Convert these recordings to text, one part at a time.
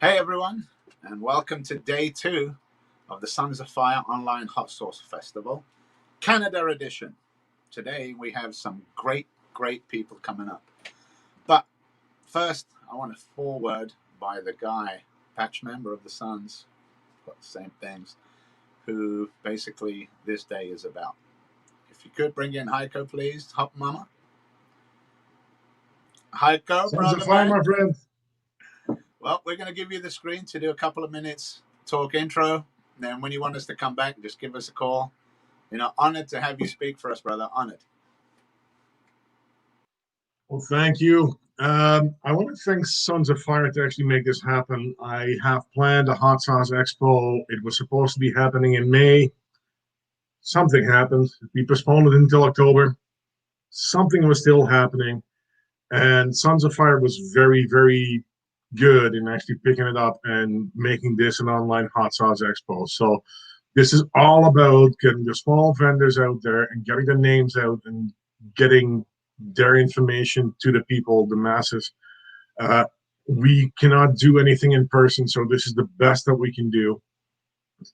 Hey everyone, and welcome to day 2 of the Sons of Fire Online Hot Sauce Festival, Canada edition. Today we have some great people coming up. But first, I want to forward by the guy, patch member of the Sons, got the same things, who basically this day is about. If you could bring in Haico, please, Hop Mama. Haico, Sons of Fire, my friend. Well, we're going to give you the screen to do a couple of minutes talk intro. Then when you want us to come back, just give us a call. Honored to have you speak for us, brother. Honored. Well, thank you. I want to thank Sons of Fire to actually make this happen. I have planned a Hot Sauce Expo. It was supposed to be happening in May. Something happened. We postponed it until October. Something was still happening. And Sons of Fire was very, very good in actually picking it up and making this an online Hot Sauce Expo. So this is all about getting the small vendors out there and getting their names out and getting their information to the people, the masses. We cannot do anything in person, so this is the best that we can do.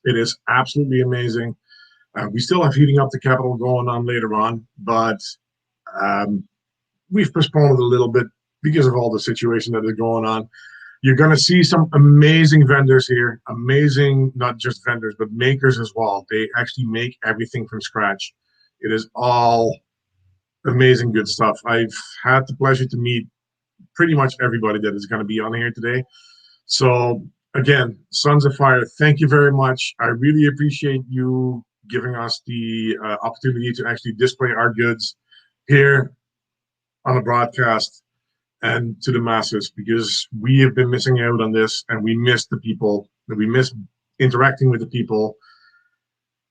It is absolutely amazing. We still have Heating Up the Capital going on later on, but we've postponed it a little bit because of all the situation that is going on. You're going to see some amazing vendors here, amazing, not just vendors, but makers as well. They actually make everything from scratch. It is all amazing good stuff. I've had the pleasure to meet pretty much everybody that is going to be on here today. So again, Sons of Fire, thank you very much. I really appreciate you giving us the opportunity to actually display our goods here on a broadcast and to the masses, because we have been missing out on this, and we miss the people, and we miss interacting with the people,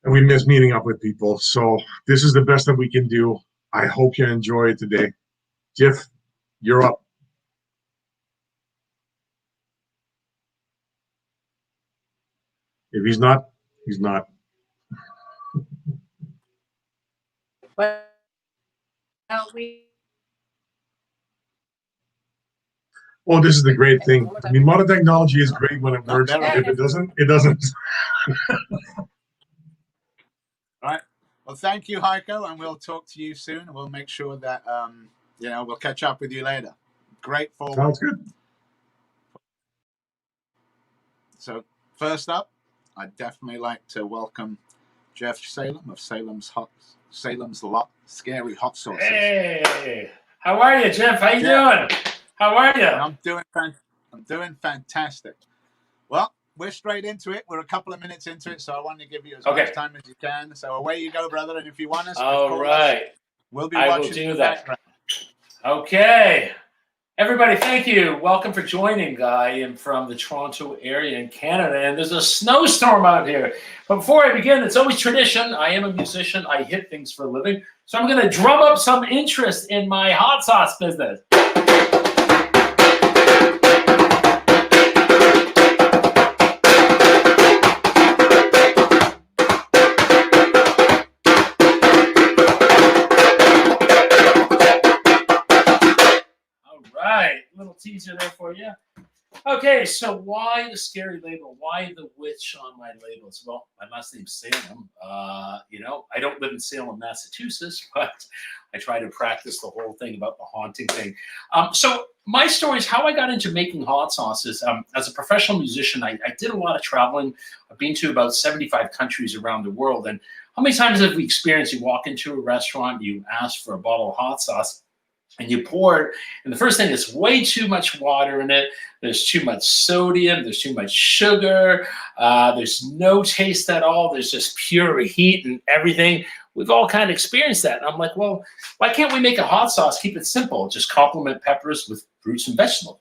and we miss meeting up with people. So this is the best that we can do. I hope you enjoy it today. Jeff, you're up. If he's not, he's not. Well, Oh, this is the great thing. I mean, modern technology is great when it works, but if it doesn't, it doesn't. All right. Well, thank you, Haico, and we'll talk to you soon. We'll make sure that we'll catch up with you later. Great forward. Sounds good. So first up, I'd definitely like to welcome Jeff Salem of Salem's Lott Scary Hot Sauces. Hey, how are you, Jeff? How you doing? How are you? I'm doing fantastic. Well, we're straight into it. We're a couple of minutes into it, so I want to give you as much time as you can. So away you go, brother. And if you want us, all right, we'll be watching. I will do that. Background. Okay. Everybody, thank you. Welcome for joining. I am from the Toronto area in Canada, and there's a snowstorm out here. But before I begin, it's always tradition. I am a musician. I hit things for a living. So I'm going to drum up some interest in my hot sauce business. Little teaser there for you. Okay, so why the scary label? Why the witch on my labels? Well, my last name's Salem. I don't live in Salem, Massachusetts, but I try to practice the whole thing about the haunting thing. So my story is how I got into making hot sauces. As a professional musician, I did a lot of traveling. I've been to about 75 countries around the world. And how many times have we experienced you walk into a restaurant, you ask for a bottle of hot sauce, and you pour it, and the first thing is way too much water in it. There's too much sodium. There's too much sugar. There's no taste at all. There's just pure heat and everything. We've all kind of experienced that. And I'm like, well, why can't we make a hot sauce? Keep it simple. Just complement peppers with fruits and vegetables.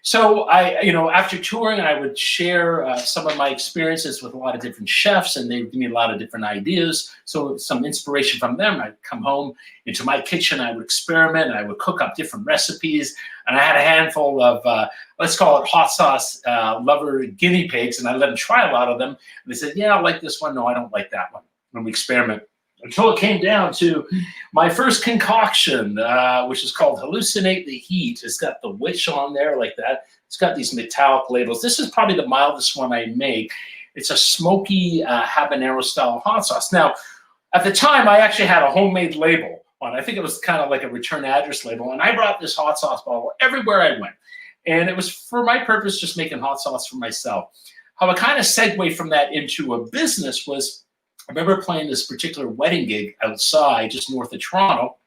So after touring, I would share some of my experiences with a lot of different chefs, and they would give me a lot of different ideas. So some inspiration from them. I'd come home into my kitchen, I would experiment, and I would cook up different recipes. And I had a handful of, let's call it hot sauce lover guinea pigs, and I let them try a lot of them. And they said, yeah, I like this one. No, I don't like that one. And we experiment. Until it came down to my first concoction, which is called Hallucinate the Heat. It's got the witch on there like that. It's got these metallic labels. This is probably the mildest one I make. It's a smoky habanero style hot sauce. Now, at the time, I actually had a homemade label on. I think it was kind of like a return address label. And I brought this hot sauce bottle everywhere I went. And it was for my purpose, just making hot sauce for myself. How I kind of segued from that into a business was, I remember playing this particular wedding gig outside just north of Toronto.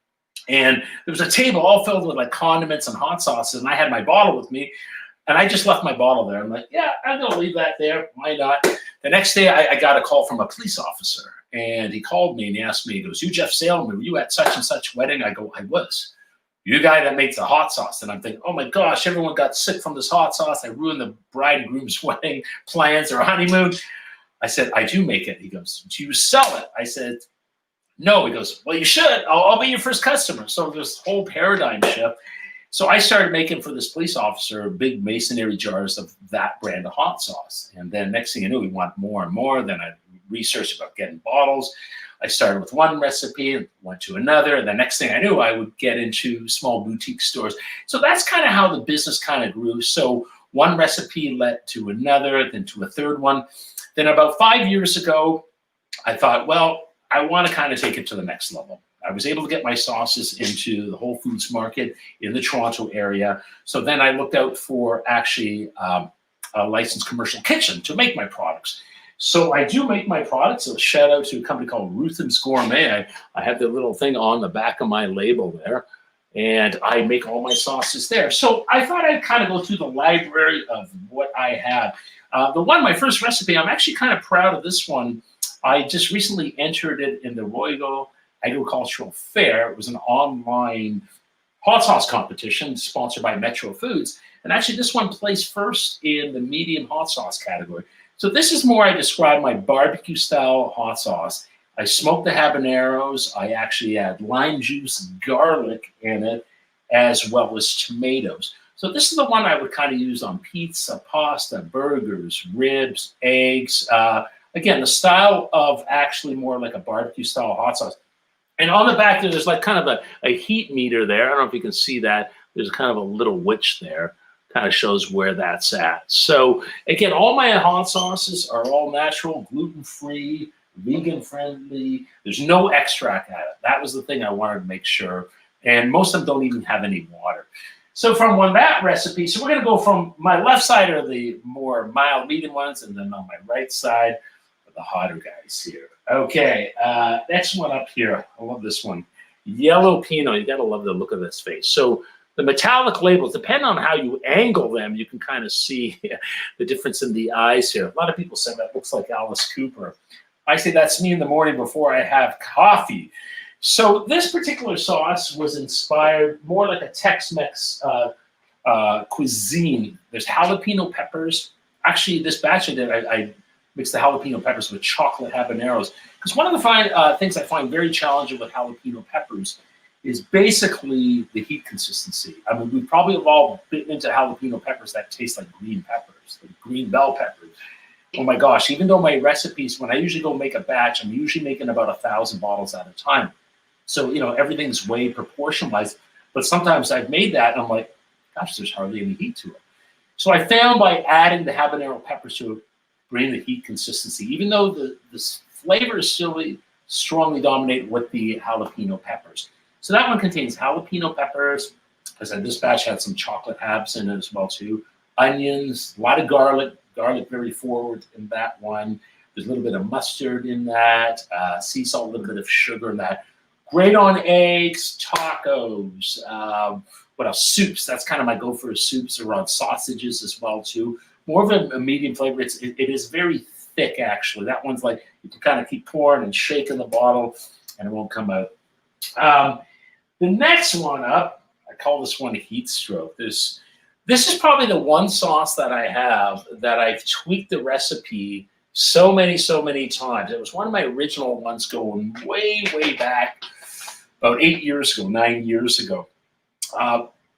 And there was a table all filled with like condiments and hot sauces. And I had my bottle with me. And I just left my bottle there. I'm like, yeah, I'm going to leave that there. Why not? The next day, I got a call from a police officer. And he called me and he asked me, he goes, you Jeff Salem, were you at such and such wedding? I go, I was. You the guy that makes the hot sauce. And I'm thinking, oh my gosh, everyone got sick from this hot sauce. I ruined the bride and groom's wedding plans or honeymoon. I said, I do make it. He goes, do you sell it? I said, no. He goes, well, you should. I'll be your first customer. So this whole paradigm shift. So I started making for this police officer big masonry jars of that brand of hot sauce. And then next thing I knew, we want more and more. Then I researched about getting bottles. I started with one recipe and went to another. And the next thing I knew, I would get into small boutique stores. So that's kind of how the business kind of grew. So one recipe led to another, then to a third one. Then about 5 years ago, I thought, well, I want to kind of take it to the next level. I was able to get my sauces into the Whole Foods market in the Toronto area. So then I looked out for actually a licensed commercial kitchen to make my products. So I do make my products. So shout out to a company called Heathen Gourmet. I have the little thing on the back of my label there. And I make all my sauces there. So I thought I'd kind of go through the library of what I have. My first recipe, I'm actually kind of proud of this one. I just recently entered it in the Royal Agricultural Fair. It was an online hot sauce competition sponsored by Metro Foods. And actually this one placed first in the medium hot sauce category. So this is more, I describe my barbecue style hot sauce. I smoke the habaneros. I actually add lime juice, garlic in it, as well as tomatoes. So this is the one I would kind of use on pizza, pasta, burgers, ribs, eggs. Again, the style of actually more like a barbecue style hot sauce. And on the back there's like kind of a heat meter there. I don't know if you can see that. There's kind of a little witch there. Kind of shows where that's at. So again, all my hot sauces are all natural, gluten-free, vegan-friendly. There's no extract at it. That was the thing I wanted to make sure. And most of them don't even have any water. So from that recipe, so we're going to go from my left side are the more mild, medium ones, and then on my right side are the hotter guys here. Okay, next one up here. I love this one. Yellow Pinot. You got to love the look of this face. So the metallic labels, depending on how you angle them, you can kind of see the difference in the eyes here. A lot of people say that looks like Alice Cooper. I say that's me in the morning before I have coffee. So this particular sauce was inspired more like a Tex-Mex cuisine. There's jalapeno peppers. Actually, this batch I did, I mixed the jalapeno peppers with chocolate habaneros. Because one of the things I find very challenging with jalapeno peppers is basically the heat consistency. I mean, we probably have all bitten into jalapeno peppers that taste like green peppers, like green bell peppers. Oh my gosh, even though my recipes, when I usually go make a batch, I'm usually making about 1,000 bottles at a time. So, everything's way proportion-wise. But sometimes I've made that and I'm like, gosh, there's hardly any heat to it. So I found by adding the habanero peppers to it, bring the heat consistency, even though the flavor is still strongly dominated with the jalapeno peppers. So that one contains jalapeno peppers. As I said, this batch had some chocolate habs in it as well too. Onions, a lot of garlic very forward in that one. There's a little bit of mustard in that, sea salt, a little bit of sugar in that. Great on eggs, tacos, what else? Soups. That's kind of my go-for soups, or on sausages as well too. More of a medium flavor. It is very thick actually. That one's like you can kind of keep pouring and shaking the bottle and it won't come out. The next one up, I call this one heat stroke. This is probably the one sauce that I have that I've tweaked the recipe so many times. It was one of my original ones going way back, about 8 years ago, 9 years ago.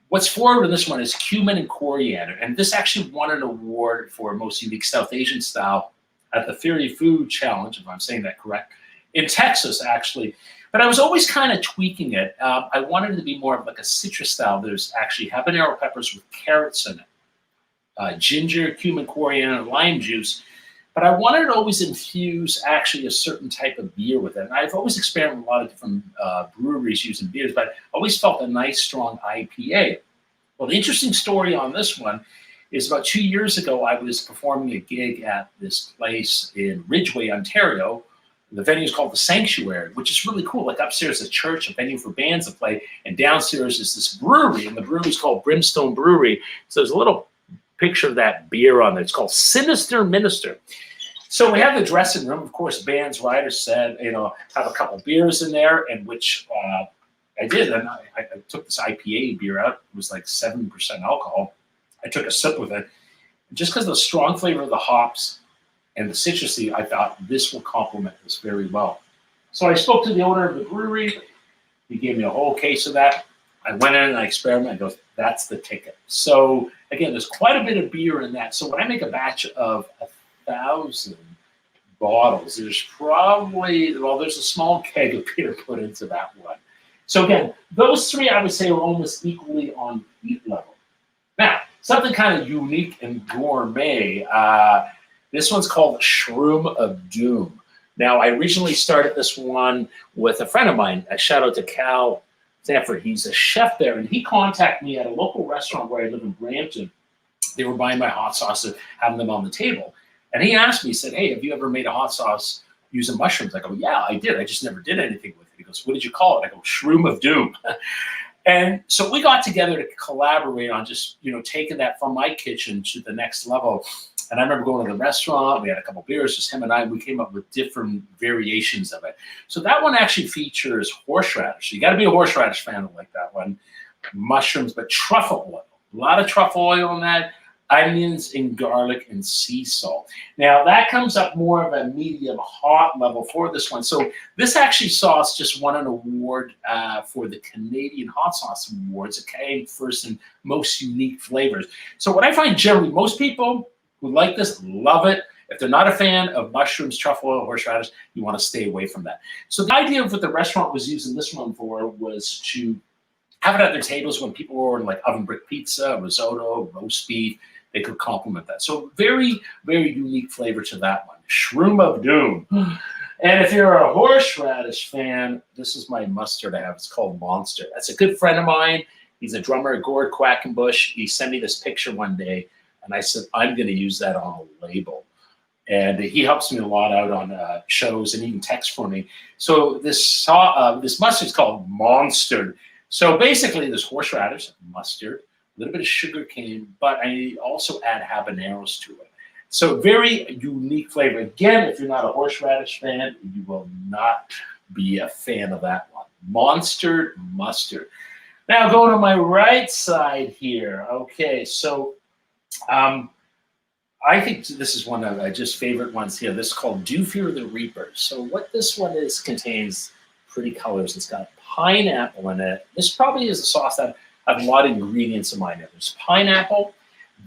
What's forward in this one is cumin and coriander. And this actually won an award for most unique South Asian style at the Fury Food Challenge, if I'm saying that correct, in Texas actually. But I was always kind of tweaking it. I wanted it to be more of like a citrus style. There's actually habanero peppers with carrots in it. ginger, cumin, coriander, and lime juice. But I wanted to always infuse actually a certain type of beer with it. And I've always experimented with a lot of different breweries using beers, but I always felt a nice, strong IPA. Well, the interesting story on this one is about 2 years ago, I was performing a gig at this place in Ridgeway, Ontario. The venue is called The Sanctuary, which is really cool. Like upstairs is a church, a venue for bands to play, and downstairs is this brewery, and the brewery is called Brimstone Brewery. So there's a little picture of that beer on there. It's called Sinister Minister. So we have the dressing room, of course, bands, writers said, have a couple beers in there, and which I did. And I took this IPA beer out. It was like 7% alcohol. I took a sip with it. Just because of the strong flavor of the hops and the citrusy, I thought this will complement this very well. So I spoke to the owner of the brewery. He gave me a whole case of that. I went in and I experimented. I go, that's the ticket. So again, there's quite a bit of beer in that. So when I make a batch of 1,000 bottles, there's probably, there's a small keg of beer put into that one. So again, those three I would say are almost equally on heat level. Now, something kind of unique and gourmet. This one's called Shroom of Doom. Now, I originally started this one with a friend of mine. A shout out to Cal Sanford. He's a chef there, and he contacted me at a local restaurant where I live in Brampton. They were buying my hot sauce and having them on the table. And he asked me, he said, hey, have you ever made a hot sauce using mushrooms? I go, yeah, I did. I just never did anything with it. He goes, what did you call it? I go, Shroom of Doom. And so we got together to collaborate on just, taking that from my kitchen to the next level. And I remember going to the restaurant, we had a couple beers, just him and I, we came up with different variations of it. So that one actually features horseradish. You got to be a horseradish fan to like that one. Mushrooms, but truffle oil. A lot of truffle oil in that. Onions and garlic and sea salt. Now that comes up more of a medium hot level for this one. So this actually sauce just won an award for the Canadian Hot Sauce Awards. It came first in most unique flavors. So what I find generally, most people who like this love it. If they're not a fan of mushrooms, truffle oil, horseradish, you want to stay away from that. So the idea of what the restaurant was using this one for was to have it at their tables when people were ordering like oven brick pizza, risotto, roast beef. They could complement that. So very, very unique flavor to that one. Shroom of Doom. And if you're a horseradish fan, this is my mustard I have. It's called Monster. That's a good friend of mine. He's a drummer at Gord Quackenbush. He sent me this picture one day, and I said, I'm going to use that on a label. And he helps me a lot out on shows and even texts for me. So this mustard is called Monster. So basically, there's horseradish, mustard, a little bit of sugar cane, but I also add habaneros to it. So very unique flavor. Again, if you're not a horseradish fan, you will not be a fan of that one. Monster mustard. Now going to my right side here. Okay, so I think this is one of my just favorite ones here. This is called Do Fear the Reaper. So what this one is contains pretty colors. It's got pineapple in it. This probably is a sauce that I have a lot of ingredients in mine. There's pineapple,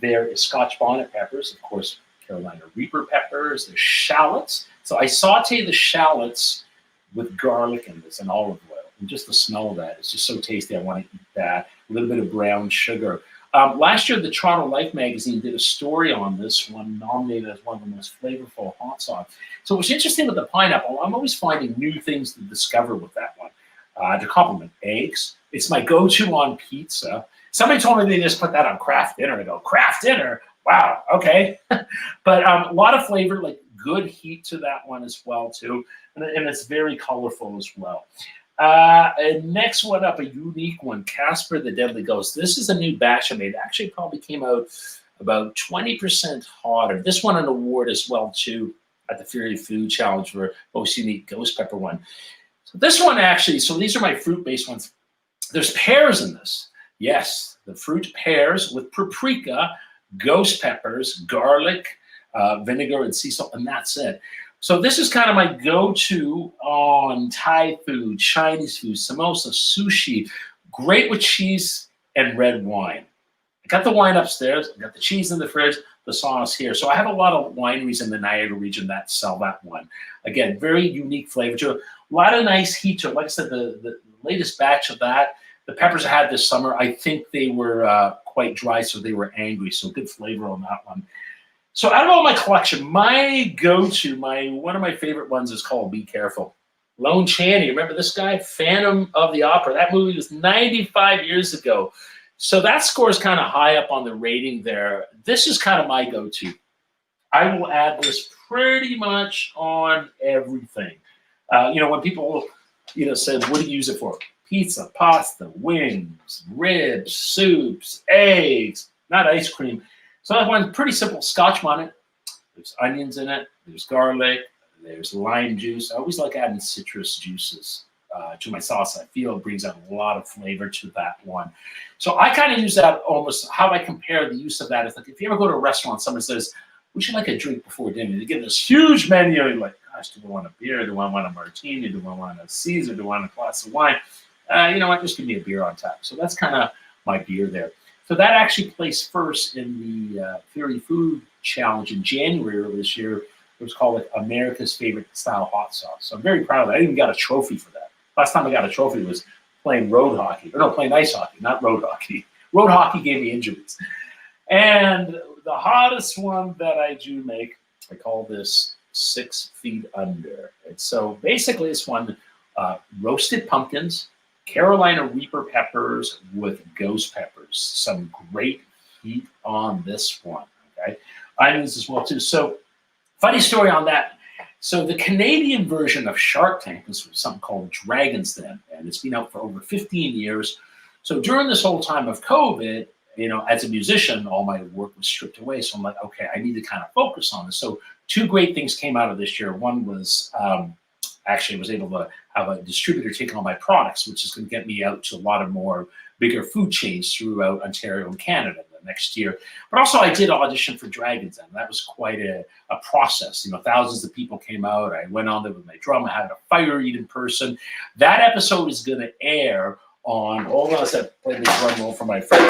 there is Scotch bonnet peppers, of course, Carolina Reaper peppers, there's shallots. So I saute the shallots with garlic in this and olive oil. And just the smell of that is just so tasty. I want to eat that. A little bit of brown sugar. Last year, the Toronto Life magazine did a story on this one, nominated as one of the most flavorful hot sauce. So what's interesting with the pineapple, I'm always finding new things to discover with that one. To complement eggs. It's my go-to on pizza. Somebody told me they just put that on Kraft Dinner. I go, Kraft Dinner? Wow, okay. But a lot of flavor, like good heat to that one as well, too. And it's very colorful as well. And next one up, a unique one, Casper the Deadly Ghost. This is a new batch I made. It actually probably came out about 20% hotter. This won an award as well, too, at the Fury Food Challenge for most unique ghost pepper one. So this one actually, so these are my fruit-based ones. There's pears in this. Yes, the fruit pears with paprika, ghost peppers, garlic, vinegar, and sea salt, and that's it. So this is kind of my go-to on Thai food, Chinese food, samosa, sushi, great with cheese and red wine. I got the wine upstairs, I got the cheese in the fridge, the sauce here. So I have a lot of wineries in the Niagara region that sell that one. Again, very unique flavor to it. A lot of nice heat to it. Like I said, the latest batch of that, the peppers I had this summer, I think they were quite dry, so they were angry. So good flavor on that one. So out of all my collection, my go-to, one of my favorite ones is called Be Careful. Lon Chaney, remember this guy? Phantom of the Opera. That movie was 95 years ago. So that score is kind of high up on the rating there. This is kind of my go-to. I will add this pretty much on everything. When people, said, what do you use it for? Pizza, pasta, wings, ribs, soups, eggs, not ice cream. So that one's pretty simple. Scotch bonnet. There's onions in it. There's garlic. There's lime juice. I always like adding citrus juices to my sauce. I feel it brings out a lot of flavor to that one. So I kind of use that almost, how I compare the use of that is like if you ever go to a restaurant, someone says, would you like a drink before dinner? They give this huge menu. You're like, gosh, do I want a beer? Do I want a martini? Do I want a Caesar? Do I want a glass of wine? You know what? Just give me a beer on tap. So that's kind of my beer there. So that actually placed first in the Fury Food Challenge in January of this year. It was called like America's Favorite Style Hot Sauce. So I'm very proud of that. I even got a trophy for that. Last time I got a trophy was playing road hockey. Or no, playing ice hockey, not road hockey. Road hockey gave me injuries. And the hottest one that I do make, I call this 6 feet under. And so basically it's one roasted pumpkins, Carolina Reaper peppers with ghost peppers. Some great heat on this one, okay? Onions as well too. So funny story on that. So the Canadian version of Shark Tank is something called Dragon's Den, and it's been out for over 15 years. So during this whole time of COVID, as a musician, all my work was stripped away. So I'm like, okay, I need to kind of focus on this. So 2 great things came out of this year. One was actually I was able to have a distributor take on my products, which is going to get me out to a lot of more bigger food chains throughout Ontario and Canada the next year. But also I did audition for Dragon's Den. That was quite a process. Thousands of people came out. I went on there with my drum. I had a fire eat in person. That episode is going to air on, hold on a second, play the drum roll for my friend.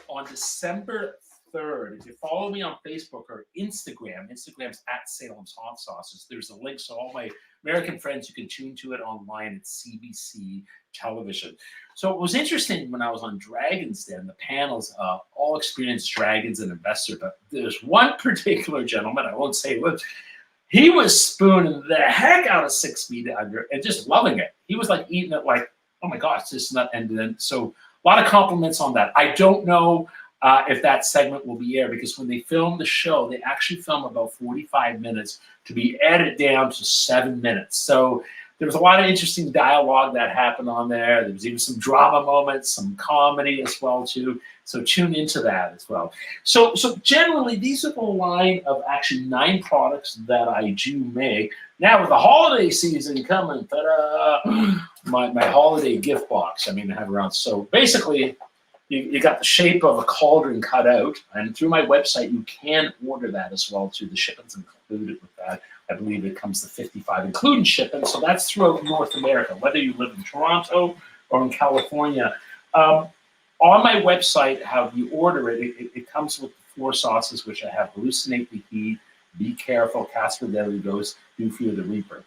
On December 3rd, if you follow me on Facebook or Instagram's at Salem's Hot Sauces, there's a link. So all my American friends, you can tune to it online at CBC television. So it was interesting when I was on Dragon's Den, the panels, all experienced dragons and investors, but there's one particular gentleman, I won't say what, he was spooning the heck out of 6 feet under and just loving it. He was like eating it like, oh my gosh, this is not ending. So a lot of compliments on that. I don't know if that segment will be aired because when they film the show, they actually film about 45 minutes to be edited down to 7 minutes. So there was a lot of interesting dialogue that happened on there. There was even some drama moments, some comedy as well too. So tune into that as well. So generally, these are the line of actually 9 products that I do make. Now with the holiday season coming, ta-da, my holiday gift box. I have around. So basically, you got the shape of a cauldron cut out, and through my website, you can order that as well too. The shipping's included with that. I believe it comes to $55, including shipping. So that's throughout North America, whether you live in Toronto or in California. On my website, how you order it comes with 4 sauces, which I have: Hallucinate the Heat, Be Careful, Casper Deadly Ghost, Do Fear the Reaper.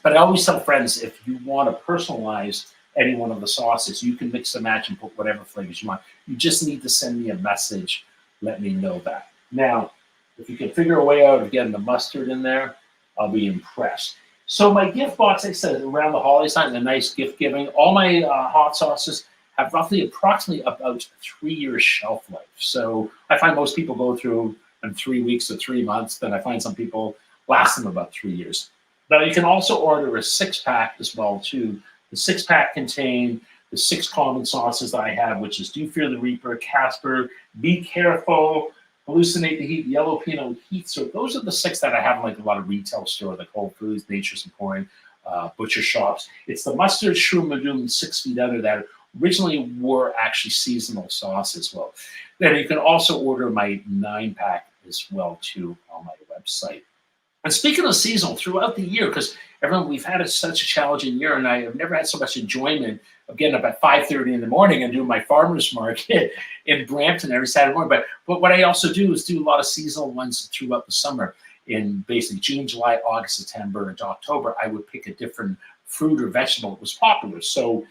But I always tell friends, if you want to personalize any one of the sauces, you can mix and match and put whatever flavors you want. You just need to send me a message. Let me know that. Now, if you can figure a way out of getting the mustard in there, I'll be impressed. So my gift box, like I said, around the holiday time, a nice gift giving. All my hot sauces have approximately about 3 years shelf life. So I find most people go through in 3 weeks or 3 months. Then I find some people last them about 3 years. But you can also order a 6-pack as well too. The 6-pack contain the 6 common sauces that I have, which is Do Fear the Reaper, Casper, Be Careful, Hallucinate the Heat, Yellow Pinot Heat. So those are the 6 that I have in like a lot of retail stores, like Whole Foods, Nature's Emporium, butcher shops. It's the mustard, shroom, madoon, 6 feet under that originally were actually seasonal sauce as well. Then you can also order my 9-pack as well too on my website. And speaking of seasonal, throughout the year, because everyone, we've had such a challenging year, and I have never had so much enjoyment of getting up at 5:30 in the morning and doing my farmer's market in Brampton every Saturday morning. But what I also do is do a lot of seasonal ones throughout the summer. In basically June, July, August, September, and October, I would pick a different fruit or vegetable that was popular. So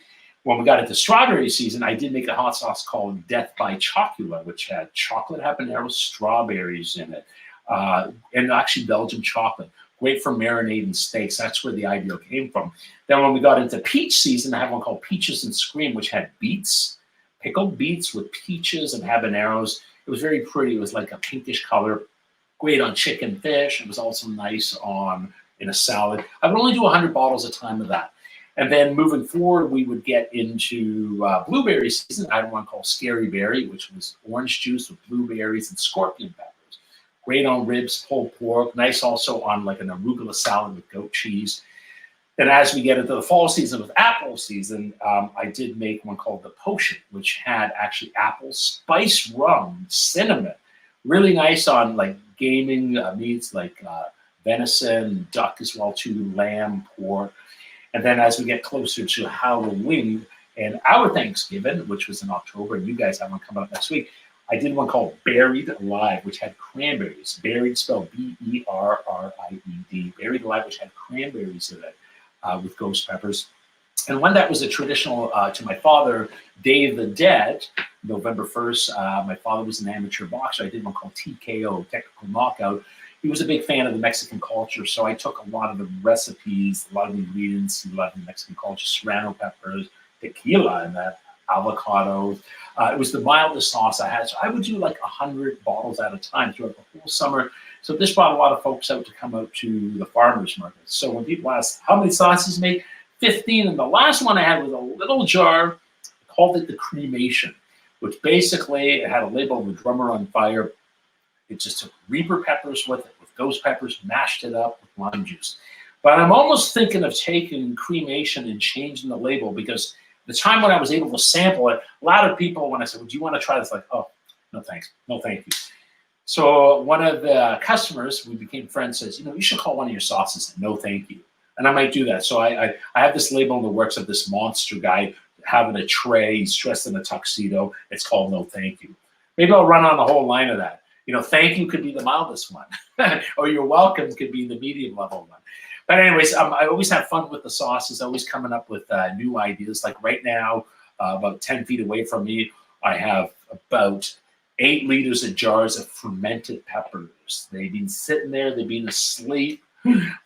when we got into strawberry season, I did make a hot sauce called Death by Chocula, which had chocolate habanero strawberries in it, and actually Belgian chocolate. Great for marinating steaks. That's where the idea came from. Then when we got into peach season, I had one called Peaches and Scream, which had beets, pickled beets with peaches and habaneros. It was very pretty. It was like a pinkish color. Great on chicken, fish. It was also nice in a salad. I would only do 100 bottles a time of that. And then moving forward, we would get into blueberry season. I had one called Scary Berry, which was orange juice with blueberries and scorpion peppers. Great on ribs, pulled pork. Nice also on like an arugula salad with goat cheese. And as we get into the fall season with apple season, I did make one called the Potion, which had actually apple, spice rum, cinnamon. Really nice on like gaming meats like venison, duck as well too, lamb, pork. And then as we get closer to Halloween and our Thanksgiving, which was in October, and you guys have one coming up next week, I did one called Buried Alive, which had cranberries. Buried spelled B-E-R-R-I-E-D. Buried Alive, which had cranberries in it with ghost peppers. And one that was a traditional to my father, Day of the Dead, November 1st. My father was an amateur boxer. I did one called TKO, Technical Knockout. He was a big fan of the Mexican culture, so I took a lot of the recipes, a lot of the ingredients, a lot of the Mexican culture, serrano peppers, tequila, and that, avocados. It was the mildest sauce I had, so I would do like 100 bottles at a time throughout the whole summer. So this brought a lot of folks out to come out to the farmers market. So when people ask, how many sauces you make? 15, and the last one I had was a little jar, I called it the cremation, which basically it had a label of a drummer on fire. It just took Reaper peppers with it, with ghost peppers, mashed it up with lime juice. But I'm almost thinking of taking cremation and changing the label, because the time when I was able to sample it, a lot of people, when I said, well, do you want to try this? Like, oh, no thanks, no thank you. So one of the customers, we became friends, says, you should call one of your sauces No Thank You. And I might do that. So I have this label in the works of this monster guy having a tray. He's dressed in a tuxedo. It's called No Thank You. Maybe I'll run on the whole line of that. Thank you could be the mildest one, or you're welcome could be the medium level one. But anyways, I always have fun with the sauces, always coming up with new ideas. Like right now, about 10 feet away from me, I have about 8 liters of jars of fermented peppers. They've been sitting there, they've been asleep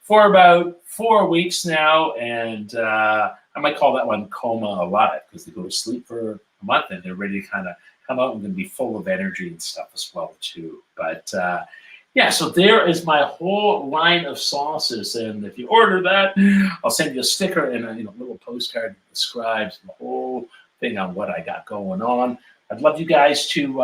for about 4 weeks now, and I might call that one coma alive, because they go to sleep for a month and they're ready to kind of come out and going to be full of energy and stuff as well too. But yeah, so there is my whole line of sauces, and if you order that, I'll send you a sticker and a little postcard that describes the whole thing on what I got going on. I'd love you guys to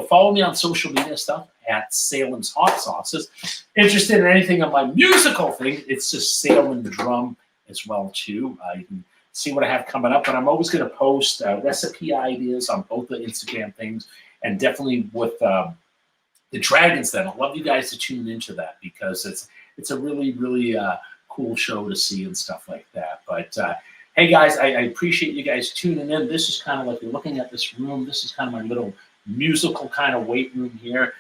follow me on social media stuff at Salem's Hot Sauces. Interested in anything on my musical thing, it's just Salem Drum as well too. You can see what I have coming up, but I'm always going to post recipe ideas on both the Instagram things, and definitely with the Dragons Den. I'd love you guys to tune into that, because it's a really, really cool show to see and stuff like that. But hey guys, I appreciate you guys tuning in. This is kind of like, you're looking at this room. This is kind of my little musical kind of weight room here.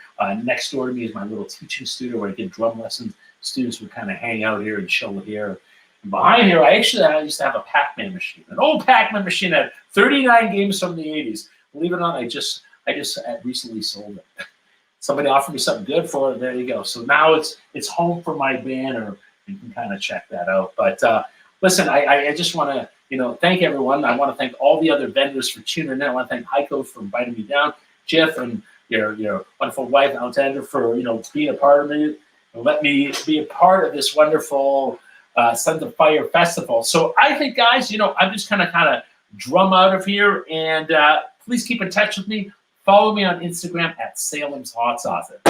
Next door to me is my little teaching studio where I get drum lessons. Students would kind of hang out here and chill here. And behind here, I used to have a Pac-Man machine. An old Pac-Man machine that had 39 games from the 80s. Believe it or not, I just recently sold it. Somebody offered me something good for it. There you go. So now it's home for my banner. You can kind of check that out. But listen, I just want to thank everyone. I want to thank all the other vendors for tuning in. I want to thank Haico for inviting me down, Jeff and your wonderful wife Alexander for being a part of it and let me be a part of this wonderful Sons of Fire festival. So I think, guys, I'm just kind of drum out of here, and please keep in touch with me. Follow me on Instagram at Salem's Hot Sauces.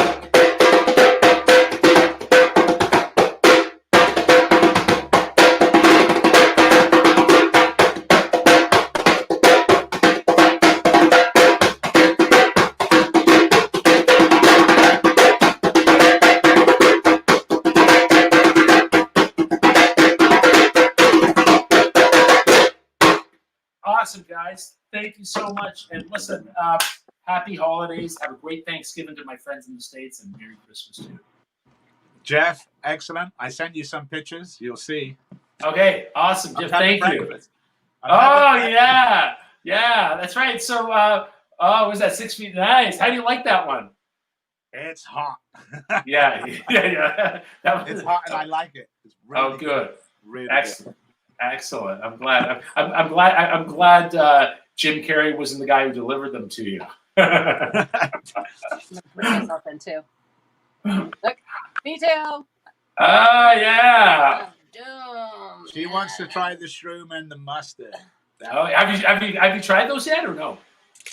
Awesome, guys. Thank you so much. And listen, happy holidays. Have a great Thanksgiving to my friends in the States, and Merry Christmas too. Jeff, excellent. I sent you some pictures. You'll see. Okay, awesome. Jeff, thank you. Oh, yeah. Yeah, that's right. So, was that 6 feet? Nice. How do you like that one? It's hot. Yeah. It's hot, and I like it. It's really good. Really excellent. Good. Excellent. I'm glad. I'm glad Jim Carrey wasn't the guy who delivered them to you. I'm gonna bring myself in too. Look, me too. Yeah. She wants to try the shroom and the mustard. Have you tried those yet or no?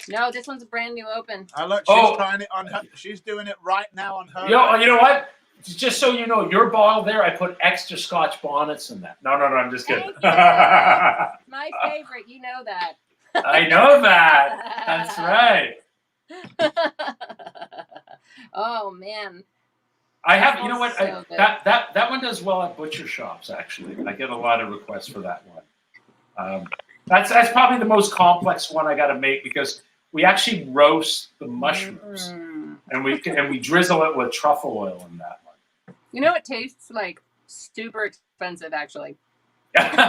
No, this one's a brand new open. Look, she's trying it on her. She's doing it right now on her. You know what? Just so you know, your bottle there, I put extra Scotch bonnets in that. No, I'm just kidding. My favorite, you know that. I know that. That's right. Oh man. I have, you know what? So that one does well at butcher shops. Actually, I get a lot of requests for that one. That's probably the most complex one I got to make because we actually roast the mushrooms and we drizzle it with truffle oil in that one. You know, it tastes like super expensive, actually. That's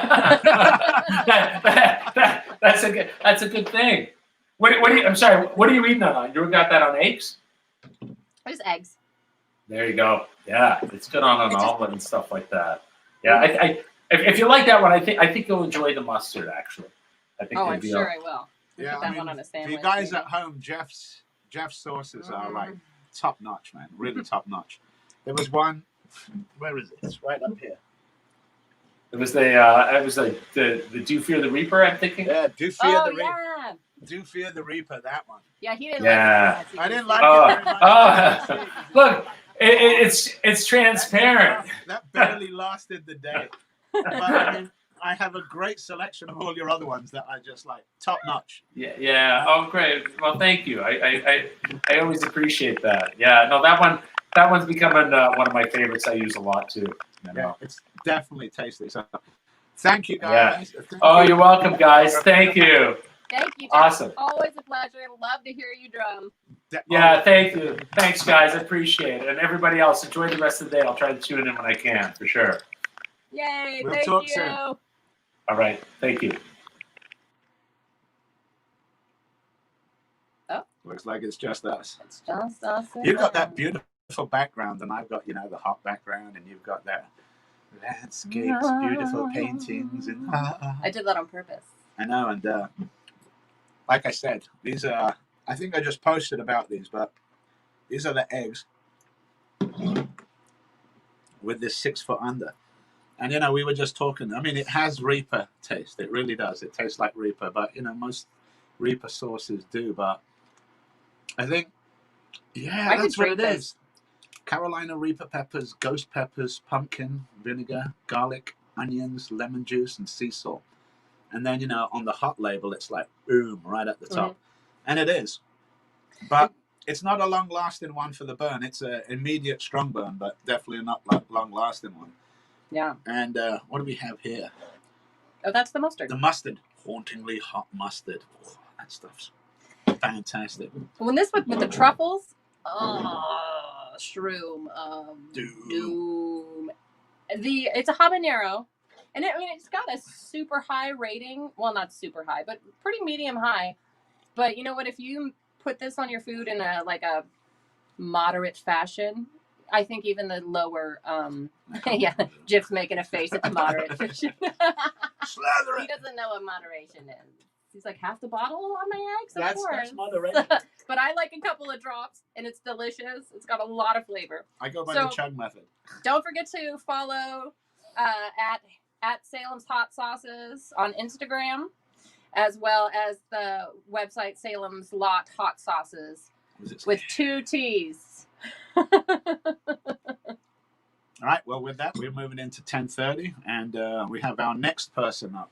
a good thing. I'm sorry. What are you reading that on? You got that on eggs? There's eggs. There you go. Yeah, it's good on an omelet and stuff like that. Yeah, if you like that one, I think you'll enjoy the mustard. Actually, I think. I'm sure I will. Yeah, put that one on a sandwich. For you guys at home, Jeff's sauces are like top notch, man. Really top notch. There was one. Where is it? It's right up here. It was the Do Fear the Reaper. I'm thinking. Yeah, Do Fear the Reaper. Yeah. Do Fear the Reaper. That one. Yeah, he didn't like that. I didn't like it very much. Look, it's transparent. That barely lasted the day. But I mean, I have a great selection of all your other ones that I just like top notch. Yeah. Oh, great. Well, thank you. I always appreciate that. Yeah. No, that one's becoming one of my favorites. I use a lot too. Yeah, it's definitely tasty. So, thank you guys. Yeah. You're welcome, guys. Thank you. Thank you. Awesome. Always a pleasure. Love to hear you drum. Yeah, thank you. Thanks, guys. I appreciate it. And everybody else, enjoy the rest of the day. I'll try to tune in when I can, for sure. Yay. We'll thank talk you. soon. All right. Thank you. Oh. Looks like it's just us. It's just us. You've got that beautiful background, and I've got, the hot background, and you've got that landscapes, beautiful paintings. And I did that on purpose. I know, and like I said, these are, I think I just posted about these, but these are the eggs with this 6 foot under. And, we were just talking, I mean, it has Reaper taste. It really does. It tastes like Reaper, but, most Reaper sauces do. But I think, that's what it is. Carolina Reaper peppers, ghost peppers, pumpkin, vinegar, garlic, onions, lemon juice, and sea salt. And then, on the hot label, it's like, boom, right at the top. And it is. But it's not a long-lasting one for the burn. It's an immediate strong burn, but definitely not like long-lasting one. Yeah. And what do we have here? Oh, that's the mustard. The mustard. Hauntingly hot mustard. Oh, that stuff's fantastic. When this with the truffles, shroom, doom. It's a habanero. And it's got a super high rating. Well, not super high, but pretty medium high. But you know what? If you put this on your food in a moderate fashion, I think even the lower, Jif's making a face at the moderate fashion. Slather it. He doesn't know what moderation is. He's like, half the bottle on my eggs? Of course. That's moderation. But I like a couple of drops, and it's delicious. It's got a lot of flavor. I go by the chug method. Don't forget to follow at Salem's Hot Sauces on Instagram, as well as the website Salem's Lott Hot Sauces with 2 T's. All right. Well, with that, we're moving into 10:30, and we have our next person up.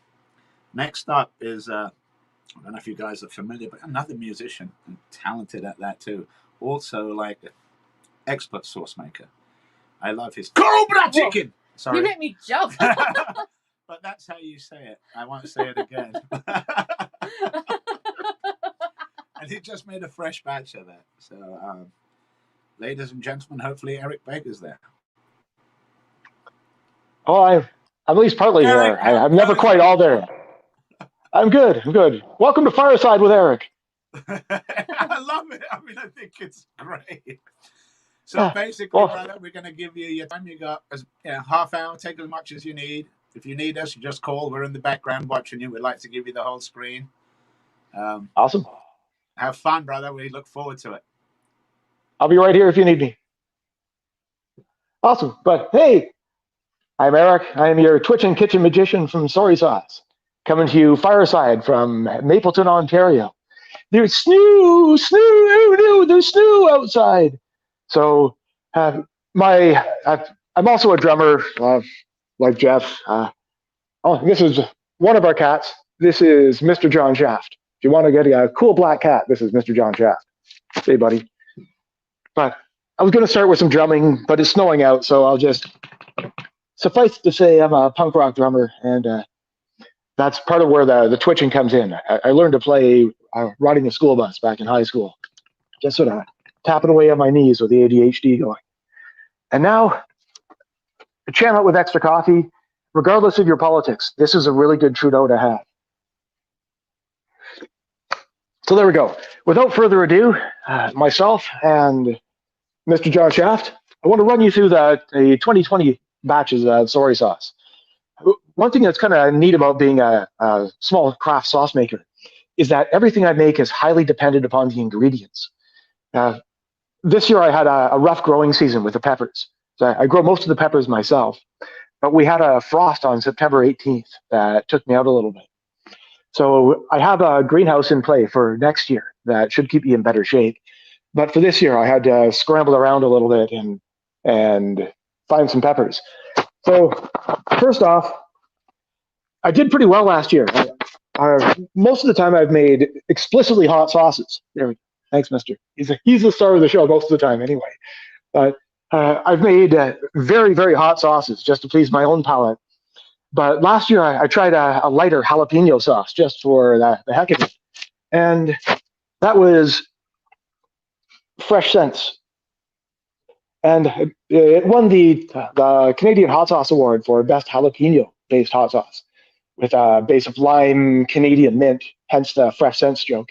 Next up is I don't know if you guys are familiar, but another musician and talented at that too. Also, like an expert sauce maker. I love his Cobra chicken. Sorry. You made me jump. But that's how you say it. I won't say it again. And he just made a fresh batch of that. So, ladies and gentlemen, hopefully Eric Baker's there. Oh, I'm at least partly there. I'm never quite all there. I'm good. I'm good. Welcome to Fireside with Eric. I love it. I mean, I think it's great. So basically, well, brother, we're going to give you your time. You got half hour. Take as much as you need. If you need us, just call. We're in the background watching you. We'd like to give you the whole screen. Awesome. Have fun, brother. We look forward to it. I'll be right here if you need me. Awesome. But hey, I'm Eric. I am your Twitch and kitchen magician from Soy Sauce, coming to you Fireside from Mapleton, Ontario. There's there's snow outside. So I'm also a drummer, like Jeff. This is one of our cats. This is Mr. John Shaft. If you want to get a cool black cat, this is Mr. John Shaft. Hey, buddy. But I was going to start with some drumming, but it's snowing out, so I'll just suffice to say I'm a punk rock drummer, and that's part of where the twitching comes in. I learned to play riding a school bus back in high school, just sort of tapping away on my knees with the ADHD going. And now, to channel it with extra coffee, regardless of your politics, this is a really good Trudeau to have. So there we go. Without further ado, myself and Mr. John Shaft, I want to run you through the 2020 batches of soy sauce. One thing that's kind of neat about being a small craft sauce maker is that everything I make is highly dependent upon the ingredients. This year I had a rough growing season with the peppers. So I grow most of the peppers myself, but we had a frost on September 18th that took me out a little bit. So I have a greenhouse in play for next year that should keep me in better shape. But for this year, I had to scramble around a little bit and find some peppers. So first off, I did pretty well last year. Most of the time, I've made explicitly hot sauces. There we go. Thanks, mister. He's the star of the show most of the time anyway. But I've made very, very hot sauces just to please my own palate. But last year, I tried a lighter jalapeno sauce just for the heck of it. And that was Fresh Sense. And it won the Canadian Hot Sauce Award for Best Jalapeno-based hot sauce with a base of lime, Canadian mint, hence the Fresh Sense joke,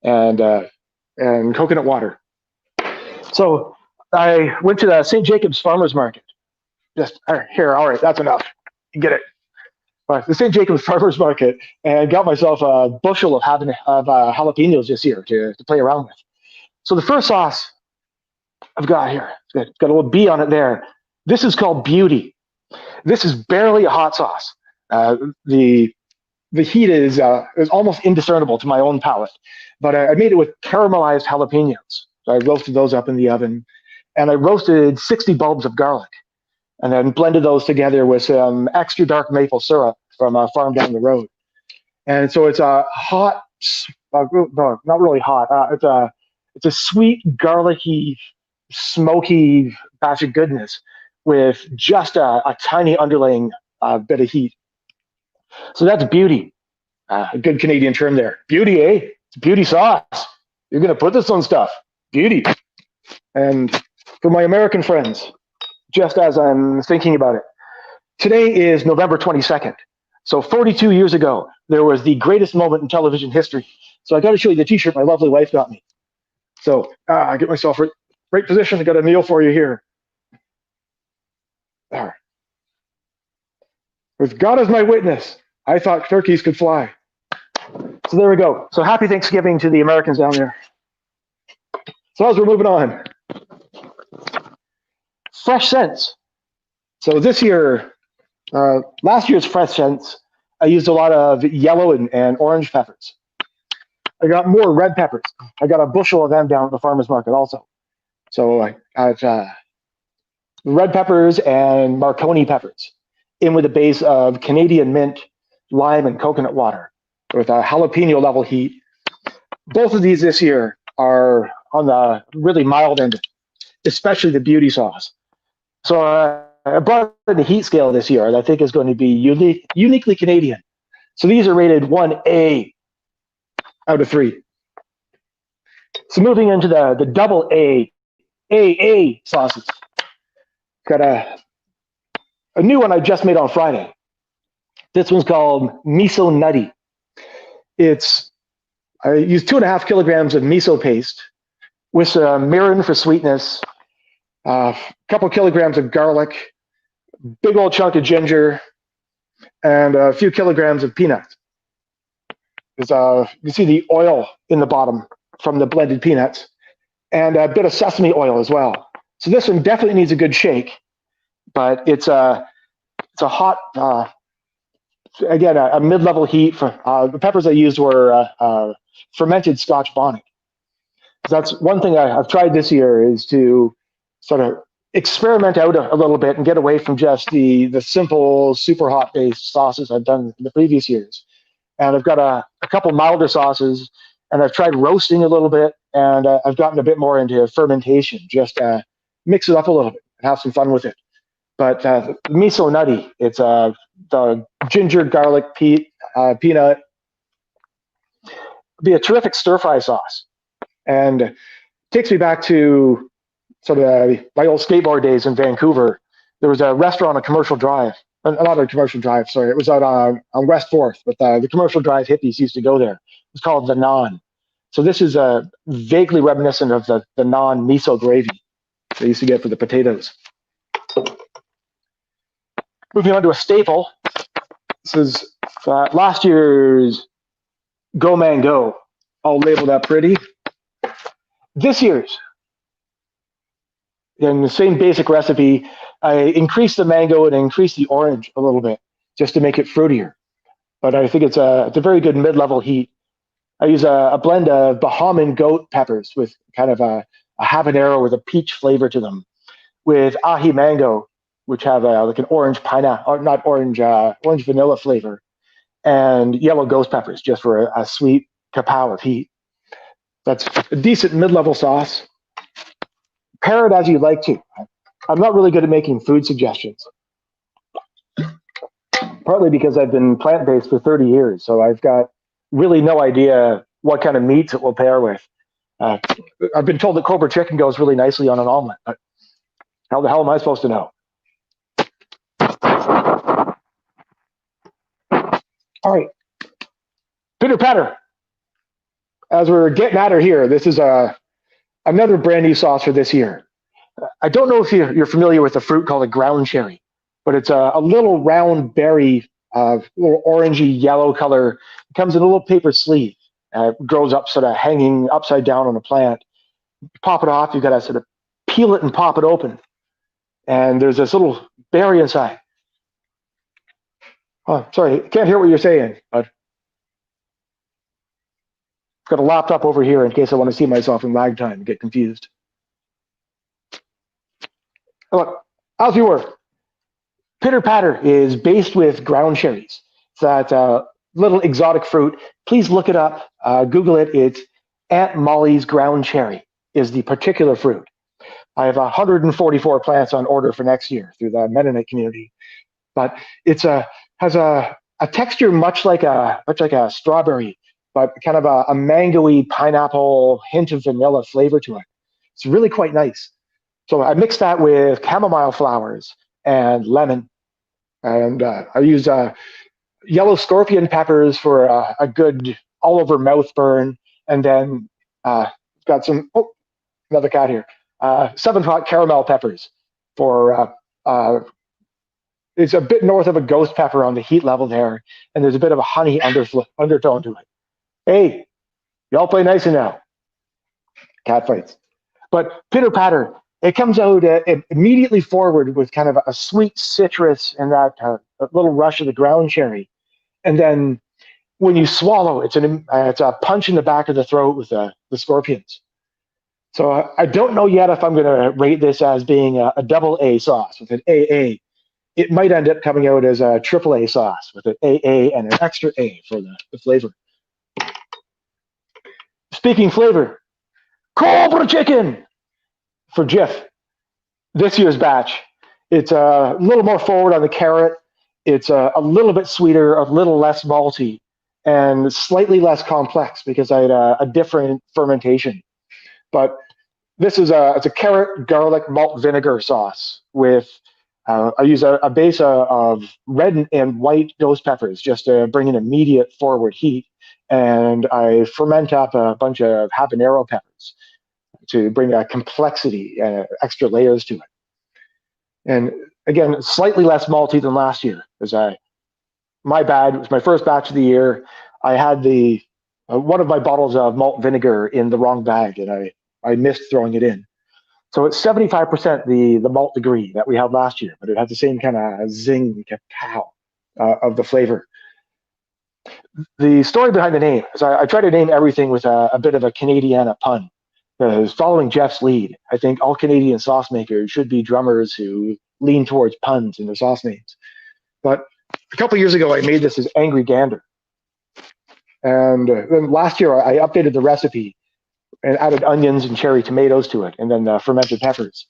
and coconut water. So I went to the St. Jacobs Farmers Market. Just here, all right, that's enough. You get it. The St. Jacobs Farmers Market, and got myself a bushel of jalapenos this year to play around with. So the first sauce I've got here, it's got a little bee on it there. This is called Beauty. This is barely a hot sauce. The heat is almost indiscernible to my own palate, but I made it with caramelized jalapenos. So I roasted those up in the oven, and I roasted 60 bulbs of garlic, and then blended those together with some extra dark maple syrup from a farm down the road. And so it's a hot, no, not really hot. It's a sweet, garlicky, smoky batch of goodness with just a tiny underlying bit of heat. So that's Beauty. A good Canadian term there. Beauty, eh? It's beauty sauce. You're going to put this on stuff. Beauty. And for my American friends, just as I'm thinking about it, today is November 22nd. So 42 years ago, there was the greatest moment in television history. So I got to show you the t-shirt my lovely wife got me. So I get myself right position. I got a meal for you here. There. With God as my witness, I thought turkeys could fly. So there we go. So happy Thanksgiving to the Americans down there. So as we're moving on, Fresh Sense. So this year, last year's Fresh Sense, I used a lot of yellow and orange peppers. I got more red peppers. I got a bushel of them down at the farmer's market also. So I got red peppers and Marconi peppers in with a base of Canadian mint, lime, and coconut water with a jalapeno level heat. Both of these this year are on the really mild end, especially the Beauty sauce. So I brought in the heat scale this year, and I think is going to be uniquely Canadian. So these are rated 1A out of 3. So moving into the double AA sauces. Got a new one I just made on Friday. This one's called Miso Nutty. I use 2.5 kilograms of miso paste with some mirin for sweetness, a couple kilograms of garlic, big old chunk of ginger, and a few kilograms of peanuts. You can see the oil in the bottom from the blended peanuts, and a bit of sesame oil as well. So this one definitely needs a good shake, but it's a hot, again, a mid-level heat. The peppers I used were fermented Scotch bonnet. That's one thing I've tried this year, is to sort of experiment out a little bit and get away from just the simple, super hot based sauces I've done in the previous years. And I've got a couple milder sauces, and I've tried roasting a little bit, and I've gotten a bit more into fermentation, just mix it up a little bit and have some fun with it. But miso nutty, it's the ginger, garlic, peanut. It'd be a terrific stir-fry sauce. And it takes me back to sort of my old skateboard days in Vancouver. There was a restaurant on Commercial Drive. Not a Commercial Drive, sorry. It was out on West 4th, but the Commercial Drive hippies used to go there. It was called The Naan. So this is vaguely reminiscent of the naan miso gravy they used to get for the potatoes. Moving on to a staple. This is last year's Go Mango, all labeled up pretty. This year's, in the same basic recipe, I increased the mango and increased the orange a little bit just to make it fruitier. But I think it's a very good mid-level heat. I use a blend of Bahamian goat peppers with kind of a habanero with a peach flavor to them, with ahi mango, which have like an orange pineapple, or not orange, orange vanilla flavor, and yellow ghost peppers just for a sweet kapow of heat. That's a decent mid-level sauce. Pair it as you like to. I'm not really good at making food suggestions, partly because I've been plant-based for 30 years, so I've got really no idea what kind of meats it will pair with. I've been told that Cobra chicken goes really nicely on an omelet, but how the hell am I supposed to know? All right, pitter patter. As we're getting at her here, this is another brand new sauce for this year. I don't know if you're familiar with a fruit called a ground cherry, but it's a little round berry, little orangey yellow color. It comes in a little paper sleeve. It grows up sort of hanging upside down on a plant. You pop it off, you've got to sort of peel it and pop it open. And there's this little berry inside. Oh, sorry, can't hear what you're saying, but I've got a laptop over here in case I want to see myself in lag time and get confused. Look, as you were, pitter patter is based with ground cherries. It's that little exotic fruit. Please look it up, Google it. It's Aunt Molly's ground cherry is the particular fruit. I have 144 plants on order for next year through the Mennonite community, but it's has a texture much like a strawberry, but kind of a mangoey pineapple hint of vanilla flavor to it. It's really quite nice. So I mix that with chamomile flowers and lemon, and I use yellow scorpion peppers for a good all-over mouth burn, and then got some, another cat here, 7-pot caramel peppers for, it's a bit north of a ghost pepper on the heat level there, and there's a bit of a honey undertone to it. Hey, y'all play nicer now. Cat fights. But pitter patter, it comes out immediately forward with kind of a sweet citrus and that little rush of the ground cherry. And then when you swallow, it's a punch in the back of the throat with the scorpions. So I don't know yet if I'm going to rate this as being a double A sauce with an AA. It might end up coming out as a triple A sauce with an AA and an extra A for the flavor. Speaking flavor, Cobra chicken for Jif. This year's batch, it's a little more forward on the carrot. It's a little bit sweeter, a little less malty, and slightly less complex because I had a different fermentation. But this is it's a carrot garlic malt vinegar sauce with I use a base of red and white ghost peppers just to bring an immediate forward heat, and I ferment up a bunch of habanero peppers to bring a complexity and extra layers to it. And again, slightly less malty than last year, because my bad, it was my first batch of the year. I had one of my bottles of malt vinegar in the wrong bag, and I missed throwing it in. So it's 75% the malt degree that we had last year, but it had the same kind of zing, pow of the flavor. The story behind the name is I try to name everything with a bit of a Canadiana pun. Because following Jeff's lead, I think all Canadian sauce makers should be drummers who lean towards puns in their sauce names. But a couple of years ago, I made this as Angry Gander. And then last year, I updated the recipe and added onions and cherry tomatoes to it, and then fermented peppers.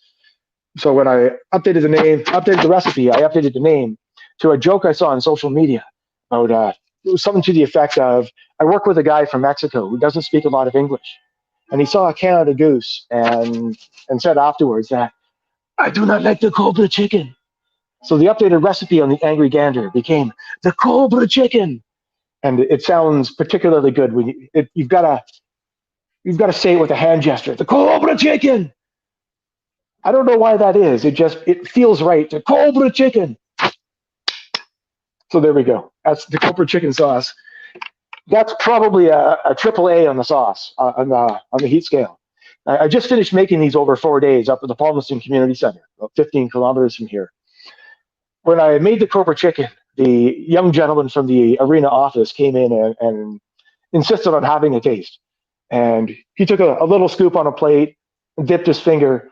So when I updated the recipe, I updated the name to a joke I saw on social media about it was something to the effect of, I work with a guy from Mexico who doesn't speak a lot of English. And he saw a Canada Goose and said afterwards that, I do not like the Cobra chicken. So the updated recipe on the Angry Gander became the Cobra chicken. And it sounds particularly good when you've got to say it with a hand gesture, the Cobra chicken. I don't know why that is. It feels right, the Cobra chicken. So there we go. That's the Cobra chicken sauce. That's probably a AAA on the sauce, on the heat scale. I just finished making these over 4 days up at the Palmerston Community Center, about 15 kilometers from here. When I made the Cobra chicken, the young gentleman from the arena office came in and insisted on having a taste. And he took a little scoop on a plate, dipped his finger,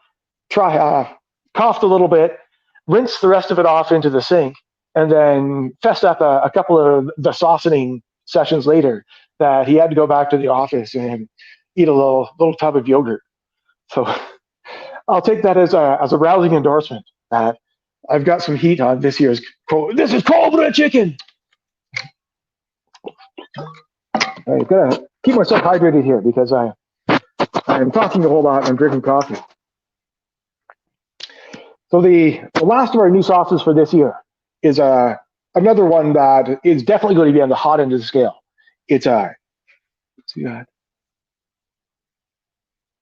coughed a little bit, rinsed the rest of it off into the sink, and then fessed up a couple of the saucening sessions later that he had to go back to the office and eat a little tub of yogurt. So I'll take that as a rousing endorsement that I've got some heat on this year's. This is Cobra chicken. I'm gonna keep myself hydrated here because I'm talking a whole lot and I'm drinking coffee. So the last of our new sauces for this year is another one that is definitely going to be on the hot end of the scale. It's let's see that.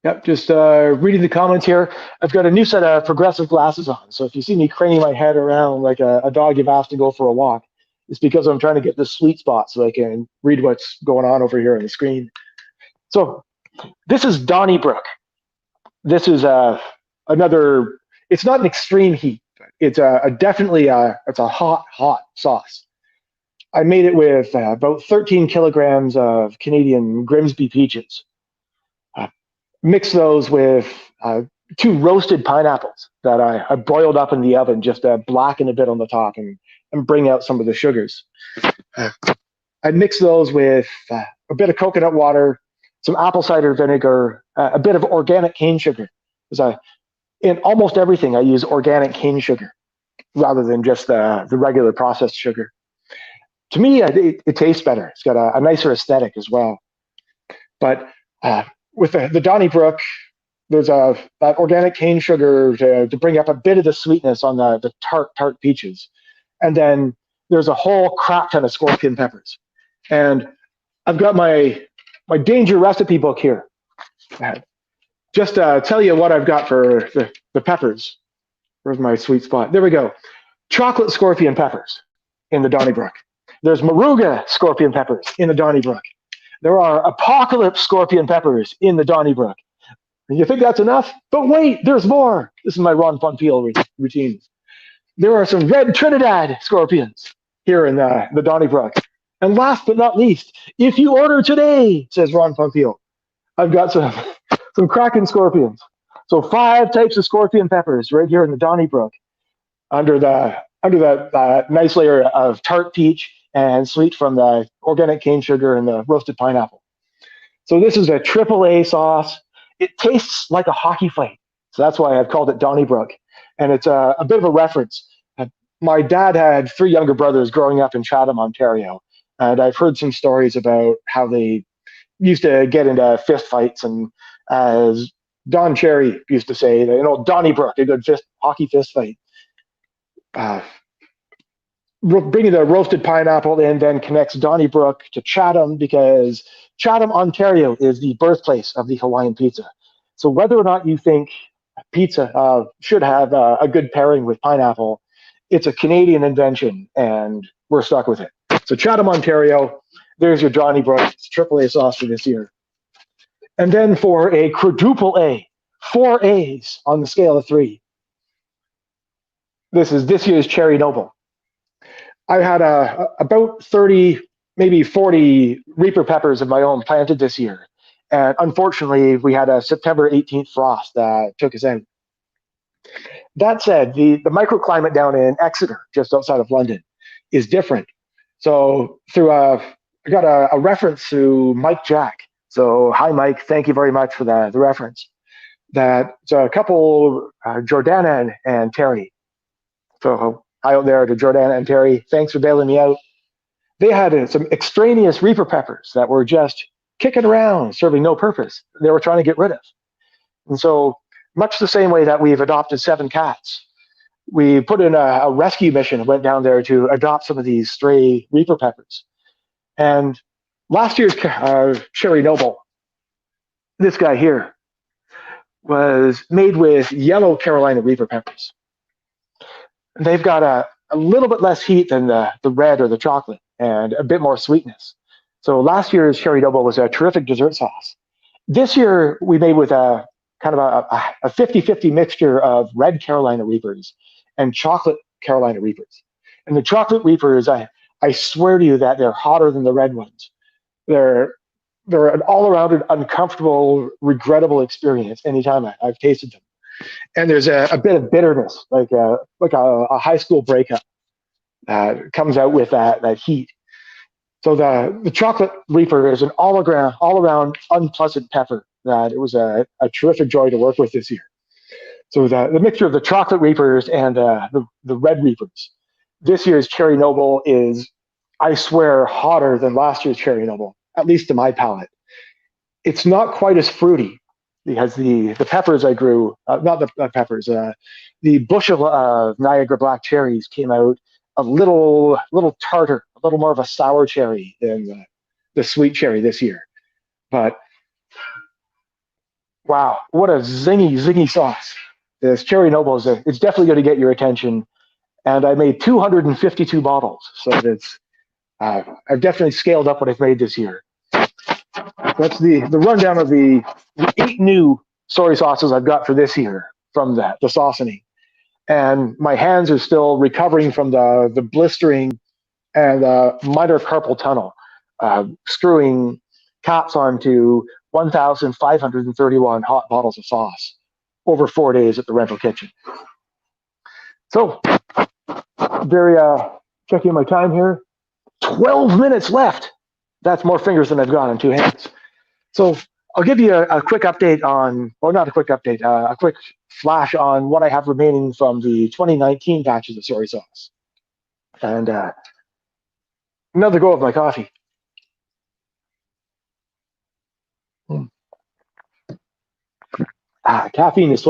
Yep, just reading the comments here. I've got a new set of progressive glasses on. So if you see me craning my head around like a dog you've asked to go for a walk, it's because I'm trying to get the sweet spot so I can read what's going on over here on the screen. So this is Donnybrook. This is another, it's not an extreme heat. It's definitely it's a hot sauce. I made it with about 13 kilograms of Canadian Grimsby peaches. Mix those with 2 roasted pineapples that I boiled up in the oven, just blacken a bit on the top and bring out some of the sugars. I mix those with a bit of coconut water, some apple cider vinegar, a bit of organic cane sugar. Because in almost everything, I use organic cane sugar rather than just the regular processed sugar. To me, it tastes better. It's got a nicer aesthetic as well. But with the Donnybrook, there's that organic cane sugar to bring up a bit of the sweetness on the tart peaches. And then there's a whole crap ton of scorpion peppers. And I've got my danger recipe book here. Just tell you what I've got for the peppers. Where's my sweet spot? There we go. Chocolate scorpion peppers in the Donnybrook. There's Moruga scorpion peppers in the Donnybrook. There are apocalypse scorpion peppers in the Donnybrook. And you think that's enough? But wait, there's more. This is my Ron Fonfiel routine. There are some red Trinidad scorpions here in the Donnybrook. And last but not least, if you order today, says Ron Fonfiel, I've got some Kraken scorpions. So 5 types of scorpion peppers right here in the Donnybrook under that nice layer of tart peach and sweet from the organic cane sugar and the roasted pineapple. So this is a AAA sauce. It tastes like a hockey fight. So that's why I've called it Donnybrook. And it's a bit of a reference. My dad had 3 younger brothers growing up in Chatham, Ontario. And I've heard some stories about how they used to get into fist fights. And as Don Cherry used to say, Donnybrook, a good hockey fist fight. bringing the roasted pineapple in then connects Donnybrook to Chatham, because Chatham, Ontario is the birthplace of the Hawaiian pizza. So whether or not you think pizza should have a good pairing with pineapple, it's a Canadian invention, and we're stuck with it. So Chatham, Ontario, there's your Donnybrook. It's AAA sauce for this year. And then for a quadruple A, 4 A's on the scale of 3. This is this year's Cherry Noble. I had about 30, maybe 40 Reaper peppers of my own planted this year. And unfortunately, we had a September 18th frost that took us out. That said, the microclimate down in Exeter, just outside of London, is different. So I got a reference to Mike Jack. So hi, Mike. Thank you very much for the reference. That's a couple, Jordana and Terry. So hi out there to Jordana and Terry. Thanks for bailing me out. They had some extraneous Reaper peppers that were just kicking around, serving no purpose. They were trying to get rid of. And so much the same way that we've adopted 7 cats, we put in a rescue mission and went down there to adopt some of these stray Reaper peppers. And last year's Cherry Noble, this guy here, was made with yellow Carolina Reaper peppers. And they've got a little bit less heat than the red or the chocolate, and a bit more sweetness. So last year's Cherry Noble was a terrific dessert sauce. This year we made with a kind of a 50-50 mixture of red Carolina Reapers and chocolate Carolina Reapers. And the chocolate Reapers, I swear to you that they're hotter than the red ones. They're an all-around uncomfortable, regrettable experience anytime I've tasted them. And there's a bit of bitterness, like a high school breakup comes out with that heat. So the chocolate Reaper is an all-around unpleasant pepper that it was a terrific joy to work with this year. So the mixture of the chocolate Reapers and the red Reapers, this year's Cherry Noble is, I swear, hotter than last year's Cherry Noble, at least to my palate. It's not quite as fruity because the peppers I grew, not the peppers, the bushel of Niagara black cherries came out a little tartar, a little more of a sour cherry than the sweet cherry this year. But wow, what a zingy sauce. This Cherry Noble it's definitely going to get your attention. And I made 252 bottles. So I've definitely scaled up what I've made this year. That's the rundown of the 8 new soy sauces I've got for this year from the saucing. And my hands are still recovering from the blistering and minor carpal tunnel, screwing caps onto 1,531 hot bottles of sauce over 4 days at the rental kitchen. So, very checking my time here. 12 minutes left. That's more fingers than I've got on 2 hands. So I'll give you a quick update on, or not a quick update, a quick flash on what I have remaining from the 2019 batches of soy sauce. And another go of my coffee. Caffeine is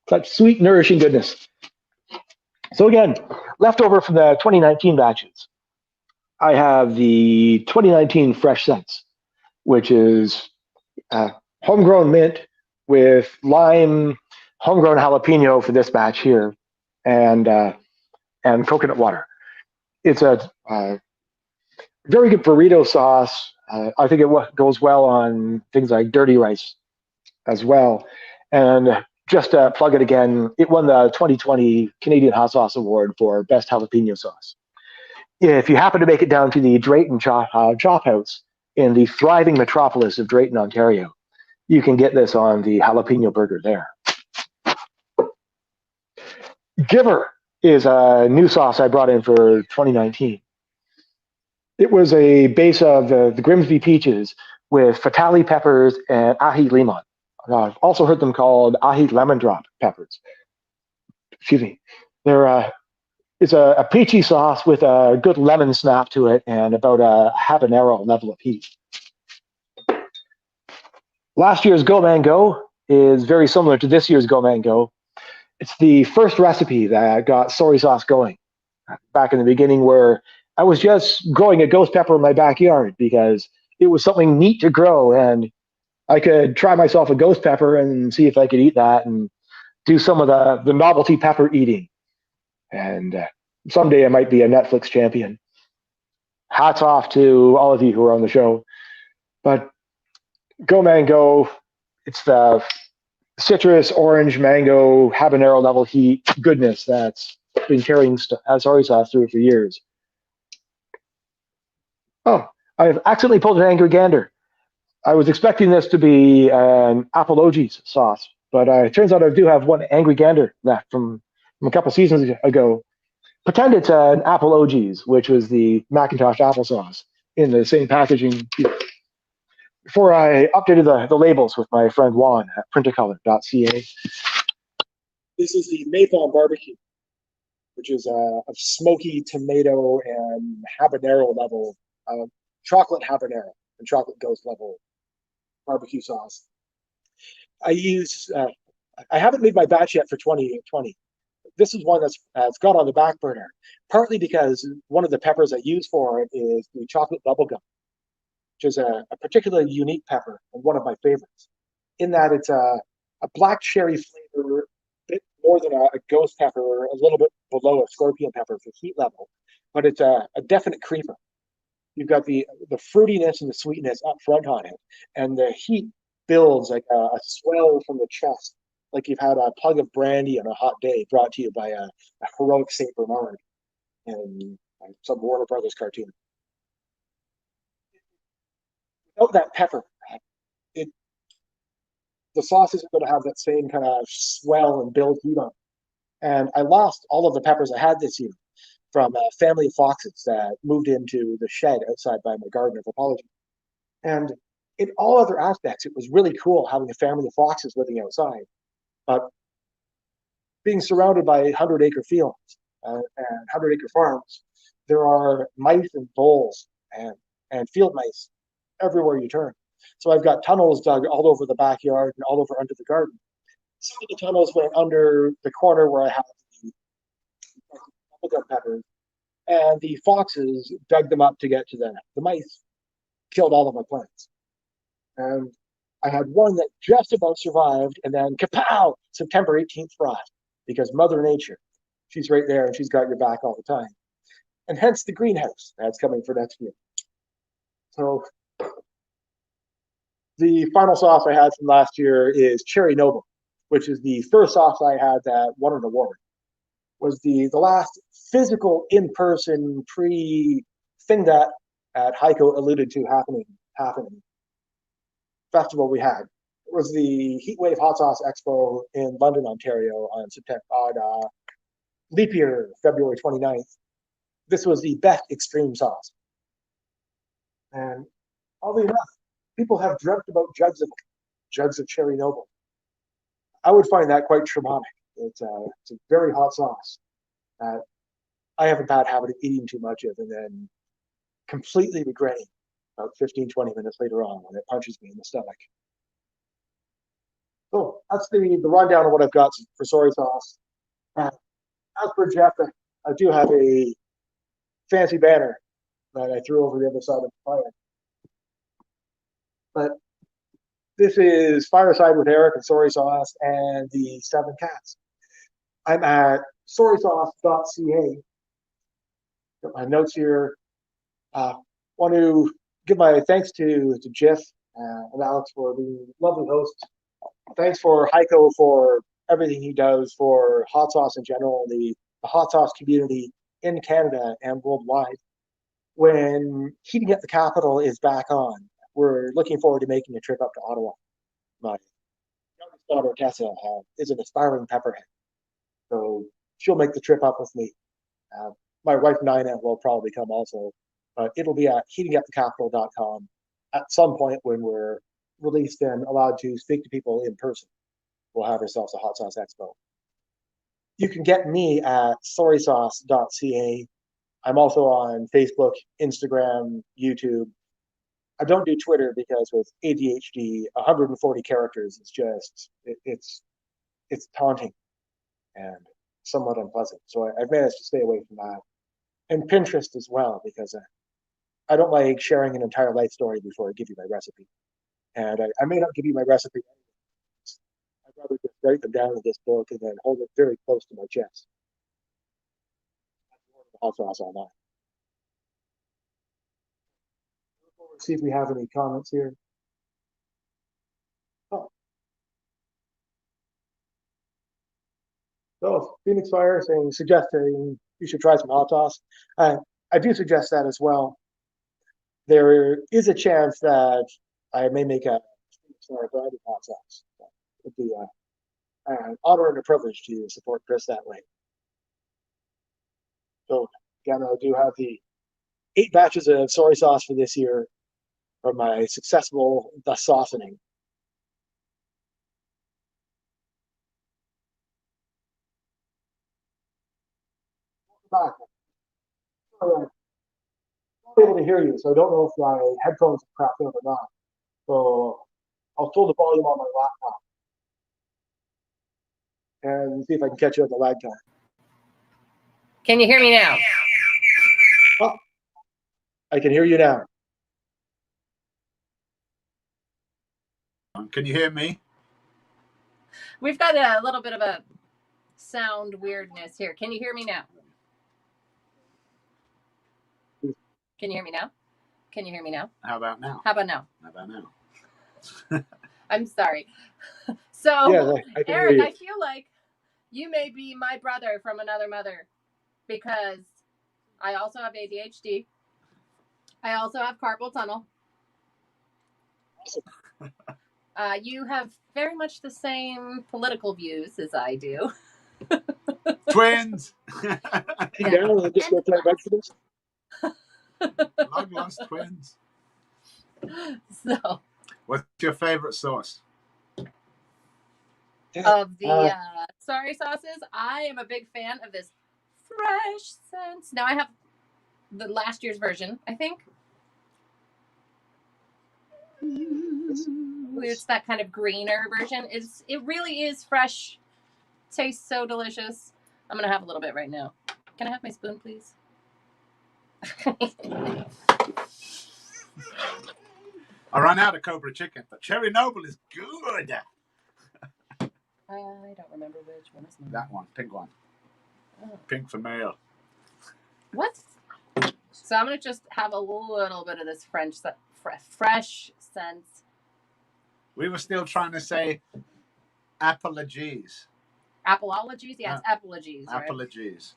such sweet, nourishing goodness. So again, leftover from the 2019 batches, I have the 2019 Fresh Scents, which is homegrown mint with lime, homegrown jalapeno for this batch here, and coconut water. It's a very good burrito sauce. I think it goes well on things like dirty rice as well. And just to plug it again, it won the 2020 Canadian Hot Sauce Award for Best Jalapeno Sauce. If you happen to make it down to the Drayton Chop House in the thriving metropolis of Drayton, Ontario, you can get this on the jalapeno burger there. Giver is a new sauce I brought in for 2019. It was a base of the Grimsby peaches with fatali peppers and ahi limon. I've also heard them called ahi lemon drop peppers. Excuse me. It's a peachy sauce with a good lemon snap to it and about a habanero level of heat. Last year's Go Man Go is very similar to this year's Go Man Go. It's the first recipe that got soy sauce going. back in the beginning where I was just growing a ghost pepper in my backyard because it was something neat to grow, and I could try myself a ghost pepper and see if I could eat that and do some of the novelty pepper eating. And someday I might be a Netflix champion. Hats off to all of you who are on the show. But Go Mango, it's the citrus, orange, mango, habanero level heat goodness that's been carrying soy sauce through for years. Oh, I've accidentally pulled an angry gander. I was expecting this to be an apologies sauce, but it turns out I do have one angry gander left from a couple seasons ago. Pretend it's an apologies, which was the Macintosh applesauce in the same packaging. Before I updated the labels with my friend Juan at printacolor.ca. This is the Mayfawn barbecue, which is a smoky tomato and habanero level, chocolate habanero and chocolate ghost level barbecue sauce. I haven't made my batch yet for 2020. This is one that's got on the back burner, partly because one of the peppers I use for it is the chocolate bubblegum, which is a particularly unique pepper and one of my favorites, in that it's a black cherry flavor, a bit more than a ghost pepper, a little bit below a scorpion pepper for heat level, but it's a definite creeper. You've got the fruitiness and the sweetness up front on it, and the heat builds like a swell from the chest, like you've had a plug of brandy on a hot day brought to you by a heroic Saint Bernard in some Warner Brothers cartoon. Without that pepper, the sauce isn't going to have that same kind of swell and build heat on it. And I lost all of the peppers I had this year from a family of foxes that moved into the shed outside by my garden of apology. And in all other aspects, it was really cool having a family of foxes living outside. But being surrounded by 100-acre fields and 100-acre farms, there are mice and voles and field mice everywhere you turn. So I've got tunnels dug all over the backyard and all over under the garden. Some of the tunnels went under the corner where I have the bubblegum peppers, and the foxes dug them up to get to the mice, killed all of my plants. And I had one that just about survived, and then kapow! September 18th frost, because Mother Nature, she's right there and she's got your back all the time. And hence the greenhouse that's coming for next year. So the final sauce I had from last year is Cherry Noble, which is the first sauce I had that won an award. Was the last physical in-person pre-thing that at Haico alluded to happening festival we had. It was the Heatwave Hot Sauce Expo in London, Ontario on leap year, February 29th. This was the best extreme sauce. And oddly enough, people have dreamt about jugs of Cherry Noble. I would find that quite traumatic. It's a very hot sauce that I have a bad habit of eating too much of and then completely regretting about 15, 20 minutes later on when it punches me in the stomach. So that's the rundown of what I've got for soy sauce. As per Jeff, I do have a fancy banner that I threw over the other side of the fire. But this is Fireside with Eric and Soy Sauce and the 7 Cats. I'm at soysauce.ca. Got my notes here. Want to give my thanks to Jeff and Alex for being lovely hosts. Thanks for Haico for everything he does for hot sauce in general, the hot sauce community in Canada and worldwide. When Heating at the Capital is back on, we're looking forward to making a trip up to Ottawa. My youngest daughter, Tessa, is an aspiring pepperhead, so she'll make the trip up with me. My wife, Nina, will probably come also, but it'll be at heatingatthecapital.com at some point when we're released and allowed to speak to people in person. We'll have ourselves a hot sauce expo. You can get me at soysauce.ca. I'm also on Facebook, Instagram, YouTube. I don't do Twitter because with ADHD, 140 characters is just, it's taunting and somewhat unpleasant. So I've managed to stay away from that. and Pinterest as well, because I don't like sharing an entire life story before I give you my recipe. And I may not give you my recipe. I'd rather just write them down in this book and then hold it very close to my chest. Hot sauce all night. Let's see if we have any comments here. Oh. So Fenyx Fyre saying, suggesting you should try some hot sauce. I do suggest that as well. There is a chance that I may make a Fenyx Fyre branded hot sauce. It would be an honor and a privilege to support Chris that way. So again, I do have the 8 batches of soy sauce for this year from my successful thus softening. Back. I'm not able to hear you, so I don't know if my headphones are crapped up or not. So I'll fill the volume on my laptop and see if I can catch you at the lag time. Can you hear me now? Oh, I can hear you now. Can you hear me? We've got a little bit of a sound weirdness here. Can you hear me now? Can you hear me now? Can you hear me now? How about now? How about now? How about now? I'm sorry. So, Yeah, I can Eric, hear you. I feel like you may be my brother from another mother because I also have ADHD. I also have carpal tunnel. You have very much the same political views as I do. Twins! Yeah, we'll just go plant vegetables. Long lost twins. So, What's your favorite sauce? of the soy sauces, I am a big fan of this fresh sense. Now I have the last year's version, I think. It's that kind of greener version. It really is fresh. Tastes so delicious. I'm gonna have a little bit right now. Can I have my spoon, please? I ran out of Cobra chicken, but Cherry Noble is good. I don't remember which one is mine. That one, pink one. Oh. Pink for male. What? So I'm gonna just have a little bit of this fresh scent. We were still trying to say apologies. Appleologies? Yeah, it's apologies, right? Apologies.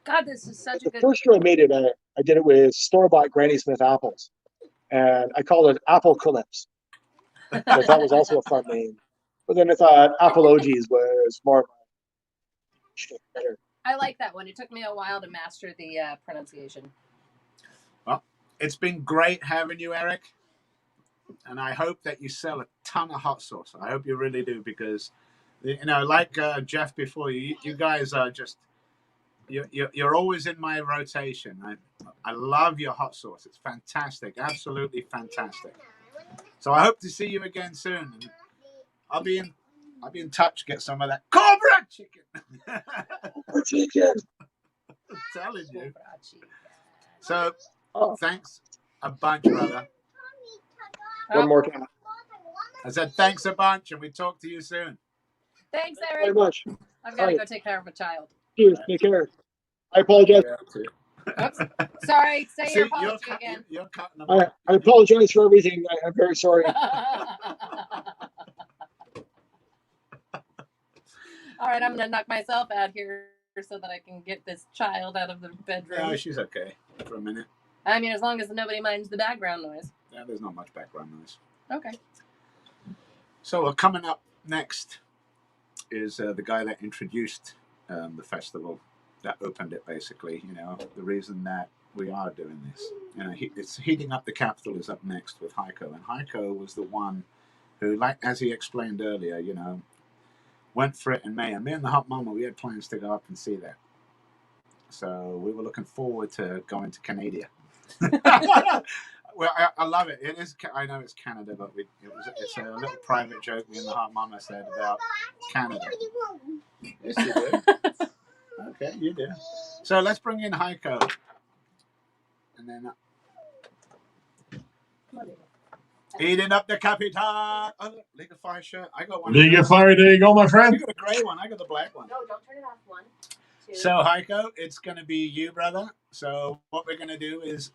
God, this is such a The good... first year I made it, I did it with store-bought Granny Smith apples. And I called it Apple Calypse. Which I thought was also a fun name. But then I thought Apologies was more better. I like that one. It took me a while to master the pronunciation. Well, it's been great having you, Eric. And I hope that you sell a ton of hot sauce. I hope you really do, because, you know, like Jeff before, you guys are just, you're always in my rotation. I love your hot sauce. It's fantastic. Absolutely fantastic. So I hope to see you again soon. And I'll be in touch. Get some of that Cobra chicken. Cobra chicken. I'm telling you. So thanks a bunch, brother. One more time. I said thanks a bunch, and we talk to you soon. Thanks, Thank Eric. you very much. I've got to go take care of a child. Cheers. Take care. I apologize. Oops. Sorry. Say See, your apology again. You're cutting them off. I apologize for everything. I'm very sorry. All right, I'm going to knock myself out here so that I can get this child out of the bedroom. No, she's okay for a minute. I mean, as long as nobody minds the background noise. Yeah, there's not much background noise. Okay. So coming up next is the guy that introduced the festival, that opened it, basically. You know, the reason that we are doing this. You know, it's Heating Up the Capital is up next with Haico, and Haico was the one who, like as he explained earlier, you know, went for it in May. And me and the Hot Mama, we had plans to go up and see that. So we were looking forward to going to Canada. Well, I love it. It is. I know it's Canada, but it's a little private joke me and the Hot Mama said about Canada. Yes, you did. Okay, you do. So let's bring in Haico. And then heating up the Capitan. Oh, look, League of Fire shirt. I got one. League of Fire, there you go, my friend. You got a grey one. I got the black one. No, don't turn it off. 1, 2. So, Heiko, it's going to be you, brother. So, what we're going to do is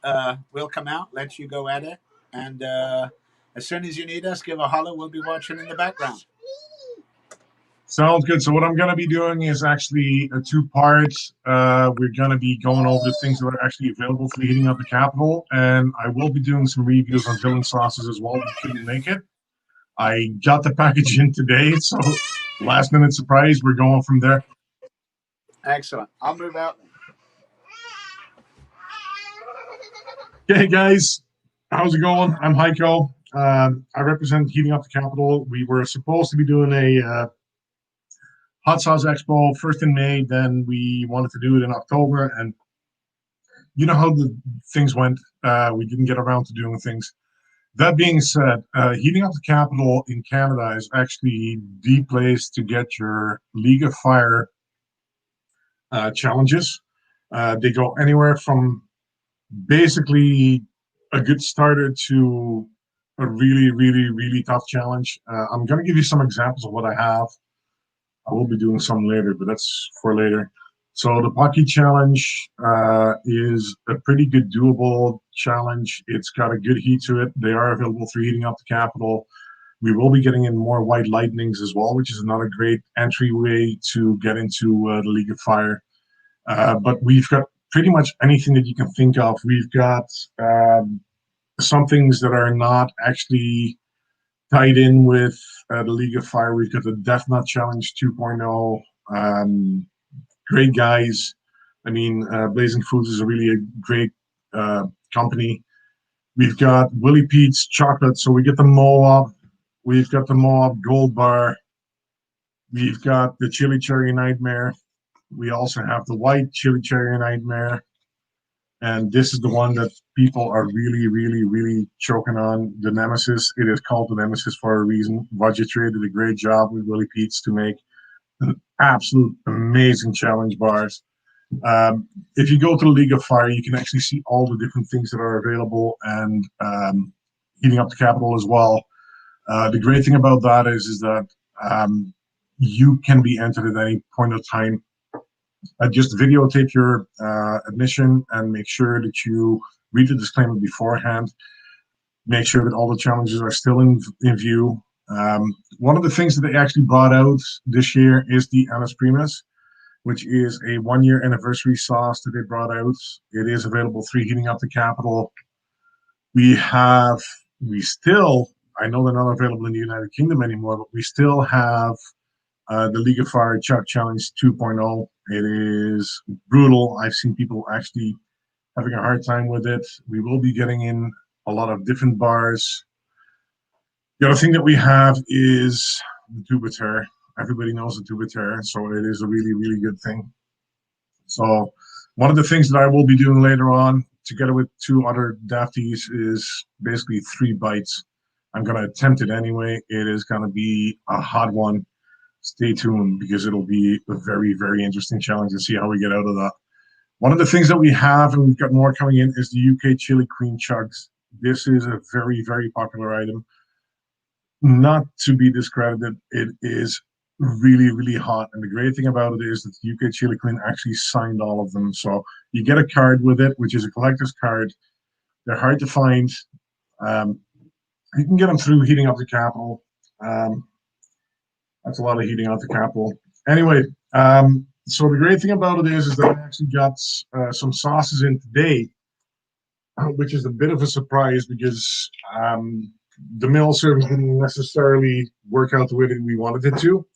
we'll come out, let you go at it. And as soon as you need us, give a holler. We'll be watching in the background. Sounds good. So what I'm going to be doing is actually 2 parts. We're going to be going over the things that are actually available for the heating up the capital. And I will be doing some reviews on villain sauces as well. We couldn't make it. I got the package in today. So last minute surprise. We're going from there. Excellent. I'll move out. Okay, guys. How's it going? I'm Haico. I represent Heating Up the Capital. We were supposed to be doing a Hot Sauce Expo first in May, then we wanted to do it in October, and you know how the things went. We didn't get around to doing things. That being said, Heating Up the Capital in Canada is actually the place to get your League of Fire challenges. They go anywhere from basically a good starter to a really, really, really tough challenge. I'm going to give you some examples of what I have. I will be doing some later, but that's for later. So the Pocky challenge is a pretty good doable challenge. It's got a good heat to it. They are available through Heating Up the Capital. We will be getting in more White Lightnings as well, which is another great entryway to get into the League of Fire. But we've got pretty much anything that you can think of. We've got some things that are not actually tied in with the League of Fire. We've got the Death Nut Challenge 2.0. Great guys. I mean, Blazing Foods is a really great company. We've got Willie Pete's chocolate. So we get the Moab. We've got the Moab Gold Bar. We've got the Chili Cherry Nightmare. We also have the White Chili Cherry Nightmare. And this is the one that people are really, really, really choking on, the Nemesis. It is called the Nemesis for a reason. Budgetary did a great job with Willie Pete's to make an absolute amazing challenge bars. If you go to the League of Fire, you can actually see all the different things that are available and Heating Up the Capital as well. The great thing about that is that you can be entered at any point of time. Just videotape your admission and make sure that you read the disclaimer beforehand. Make sure that all the challenges are still in view. One of the things that they actually brought out this year is the Annis Primus, which is a 1-year anniversary sauce that they brought out. It is available through Heating Up the Capital. We still, I know they're not available in the United Kingdom anymore, but we still have the League of Fire Chuck Challenge 2.0. It is brutal. I've seen people actually having a hard time with it. We will be getting in a lot of different bars. The other thing that we have is the Tubater. Everybody knows the Tubater, so it is a really, really good thing. So one of the things that I will be doing later on, together with 2 other dafties, is basically 3 bites. I'm going to attempt it anyway. It is going to be a hot one. Stay tuned because it'll be a very, very interesting challenge to see how we get out of that. One of the things that we have, and we've got more coming in, is the UK Chili Queen Chugs. This is a very, very popular item. Not to be discredited, it is really, really hot. And the great thing about it is that the UK Chili Queen actually signed all of them. So you get a card with it, which is a collector's card. They're hard to find. You can get them through Heating Up the Capital. That's a lot of Heating Up the Capital. Anyway, so the great thing about it is that I actually got some sauces in today, which is a bit of a surprise because the mail service didn't necessarily work out the way that we wanted it to.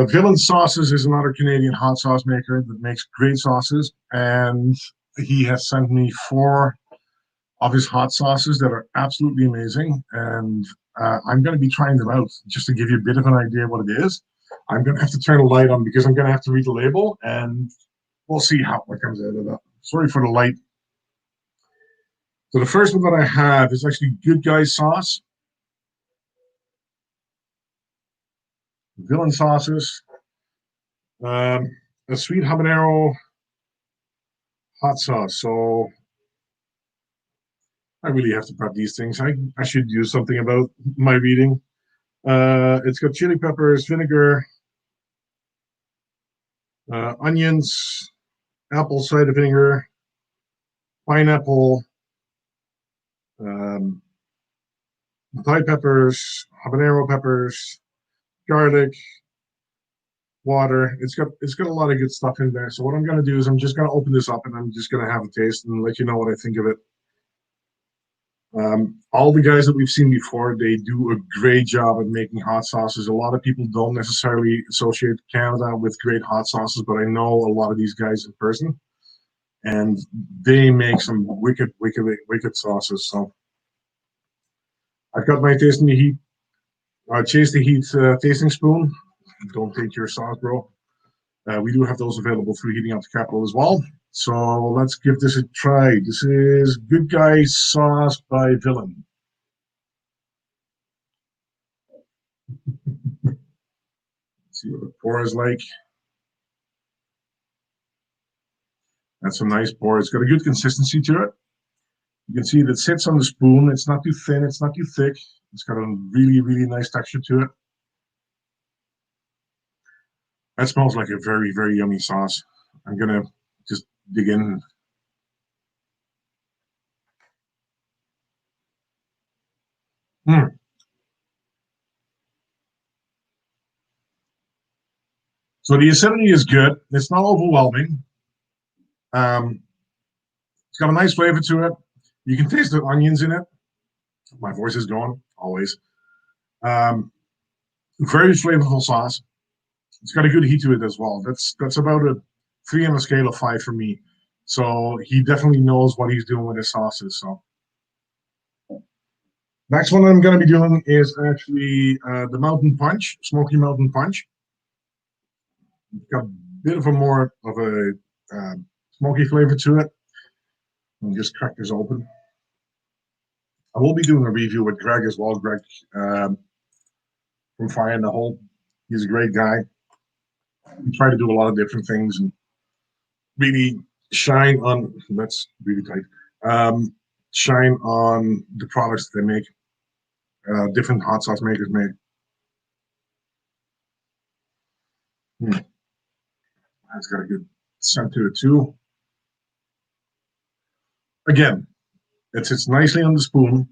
Villain Sauces is another Canadian hot sauce maker that makes great sauces, and he has sent me 4 of his hot sauces that are absolutely amazing, and I'm going to be trying them out just to give you a bit of an idea what it is. I'm going to have to turn the light on because I'm going to have to read the label, and we'll see what comes out of that. Sorry for the light. So the first one that I have is actually Good Guy Sauce. Villain Sauces. a sweet habanero hot sauce. So I really have to prep these things. I should do something about my reading. It's got chili peppers, vinegar, onions, apple cider vinegar, pineapple, Thai peppers, habanero peppers, garlic, water. It's got a lot of good stuff in there. So what I'm gonna do is I'm just gonna open this up and I'm just gonna have a taste and let you know what I think of it. All the guys that we've seen before, they do a great job at making hot sauces. A lot of people don't necessarily associate Canada with great hot sauces, but I know a lot of these guys in person, and they make some wicked sauces. So I've got my tasting the heat, chase the heat tasting spoon. Don't take your sauce, bro. We do have those available through Heating Up the Capital as well. So let's give this a try. This is Good Guy Sauce by Villain. See what the pour is like. That's a nice pour. It's got a good consistency to it. You can see that it sits on the spoon. It's not too thin. It's not too thick. It's got a really nice texture to it. That smells like a very yummy sauce. I'm gonna just dig in. So the acidity is good. It's not overwhelming. It's got a nice flavor to it. You can taste the onions in it. My voice is going, always. Very flavorful sauce. It's got a good heat to it as well. That's about a 3 on a scale of 5 for me. So he definitely knows what he's doing with his sauces. So next one I'm going to be doing is actually the Mountain Punch, Smoky Mountain Punch. It's got a bit of a more of a smoky flavor to it. I'll just crack this open. I will be doing a review with Greg as well. Greg from Fire in the Hole. He's a great guy. We try to do a lot of different things and really shine on, that's really tight, shine on the products that they make, different hot sauce makers make. It's got a good scent to it too. Again, it sits nicely on the spoon.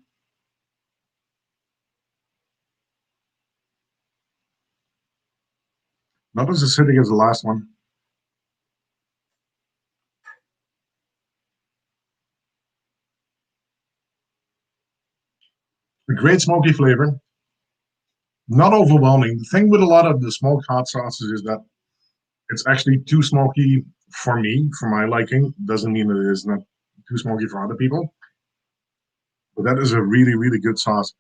Not as acidic as the last one. A great smoky flavor. Not overwhelming. The thing with a lot of the smoked hot sauces is that it's actually too smoky for me, for my liking. Doesn't mean that it is not too smoky for other people. But that is a really good sauce.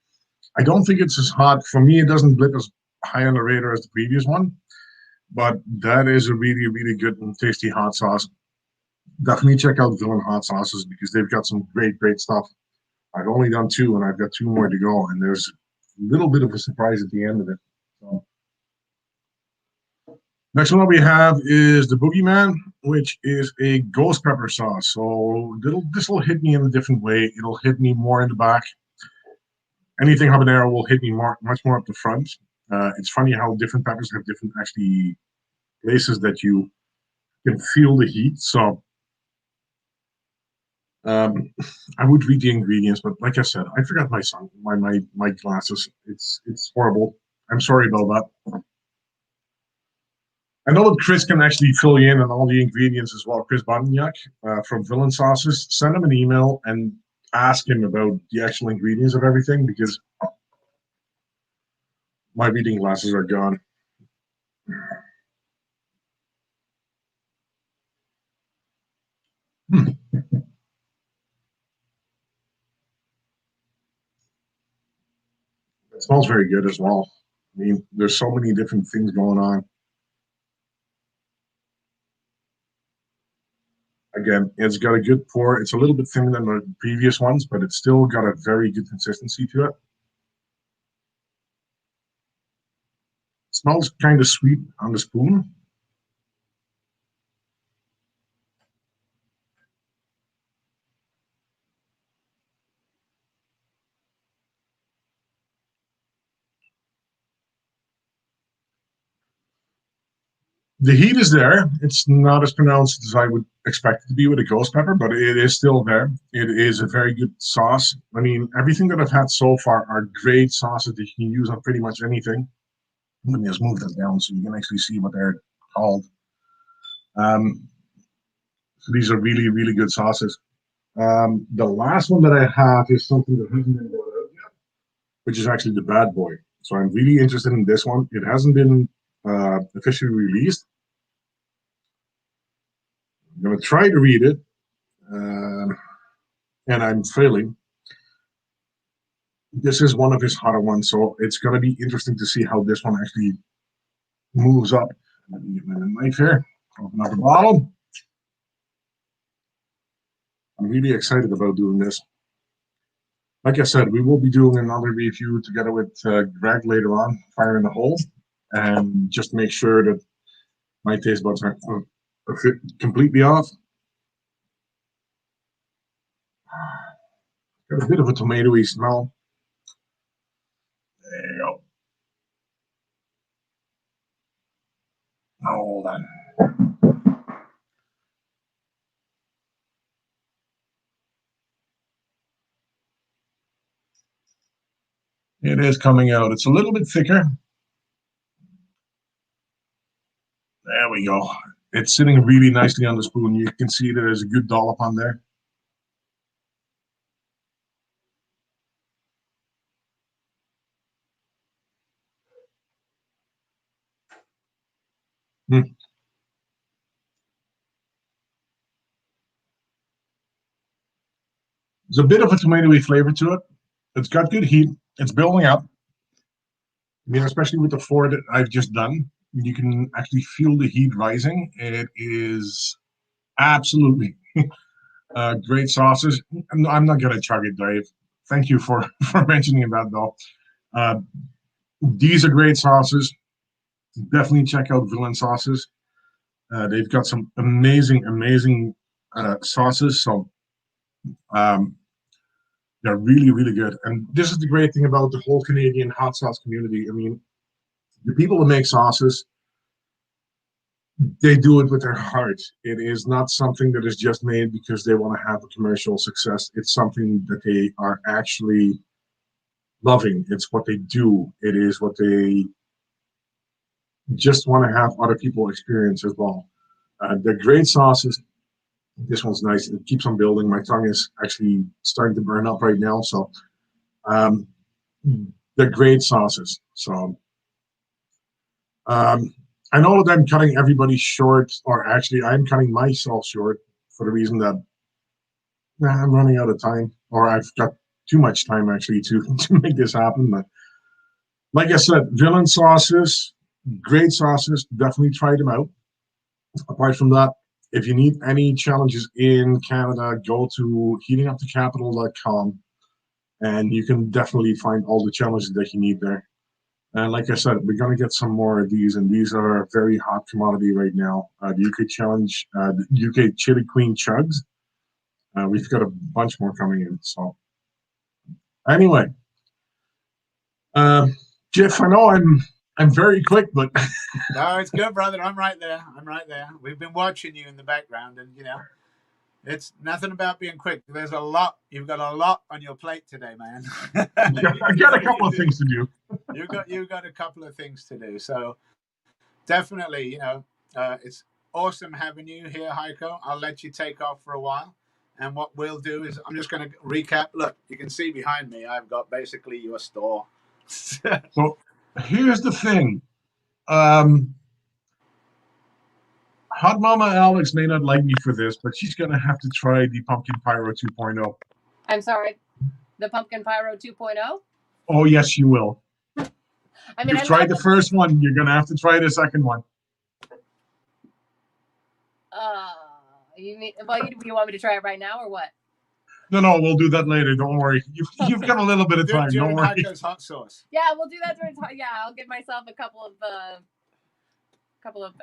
I don't think it's as hot. For me, it doesn't blip as high on the radar as the previous one. But that is a really good and tasty hot sauce. Definitely check out Villain Hot Sauces because they've got some great stuff. I've only done 2 and I've got 2 more to go. And there's a little bit of a surprise at the end of it. So. Next one we have is the Boogeyman, which is a ghost pepper sauce. So this will hit me in a different way. It'll hit me more in the back. Anything habanero will hit me much more up the front. It's funny how different peppers have different actually places that you can feel the heat. So I would read the ingredients, but like I said, I forgot my glasses. It's horrible. I'm sorry about that. I know that Chris can actually fill you in on all the ingredients as well. Chris Bodniak from Villain Sauces. Send him an email and ask him about the actual ingredients of everything because my reading glasses are gone. It smells very good as well. I mean, there's so many different things going on. Again, it's got a good pour. It's a little bit thinner than the previous ones, but it's still got a very good consistency to it. It smells kind of sweet on the spoon. The heat is there. It's not as pronounced as I would expect it to be with a ghost pepper, but it is still there. It is a very good sauce. I mean, everything that I've had so far are great sauces that you can use on pretty much anything. Let me just move that down so you can actually see what they're called. So these are really, really good sauces. The last one that I have is something that hasn't been brought out yet, which is actually the Bad Boy. So I'm really interested in this one. It hasn't been officially released. I'm going to try to read it, and I'm failing. This is one of his hotter ones, so it's going to be interesting to see how this one actually moves up. Let me get my knife here. Open up the bottle. I'm really excited about doing this. Like I said, we will be doing another review together with Greg later on, Fire in the Hole, and just make sure that my taste buds are completely off. Got a bit of a tomatoey smell. There you go. Now hold on. It is coming out. It's a little bit thicker. There we go. It's sitting really nicely on the spoon. You can see that there's a good dollop on there. There's a bit of a tomatoey flavor to it. It's got good heat. It's building up. I mean, especially with the 4 that I've just done, you can actually feel the heat rising. It is absolutely great sauces. I'm not going to chug it, Dave. Thank you for mentioning that, though. These are great sauces. Definitely check out Villain Sauces. They've got some amazing sauces. So they're really, really good. And this is the great thing about the whole Canadian hot sauce community. I mean, the people that make sauces, they do it with their heart. It is not something that is just made because they want to have a commercial success. It's something that they are actually loving. It's what they do. It is what they just want to have other people experience as well. They're great sauces. This one's nice. It keeps on building. My tongue is actually starting to burn up right now. So they're great sauces. So I know that I'm cutting everybody short, or actually I'm cutting myself short for the reason that I'm running out of time, or I've got too much time actually to make this happen. But like I said, Villain Sauces, great sauces. Definitely try them out. Apart from that, if you need any challenges in Canada, go to heatingupthecapital.com and you can definitely find all the challenges that you need there. And like I said, we're going to get some more of these, and these are a very hot commodity right now. The UK Challenge, the UK Chili Queen Chugs. We've got a bunch more coming in. So anyway, Jeff, I know I'm very quick, but No, it's good, brother. I'm right there. We've been watching you in the background, and it's nothing about being quick. There's a lot. You've got a lot on your plate today, man. I got a couple of things to do. You've got a couple of things to do. So definitely, it's awesome having you here, Haico. I'll let you take off for a while. And what we'll do is I'm just going to recap. Look, you can see behind me, I've got basically your store. So here's the thing. Hot Mama Alex may not like me for this, but she's going to have to try the Pumpkin Pyro 2.0. I'm sorry, the Pumpkin Pyro 2.0? Oh, yes, you will. I mean, You've tried the first one. You're going to have to try the second one. You want me to try it right now or what? No, we'll do that later. Don't worry. You've got a little bit of time. Don't worry. Haico's hot sauce. Yeah, we'll do that during time. Yeah, I'll give myself a couple of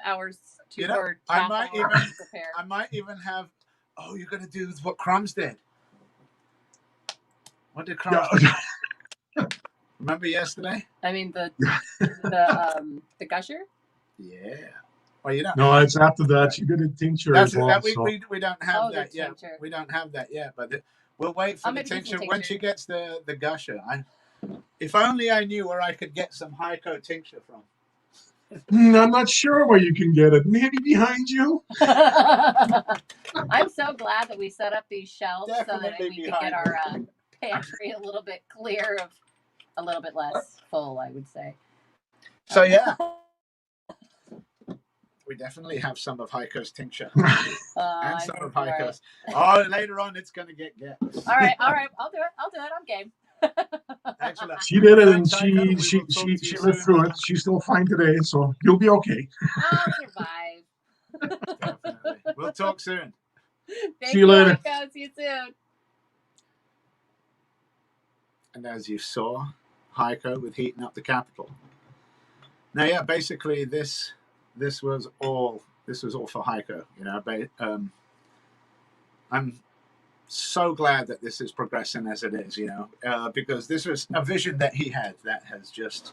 hours to prepare. I might even have. Oh, you're gonna do what Crumbs did. What did Crumbs do? Remember yesterday? I mean the gusher. Yeah. Well, you don't. No, it's after that. She did a tincture That's as well. that So. we don't have Oh, the that yet. tincture. We don't have that yet, but we'll wait for I'll the maybe do some tincture when tincture. she gets the gusher. If only I knew where I could get some Haico tincture from. I'm not sure where you can get it. Maybe behind you. I'm so glad that we set up these shelves so that Definitely we could behind get our pantry a little bit clear of a little bit less full, I would say. So yeah, we definitely have some of Haico's tincture and some of Haico's. Oh, later on it's going to get. All right. I'll do it. I'm game. Excellent. She did it, and Thanks, Haico. We will she talk to you lived soon. through it. She's still fine today, so you'll be okay. I'll survive. Definitely. We'll talk soon. See you later. Haico. See you soon. And as you saw, Haico with heating up the capital. Now, yeah, basically this was all for Haico. You know, I'm so glad that this is progressing as it is. You know, because this was a vision that he had that has just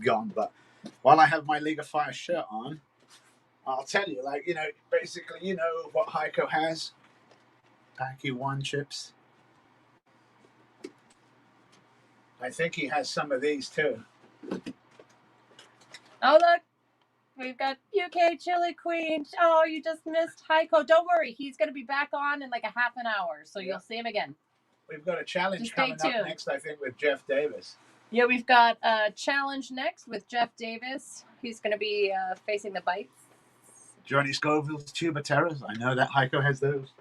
gone. But while I have my League of Fire shirt on, I'll tell you, like, you know, basically, you know what Haico has? Pocky 1 chips. I think he has some of these too. Oh, look. We've got UK Chili Queen. Oh, you just missed Haico. Don't worry. He's going to be back on in like a half an hour, so you'll see him again. We've got a challenge Just coming stay up tuned. next, I think, with Jeff Davis. Yeah, we've got a challenge next with Jeff Davis. He's going to be facing the bites. Johnny Scoville's Tuba Terrors. I know that Haico has those.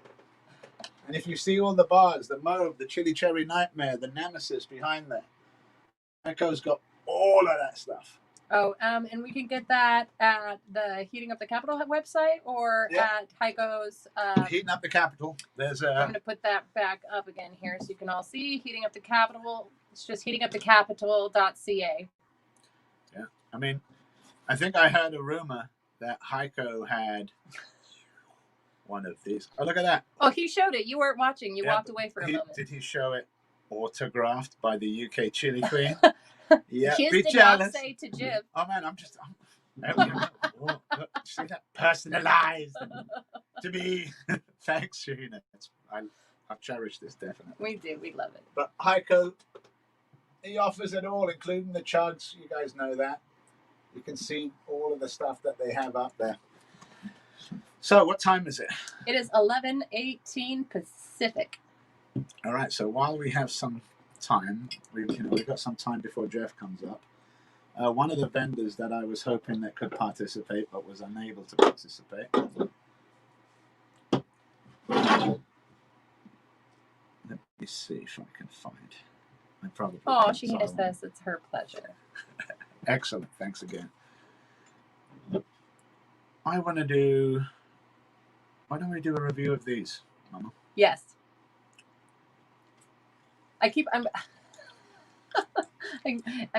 And if you see all the bars, the Mauve, the Chili Cherry Nightmare, the Nemesis behind there, Haico's got all of that stuff. Oh, and we can get that at the Heating Up the Capital website or at Haico's. Heating Up the Capital. There's I'm going to put that back up again here so you can all see Heating Up the Capital. It's just heatingupthecapital.ca. Yeah, I mean, I think I heard a rumor that Haico had one of these. Oh, look at that. Oh, he showed it. You weren't watching. You walked away for a moment. Did he show it autographed by the UK Chili Queen? Yeah, His be did jealous. not say to Jib. Oh man, look, see that personalized to me. Thanks, Sheena. I've cherished this definitely. We do. We love it. But Haico, he offers it all, including the chugs. You guys know that. You can see all of the stuff that they have up there. So, what time is it? It is 11:18 Pacific. All right. So while we have some time, we've got some time before Jeff comes up. One of the vendors that I was hoping that could participate but was unable to participate. Let me see if I can find. I probably. Oh, she says it's her pleasure. Excellent. Thanks again. I want to do. Why don't we do a review of these, Mama? Yes. I'm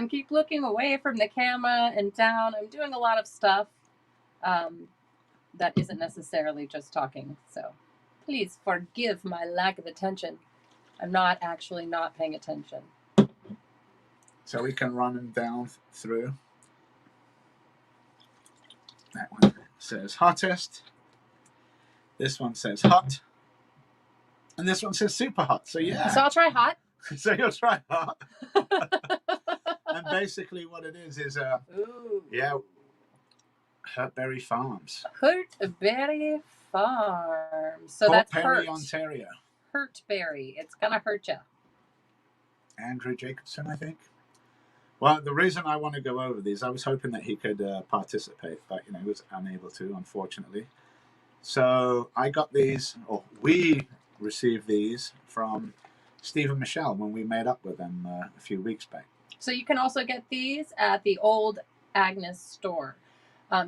keep looking away from the camera and down. I'm doing a lot of stuff that isn't necessarily just talking. So please forgive my lack of attention. I'm not actually not paying attention. So we can run them down through. That one says hottest. This one says hot. And this one says super hot. So yeah. So I'll try hot. So you'll try hot. And basically what it is Hurtberry Farms. Hurtberry Farms. So Port that's Perry, Ontario. Hurtberry. It's gonna hurt you. Andrew Jacobson, I think. Well, the reason I want to go over these, I was hoping that he could participate, but he was unable to, unfortunately. So I got these, or we received these from Steve and Michelle when we met up with them a few weeks back. So you can also get these at the Old Agnes store.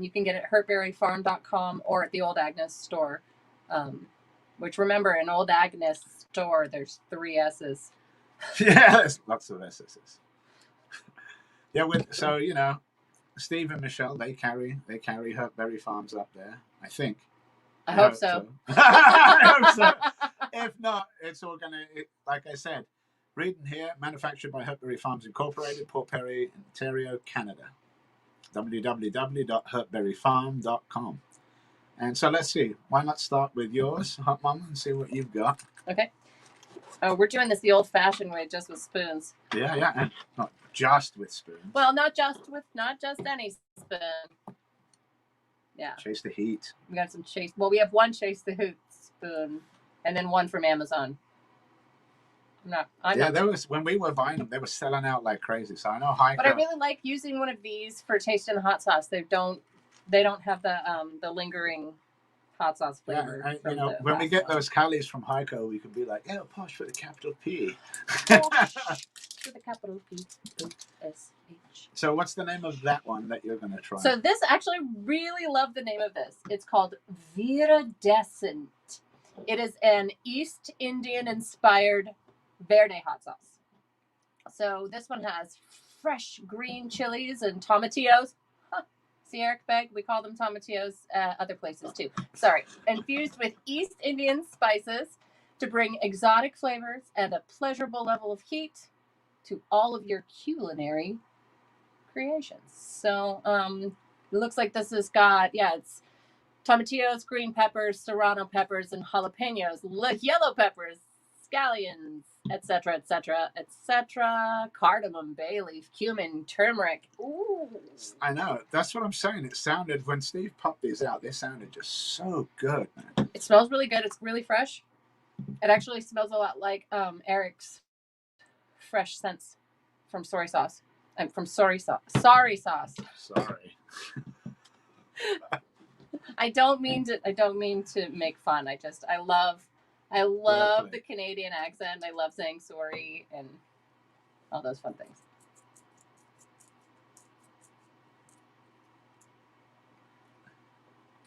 You can get it at hurtberryfarm.com or at the Old Agnes store. Which remember, in Old Agnes store, there's 3 S's. Yeah, there's lots of S's. Yeah, so Steve and Michelle, they carry Hurtberry Farms up there. I think. I hope so. I hope so. If not, it's all gonna. Like I said, reading here, manufactured by Hurtberry Farms Incorporated, Port Perry, Ontario, Canada. www.hurtberryfarm.com. And so let's see. Why not start with yours, Hot Mama, and see what you've got? Okay. Oh, we're doing this the old-fashioned way, just with spoons. Yeah, and not just with spoons. Well, not just any spoon. Yeah. Chase the heat. We got some Chase. Well, we have one Chase the Hoot spoon, and then one from Amazon. There was, when we were buying them, they were selling out like crazy. So I know Haico. But I really like using one of these for tasting the hot sauce. They don't have the lingering hot sauce flavor. Yeah, you know, when we get those Callies from Haico, we can be like, "Yeah, posh with a capital P." Posh with a capital P S H. So what's the name of that one that you're going to try? So this, actually really love the name of this. It's called Viridescent. It is an East Indian inspired verde hot sauce. So this one has fresh green chilies and tomatillos. See, Eric Begg, we call them tomatillos other places too. Sorry. Infused with East Indian spices to bring exotic flavors and a pleasurable level of heat to all of your culinary creations. So it looks like this has got, it's tomatillos, green peppers, serrano peppers, and jalapenos, yellow peppers, scallions, etc., etc., etc., cardamom, bay leaf, cumin, turmeric. Ooh. I know. That's what I'm saying. It sounded, when Steve popped these out, they sounded just so good, man. It smells really good. It's really fresh. It actually smells a lot like Eric's fresh scents from soy sauce. From sorry sauce. Sorry sauce. Sorry. I don't mean to make fun. I love the Canadian accent. I love saying sorry and all those fun things.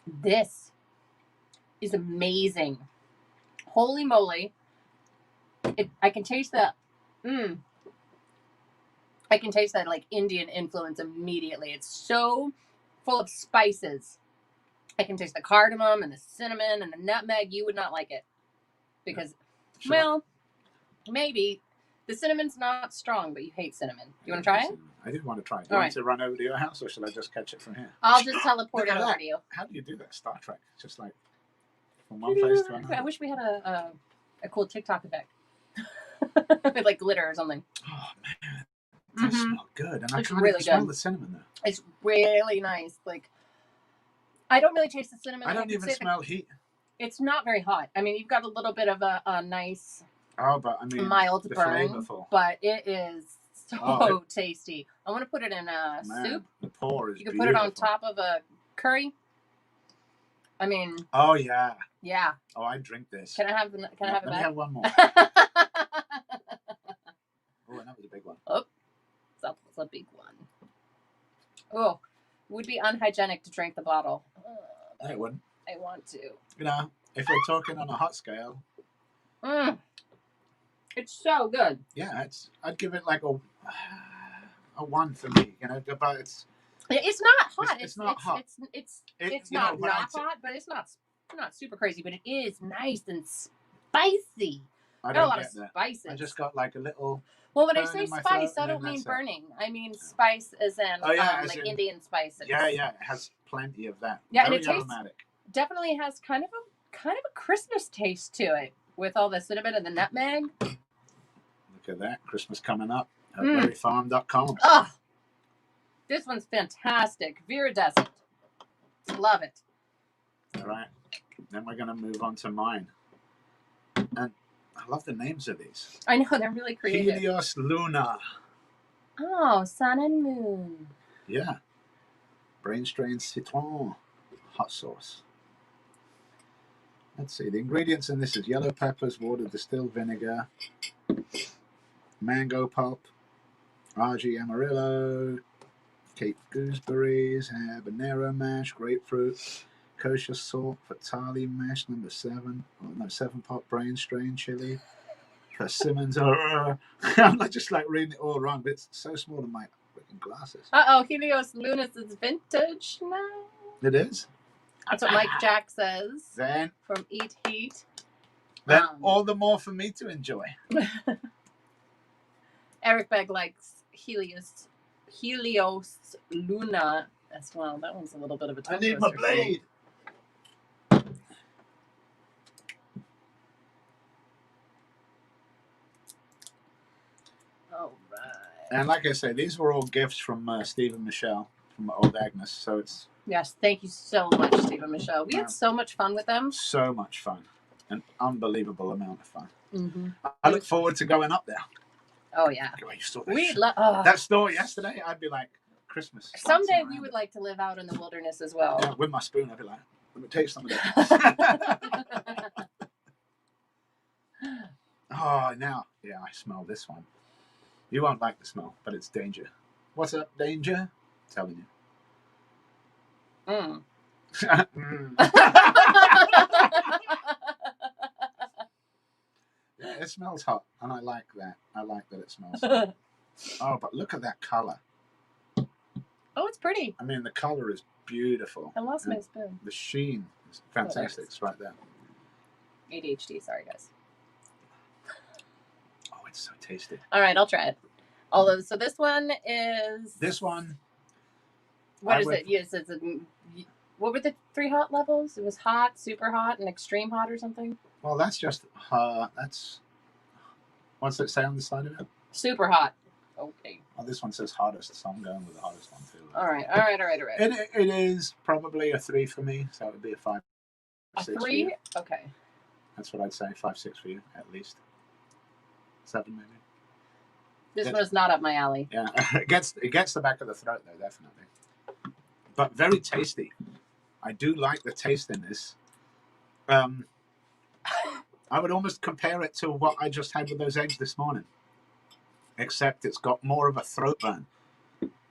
This is amazing. Holy moly. I can taste that. I can taste that like Indian influence immediately. It's so full of spices. I can taste the cardamom and the cinnamon and the nutmeg. You would not like it. Because, maybe. The cinnamon's not strong, but you hate cinnamon. Do you want to try it? I did want to try it. Do you want to run over to your house, or should I just catch it from here? I'll just teleport it over to you. How do you do that? Star Trek. Just like from one place to another. I wish we had a cool TikTok effect. With like glitter or something. Oh, man. That smells good. And I can't really even smell the cinnamon, though. It's really nice. Like, I don't really taste the cinnamon. I don't even smell heat. It's not very hot. I mean, you've got a little bit of a nice, mild burn, flavorful. But it is so tasty. I want to put it in a soup. The pour is You can put it on top of a curry. I mean. Oh yeah. Yeah. Oh, I drink this. Can I have it back? Let me have one more. Oh, and that was a big one. Oh, that was a big one. Oh, it would be unhygienic to drink the bottle. It wouldn't. I want to. You know, if we're talking on a hot scale. It's so good. Yeah, I'd give it like a 1 for me. You know, but it's not hot. It's not hot. It's not hot, but it's not super crazy. But it is nice and spicy. I got a lot of that. spices. I just got like a little. Well, when I say spice, I don't mean burning. I mean spice as in like Indian spices. Yeah, it has plenty of that. Yeah, Very and it aromatic. Definitely has kind of a Christmas taste to it with all the cinnamon and the nutmeg. Look at that. Christmas coming up at berryfarm.com. Oh, this one's fantastic. Viridescent. Love it. All right. Then we're going to move on to mine. And I love the names of these. I know, they're really creative. Helios Luna. Oh, sun and moon. Yeah. Brain strain citron hot sauce. Let's see. The ingredients in this is yellow peppers, water, distilled vinegar, mango pulp, Raji Amarillo, Cape gooseberries, habanero mash, grapefruit, kosher salt, fatali mash number 7. 7-pot brain strain chili, persimmons. I'm just like reading it all wrong, but it's so small in my freaking glasses. Helios Lunas is vintage now. It is. That's what Mike Jack says. Then from Eat Heat. Then all the more for me to enjoy. Eric Begg likes Helios Helios Luna as well. That one's a little bit of a tongue I need my twister for me. blade. All right. And like I say, these were all gifts from Steve and Michelle from Old Agnes. So it's Yes, thank you so much, Steve and Michelle. We had so much fun with them. so much fun. An unbelievable amount of fun. Mm-hmm. I look forward to going up there. Oh, yeah. God, you saw We that, that store yesterday. I'd be like, Christmas. Someday we would like to live out in the wilderness as well. Yeah, with my spoon, I'd be like, let me taste some of this. Oh, now, yeah, I smell this one. You won't like the smell, but it's danger. What's up, danger? I'm telling you. Mm. Yeah, it smells hot, and I like that. I like that it smells hot. Oh, but look at that color. Oh, it's pretty. I mean, the color is beautiful. I lost my spoon. The sheen is fantastic. It's right there. ADHD, sorry guys. Oh, it's so tasty. All right, I'll try it. Although, so this one is. This one. What is it? Yes, it's a. What were the 3 hot levels? It was hot, super hot, and extreme hot, or something. Well, that's just that's. What's it say on the side of it? Super hot. Okay. Oh, this one says hottest, so I'm going with the hottest one too. All right. It is probably a 3 for me, so it would be a 5. A 6 3? Okay. That's what I'd say. 5, 6 for you at least. 7 maybe. This one is not up my alley. Yeah, it gets the back of the throat though, definitely. But very tasty. I do like the taste in this. I would almost compare it to what I just had with those eggs this morning, except it's got more of a throat burn.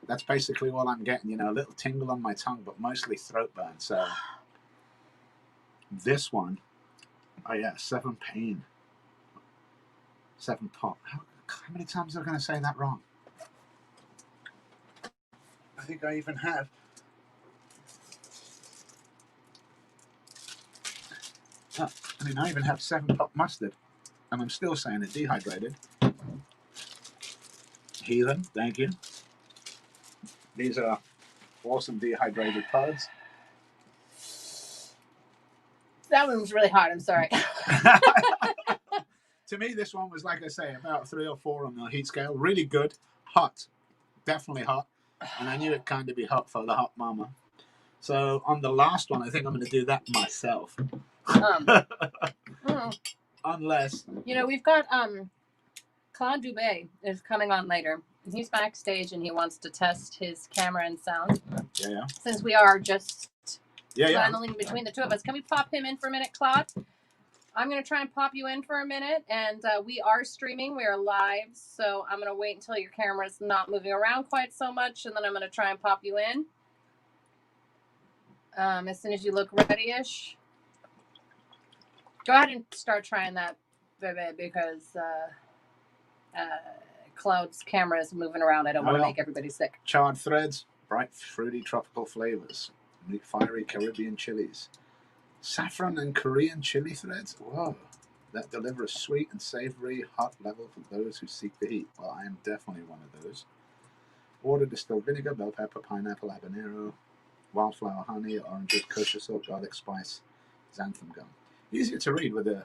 That's basically what I'm getting, a little tingle on my tongue, but mostly throat burn. So this one, oh yeah, 7 pain, 7 pop. How many times am I going to say that wrong? I think I even have. Oh, I even have 7 pop mustard, and I'm still saying it dehydrated. Heathen, thank you. These are awesome dehydrated pods. That one was really hot. I'm sorry. To me, this one was, like I say, about 3 or 4 on the heat scale. Really good. Hot. Definitely hot. And I knew it'd kind of be hot for the hot mama. So on the last one, I think I'm going to do that myself. Unless... we've got Claude Dubé is coming on later. He's backstage and he wants to test his camera and sound. Yeah. Since we are just channeling between the two of us, can we pop him in for a minute, Claude? I'm going to try and pop you in for a minute, and we are streaming. We are live, so I'm going to wait until your camera's not moving around quite so much, and then I'm going to try and pop you in. As soon as you look ready-ish. Go ahead and start trying that, baby, because Cloud's camera is moving around. I don't want to make everybody sick. Charred threads, bright, fruity, tropical flavors, meat, fiery Caribbean chilies. Saffron and Korean chili threads? Whoa. That deliver a sweet and savory hot level for those who seek the heat. Well, I am definitely one of those. Water, distilled vinegar, bell pepper, pineapple, habanero, wildflower honey, orange, kosher salt, garlic spice, xanthan gum. Easier to read with a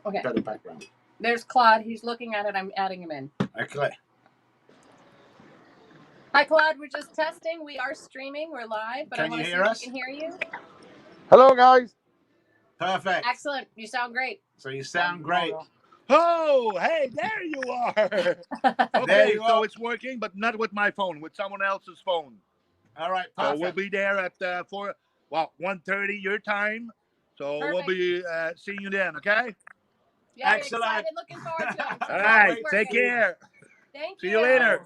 better background. There's Claude. He's looking at it. I'm adding him in. Okay. Hi, Claude. We're just testing. We are streaming. We're live. But I want to see if we can hear you. Hello, guys. Perfect. Excellent. You sound great. So you sound great. Oh, hey, there you are. Okay, There you so are. it's working, but not with my phone, with someone else's phone. All right, So perfect. we'll be there at 1:30 your time. So Perfect. we'll be seeing you then, okay? Yeah, Excellent. excited. Looking forward to it. All right, take care. Thank See you. you later.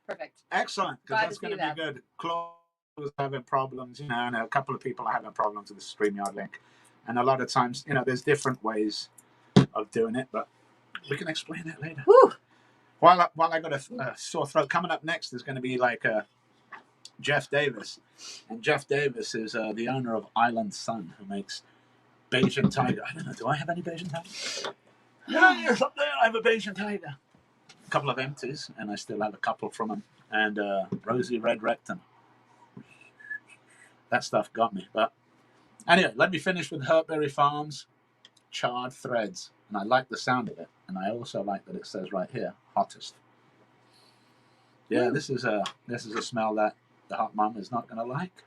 Perfect. Excellent, because that's going to be good. Claude was having problems, and a couple of people are having problems with the StreamYard link. And a lot of times, there's different ways of doing it, but we can explain that later. Whew. While I got a sore throat, coming up next is going to be like Jeff Davis. And Jeff Davis is the owner of Island Sun, who makes Bayesian tiger. I don't know, do I have any Bayesian tiger? Yeah, yes, up there I have a Bayesian tiger. couple of empties, and I still have a couple from them. And rosy red rectum. That stuff got me. But anyway, let me finish with Hertberry Farms charred threads. And I like the sound of it. And I also like that it says right here, hottest. Yeah, this is a smell that the hot mom is not going to like.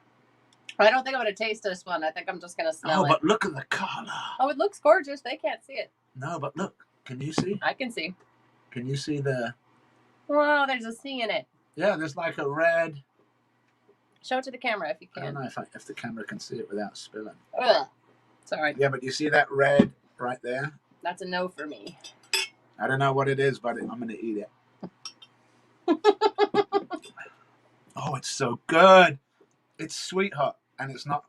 I don't think I'm going to taste this one. I think I'm just going to smell it. Oh, but look at the color. Oh, it looks gorgeous. They can't see it. No, but look. Can you see? I can see. Can you see the... Wow, there's a C in it. Yeah, there's like a red... Show it to the camera if you I can. don't know if the camera can see it without spilling. Ugh. Sorry. Yeah, but you see that red right there? That's a no for me. I don't know what it is, but I'm going to eat it. Oh, it's so good. It's sweet hot, and it's not...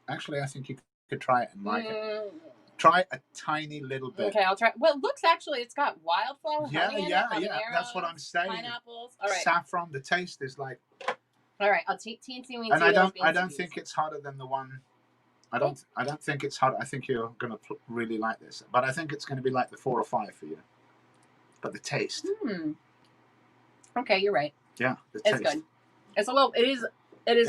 Actually, I think you could try it and like it. Try a tiny little bit. Okay, I'll try. Well, it looks actually, it's got wildflower honey in it, That's what I'm saying. pineapples. All right. Saffron, the taste is like... All right, I'll teensy weensy. And I don't think it's hotter than the one... I don't think it's hot. I think you're going to really like this. But I think it's going to be like the 4 or 5 for you. But the taste. Okay, you're right. Yeah, the taste. It's good. It's a little... It is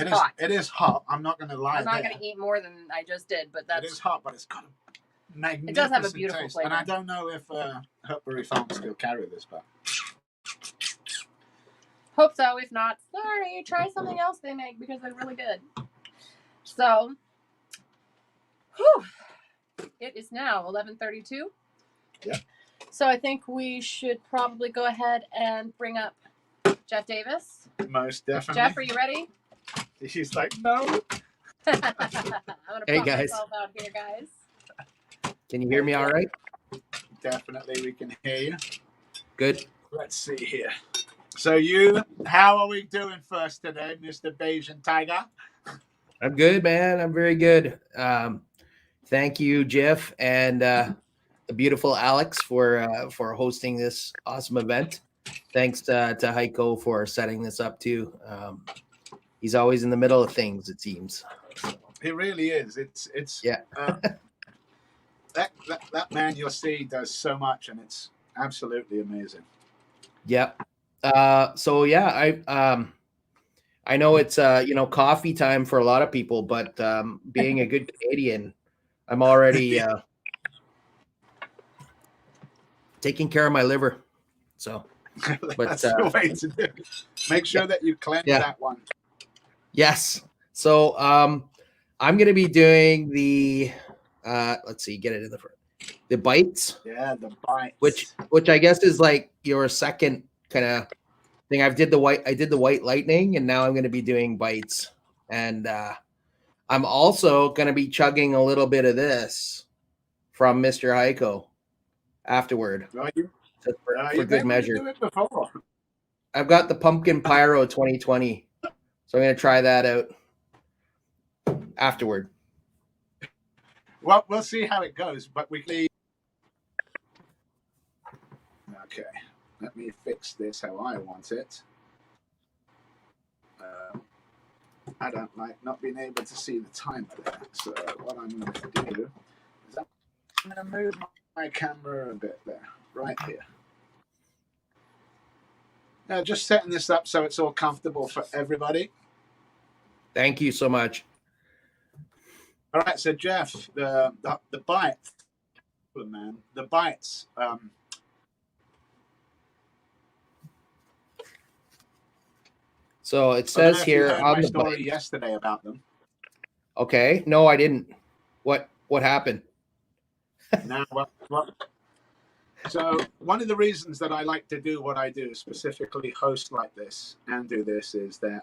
hot. It is hot. I'm not going to lie. I'm not going to eat more than I just did, but that's... It is hot, but it's got a magnificent It does have a beautiful taste. flavor. And I don't know if Hertberry Farms still carry this, but... Hope so. If not, sorry. Try something else they make because they're really good. So, whew, it is now 11:32. Yeah. So I think we should probably go ahead and bring up Jeff Davis. Most definitely. Jeff, are you ready? She's like, no. I'm gonna Hey, pop guys. myself out here, guys. Can you hear me all right? Definitely, we can hear you. Good. Let's see here. So how are we doing first today, Mr. Bayesian Tiger? I'm good, man. I'm very good. Thank you, Jeff, and the beautiful Alex for hosting this awesome event. Thanks to Haico for setting this up too. He's always in the middle of things, it seems. He really is. It's yeah. That man you'll see does so much, and it's absolutely amazing. Yep. So yeah, I know it's coffee time for a lot of people, but being a good Canadian, I'm already taking care of my liver. So, but that's the way to do it. Make sure that you cleanse that one. Yes. So I'm gonna be doing the let's see, get it in the front. The bites. Yeah, the bites. Which I guess is like your second kind of thing. I did the white lightning, and now I'm going to be doing bites. And I'm also going to be chugging a little bit of this from Mr. Haico afterward. For good measure. I've got the Pumpkin Pyro 2020, so I'm going to try that out afterward. Well, we'll see how it goes, but we can... Okay, let me fix this how I want it. I don't like not being able to see the timer there, so what I'm going to do is I'm going to move my camera a bit there, right here. Now, just setting this up so it's all comfortable for everybody. Thank you so much. All right, so Jeff, the bites, man, the bites. So it says here on the story yesterday about them. Okay, no, I didn't. What happened? Now, so one of the reasons that I like to do what I do, specifically host like this and do this, is that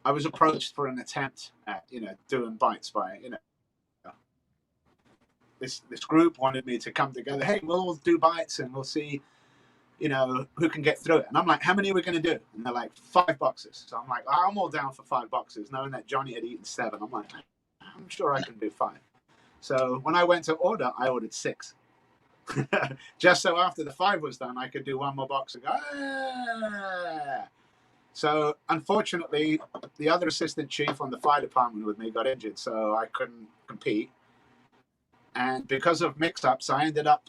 I was approached for an attempt at, doing bites by, this group wanted me to come together. Hey, we'll all do bites and we'll see, who can get through it. And I'm like, how many are we going to do? And they're like, 5 boxes. So I'm like, I'm all down for 5 boxes, knowing that Johnny had eaten 7. I'm like, I'm sure I can do 5. So when I went to order, I ordered 6. Just so after the 5 was done, I could do 1 more box and go, ah! So unfortunately, the other assistant chief on the fire department with me got injured, so I couldn't compete. And because of mix-ups, I ended up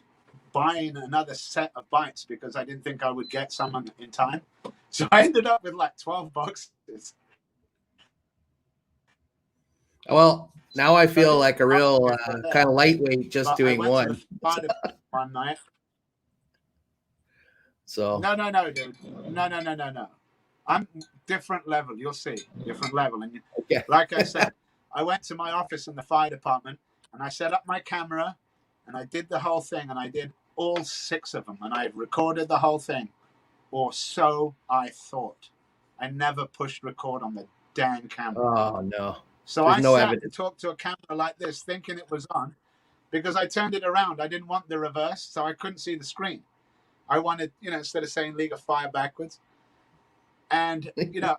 buying another set of bites because I didn't think I would get some in time. So I ended up with like 12 boxes. Well, now I feel like a real But kind of lightweight just I doing went to one. the fire department one night. So No, dude. No. I'm different level. You'll see. Different level. And okay. like I said, I went to my office in the fire department and I set up my camera and I did the whole thing and I did all 6 of them and I recorded the whole thing. Or so I thought. I never pushed record on the damn camera. Oh no. So There's I no sat evidence. and talked to a camera like this thinking it was on because I turned it around. I didn't want the reverse, so I couldn't see the screen. I wanted, instead of saying League of Fire backwards. And,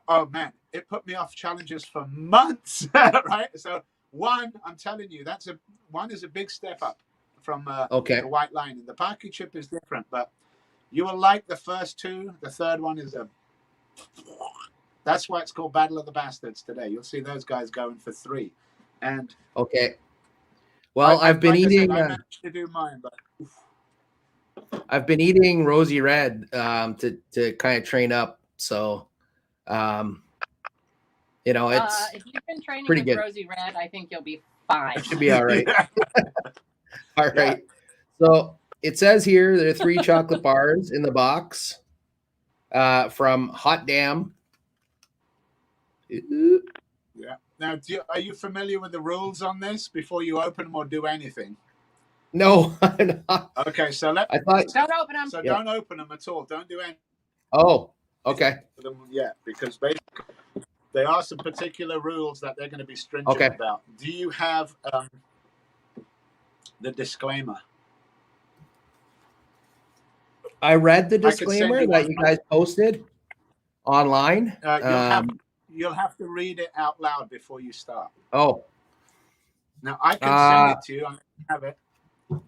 oh man, it put me off challenges for months, right? So I'm telling you, one is a big step up from Okay. the white line. And the Pocky chip is different, but you will like the first 2. The third one is that's why it's called Battle of the Basterds today. You'll see those guys going for 3. And okay. Well, I've been eating. I managed to do mine, but I've been eating Rosy Red to kind of train up. So, it's if you've been training pretty with good. Rosy Red, I think you'll be fine. It should be all right. Yeah. All right. So it says here there are 3 chocolate bars in the box from Hot Damn. Yeah. Now, are you familiar with the rules on this before you open them or do anything? No, I'm not. Okay, so Don't open them. So don't open them at all. Don't do anything Oh, okay. with them yet because basically there are some particular rules that they're going to be stringent about. Do you have the disclaimer? I read the disclaimer that you guys posted online. You'll have to read it out loud before you start. Oh. Now, I can send it to you. I have it.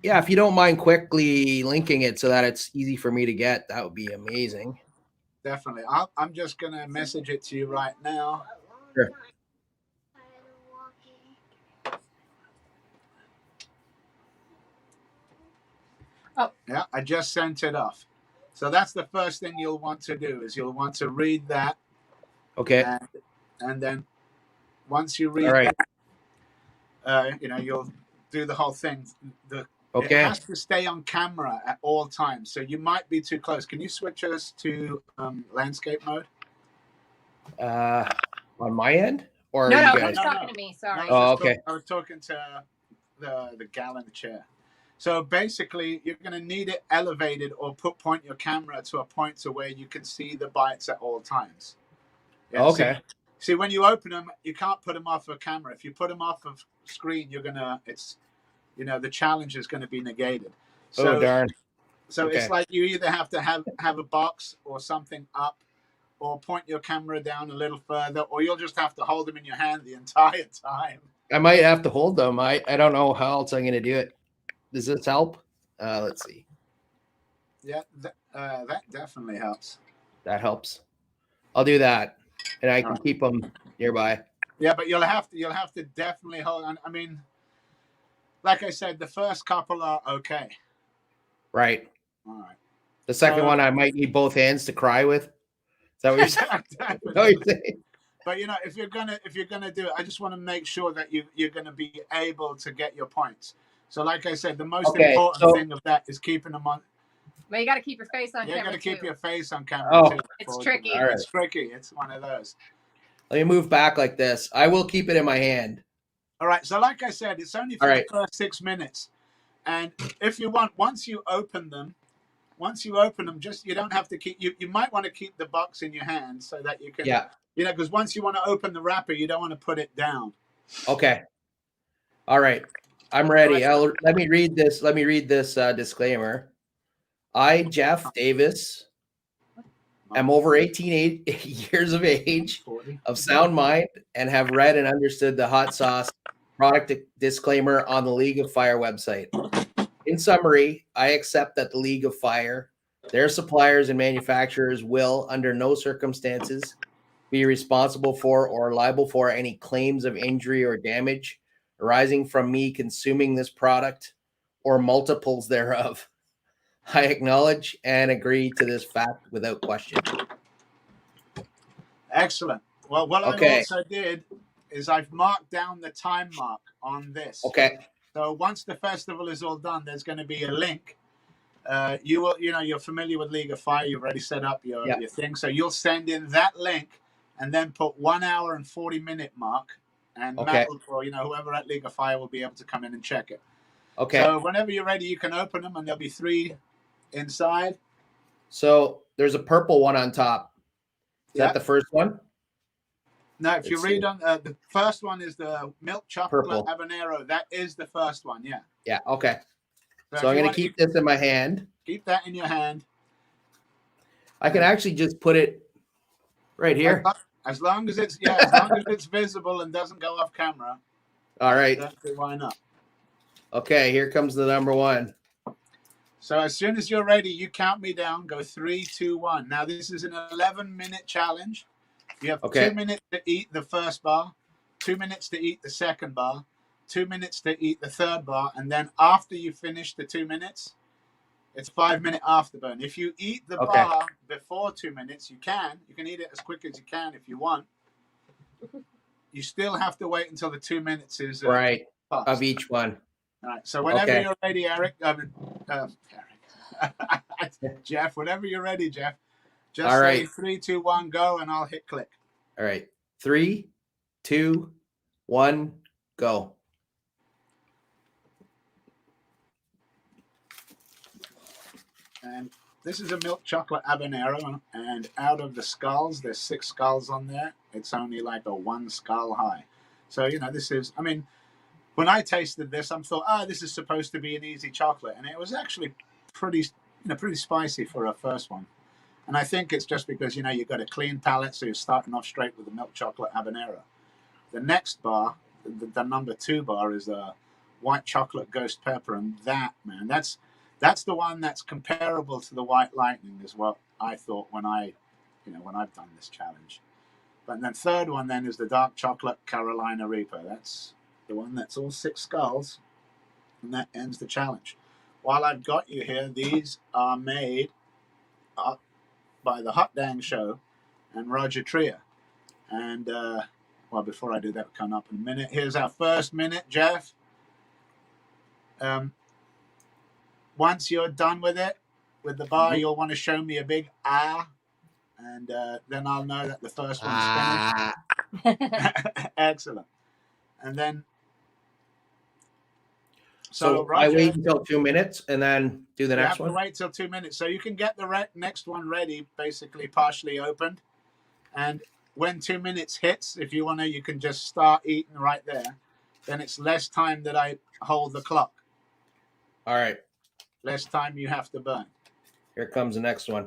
Yeah, if you don't mind quickly linking it so that it's easy for me to get, that would be amazing. Definitely. I'm just going to message it to you right now. Sure. Oh. Yeah, I just sent it off. So that's the first thing you'll want to do is you'll want to read that. Okay. And then once you read that, you'll do the whole thing. It has to stay on camera at all times. So you might be too close. Can you switch us to landscape mode? On my end? Or no, you guys? he's talking to me. Sorry. Okay. I was talking to the gal in the chair. So basically, you're going to need it elevated or point your camera to a point to where you can see the bites at all times. Yeah, okay. See, when you open them, you can't put them off of camera. If you put them off of screen, the challenge is going to be negated. So, oh, darn. So it's like you either have to have a box or something up or point your camera down a little further, or you'll just have to hold them in your hand the entire time. I might have to hold them. I don't know how else I'm going to do it. Does this help? Let's see. Yeah, that definitely helps. That helps. I'll do that, and I can keep them nearby. Yeah, but you'll have to definitely hold on. I mean, like I said, the first couple are okay. Right. All right. The second one, I might need both hands to cry with. Is that what you're saying? No, you're saying? But if you're gonna do it, I just want to make sure that you're gonna be able to get your points. So, like I said, the most important thing of that is keeping them on. But you got to keep your face on camera. You got to keep your face on camera. Oh, it's tricky. All right. It's tricky. It's one of those. Let me move back like this. I will keep it in my hand. All right. So, like I said, it's only for the first 6 minutes. And if you want, once you open them, just you don't have to keep. You might want to keep the box in your hand so that you can. Yeah. Because once you want to open the wrapper, you don't want to put it down. Okay. All right. I'm ready. Let me read this. Let me read this disclaimer. I, Jeff Davis, am over 18 years of age, of sound mind, and have read and understood the hot sauce product disclaimer on the League of Fire website. In summary, I accept that the League of Fire, their suppliers and manufacturers will, under no circumstances, be responsible for or liable for any claims of injury or damage arising from me consuming this product or multiples thereof. I acknowledge and agree to this fact without question. Excellent. Well, what I've Okay. also did is I've marked down the time mark on this. Okay. So once the festival is all done, there's going to be a link. You're familiar with League of Fire. You've already set up your thing. So you'll send in that link and then put 1 hour and 40-minute mark. And Matt will, or whoever at League of Fire will be able to come in and check it. Okay. So whenever you're ready, you can open them, and there'll be 3 inside. So there's a purple one on top. Is that the first one? No, if you read on the first one is the milk chocolate Purple. habanero. That is the first one. Yeah. Yeah. Okay. So I'm going to keep this in my hand. Keep that in your hand. I can actually just put it right here. As long as it's visible and doesn't go off camera. All right. Why not? Okay, here comes the number 1. So as soon as you're ready, you count me down. Go 3, 2, 1. Now this is an 11-minute challenge. You have 2 minutes to eat the first bar, 2 minutes to eat the second bar, 2 minutes to eat the third bar, and then after you finish the 2 minutes, it's 5-minute afterburn. If you eat the bar before 2 minutes, you can eat it as quick as you can if you want. You still have to wait until the 2 minutes is right passed. Of each one. All right. So whenever you're ready, Jeff. Whenever you're ready, Jeff. Just say 3, 2, 1, go, and I'll hit click. All right. 3, 2, 1, go. And this is a milk chocolate habanero, and out of the skulls, there's 6 skulls on there. It's only like a 1 skull high. So, this is, when I tasted this, I thought, this is supposed to be an easy chocolate. And it was actually pretty spicy for a first one. And I think it's just because, you've got a clean palate, so you're starting off straight with the milk chocolate habanero. The next bar, the number 2 bar, is a white chocolate ghost pepper. And that's the one that's comparable to the white lightning, is what I thought when I've done this challenge. But then third one then is the dark chocolate Carolina Reaper. That's the one that's all 6 skulls, and that ends the challenge. While I've got you here, these are made by the Hot Dang Show and Roger Trier. And before I do that, we'll come up in a minute. Here's our first minute, Jeff. Once you're done with it, with the bar, you'll want to show me a big and then I'll know that the first one's finished. Excellent. And then so Roger, I wait until 2 minutes and then do the next one? You have to wait till 2 minutes. So you can get the next one ready, basically partially opened. And when 2 minutes hits, if you want to, you can just start eating right there. Then it's less time that I hold the clock. All right. Less time you have to burn. Here comes the next one.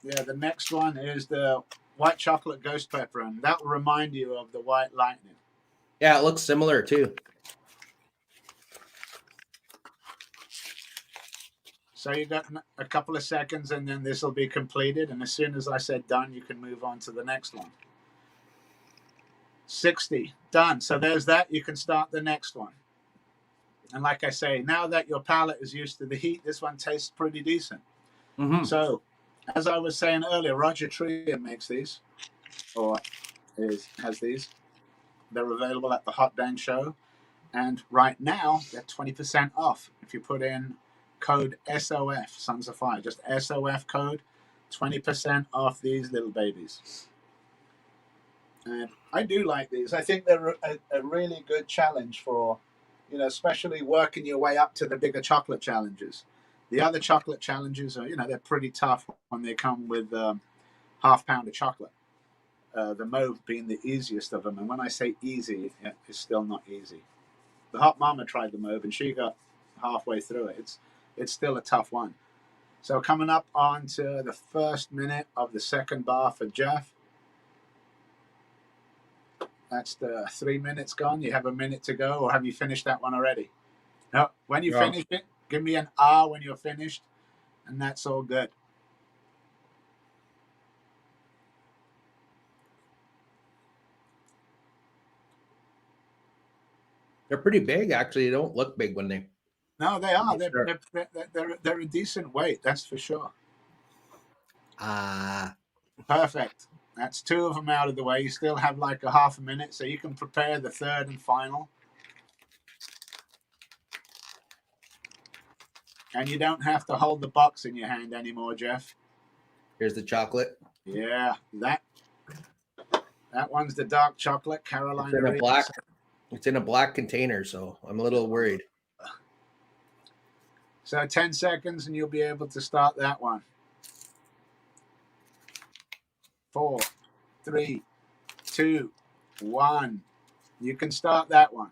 Yeah, the next one is the white chocolate ghost pepper, and that will remind you of the white lightning. Yeah, it looks similar too. So you got a couple of seconds, and then this will be completed. And as soon as I said done, you can move on to the next one. 60, done. So there's that. You can start the next one. And like I say, now that your palate is used to the heat, this one tastes pretty decent. Mm-hmm. So, as I was saying earlier, Roger Trier makes these, or has these. They're available at the Hot Dang Show. And right now, they're 20% off. If you put in code SOF, Sons of Fire, just SOF code, 20% off these little babies. And I do like these. I think they're a really good challenge for, especially working your way up to the bigger chocolate challenges. The other chocolate challenges are, they're pretty tough when they come with half pound of chocolate. The mauve being the easiest of them. And when I say easy, it's still not easy. The Hot Mama tried the mauve and she got halfway through it. It's still a tough one. So coming up on to the first minute of the second bar for Jeff. That's the 3 minutes gone. You have a minute to go, or have you finished that one already? No, when you finish it, give me an R when you're finished, and that's all good. They're pretty big, actually. They don't look big when they No, they are. Sure. They're a decent weight, that's for sure. Ah, Perfect. That's 2 of them out of the way. You still have like a half a minute, so you can prepare the third and final. And you don't have to hold the box in your hand anymore, Jeff. here's the chocolate. Yeah, that one's the dark chocolate, Carolina. It's in a Reaper. black. It's in a black container, so I'm a little worried. So 10 seconds, and you'll be able to start that one. 4, 3, 2, 1. You can start that one.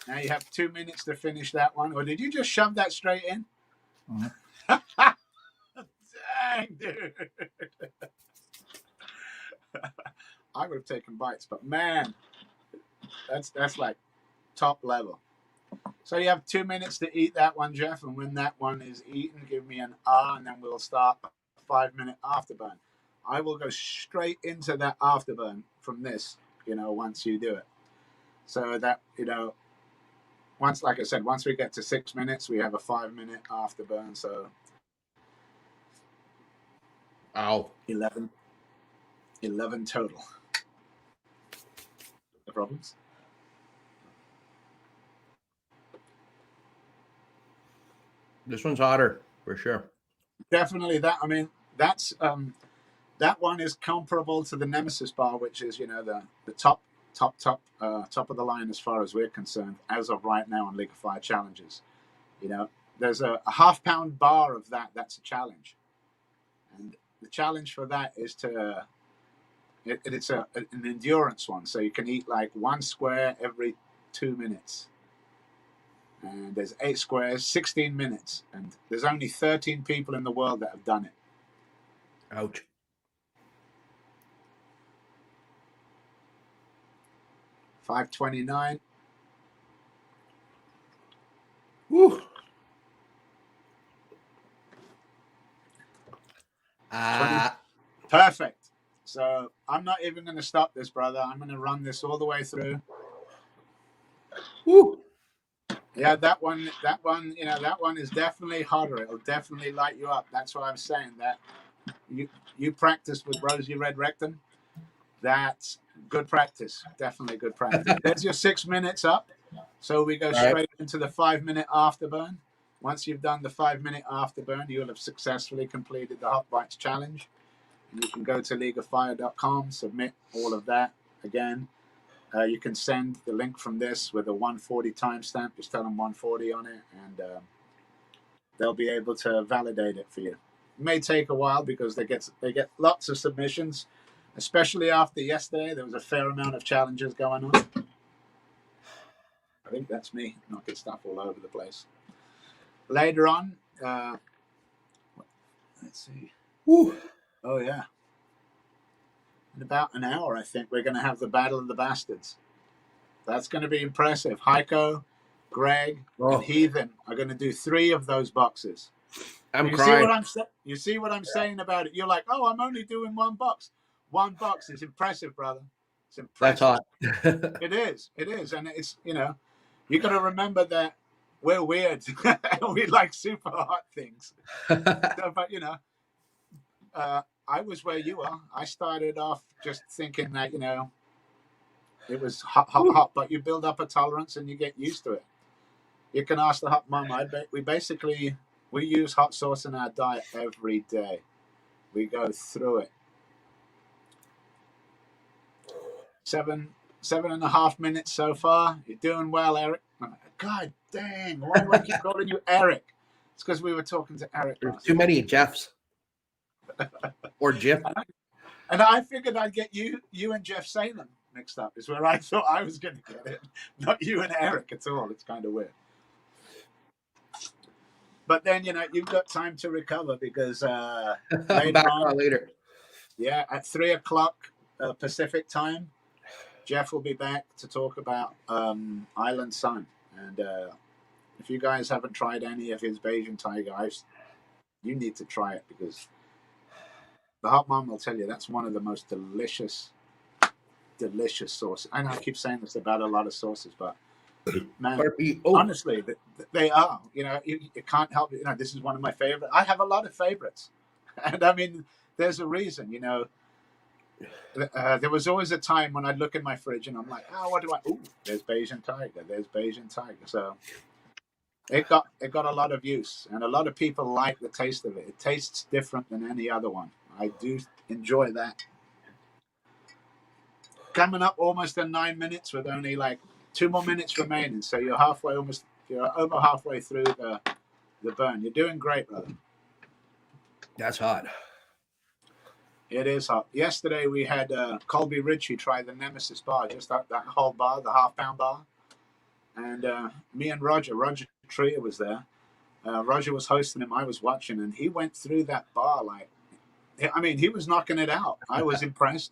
Now you have 2 minutes to finish that one. Or did you just shove that straight in? Mhm. Dang, dude. I would have taken bites, but man, that's like top level. So you have 2 minutes to eat that one, Jeff, and when that one is eaten, give me an R, and then we'll start a 5-minute afterburn. I will go straight into that afterburn from this, once you do it. So that, once, like I said, once we get to 6 minutes, we have a 5-minute afterburn. So Ow. 11 total. No problems? This one's hotter for sure. Definitely that. I mean, that's that one is comparable to the Nemesis bar, which is the top of the line as far as we're concerned as of right now on League of Fire challenges. There's a half-pound bar of that. That's a challenge, and the challenge for that is to it's an endurance one, so you can eat like 1 square every 2 minutes. And there's 8 squares, 16 minutes, and there's only 13 people in the world that have done it. Ouch. $5.29. Woo. Perfect. So I'm not even going to stop this, brother. I'm going to run this all the way through. Woo. Yeah, that one, that one is definitely hotter. It'll definitely light you up. That's why I'm saying that. You practiced with Rosie Red Rectum. That's good practice. Definitely good practice. There's your 6 minutes up. So we go straight into the 5-minute afterburn. Once you've done the 5-minute afterburn, you'll have successfully completed the Hot Bites challenge. And you can go to leagueoffire.com, submit all of that again. You can send the link from this with a 140 timestamp. Just tell them 140 on it, and they'll be able to validate it for you. It may take a while because they get lots of submissions, especially after yesterday. There was a fair amount of challenges going on. I think that's me knocking stuff all over the place. Later on, let's see. Woo. Oh yeah. In about an hour, I think we're going to have the Battle of the Basterds. That's going to be impressive. Haico, Greg, and Heathen are going to do 3 of those boxes. I'm you crying. You see what I'm saying about it? You're like, oh, I'm only doing 1 box. 1 box is impressive, brother. It's impressive. That's hot. It is, and it's you got to remember that we're weird. We like super hot things. So, but I was where you are. I started off just thinking that, it was hot, but you build up a tolerance and you get used to it. You can ask the hot mom. We use hot sauce in our diet every day. We go through it. 7.5 minutes so far. You're doing well, Eric. God dang, why do I keep calling you Eric? It's because we were talking to Eric. There's too many Jeffs. Or Jeff. And I figured I'd get you and Jeff Salem mixed up. Is where I thought I was going to get it. Not you and Eric at all. It's kind of weird. But then, you've got time to recover because later. Yeah, at 3 o'clock Pacific time, Jeff will be back to talk about Island Sun. And if you guys haven't tried any of his Bayesian Tiger ice, you need to try it because the hot mom will tell you that's one of the most delicious sauces. I know I keep saying this about a lot of sauces, but Man, Oh, honestly, they are. You know, you can't help it. You know, this is one of my favorite. I have a lot of favorites, and I mean, there's a reason. You know, there was always a time when I'd look in my fridge and I'm like, oh, what do I? Ooh, there's Bayesian tiger. There's Bayesian tiger. So it got a lot of use, and a lot of people like the taste of it. It tastes different than any other one. I do enjoy that. Coming up almost in 9 minutes with only like 2 more minutes remaining. So you're over halfway through the burn. You're doing great, brother. that's hot. It is hot. Yesterday we had Colby Ritchie try the Nemesis bar, just that whole bar, the half-pound bar. And me and Roger Tria was there. Roger was hosting him. I was watching, and he went through that bar like, I mean, he was knocking it out. I was impressed.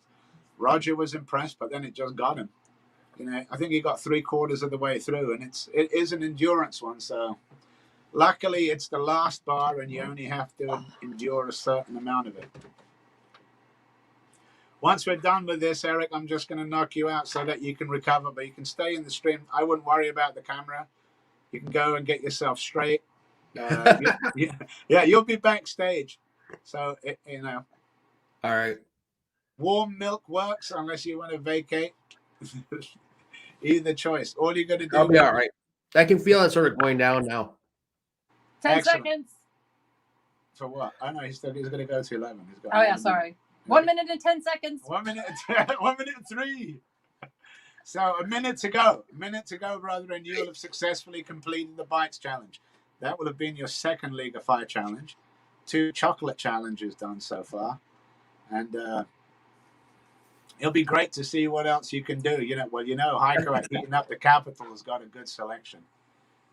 Roger was impressed, but then it just got him. You know, I think he got 3/4 of the way through, and it is an endurance one. So luckily, it's the last bar, and you only have to endure a certain amount of it. Once we're done with this, Eric, I'm just going to knock you out so that you can recover, but you can stay in the stream. I wouldn't worry about the camera. You can go and get yourself straight. Yeah, you'll be backstage. So, you know. All right. Warm milk works unless you want to vacate. Either choice. All you got to do. I'll be all right. I can feel it sort of going down now. 10 Excellent. seconds. For what? I know he's going to go to 11. Oh, yeah, sorry. 1 minute and 10 seconds. 1 minute, 1 minute and 3. So a minute to go. A minute to go, brother, and you'll have successfully completed the Bites Challenge. That will have been your second League of Fire challenge. 2 chocolate challenges done so far. And it'll be great to see what else you can do. You know, Haico at Heating Up the Capital has got a good selection.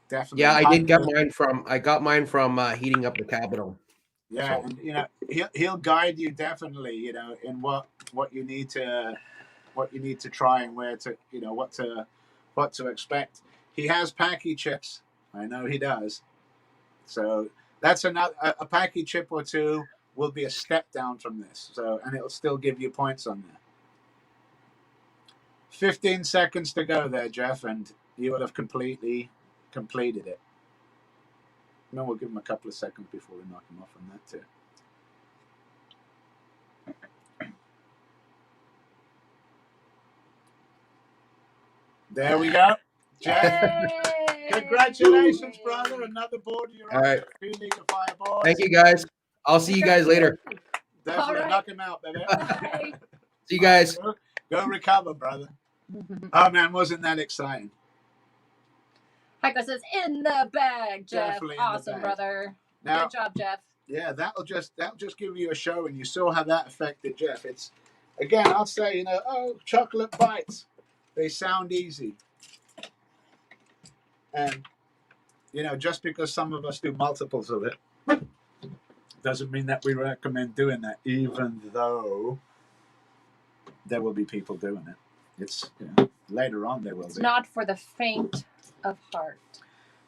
Definitely. Yeah, I did get mine from. I got mine from Heating Up the Capital. Yeah, So. and you know he'll guide you definitely. You know, in what you need to try and where to what to expect. He has Pocky chips. I know he does. So that's another a Pocky chip or two will be a step down from this. So and it'll still give you points on there. 15 seconds to go there, Jeff, and you will have completely completed it. No, we'll give him a couple of seconds before we knock him off on that too. There we go. Jeff. Congratulations, brother. Another board. You're all right. 2 League of Fire boards. Thank you, guys. I'll see you guys later. Definitely Right. knock him out, baby. See you guys. Go recover, brother. Oh, man, wasn't that exciting? Haico says, in the bag, Jeff. Definitely in the Awesome, bag. brother. Now, Good job, Jeff. yeah, that'll just give you a show, and you saw how that affected Jeff. It's again, I'll say, you know, oh, chocolate bites, they sound easy, and you know, just because some of us do multiples of it, doesn't mean that we recommend doing that. Even though there will be people doing it, it's later on there will It's be. not for the faint of heart.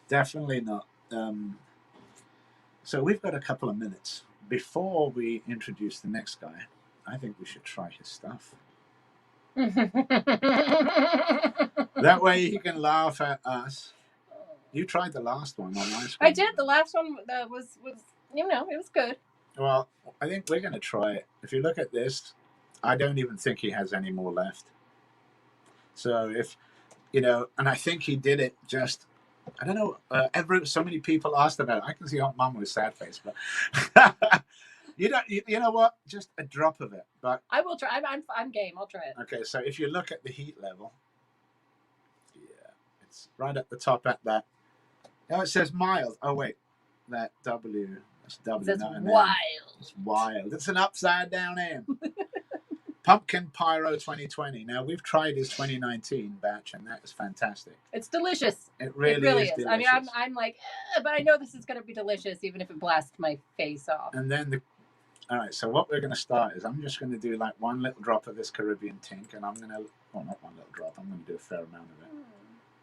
Definitely not. So we've got a couple of minutes before we introduce the next guy. I think we should try his stuff. That way he can laugh at us. You tried the last one on ice cream. I did. The last one was it was good. Well, I think we're going to try it. If you look at this, I don't even think he has any more left. So if, and I think he did it just, I don't know, so many people asked about it. I can see Aunt Mum with a sad face, but you know what? Just a drop of it. But I will try. I'm game. I'll try it. okay, so if you look at the heat level, yeah, it's right at the top at that. Oh, it says mild. Oh, wait, that W. That's W. That's not an wild. M. It's wild. It's an upside down M. Pumpkin Pyro 2020. Now, we've tried his 2019 batch, and that is fantastic. It's delicious. It really is. Delicious. I mean, I'm like, but I know this is going to be delicious, even if it blasts my face off. And then all right, so what we're going to start is I'm just going to do like one little drop of this Caribbean Tink, and I'm going to, well, not one little drop, I'm going to do a fair amount of it.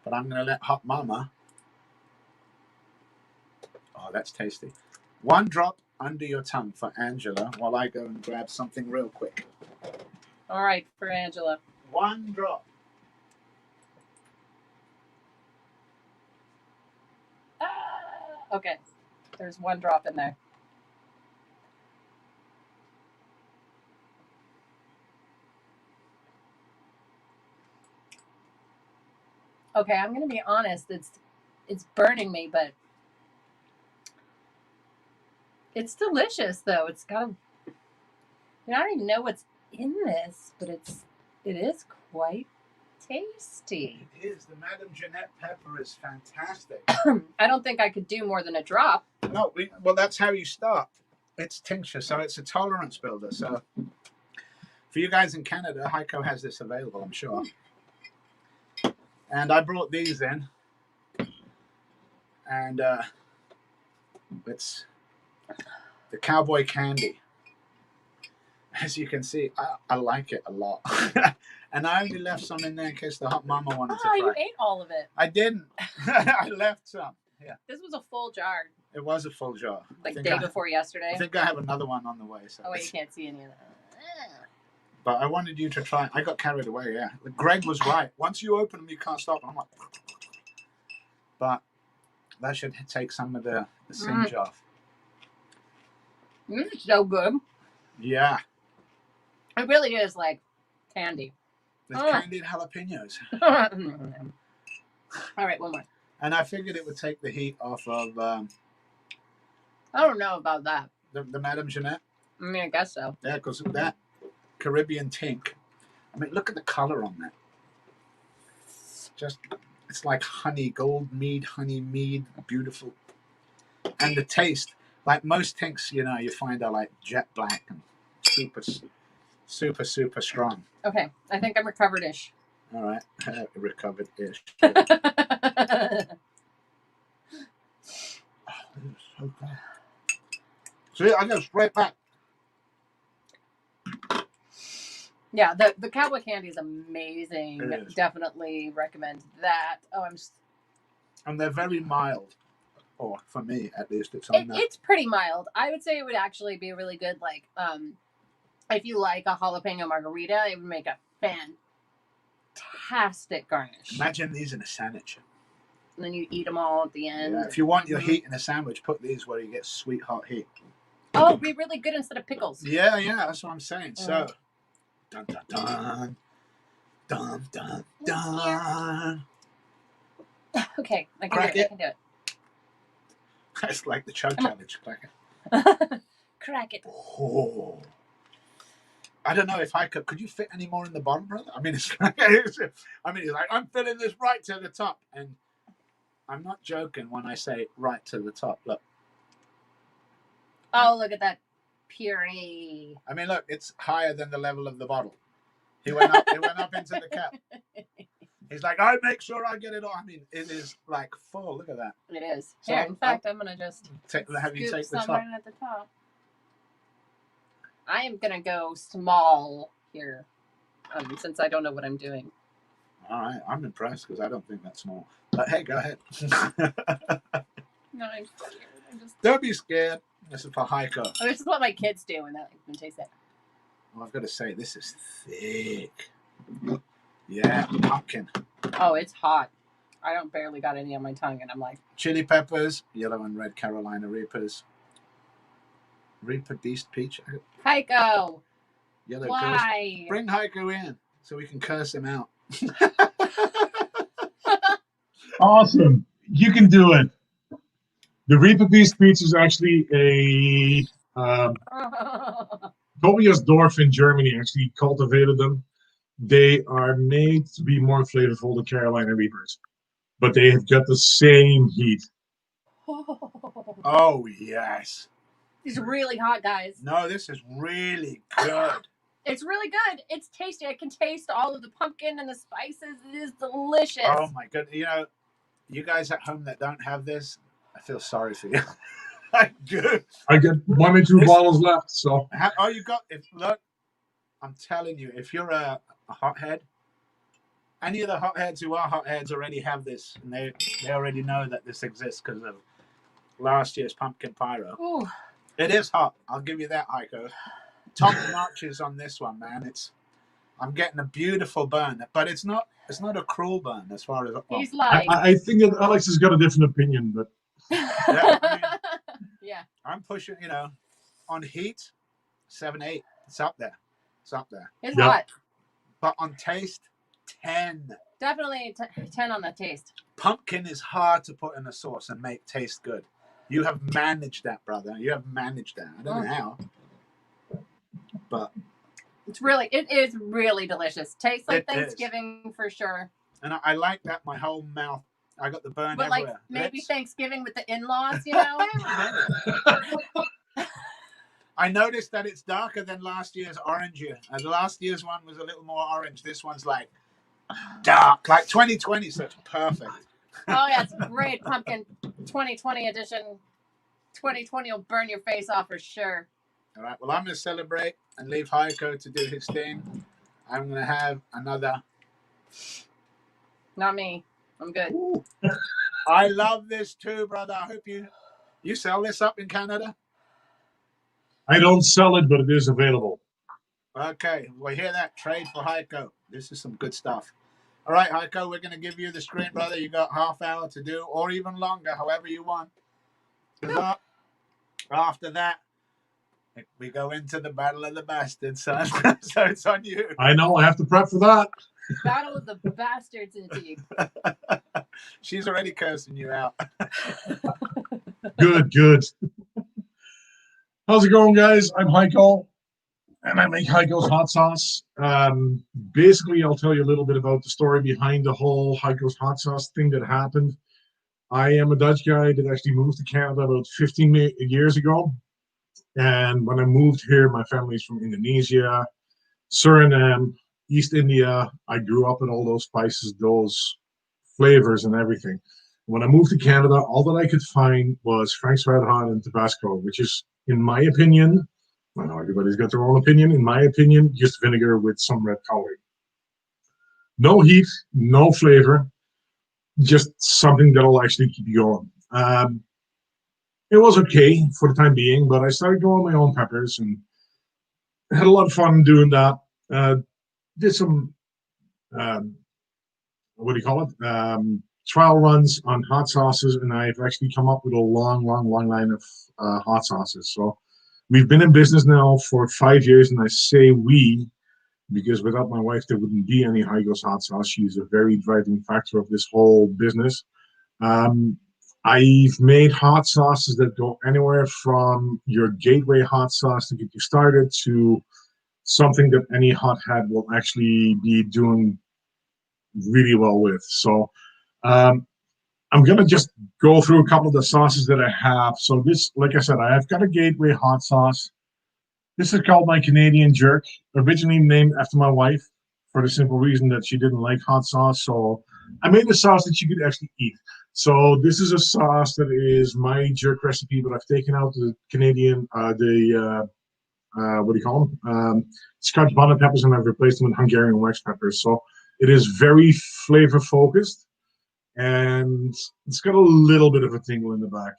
But I'm going to let Hot Mama, oh, that's tasty. One drop under your tongue for Angela while I go and grab something real quick. All right, for Angela. One drop. Okay. There's one drop in there. Okay, I'm gonna be honest. It's burning me, but it's delicious though. It's got a. I don't even know what's in this, but it is quite tasty. It is. The Madame Jeanette pepper is fantastic. I don't think I could do more than a drop. No, well, that's how you start. It's tincture, so it's a tolerance builder. So for you guys in Canada, Haico has this available, I'm sure. And I brought these in. And it's the cowboy candy. As you can see, I like it a lot. And I only left some in there in case the hot mama wanted to try. You ate all of it. I didn't. I left some. Yeah. This was a full jar. It was a full jar. Like day before yesterday. I think I have another one on the way. So oh, wait, you can't see any of that. But I wanted you to try. I got carried away, yeah. Greg was right. Once you open them, you can't stop. I'm like... But that should take some of the singe off. This is so good. Yeah. It really is like candy. It's candied jalapenos. All right, one more. And I figured it would take the heat off of... I don't know about that. The Madame Jeanette? I mean, I guess so. Yeah, because of that Caribbean tink. I mean, look at the color on that. Just, it's like honey, gold mead, honey mead, beautiful. And the taste, like most tinks, you find are like jet black and super, super strong. Okay, I think I'm recovered-ish. All right, recovered-ish. Oh, this is so good. See, I go straight back. Yeah, the cowboy candy is amazing. It is. Definitely recommend that. Oh, And they're very mild. Or for me, at least, it's pretty mild. I would say it would actually be really good. Like, if you like a jalapeno margarita, it would make a fantastic garnish. Imagine these in a sandwich. And then you eat them all at the end. Yeah, if you want your heat in a sandwich, put these where you get sweet hot heat. Oh, it'd be really good instead of pickles. Yeah, that's what I'm saying. So, dun dun dun, dun dun dun. Okay, I can do it. It's like the chug challenge. Crack it. Crack it. Oh. I don't know if I could you fit any more in the bottom, brother? I mean, he's like, I'm filling this right to the top. And I'm not joking when I say right to the top. Look. Oh, look at that puree. I mean, look, it's higher than the level of the bottle. He went up into the cap. He's like, I make sure I get it all. I mean, it is like full. Look at that. It is. So, here, in fact, I'm gonna just have you take the top. Right at the top. I am gonna go small here, since I don't know what I'm doing. All right, I'm impressed because I don't think that's small. But hey, go ahead. No, I'm scared. Don't be scared. This is for Haico. Oh, this is what my kids do, and that can taste it. Well, I've got to say, this is thick. Yeah, pumpkin. Oh, it's hot. I don't barely got any on my tongue, and I'm like... Chili peppers, yellow and red Carolina Reapers. Reaper Beast Peach. Haico! Yellow Why? Curse. Bring Haico in so we can curse him out. Awesome. You can do it. The Reaper Beast Peach is actually a Tobias Dorf in Germany actually cultivated them. They are made to be more flavorful than Carolina Reapers, but they have got the same heat. Oh, yes. It's really hot, guys. No, this is really good. It's really good. It's tasty. I can taste all of the pumpkin and the spices. It is delicious. Oh, my goodness. You guys at home that don't have this, I feel sorry for you. I do. I got 1 or 2 bottles left. So. Look, I'm telling you, if you're a hothead, any of the hotheads who are hotheads already have this, and they already know that this exists because of last year's pumpkin pyro. Ooh. It is hot. I'll give you that, Haico. Top notches on this one, man. I'm getting a beautiful burn, but it's not a cruel burn as far as he's like. I think that Alex has got a different opinion, but Yeah, I mean, Yeah. I'm pushing, on heat, 7, 8. It's up there. It's up there. It's Yep. hot. But on taste, 10. Definitely 10 on the taste. Pumpkin is hard to put in a sauce and make taste good. You have managed that, brother. You have managed that. I don't know how, but it is really delicious. Tastes like It is. Thanksgiving for sure. and I like that my whole mouth, I got the burn But like everywhere. maybe Lips. Thanksgiving with the in-laws, you know? I noticed that it's darker than last year's orange year. And last year's one was a little more orange. This one's like dark, like 2020, so it's perfect. Oh yeah, it's great. Pumpkin 2020 edition. 2020 will burn your face off for sure. All right, well, I'm going to celebrate and leave Haico to do his thing. I'm going to have another. Not me. I'm good. Ooh. I love this too, brother. I hope you sell this up in Canada. I don't sell it, but it is available. Okay, well, hear that. Trade for Haico. This is some good stuff. All right, Haico, we're going to give you the screen, brother. You got half hour to do, or even longer, however you want. After that, we go into the Battle of the Basterds, son. So it's on you. I know. I have to prep for that. Battle of the Bastards indeed. She's already cursing you out. Good, good. How's it going, guys? I'm Haico, and I make Haico's hot sauce. Basically, I'll tell you a little bit about the story behind the whole Haico's hot sauce thing that happened. I am a Dutch guy that actually moved to Canada about 15 years ago. And when I moved here, my family's from Indonesia, Suriname, East India. I grew up with all those spices, those flavors and everything. When I moved to Canada, all that I could find was Frank's Red Hot and Tabasco, which is, in my opinion, I know everybody's got their own opinion, in my opinion, just vinegar with some red coloring. No heat, no flavor, just something that'll actually keep you going. It was okay for the time being, but I started growing my own peppers and had a lot of fun doing that. Did some, what do you call it? Trial runs on hot sauces, and I've actually come up with a long line of hot sauces. So we've been in business now for 5 years, and I say we, because without my wife, there wouldn't be any Haico's hot sauce. She's a very driving factor of this whole business. I've made hot sauces that go anywhere from your gateway hot sauce to get you started to something that any hothead will actually be doing really well with. So I'm going to just go through a couple of the sauces that I have. So this, like I said, I've got a gateway hot sauce. This is called my Canadian jerk, originally named after my wife for the simple reason that she didn't like hot sauce. So I made a sauce that she could actually eat. So this is a sauce that is my jerk recipe, but I've taken out the Canadian, what do you call them? Scotch bonnet peppers, and I've replaced them with Hungarian wax peppers. So it is very flavor focused, and it's got a little bit of a tingle in the back.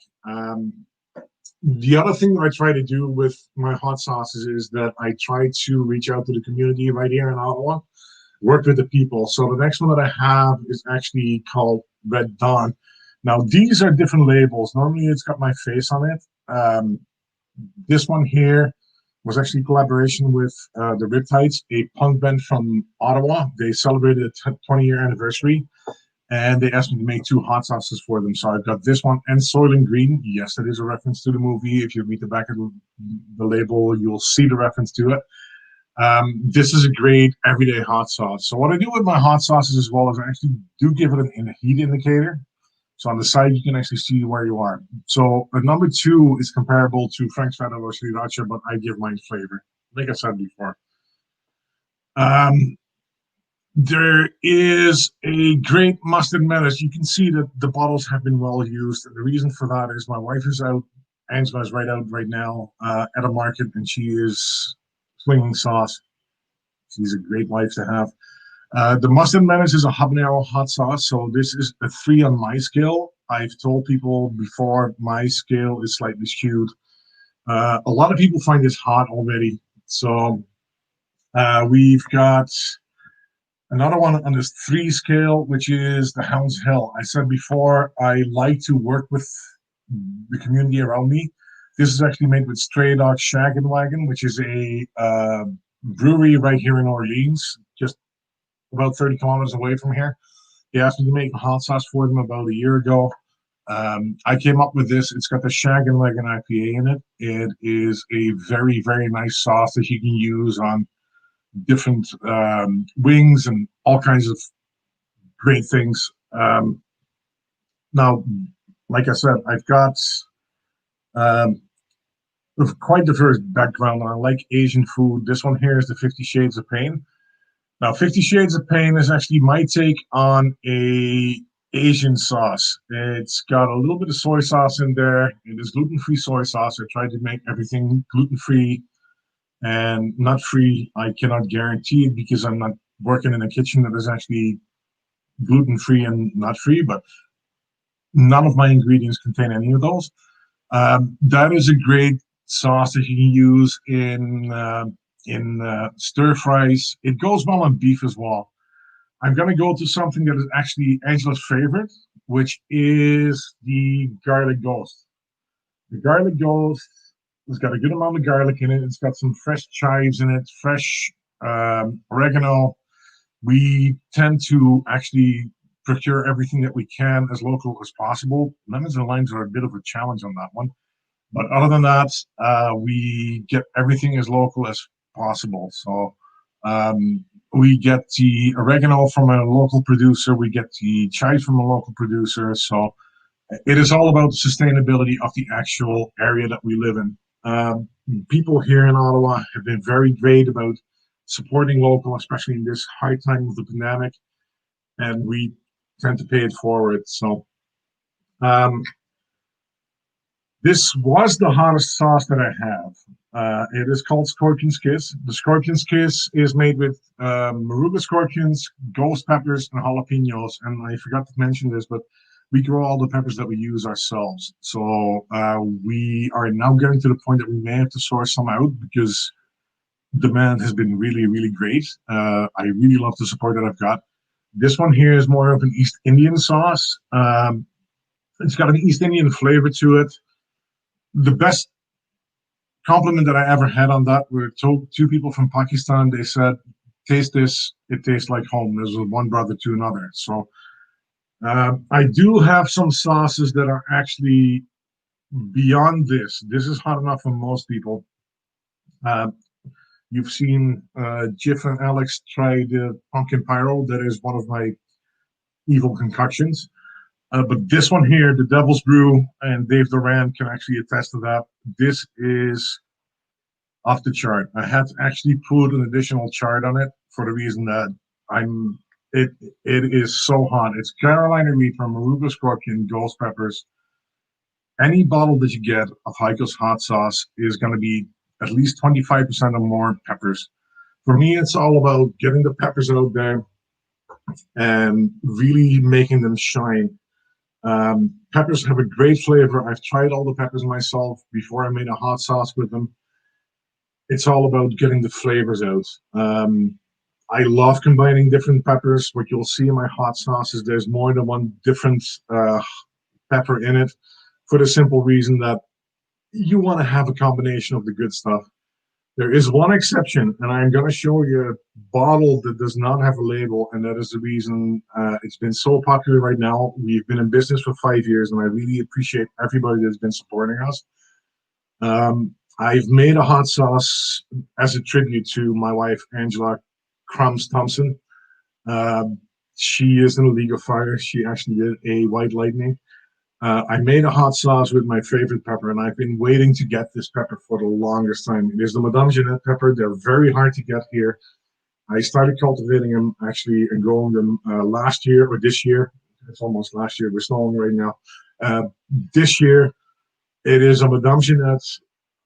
The other thing that I try to do with my hot sauces is that I try to reach out to the community right here in Ottawa, work with the people. So the next one that I have is actually called Red Dawn. Now, these are different labels. Normally, it's got my face on it. This one here was actually a collaboration with the Riptides, a punk band from Ottawa. They celebrated a 20-year anniversary, and they asked me to make 2 hot sauces for them. So I've got this one and Soylent Green. Yes, that is a reference to the movie. If you read the back of the label, you'll see the reference to it. This is a great everyday hot sauce. So what I do with my hot sauces as well is I actually do give it a heat indicator. So on the side, you can actually see where you are. So number 2 is comparable to Frank's Red Hot or Sriracha, but I give mine flavor, like I said before. There is a great mustard menace. You can see that the bottles have been well used. And the reason for that is my wife is out, Angela's right out right now at a market, and she is swinging sauce. She's a great wife to have. The mustard menace is a habanero hot sauce. So this is a 3 on my scale. I've told people before my scale is slightly skewed. A lot of people find this hot already. So we've got another one on this 3 scale, which is the Hound's Hill. I said before, I like to work with the community around me. This is actually made with Stray Dog Shaggin' Wagon, which is a brewery right here in Orleans, just about 30 kilometers away from here. They asked me to make a hot sauce for them about a year ago. I came up with this. It's got the Shaggin' Wagon IPA in it. It is a very, very nice sauce that you can use on different wings and all kinds of great things. Now, like I said, I've got quite diverse background. I like Asian food. This one here is the 50 Shades of Pain. Now, 50 Shades of Pain is actually my take on a Asian sauce. It's got a little bit of soy sauce in there. It is gluten-free soy sauce. I tried to make everything gluten-free and nut-free. I cannot guarantee it because I'm not working in a kitchen that is actually gluten-free and nut-free, but none of my ingredients contain any of those. That is a great sauce that you can use in stir fries. It goes well on beef as well. I'm going to go to something that is actually Angela's favorite, which is the garlic ghost. The garlic ghost has got a good amount of garlic in it. It's got some fresh chives in it, fresh oregano. We tend to actually procure everything that we can as local as possible. Lemons and limes are a bit of a challenge on that one. But other than that, we get everything as local as possible. So we get the oregano from a local producer. We get the chives from a local producer. So it is all about the sustainability of the actual area that we live in. People here in Ottawa have been very great about supporting local, especially in this high time of the pandemic, and we tend to pay it forward. So this was the hottest sauce that I have. It is called Scorpion's Kiss. The Scorpion's Kiss is made with Maruga scorpions, ghost peppers, and jalapenos. And I forgot to mention this, but we grow all the peppers that we use ourselves. So we are now getting to the point that we may have to source some out because demand has been really, really great. I really love the support that I've got. This one here is more of an East Indian sauce. It's got an East Indian flavor to it. The best compliment that I ever had on that were two people from Pakistan. They said, taste this, it tastes like home. There's one brother to another. So I do have some sauces that are actually beyond this. This is hot enough for most people. You've seen Jif and Alex try the pumpkin pyro. That is one of my evil concoctions. But this one here, the Devil's Brew, and Dave Duran can actually attest to that. This is off the chart. I had to actually put an additional chart on it for the reason that it is so hot. It's Carolina Reaper, Maruga Scorpion, ghost peppers. Any bottle that you get of Haico's hot sauce is going to be at least 25% or more peppers. For me, it's all about getting the peppers out there and really making them shine. Peppers have a great flavor. I've tried all the peppers myself before I made a hot sauce with them. It's all about getting the flavors out. I love combining different peppers. What you'll see in my hot sauce is there's more than one different pepper in it, for the simple reason that you want to have a combination of the good stuff. There is one exception, and I'm going to show you a bottle that does not have a label, and that is the reason it's been so popular right now. We've been in business for 5 years, and I really appreciate everybody that's been supporting us. I've made a hot sauce as a tribute to my wife, Angela Crumbs Thompson. She is in a League of Fire. She actually did a White Lightning. I made a hot sauce with my favorite pepper, and I've been waiting to get this pepper for the longest time. It is the Madame Jeanette pepper. They're very hard to get here. I started cultivating them actually and growing them last year or this year. It's almost last year. We're snowing right now. This year, it is a Madame Jeanette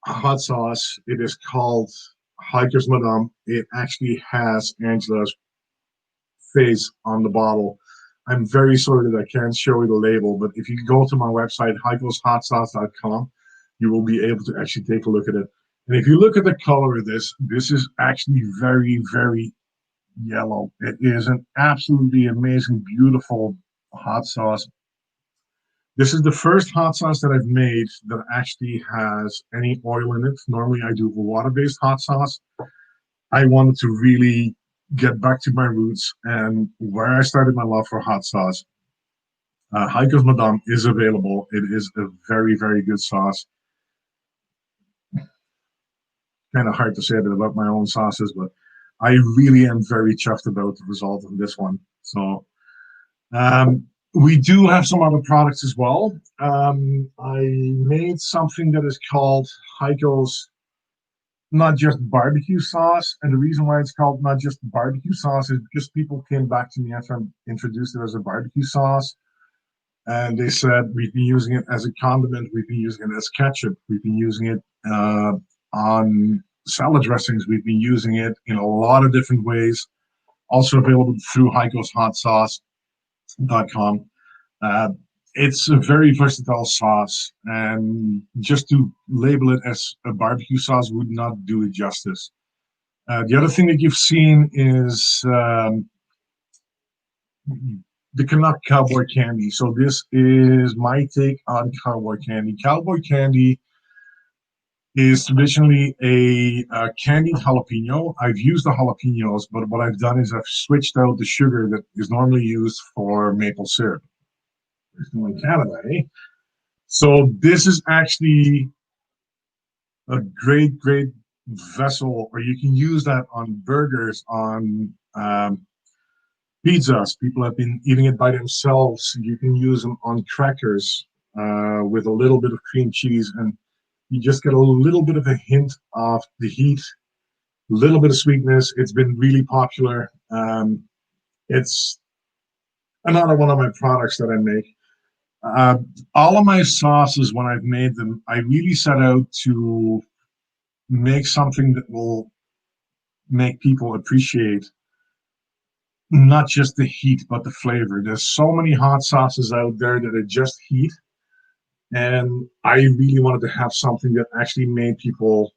hot sauce. It is called Hiker's Madame. It actually has Angela's face on the bottle. I'm very sorry that I can't show you the label, but if you go to my website, heigoshotsauce.com, you will be able to actually take a look at it. And if you look at the color of this is actually very, very yellow. It is an absolutely amazing, beautiful hot sauce. This is the first hot sauce that I've made that actually has any oil in it. Normally I do a water-based hot sauce. I wanted to really get back to my roots and where I started my love for hot sauce. Haico's Madame is available. It is a very, very good sauce. Kind of hard to say that about my own sauces, but I really am very chuffed about the result of this one. So we do have some other products as well. I made something that is called Haico's Not Just Barbecue Sauce. And the reason why it's called Not Just Barbecue Sauce is because people came back to me after I introduced it as a barbecue sauce. And they said, we've been using it as a condiment, we've been using it as ketchup, we've been using it on salad dressings, we've been using it in a lot of different ways. Also available through Haico'sHotSauce.com. It's a very versatile sauce, and just to label it as a barbecue sauce would not do it justice. The other thing that you've seen is the Canuck Cowboy Candy. So this is my take on cowboy candy. Cowboy candy is traditionally a candied jalapeno. I've used the jalapenos, but what I've done is I've switched out the sugar that is normally used for maple syrup. In Canada, eh? So this is actually a great vessel, or you can use that on burgers, on pizzas. People have been eating it by themselves. You can use them on crackers with a little bit of cream cheese, and you just get a little bit of a hint of the heat, a little bit of sweetness. It's been really popular. It's another one of my products that I make. All of my sauces, when I've made them, I really set out to make something that will make people appreciate not just the heat, but the flavor. There's so many hot sauces out there that are just heat. And I really wanted to have something that actually made people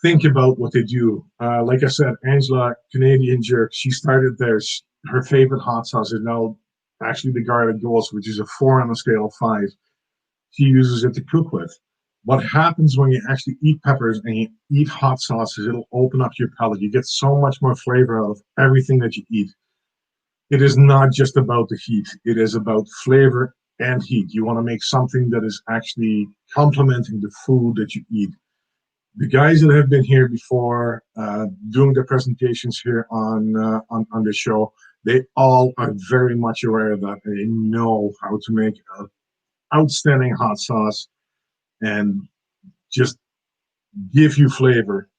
think about what they do. Like I said, Angela, Canadian Jerk, she started there. Her favorite hot sauce is now actually the Garlic Ghost, which is a 4 on a scale of 5. She uses it to cook with. What happens when you actually eat peppers and you eat hot sauces, it'll open up your palate. You get so much more flavor out of everything that you eat. It is not just about the heat. It is about flavor and heat. You want to make something that is actually complementing the food that you eat. The guys that have been here before doing the presentations here on the show, they all are very much aware of that. They know how to make an outstanding hot sauce and just give you flavor.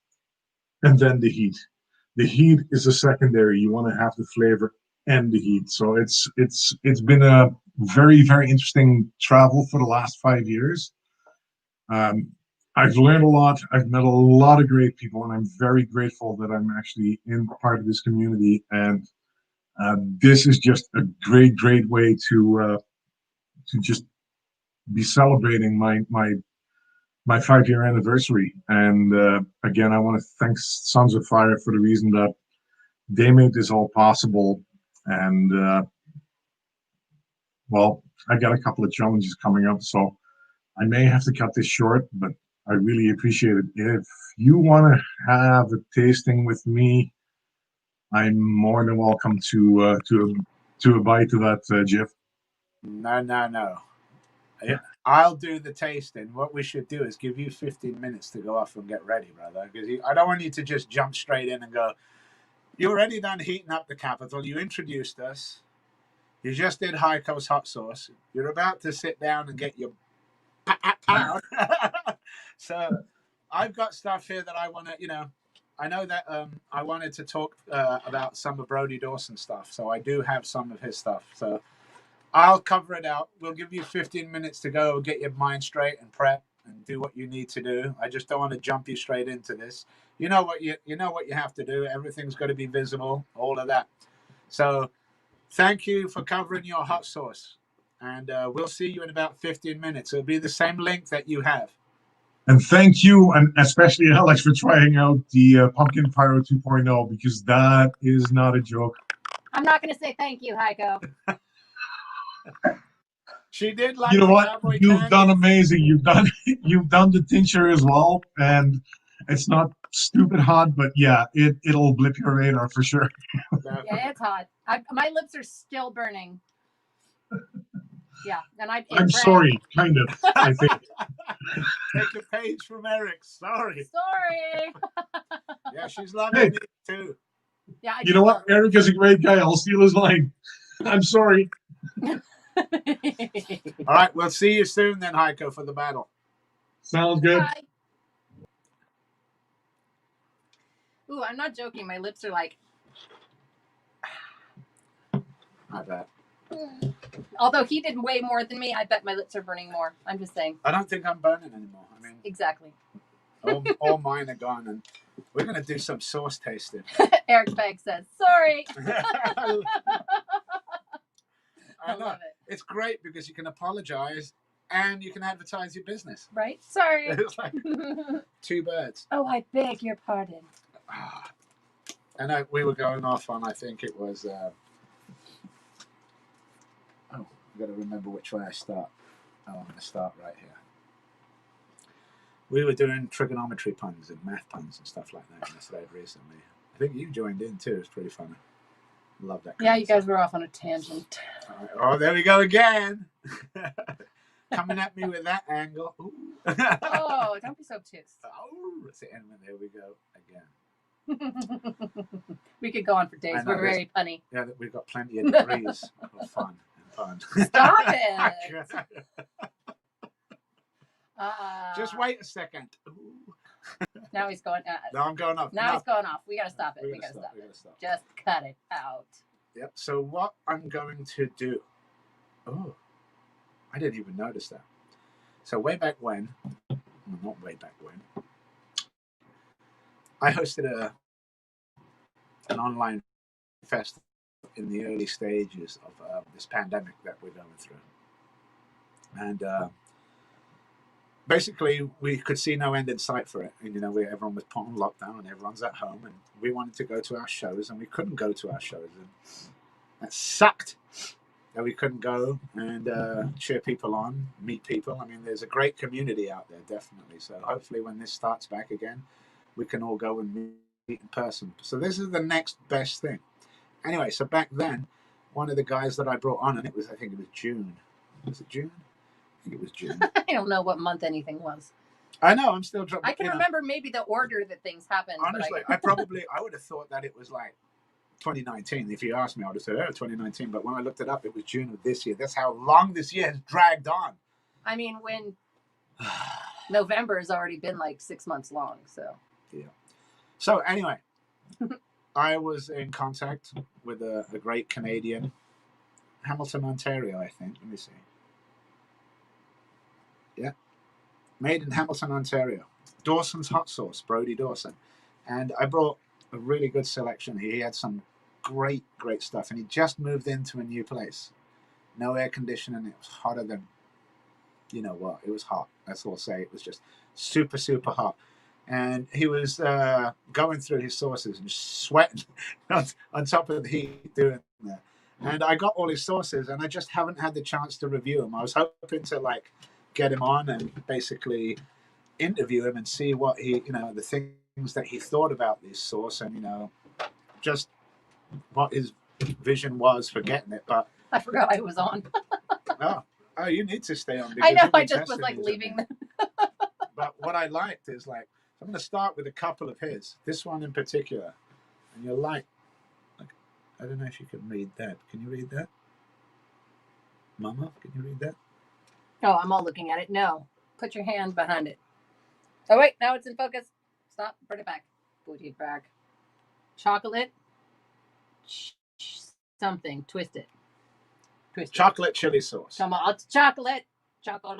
And then the heat. The heat is a secondary. You want to have the flavor and the heat. So it's been a very interesting travel for the last 5 years. I've learned a lot. I've met a lot of great people, and I'm very grateful that I'm actually in part of this community. And this is just a great way to just be celebrating my 5-year anniversary. And again, I want to thank Sons of Fire for the reason that they made this all possible. And well, I got a couple of challenges coming up, so I may have to cut this short, but I really appreciate it. If you want to have a tasting with me, I'm more than welcome to a bite of that, Jeff. No. Yeah. I'll do the tasting. What we should do is give you 15 minutes to go off and get ready, brother. Because I don't want you to just jump straight in and go, you're already done heating up the capital. You introduced us. You just did Haico's hot sauce. You're about to sit down and get your pow. So I've got stuff here that I want to, I know that I wanted to talk about some of Brody Dawson stuff. So I do have some of his stuff. So I'll cover it out. We'll give you 15 minutes to go get your mind straight and prep and do what you need to do. I just don't want to jump you straight into this. You know what you have to do. Everything's got to be visible, all of that. So thank you for covering your hot sauce. And we'll see you in about 15 minutes. It'll be the same link that you have. And thank you, and especially Alex, for trying out the Pumpkin Pyro 2.0, because that is not a joke. I'm not going to say thank you, Heiko. She did like You know the what? cowboy You've candy. done amazing. You've done the tincture as well, and it's not stupid hot, but yeah, it'll blip your radar for sure. Yeah, it's hot. My lips are still burning. Yeah, and I'm brag. sorry, kind of. I think. Take a page from Eric. Sorry. Sorry. Yeah, she's loving it too. Yeah, You know what? Eric is a great guy. I'll steal his line. I'm sorry. All right, we'll see you soon then, Haico, for the battle. Sounds good. Bye. Ooh, I'm not joking. My lips are like. I bet. Although he did way more than me, I bet my lips are burning more. I'm just saying. I don't think I'm burning anymore. I mean, Exactly. all mine are gone, and we're gonna do some sauce tasting. Eric Begg says, sorry. I I know. love it. It's great because you can apologize and you can advertise your business. Right? Sorry. It's like two birds. Oh, I beg your pardon. And we were going off on, I think it was. I've got to remember which way I start. Oh, I'm going to start right here. We were doing trigonometry puns and math puns and stuff like that in the slide recently. I think you joined in too. It's pretty funny. Love that. Yeah, you guys were off on a tangent. Oh, there we go again. Coming at me with that angle. Ooh. Oh, don't be so obtuse. Oh, that's the end. There we go again. We could go on for days. I know, We're very punny. Yeah, we've got plenty of degrees of fun and fun. Stop it. Just wait a second. Ooh. Now he's going. No, I'm going off. Now No. he's going off. We gotta stop it. We We gotta gotta stop we it. gotta stop. Just cut it out. Yep. So what I'm going to do. Oh, I didn't even notice that. So way back when, well, not way back when, I hosted an online festival in the early stages of this pandemic that we're going through, and basically we could see no end in sight for it. And everyone was put on lockdown and everyone's at home, and we wanted to go to our shows and we couldn't go to our shows, and that sucked that we couldn't go and cheer people on, meet people. I mean, there's a great community out there, definitely. So hopefully when this starts back again, we can all go and meet in person. So this is the next best thing. Anyway, so back then, one of the guys that I brought on, and I think it was June. Was it June? I think it was June. I don't know what month anything was. I know, I'm still dropping. I can remember maybe the order that things happened. Honestly, I would have thought that it was like 2019. If you asked me, I would have said, 2019. But when I looked it up, it was June of this year. That's how long this year has dragged on. I mean, when November has already been like 6 months long. So yeah. So anyway, I was in contact with a great Canadian, Hamilton, Ontario, I think. Let me see. Yeah. Made in Hamilton, Ontario. Dawson's Hot Sauce, Brody Dawson. And I brought a really good selection. He had some great stuff. And he just moved into a new place. No air conditioning. It was hotter than, you know what? It was hot. That's all I'll say. It was just super, super hot. And he was going through his sauces and sweating on top of the heat doing that. And I got all his sauces, and I just haven't had the chance to review them. I was hoping to get him on and basically interview him and see what he, the things that he thought about this sauce, and just what his vision was for getting it. But I forgot I was on. oh, you need to stay on. I know. I just was leaving. But what I liked is I'm going to start with a couple of his. This one in particular, and you'll like. I don't know if you can read that. Can you read that, Mama? Can you read that? Oh, I'm all looking at it. No, put your hand behind it. Oh wait, now it's in focus. Stop. Bring it back. Put it back. Chocolate. Something. Twist it. Chocolate chili sauce. Come on, it's chocolate. Chocolate.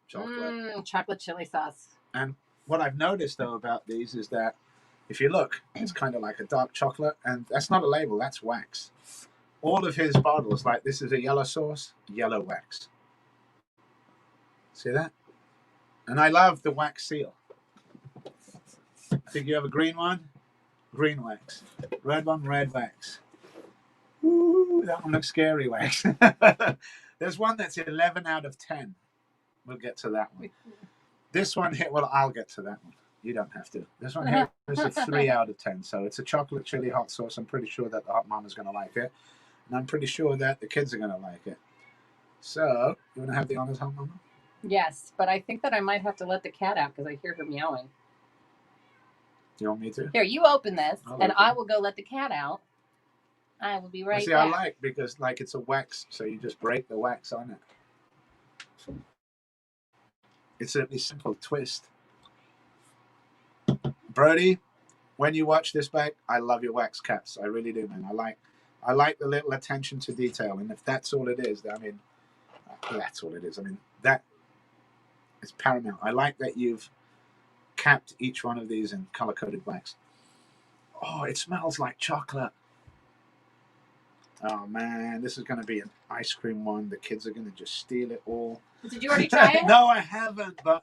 Chocolate. Chocolate chili sauce. And what I've noticed though about these is that if you look, it's kind of like a dark chocolate, and that's not a label, that's wax. All of his bottles, like this is a yellow sauce, yellow wax. See that? And I love the wax seal. I think you have a green one, green wax. Red one, red wax. Ooh, that one looks scary wax. There's one that's 11 out of 10. We'll get to that one. This one here, well, I'll get to that one. You don't have to. This one here is a 3 out of 10. So it's a chocolate chili hot sauce. I'm pretty sure that the hot mama's going to like it. And I'm pretty sure that the kids are going to like it. So, you want to have the honors, hot mama? Yes, but I think that I might have to let the cat out because I hear her meowing. You want me to? Here, you open this, I'll and open I it. will go let the cat out. I will be right See, back. I like because like it's a wax, so you just break the wax on it. It's a simple twist. Brody, when you watch this back, I love your wax caps. I really do, man. I like the little attention to detail, and if that's all it is, I mean, that's all it is. I mean, that is paramount. I like that you've capped each one of these in color-coded wax. Oh, it smells like chocolate. Oh man, this is going to be an ice cream one. The kids are going to just steal it all. Did you already try it? No, I haven't, but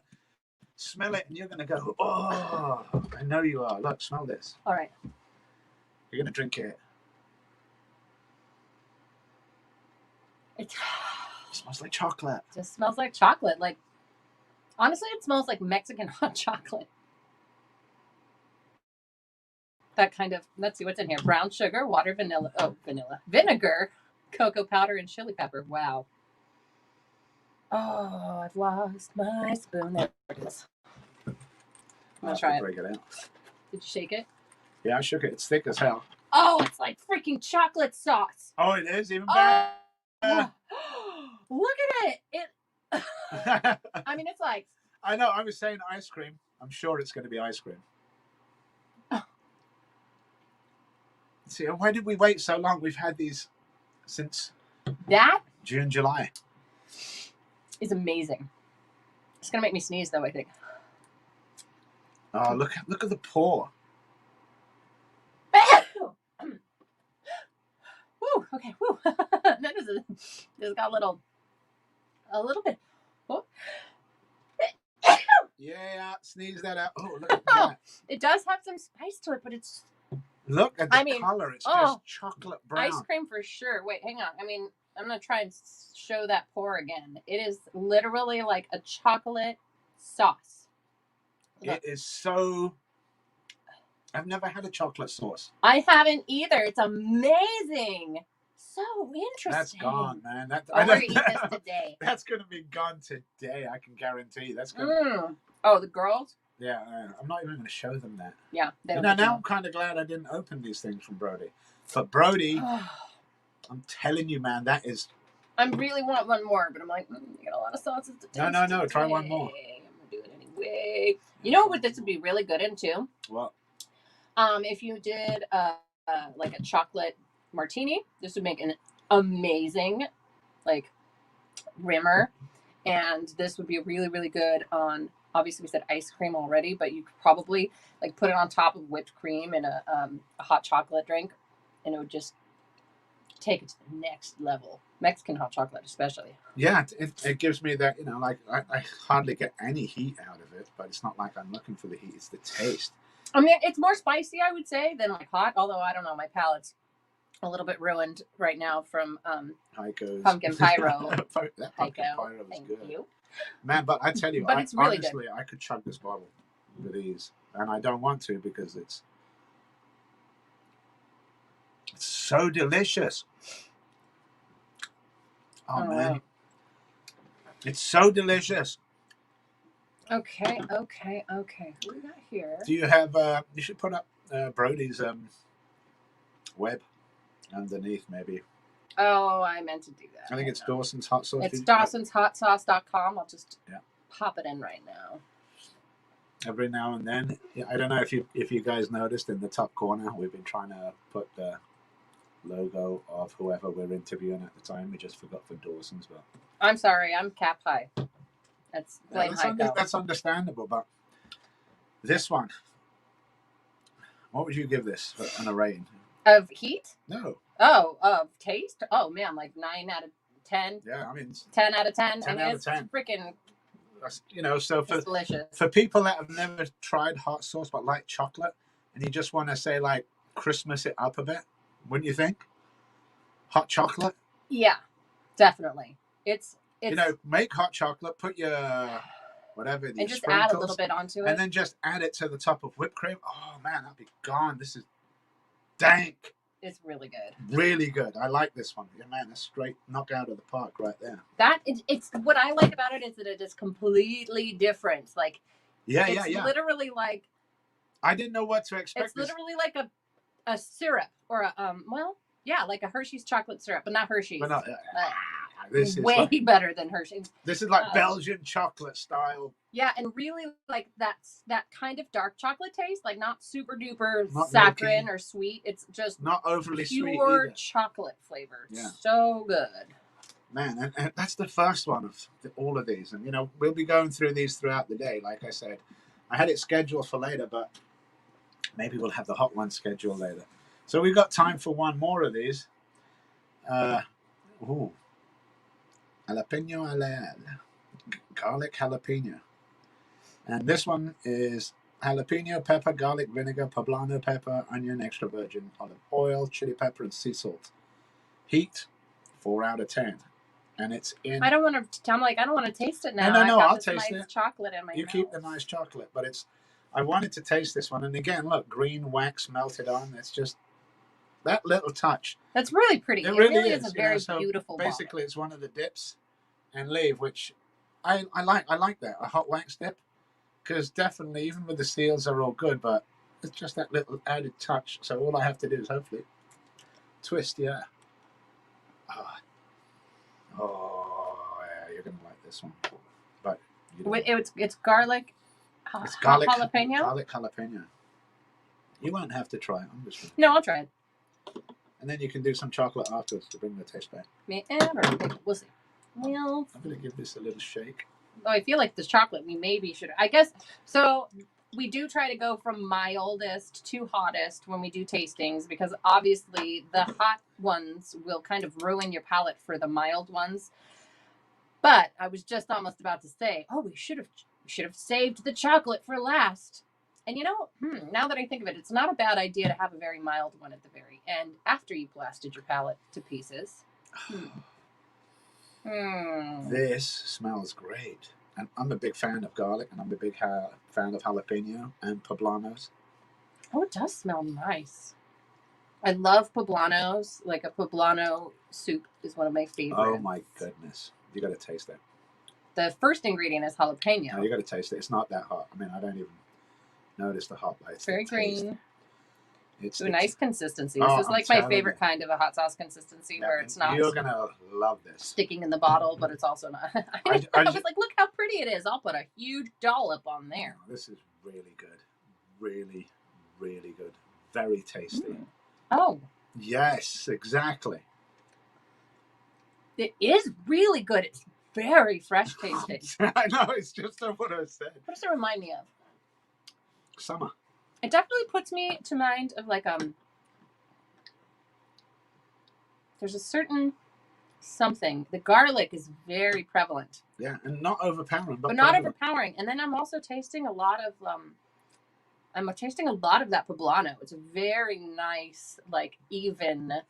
smell it and you're going to go, oh, I know you are. Look, smell this. All right. You're going to drink it. It smells like chocolate. just smells like chocolate. Like, honestly, it smells like Mexican hot chocolate. That kind of, let's see what's in here. Brown sugar, water, vinegar, cocoa powder, and chili pepper. Wow. Oh, I've lost my spoon. There it is. I'm going to try it. Break it out. Did you shake it? Yeah, I shook it. It's thick as hell. Oh, it's like freaking chocolate sauce. Oh, it is? Even better? Oh, look at it. I mean, it's like. I know. I was saying ice cream. I'm sure it's going to be ice cream. See, why did we wait so long? We've had these since That June, July. is amazing. It's going to make me sneeze, though, I think. Oh, look at the pour. Woo, okay, woo. That is it's got a little bit. Oh. Yeah, sneeze that out. Oh, look at that. It does have some spice to it, but it's Look at the color. It's just chocolate brown. ice cream for sure. Wait, hang on. I mean, I'm going to try and show that pour again. It is literally like a chocolate sauce. Look. It is so... I've never had a chocolate sauce. I haven't either. It's amazing. So interesting. That's gone, man. I'm going to eat this today. That's going to be gone today. I can guarantee. That's going to... Oh, the girls? Yeah, I'm not even going to show them that. Yeah. Now I'm kind of glad I didn't open these things from Brody. But Brody, I'm telling you, man, that is... I really want one more, but I'm like, you got a lot of sauces to taste. No. Try one more. I'm going to do it anyway. You know what this would be really good in, too? What? If you did like a chocolate martini, this would make an amazing like rimmer, and this would be really, really good on. Obviously, we said ice cream already, but you could probably like put it on top of whipped cream in a hot chocolate drink, and it would just take it to the next level. Mexican hot chocolate, especially. Yeah, it gives me that, like I hardly get any heat out of it, but it's not like I'm looking for the heat. It's the taste. I mean, it's more spicy, I would say, than like hot. Although I don't know, my palate's a little bit ruined right now from Haico's pumpkin pyro. That pumpkin Haico, pyro was thank good. you. Man, but I tell you, But it's really honestly, I could chug this bottle with ease, and I don't want to because it's so delicious. Oh man, wow. It's so delicious. Okay. What do we got here? Do you have? You should put up Brody's web underneath, maybe. Oh, I meant to do that. I think it's Dawson's Hot Sauce. It's Dawson'sHotSauce.com. I'll just pop it in right now. Every now and then, I don't know if you guys noticed in the top corner, we've been trying to put the logo of whoever we're interviewing at the time. We just forgot for Dawson's, but I'm sorry, I'm cap high. That's blame Haico. that's understandable, but this one, what would you give this on a rating? Of heat? No. Oh, of taste? Oh man, like 9 out of 10. Yeah, I mean 10 out of 10. 10 out of 10. Freaking, so it's delicious. for people that have never tried hot sauce but like chocolate, and you just want to say like Christmas it up a bit, wouldn't you think? Hot chocolate? Yeah, definitely. It's You know, make hot chocolate, put your whatever, and these just sprinkles, add a little bit onto and it. then just add it to the top of whipped cream. Oh man, that'd be gone. This is dank. It's really good. Really good. I like this one. Yeah, man, that's straight knock out of the park right there. It's what I like about it is that it is completely different. Like Yeah. literally like I didn't know what to expect. it's literally like a syrup or a like a Hershey's chocolate syrup, but not Hershey's. But no, this is way like, better than Hershey's. This is like Belgian chocolate style. Yeah, and really like that kind of dark chocolate taste, like not super duper Not saccharine milky. or sweet. It's just Not overly sweet pure either. chocolate flavor. Yeah. So good. Man, and that's the first one of all of these. And, you know, we'll be going through these throughout the day. Like I said, I had it scheduled for later, but maybe we'll have the hot one scheduled later. So we've got time for one more of these. Jalapeno al garlic jalapeno. And this one is jalapeno pepper, garlic vinegar, poblano pepper, onion, extra virgin olive oil, chili pepper, and sea salt. Heat, 4 out of 10. And it's in. I don't want to. I'm like, I don't want to taste it now. No, I've got I'll this taste nice it. chocolate in my You mouth. keep the nice chocolate, but it's. I wanted to taste this one, and again, look, green wax melted on. It's just that little touch. That's really pretty. It really is a very beautiful. Basically, it's one of the dips and leave, which I like. I like that, a hot wax dip, because definitely, even with the seals, are all good, but it's just that little added touch. So all I have to do is hopefully twist. Yeah. Oh, yeah, you're gonna like this one, but you don't. It's garlic. It's garlic jalapeno. Garlic jalapeno. You won't have to try it. I'm just. No, I'll try it. And then you can do some chocolate afterwards to bring the taste back. We'll see. Well, I'm gonna give this a little shake. Oh, I feel like this chocolate we maybe should. I guess so. We do try to go from mildest to hottest when we do tastings because obviously the hot ones will kind of ruin your palate for the mild ones. But I was just almost about to say, oh, we should have saved the chocolate for last. And you know, now that I think of it, it's not a bad idea to have a very mild one at the very end after you blasted your palate to pieces. This smells great. And I'm a big fan of garlic, and I'm a big fan of jalapeno and poblanos. Oh, it does smell nice. I love poblanos. Like a poblano soup is one of my favorites. Oh my goodness. You got to taste that. The first ingredient is jalapeno. No, you got to taste it. It's not that hot. I mean, I don't even notice the hot. It's very green. It's a nice consistency. This is like my favorite kind of a hot sauce consistency where it's not. You're going to love this. Sticking in the bottle, but it's also not. I was like, look how pretty it is. I'll put a huge dollop on there. This is really good. Really, really good. Very tasty. Oh. Yes, exactly. It is really good. It's very fresh tasting. I know, it's just what I said. What does it remind me of? Summer. It definitely puts me to mind of like there's a certain something. The garlic is very prevalent. Yeah, and not overpowering, but not overpowering. And then I'm also tasting a lot of that poblano. It's a very nice, like even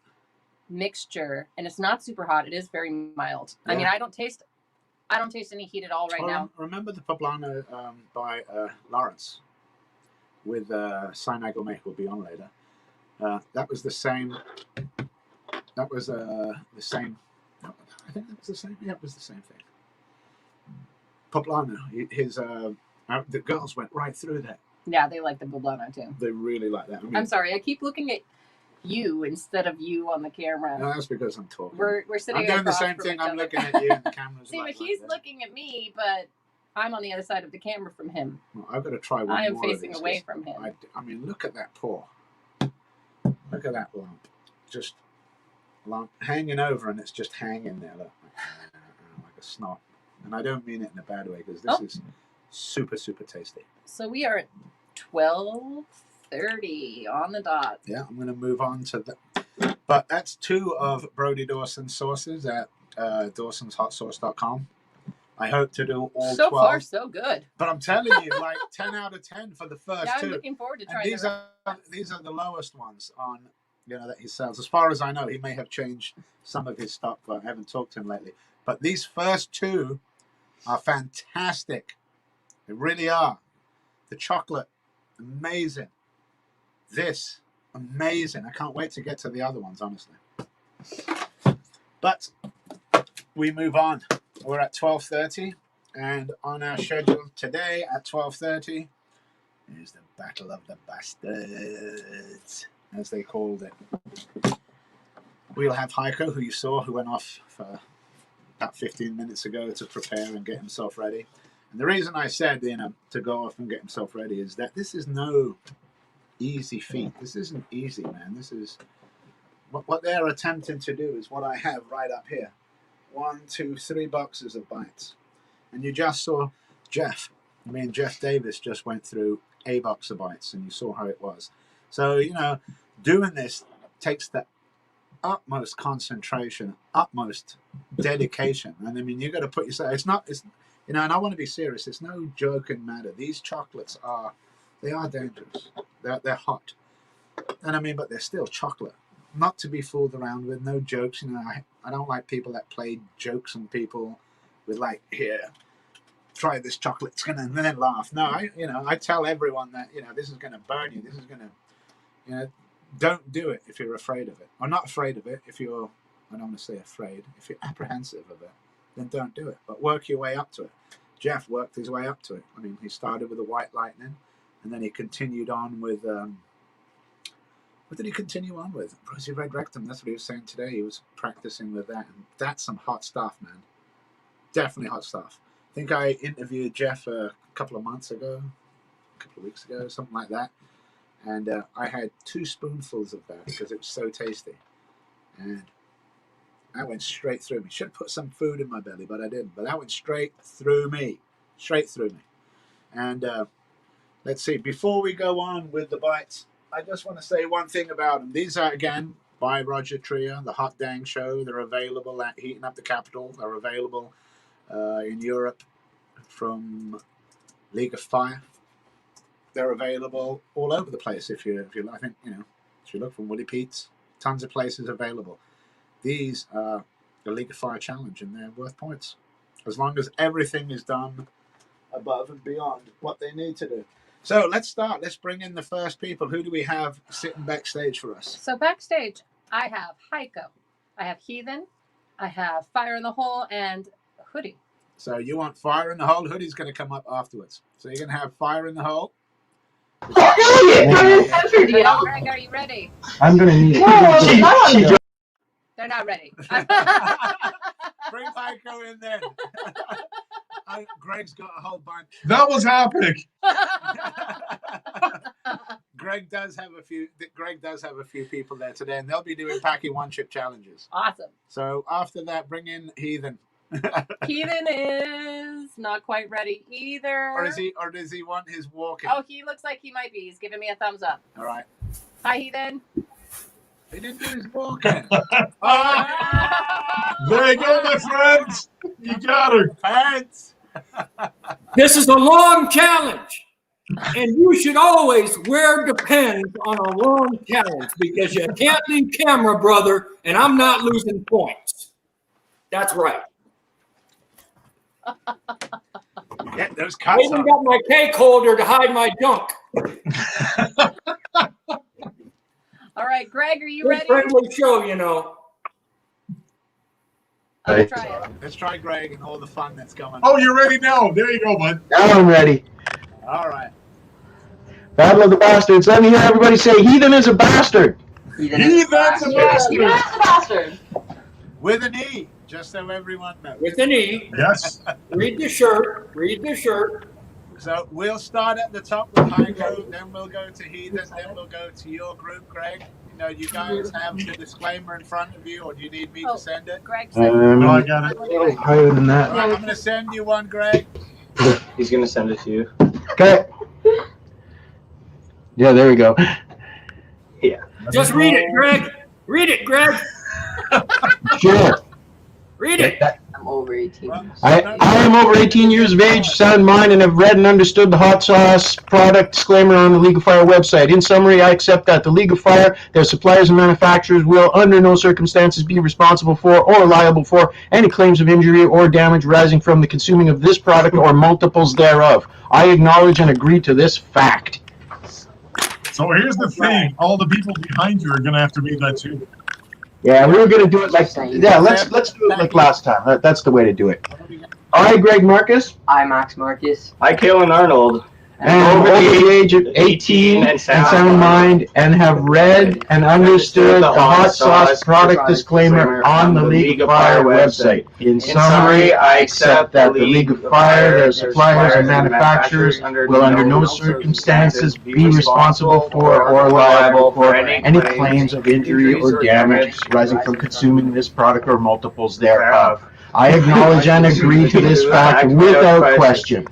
mixture, and it's not super hot. It is very mild. Yeah. I mean, I don't taste any heat at all right now. Remember the poblano by Lawrence with Sinai Gourmet, who'll be on later. That was the same. That was the same. I think that was the same. Yeah, it was the same thing. Poblano. The girls went right through that. Yeah, they like the poblano too. They really like that. I mean, I'm sorry, I keep looking at you instead of you on the camera. No, that's because I'm talking. We're sitting. I'm doing the same thing. I'm looking at you, and the camera's. See, but he's looking at me, but I'm on the other side of the camera from him. Well, I've got to try one more. I am facing away from him. I mean, look at that pour. Look at that lump. Just lump hanging over, and it's just hanging there, look, like a snot. And I don't mean it in a bad way, because this is super, super tasty. So we are at 12:30 on the dot. Yeah, I'm going to move on to that. But that's 2 of Brody Dawson's sauces at dawsonshot.com. I hope to do all 12. So far, so good. But I'm telling you, like 10 out of 10 for the first 2. I'm looking forward to trying these are the lowest ones on, that he sells. As far as I know, he may have changed some of his stock, but I haven't talked to him lately. But these first two are fantastic. They really are. The chocolate, amazing. This, amazing. I can't wait to get to the other ones, honestly. But we move on. We're at 12:30, and on our schedule today at 12:30 is the Battle of the Basterds, as they called it. We'll have Haico, who you saw, who went off for about 15 minutes ago to prepare and get himself ready. And the reason I said, to go off and get himself ready is that this is no easy feat. This isn't easy, man. This is what they're attempting to do is what I have right up here. 1, 2, 3 boxes of bites. And you just saw Jeff. Me and Jeff Davis just went through a box of bites, and you saw how it was. So, doing this takes the utmost concentration, utmost dedication. And I mean, you got to put yourself, and I want to be serious. It's no joking matter. These chocolates they are dangerous. They're hot. And I mean, but they're still chocolate. Not to be fooled around with, no jokes. I don't like people that play jokes on people with like, here, try this chocolate, it's gonna, and then laugh. No, I tell everyone that, this is gonna burn you. This is gonna, don't do it if you're afraid of it. Or not afraid of it if you're, I don't want to say afraid, if you're apprehensive of it, then don't do it. But work your way up to it. Jeff worked his way up to it. I mean, he started with the white lightning, and then he continued on with, what did he continue on with? Rosy Red Rectum, that's what he was saying today. He was practicing with that, and that's some hot stuff, man. Definitely hot stuff. I think I interviewed Jeff a couple of months ago, a couple of weeks ago, something like that. And I had 2 spoonfuls of that because it was so tasty. And that went straight through me. Should have put some food in my belly, but I didn't. But that went straight through me. Straight through me. And let's see. Before we go on with the bites, I just want to say one thing about them. These are, again, by Roger Trier, the Hot Dang Show. They're available at Heating Up the Capital. They're available in Europe from League of Fire. They're available all over the place. If you look from Willie Pete's, tons of places available. These are the League of Fire Challenge, and they're worth points as long as everything is done above and beyond what they need to do. So let's start. Let's bring in the first people. Who do we have sitting backstage for us? So backstage, I have Haico, I have Heathen, I have Fire in the Hole, and Hoodie. So you want Fire in the Hole? Hoodie's going to come up afterwards. So you're going to have Fire in the Hole. Greg, are you ready? I'm gonna need it. They're not ready. Bring Haico in then. Greg's got a whole bunch. That was epic. Greg does have a few people there today, and they'll be doing Pocky one-chip challenges. Awesome. So after that, bring in Heathen. Heathen is not quite ready either. Or does he want his walking? Oh, he looks like he might be. He's giving me a thumbs up. All right. Hi, Heathen. He didn't do his walking. There you go, my friends. You got her. Pants. This is a long challenge, and you should always wear depends on a long challenge because you can't leave camera, brother, and I'm not losing points. That's right. Get those I cuts even on. got my cake holder to hide my junk. All right, Greg, are you Good ready? friendly show, you know. I'll try it. Let's try Greg and all the fun that's going on. Oh, you're ready now. There you go, bud. Now I'm ready. All right. Battle of the Bastards. Let me hear everybody say, Heathen is a bastard. Heathen's a bastard. With an E, just so everyone knows. With an E. Yes. Read the shirt. Read the shirt. So we'll start at the top with Haico, then we'll go to Heathen, then we'll go to your group, Greg. You guys have the disclaimer in front of you, or do you need me to send it? Greg said No, I got it. Higher than that. All right, I'm going to send you one, Greg. He's going to send it to you. Okay. Yeah, there we go. Yeah. Just read it, Greg. Read it, Greg. Sure. Read it. I'm over 18. I am over 18 years of age, sound mind, and have read and understood the hot sauce product disclaimer on the League of Fire website. In summary, I accept that the League of Fire, their suppliers and manufacturers will under no circumstances be responsible for or liable for any claims of injury or damage arising from the consuming of this product or multiples thereof. I acknowledge and agree to this fact. So here's the thing: all the people behind you are going to have to read that too. Yeah, we're gonna do it like let's do it like last time. That's the way to do it. I, Greg Marcus. I, Max Marcus. I, Kalen Arnold. And over the age of 18 and sound mind, and have read and understood the hot sauce product disclaimer on the League of Fire website. In summary, I accept that the League of Fire, their suppliers and manufacturers will under no circumstances be responsible for or liable for any claims of injury or damage arising from consuming this product or multiples thereof. I acknowledge and agree to this fact without question.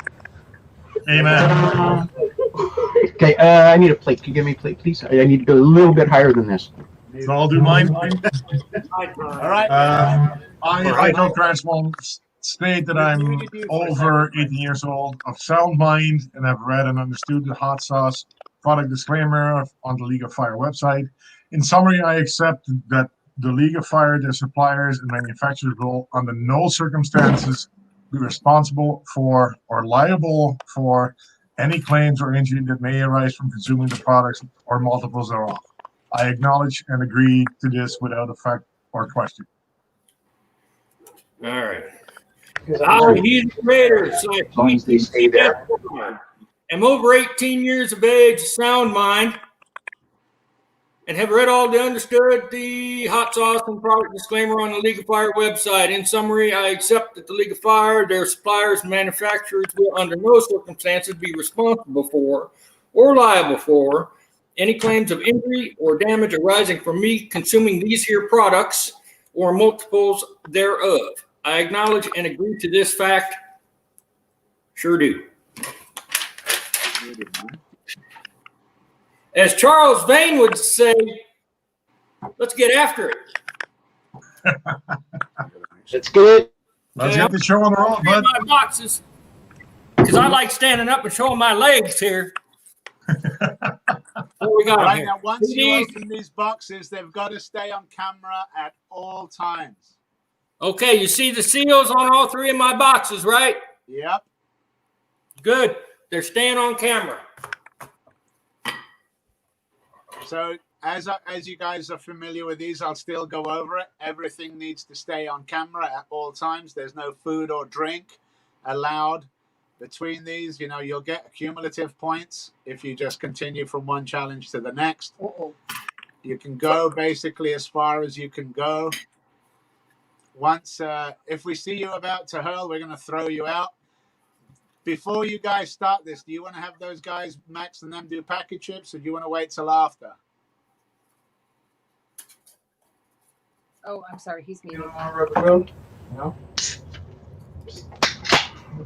Amen. Okay, I need a plate. Can you give me a plate, please? I need to go a little bit higher than this. So I'll do mine. All right. I, Haico Cranswell, state that I'm over 18 years old, of sound mind, and have read and understood the hot sauce product disclaimer on the League of Fire website. In summary, I accept that the League of Fire, their suppliers and manufacturers will, under no circumstances, be responsible for or liable for any claims or injury that may arise from consuming the products or multiples thereof. I acknowledge and agree to this without effect or question. All right. I'm Heathen Raider, I'm over 18 years of age, sound mind, and have read all the understood the hot sauce and product disclaimer on the League of Fire website. In summary, I accept that the League of Fire, their suppliers and manufacturers will under no circumstances be responsible for or liable for any claims of injury or damage arising from me consuming these here products or multiples thereof. I acknowledge and agree to this fact. Sure do. As Charles Vane would say, let's get after it. Let's get it. Let's get the show on the road, bud. My boxes, because I like standing up and showing my legs here. What we got Right here? now, once you open these boxes, they've got to stay on camera at all times. Okay, you see the seals on all three of my boxes, right? Yep. Good. They're staying on camera. So as you guys are familiar with these, I'll still go over it. Everything needs to stay on camera at all times. There's no food or drink allowed between these. You know, you'll get cumulative points if you just continue from one challenge to the next. You can go basically as far as you can go. Once, if we see you about to hurl, we're going to throw you out. Before you guys start this, do you want to have those guys, Max and them, do packet chips, or do you want to wait till after? Oh, I'm sorry. He's muted. No.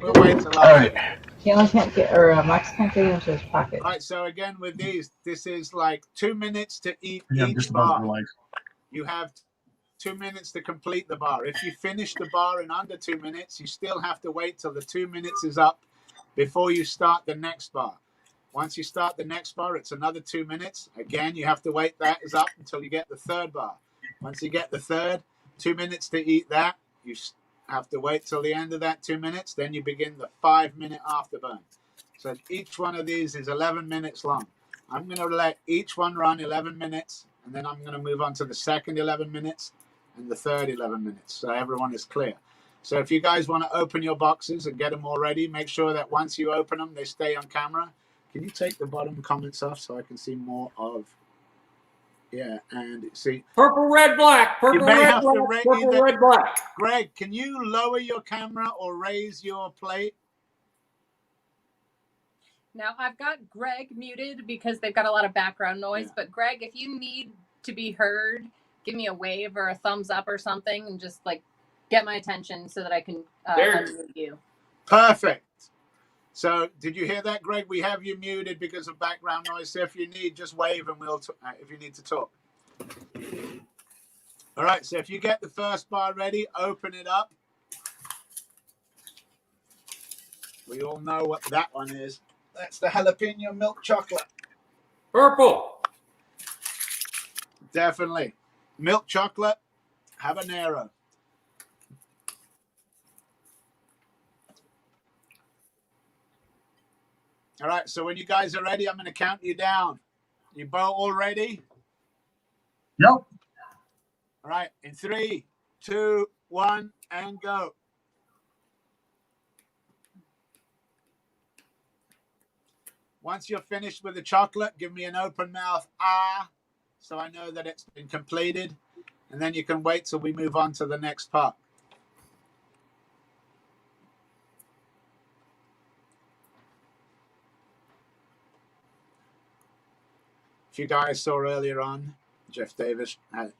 We'll wait till after. Kalen can't get, or Max can't get into his pocket. All right, so again with these, this is like 2 minutes to eat I'm each just about bar. to like. You have 2 minutes to complete the bar. If you finish the bar in under 2 minutes, you still have to wait till the 2 minutes is up before you start the next bar. Once you start the next bar, it's another 2 minutes. Again, you have to wait that is up until you get the third bar. Once you get the third, 2 minutes to eat that. You have to wait till the end of that 2 minutes. Then you begin the 5-minute afterburn. So each one of these is 11 minutes long. I'm going to let each one run 11 minutes, and then I'm going to move on to the second 11 minutes and the third 11 minutes, so everyone is clear. So if you guys want to open your boxes and get them all ready, make sure that once you open them, they stay on camera. Can you take the bottom comments off so I can see more of... Yeah, and see... Purple, red, black. Purple, you may red, have black. to raise Purple, red, black. Greg, can you lower your camera or raise your plate? Now, I've got Greg muted because they've got a lot of background noise. Yeah. But, Greg, if you need to be heard, give me a wave or a thumbs up or something and just, like, get my attention so that I can unmute you. Perfect. So, did you hear that, Greg? We have you muted because of background noise. So, if you need, just wave and we'll, if you need to talk. All right. So, if you get the first bar ready, open it up. We all know what that one is. That's the jalapeno milk chocolate. Purple. Definitely. Milk chocolate, habanero. All right, so when you guys are ready, I'm going to count you down. You both all ready? Yep. All right, in 3, 2, 1, and go. Once you're finished with the chocolate, give me an open mouth ah, so I know that it's been completed. And then you can wait till we move on to the next part. If you guys saw earlier on, Jeff Davis, I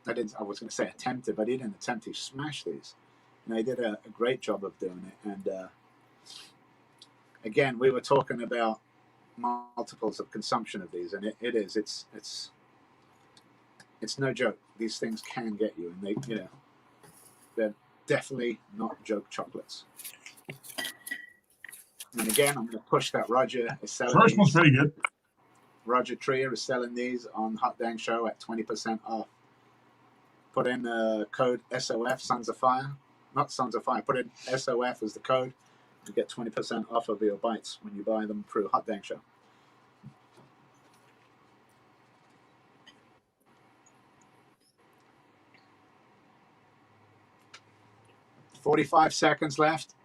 was going to say attempted, but he didn't attempt to smash these. And he did a great job of doing it. And again, we were talking about multiples of consumption of these, and it's no joke. These things can get you, and they're definitely not joke chocolates. And again, I'm going to push that Roger is selling. First one's pretty good. Roger Trier is selling these on Hot Dang Show at 20% off. Put in the code SOF, Sons of Fire. Not Sons of Fire. Put in SOF as the code. You get 20% off of your bites when you buy them through Hot Dang Show. "45 seconds left.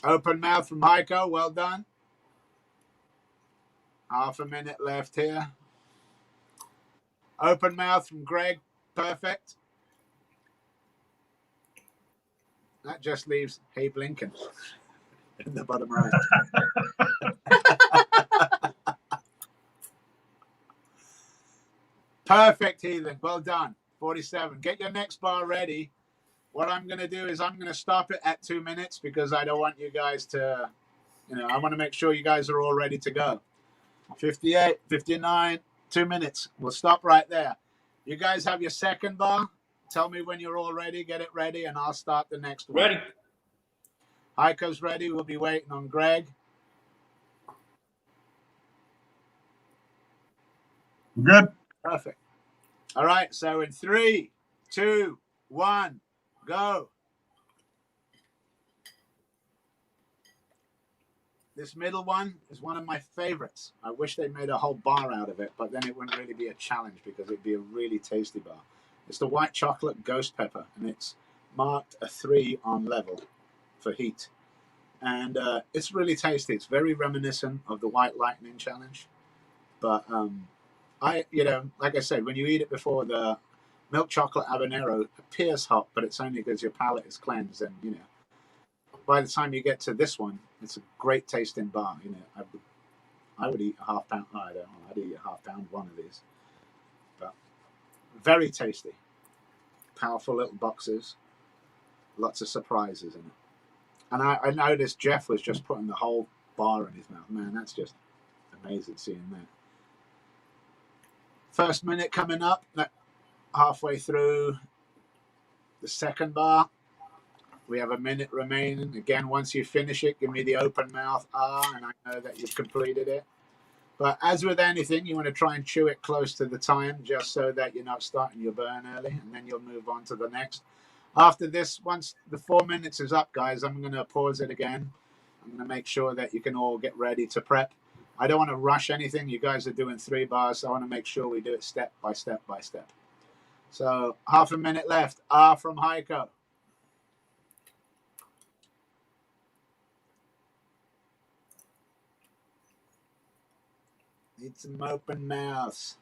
Open mouth from Haico. Well done. Half a minute left here. Open mouth from Greg. Perfect. That just leaves Hey Blinken in the bottom right. Perfect, Heathen. Well done. 47. Get your next bar ready. What I'm going to do is I'm going to stop it at 2 minutes because I don't want you guys to, I want to make sure you guys are all ready to go. 58, 59, 2 minutes. We'll stop right there. You guys have your second bar. Tell me when you're all ready. Get it ready, and I'll start the next one. Ready. Heiko's ready. We'll be waiting on Greg. Good. Perfect. All right. So in 3, 2, 1, go. This middle one is one of my favorites. I wish they made a whole bar out of it, but then it wouldn't really be a challenge because it'd be a really tasty bar. It's the white chocolate ghost pepper, and it's marked a 3 on level for heat. And it's really tasty. It's very reminiscent of the White Lightning challenge. But like I said, when you eat it before, the milk chocolate habanero appears hot, but it's only because your palate is cleansed. And, by the time you get to this one, it's a great tasting bar. I would eat a half pound. I don't know. I'd eat a half pound one of these. But very tasty. Powerful little boxes. Lots of surprises in it. And I noticed Jeff was just putting the whole bar in his mouth. Man, that's just amazing seeing that. First minute coming up. Halfway through the second bar. We have a minute remaining. Again, once you finish it, give me the open mouth ah, and I know that you've completed it. But as with anything, you want to try and chew it close to the time just so that you're not starting your burn early, and then you'll move on to the next. After this, once the 4 minutes is up, guys, I'm going to pause it again. I'm going to make sure that you can all get ready to prep. I don't want to rush anything. You guys are doing 3 bars, so I want to make sure we do it step by step by step. So half a minute left. Ah from Haico. Need some open mouths.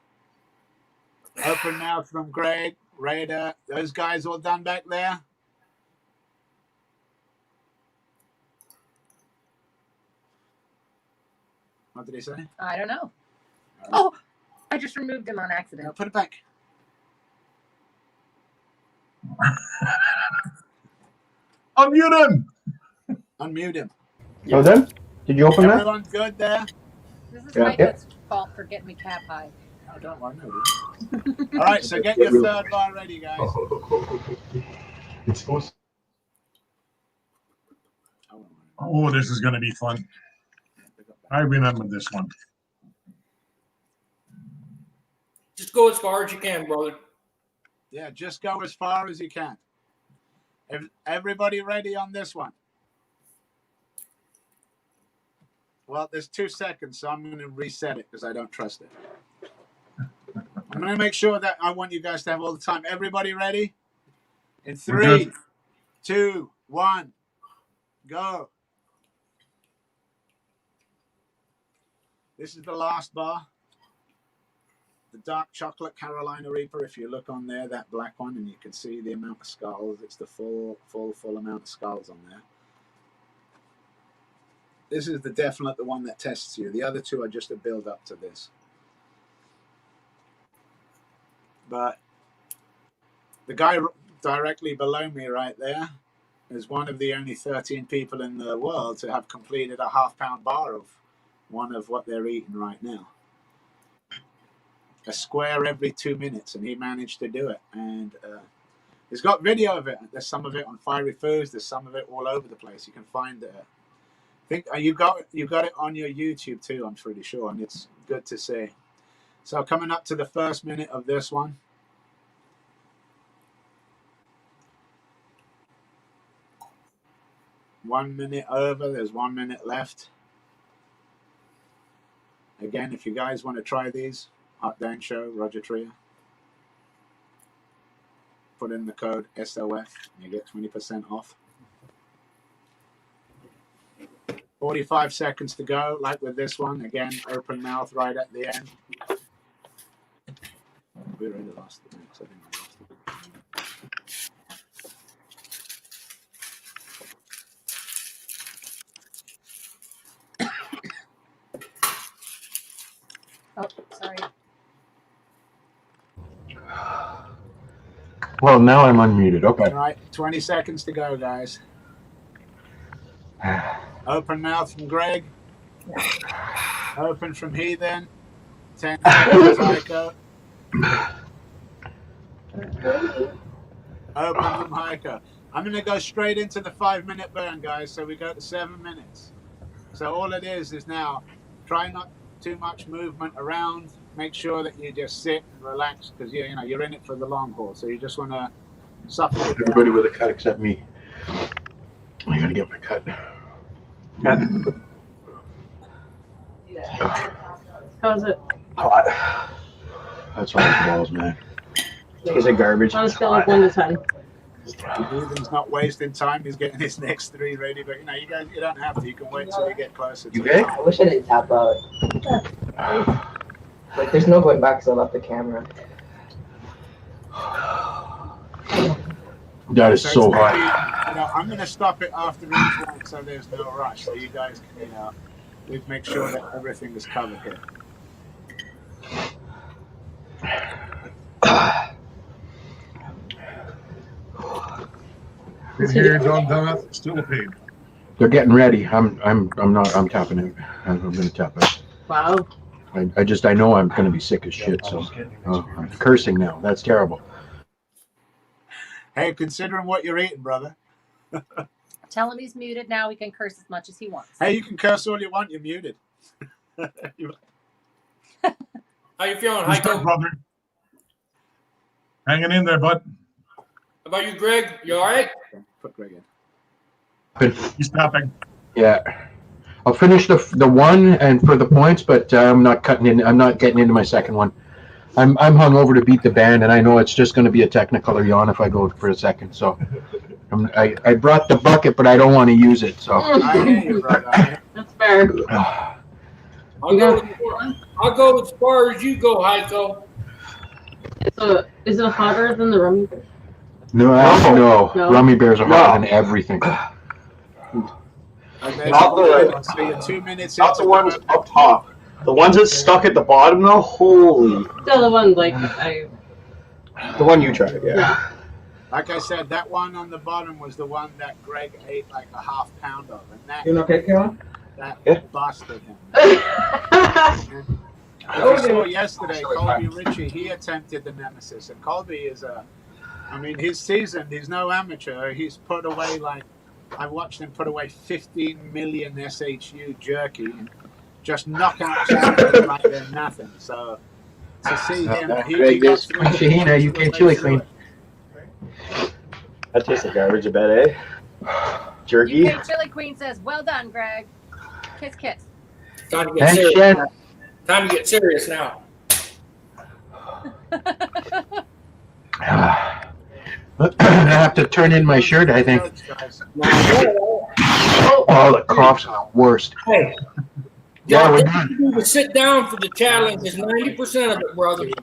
Open mouth from Greg, Raider. Those guys all done back there? What did he say? I don't know. Oh, I just removed him on accident. No, put it back. Unmute him. Unmute him. So then, did you open that? Everyone good there? This is Yeah. Mike's fault for getting me cap high. I don't want to. All right, so get your third bar ready, guys. It's supposed. Oh, this is going to be fun. I remember this one. Just go as far as you can, brother. Yeah, just go as far as you can. Everybody ready on this one? Well, there's 2 seconds, so I'm going to reset it because I don't trust it. I'm going to make sure that I want you guys to have all the time. Everybody ready? In 3, 2, 1, go. This is the last bar. The dark chocolate Carolina Reaper. If you look on there, that black one, and you can see the amount of skulls. It's the full amount of skulls on there. This is the one that tests you. The other two are just a build up to this. But the guy directly below me right there is one of the only 13 people in the world to have completed a half-pound bar of one of what they're eating right now. A square every 2 minutes, and he managed to do it. And he's got video of it. There's some of it on Fiery Foods. There's some of it all over the place. You can find it. I think you got it on your YouTube too, I'm pretty sure, and it's good to see. So coming up to the first minute of this one. One minute over, there's 1 minute left. Again, if you guys want to try these, Up Down Show, Roger Tria. Put in the code SOF and you get 20% off. 45 seconds to go, like with this one. Again, open mouth right at the end. We already lost the mix. I think I lost Oh, sorry. Well, now I'm unmuted. Okay. All right, 20 seconds to go, guys. Open mouth from Greg. Open from Heathen. 10 seconds, Haico. Open from Haico. I'm going to go straight into the 5-minute burn, guys, so we go to 7 minutes. So all it is now try not too much movement around. Make sure that you just sit and relax because you're in it for the long haul. So you just want to suffer. Everybody with a cut except me. I gotta get my cut. How's it? Hot. That's right, balls, man. Is it garbage? On a scale of 1 to 10. He's not wasting time. He's getting his next 3 ready. But you guys, you don't have to. You can wait till you get closer. You okay? I wish I didn't tap out. Like, there's no going back because I left the camera. That is so hot. I'm going to stop it after each one, so there's no rush. So you guys can, we make sure that everything is covered here. Been here, John Dummett, still paid. They're getting ready. I'm tapping it. I'm gonna tap it. Wow. I know I'm gonna be sick as shit. So I'm cursing now. That's terrible. Hey, considering what you're eating, brother. Tell him he's muted now. He can curse as much as he wants. Hey, you can curse all you want. You're muted. How you feeling, Who's that, Haiku? brother? Hanging in there, bud. How about you, Greg? You all right? Put Greg in. He's tapping. Yeah. I'll finish the one and for the points, but I'm not cutting in. I'm not getting into my second one. I'm hungover to beat the band, and I know it's just going to be a Technicolor yawn if I go for a second. So I brought the bucket, but I don't want to use it. So I hear you, brother. That's fair. I'll go as far as you go, Haiku. So, is it hotter than the rummy bear? no. No. Rummy bears are hotter than everything. Not the 2 minutes. not the ones up top. The ones that stuck at the bottom though, holy. Still the one, like, The one you tried, yeah. Like I said, that one on the bottom was the one that Greg ate like a half pound of, and that okay, Karen? that Yeah. busted him. As you saw yesterday, Colby Ritchie, he attempted the Nemesis, and Colby is he's seasoned. He's no amateur. He's put away I watched him put away 15 million SHU jerky, and just knockout challenges like they're nothing. So to see him, he got this Queen Shahina, you can't chili queen. That tastes like garbage, I bet, eh? Jerky. UK Chili Queen says, "Well done, Greg. Kiss, kiss." Time to get Thanks, serious. Chef. Now. Time to get serious now. I have to turn in my shirt, I think. Oh, the cough's the worst. Hey, Yeah, we're all done. you do to sit down for the challenge is 90% of it, brother. You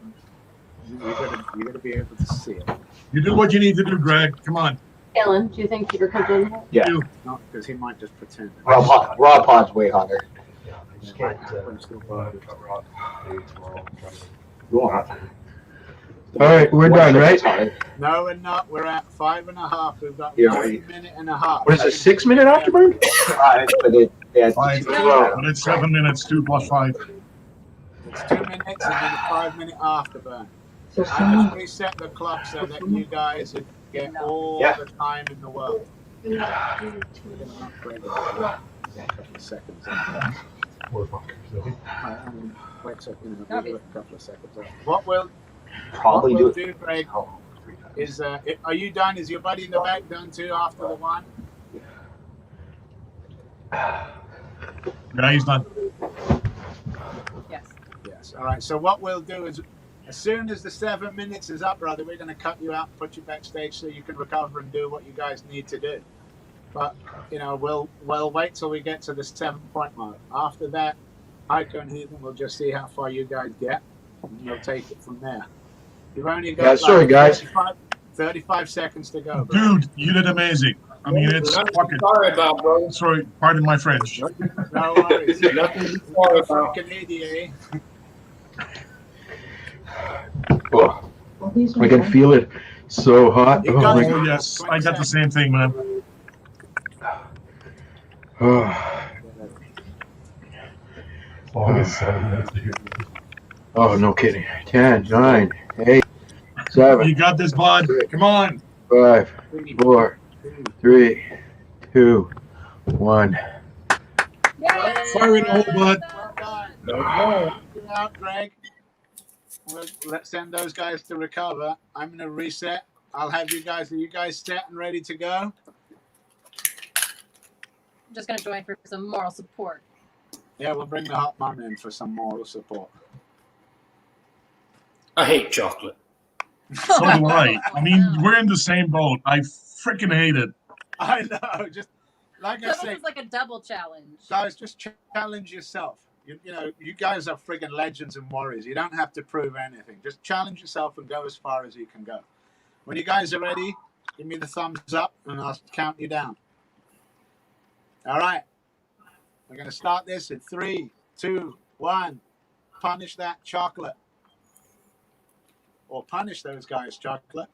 gotta be able to see it. You do what you need to do, Greg. Come on. Alan, do you think Peter comes in? Yeah. Not because he might just pretend. Raw pod's way hotter. All right, we're done, right? No, we're not. We're at 5.5. We've got Yeah. 1 minute and a half. What is it, 6-minute afterburn? 5, but it's 5. two. But it's 7 minutes. 2 plus 5. It's 2 minutes and then a 5-minute afterburn. I just reset the clock so that you guys get all the time in the world. We're gonna upgrade it. A couple of seconds. Wait a second. A couple of seconds. What we'll do, Greg, is are you done? Is your buddy in the back done too after the one? Yeah, he's done. Yes. Yes. All right. So what we'll do is, as soon as the 7 minutes is up, brother, we're going to cut you out and put you backstage so you can recover and do what you guys need to do. But we'll wait till we get to the 7-point mark. After that, Haico and Heathen will just see how far you guys get, and we'll take it from there. You've only got sorry, guys. 35 seconds to go. Bro. Dude, you did amazing. I mean, it's fucking. Sorry about, bro. Sorry, pardon my French. No worries. Nothing to be sorry about. Fucking idiot. Oh, I can feel it. So hot. You Oh, got my it. God. Oh, yes. I got the same thing, man. Oh. Oh, no kidding. 10, 9, 8, 7, You got this, bud. Come on. 5, 4, 3, 2, 1. Fire in the hole, bud. Well done. Get out, Greg. Let's send those guys to recover. I'm going to reset. I'll have you guys. Are you guys set and ready to go? I'm just gonna join for some moral support. Yeah, we'll bring the hot mom in for some moral support. I hate chocolate. So do I. I mean, we're in the same boat. I freaking hate it. I know. Just like So I this say, is like a double challenge. guys, just challenge yourself. You know, you guys are friggin' legends and warriors. You don't have to prove anything. Just challenge yourself and go as far as you can go. When you guys are ready, give me the thumbs up and I'll count you down. All right. We're going to start this in 3, 2, 1. Punish that chocolate. Or punish those guys, chocolate.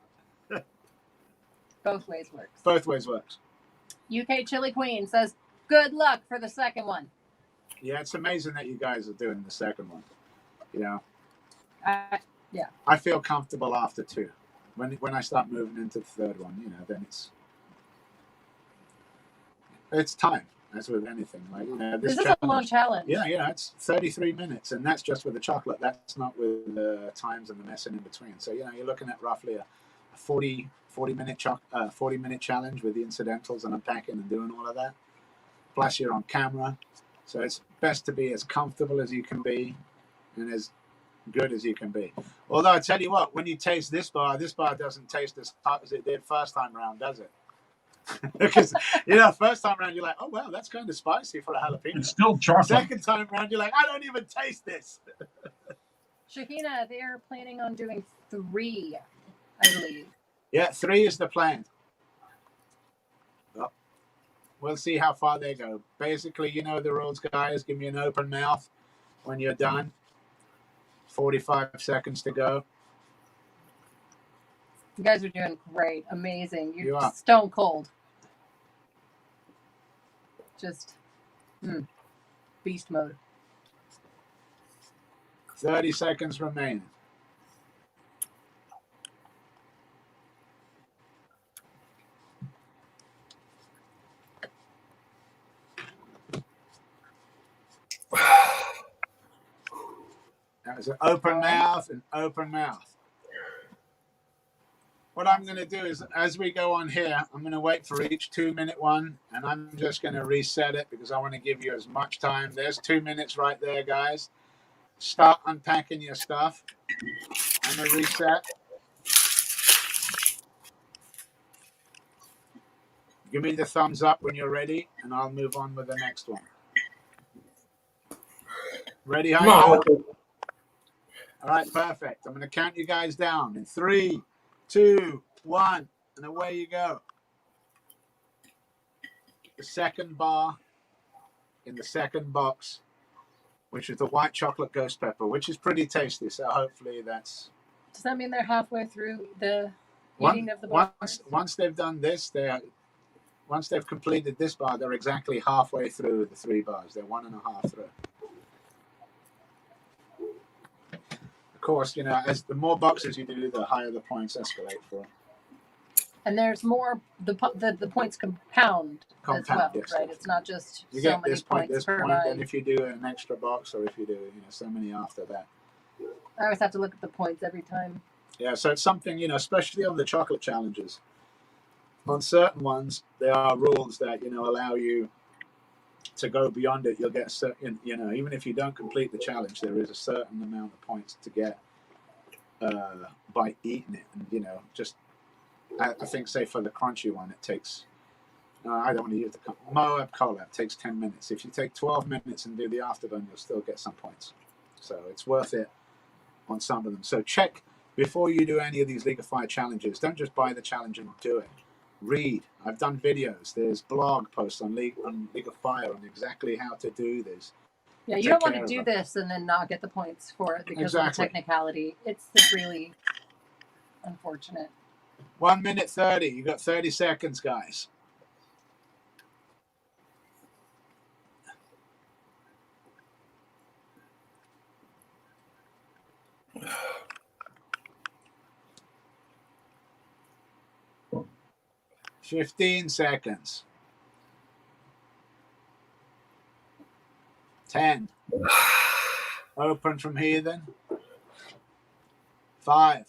Both ways works. Both ways works. UK Chili Queen says, "Good luck for the second one." Yeah, it's amazing that you guys are doing the second one. You know, Yeah. I feel comfortable after 2. When I start moving into the third one, you know, then it's time. As with anything, like This is a long challenge. Yeah, it's 33 minutes, and that's just with the chocolate. That's not with the times and the messing in between. So you're looking at roughly a 40 minute challenge with the incidentals and unpacking and doing all of that. Plus, you're on camera, so it's best to be as comfortable as you can be and as good as you can be. Although I tell you what, when you taste this bar doesn't taste as hot as it did first time round, does it? Because first time round you're like, oh wow, that's kind of spicy for a jalapeno. It's still chocolate. Second time round you're like, I don't even taste this. Shahina, they are planning on doing 3, I believe. Yeah, 3 is the plan. Well, we'll see how far they go. Basically, you know the rules, guys. Give me an open mouth when you're done. 45 seconds to go. You guys are doing great. Amazing. You're You are. stone cold. Just beast mode. 30 seconds remaining. That was an open mouth and open mouth. What I'm going to do is, as we go on here, I'm going to wait for each 2-minute one, and I'm just going to reset it because I want to give you as much time. There's 2 minutes right there, guys. Start unpacking your stuff. I'm going to reset. Give me the thumbs up when you're ready, and I'll move on with the next one. Ready, Haico? All right, perfect. I'm going to count you guys down in 3, 2, 1, and away you go. The second bar in the second box, which is the white chocolate ghost pepper, which is pretty tasty. So hopefully that's. Does that mean they're halfway through the eating of the bar? Once they've done this, once they've completed this bar, they're exactly halfway through the 3 bars. They're 1.5 through. Of course, you know, as the more boxes you do, the higher the points escalate for. And there's more. The points compound as well, Yes, right? It's not just you so get many this point, points per then line. if you do an extra box, or if you do, you know, so many after that. I always have to look at the points every time. Yeah, so it's something, you know, especially on the chocolate challenges. On certain ones, there are rules that, you know, allow you to go beyond it. You'll get certain, you know, even if you don't complete the challenge, there is a certain amount of points to get by eating it. And, you know, just, I think, say for the crunchy one, it takes, I don't want to use the Moab Cola, it takes 10 minutes. If you take 12 minutes and do the afterburn, you'll still get some points. So it's worth it on some of them. So check before you do any of these League of Fire challenges. Don't just buy the challenge and do it. Read. I've done videos. There's blog posts on League of Fire on exactly how to do this. Yeah, you don't want to do this and then not get the points for it because of the technicality. It's really unfortunate. 1 minute 30. You got 30 seconds, guys. $15 seconds. 10. Open from Heathen. 5.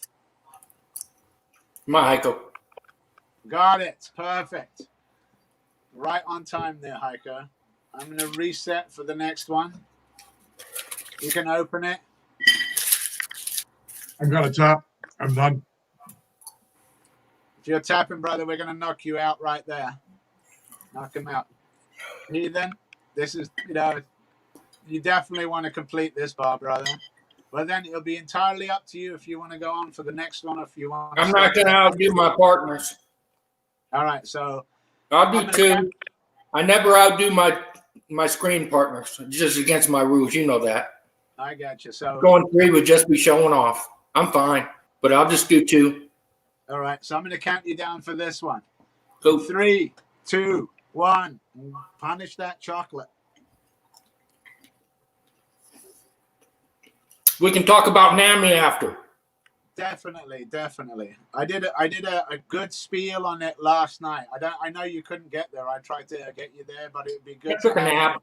My Haico. Got it. Perfect. Right on time there, Haico. I'm going to reset for the next one. You can open it. I'm going to tap. I'm done. If you're tapping, brother, we're going to knock you out right there. Knock him out. Heathen, this is, you know, you definitely want to complete this bar, brother. But then it'll be entirely up to you if you want to go on for the next one or if you want to. I'm not going to outdo my partners. All right, so. I'll do 2. I never outdo my screen partners. It's just against my rules. You know that. I got you. So going 3 would just be showing off. I'm fine, but I'll just do 2. All right, so I'm going to count you down for this one. Go. 3, 2, 1. Punish that chocolate. We can talk about NAMI after. Definitely. I did a good spiel on it last night. I know you couldn't get there. I tried to get you there, but it'd be good. I took a nap.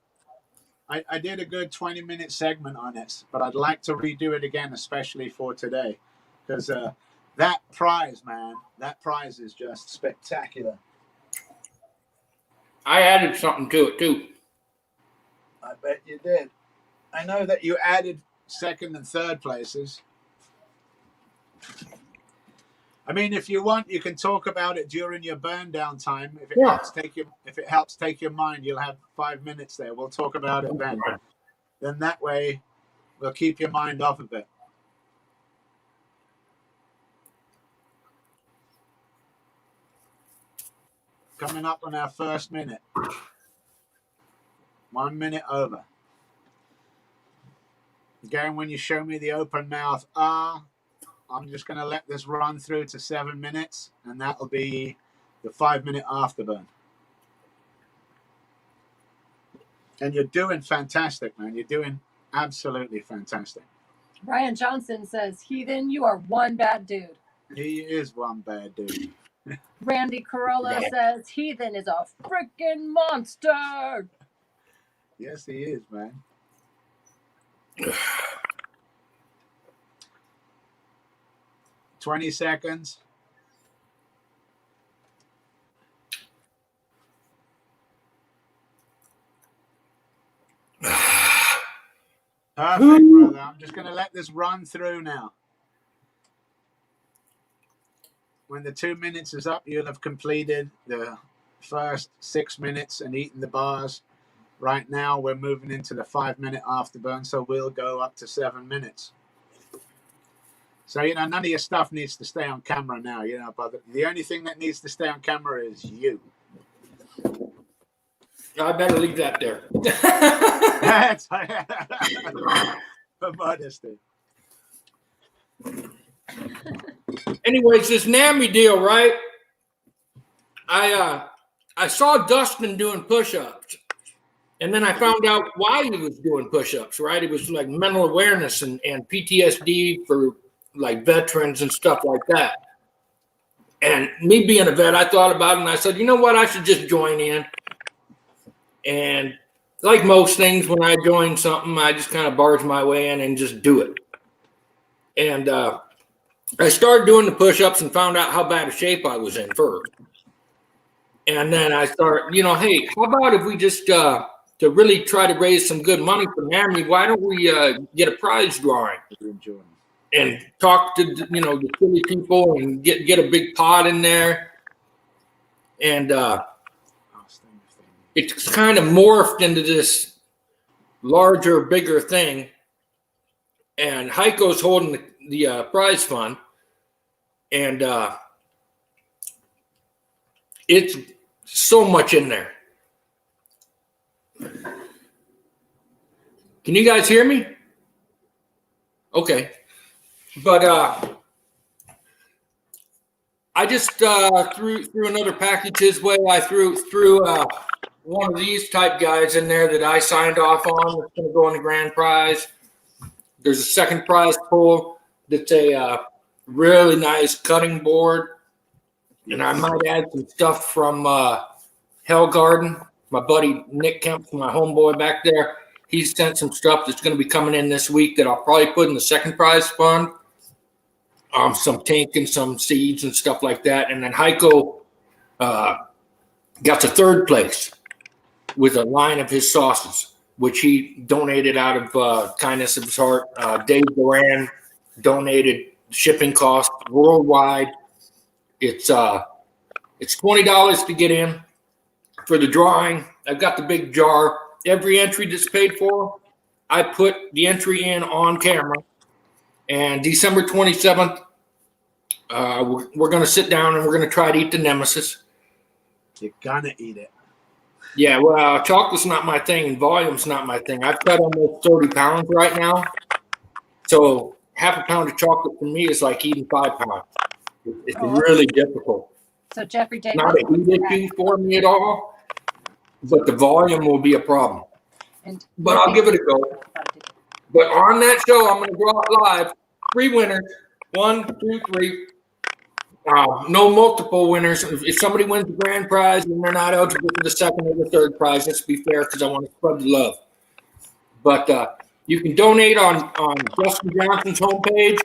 I did a good 20-minute segment on it, but I'd like to redo it again, especially for today, because that prize, man, that prize is just spectacular. I added something to it too. I bet you did. I know that you added 2nd and 3rd places. I mean, if you want, you can talk about it during your burn down time. If it helps take your mind, you'll have 5 minutes there. We'll talk about it then. Then that way, we'll keep your mind off of it. Coming up on our first minute. 1 minute over. Again, when you show me the open mouth, I'm just going to let this run through to 7 minutes, and that'll be the 5-minute afterburn. And you're doing fantastic, man. You're doing absolutely fantastic. Brian Johnson says, Heathen, you are one bad dude. He is one bad dude. Randy Corolla says, Heathen is a freaking monster. Yes, he is, man. $20 seconds. Perfect, brother. I'm just going to let this run through now. When the 2 minutes is up, you'll have completed the first 6 minutes and eaten the bars. Right now, we're moving into the 5-minute afterburn, so we'll go up to 7 minutes. So, none of your stuff needs to stay on camera now, but the only thing that needs to stay on camera is you. I better leave that there. That's for modesty. Anyways, this NAMI deal, right? I saw Dawson doing push-ups, and then I found out why he was doing push-ups, right? It was like mental awareness and PTSD for like veterans and stuff like that. And me being a vet, I thought about it, and I said, you know what? I should just join in. And like most things, when I join something, I just kind of barge my way in and just do it. And I started doing the push-ups and found out how bad a shape I was in first. And then I started, hey, how about if we just, to really try to raise some good money for NAMI, why don't we get a prize drawing and talk to, the Philly people and get a big pot in there. And it's kind of morphed into this larger, bigger thing. And Haico's holding the prize fund. And it's so much in there. Can you guys hear me? Okay. But I just threw another package his way. I threw one of these type guys in there that I signed off on. That's going to go in the grand prize. There's a second prize pool that's a really nice cutting board. And I might add some stuff from Hell Garden. My buddy Nick Kemp, my homeboy back there, he sent some stuff that's going to be coming in this week that I'll probably put in the second prize fund. Some tank and some seeds and stuff like that. And then Haico got to third place with a line of his sauces, which he donated out of kindness of his heart. Dave Duran donated shipping costs worldwide. It's $20 to get in for the drawing. I've got the big jar. Every entry that's paid for, I put the entry in on camera. And December 27th, we're going to sit down and we're going to try to eat the nemesis. You're going to eat it. Yeah, well, chocolate's not my thing and volume's not my thing. I've cut almost 30 pounds right now. So half a pound of chocolate for me is like eating 5 pounds. It's really difficult. So Jeffrey Davis. Not a heat issue for me at all, but the volume will be a problem. But I'll give it a go. But on that show, I'm going to draw it live. 3 winners. 1, 2, 3. No multiple winners. If somebody wins the grand prize and they're not eligible for the second or the third prize, let's be fair because I want to spread the love. But you can donate on Dustin Johnson's homepage.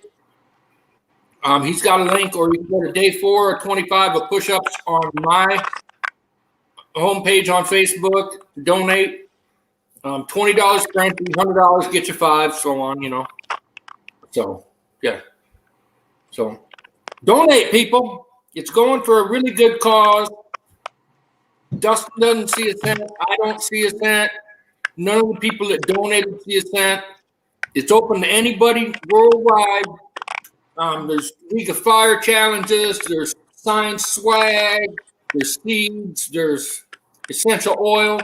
He's got a link, or you can go to day 4 or 25 of push-ups on my homepage on Facebook to donate. $20 for entry, $100 get you 5, so on, So, yeah. So, donate, people. It's going for a really good cause. Dustin doesn't see a cent. I don't see a cent. None of the people that donated see a cent. It's open to anybody worldwide. There's League of Fire challenges. There's science swag. There's seeds. There's essential oil.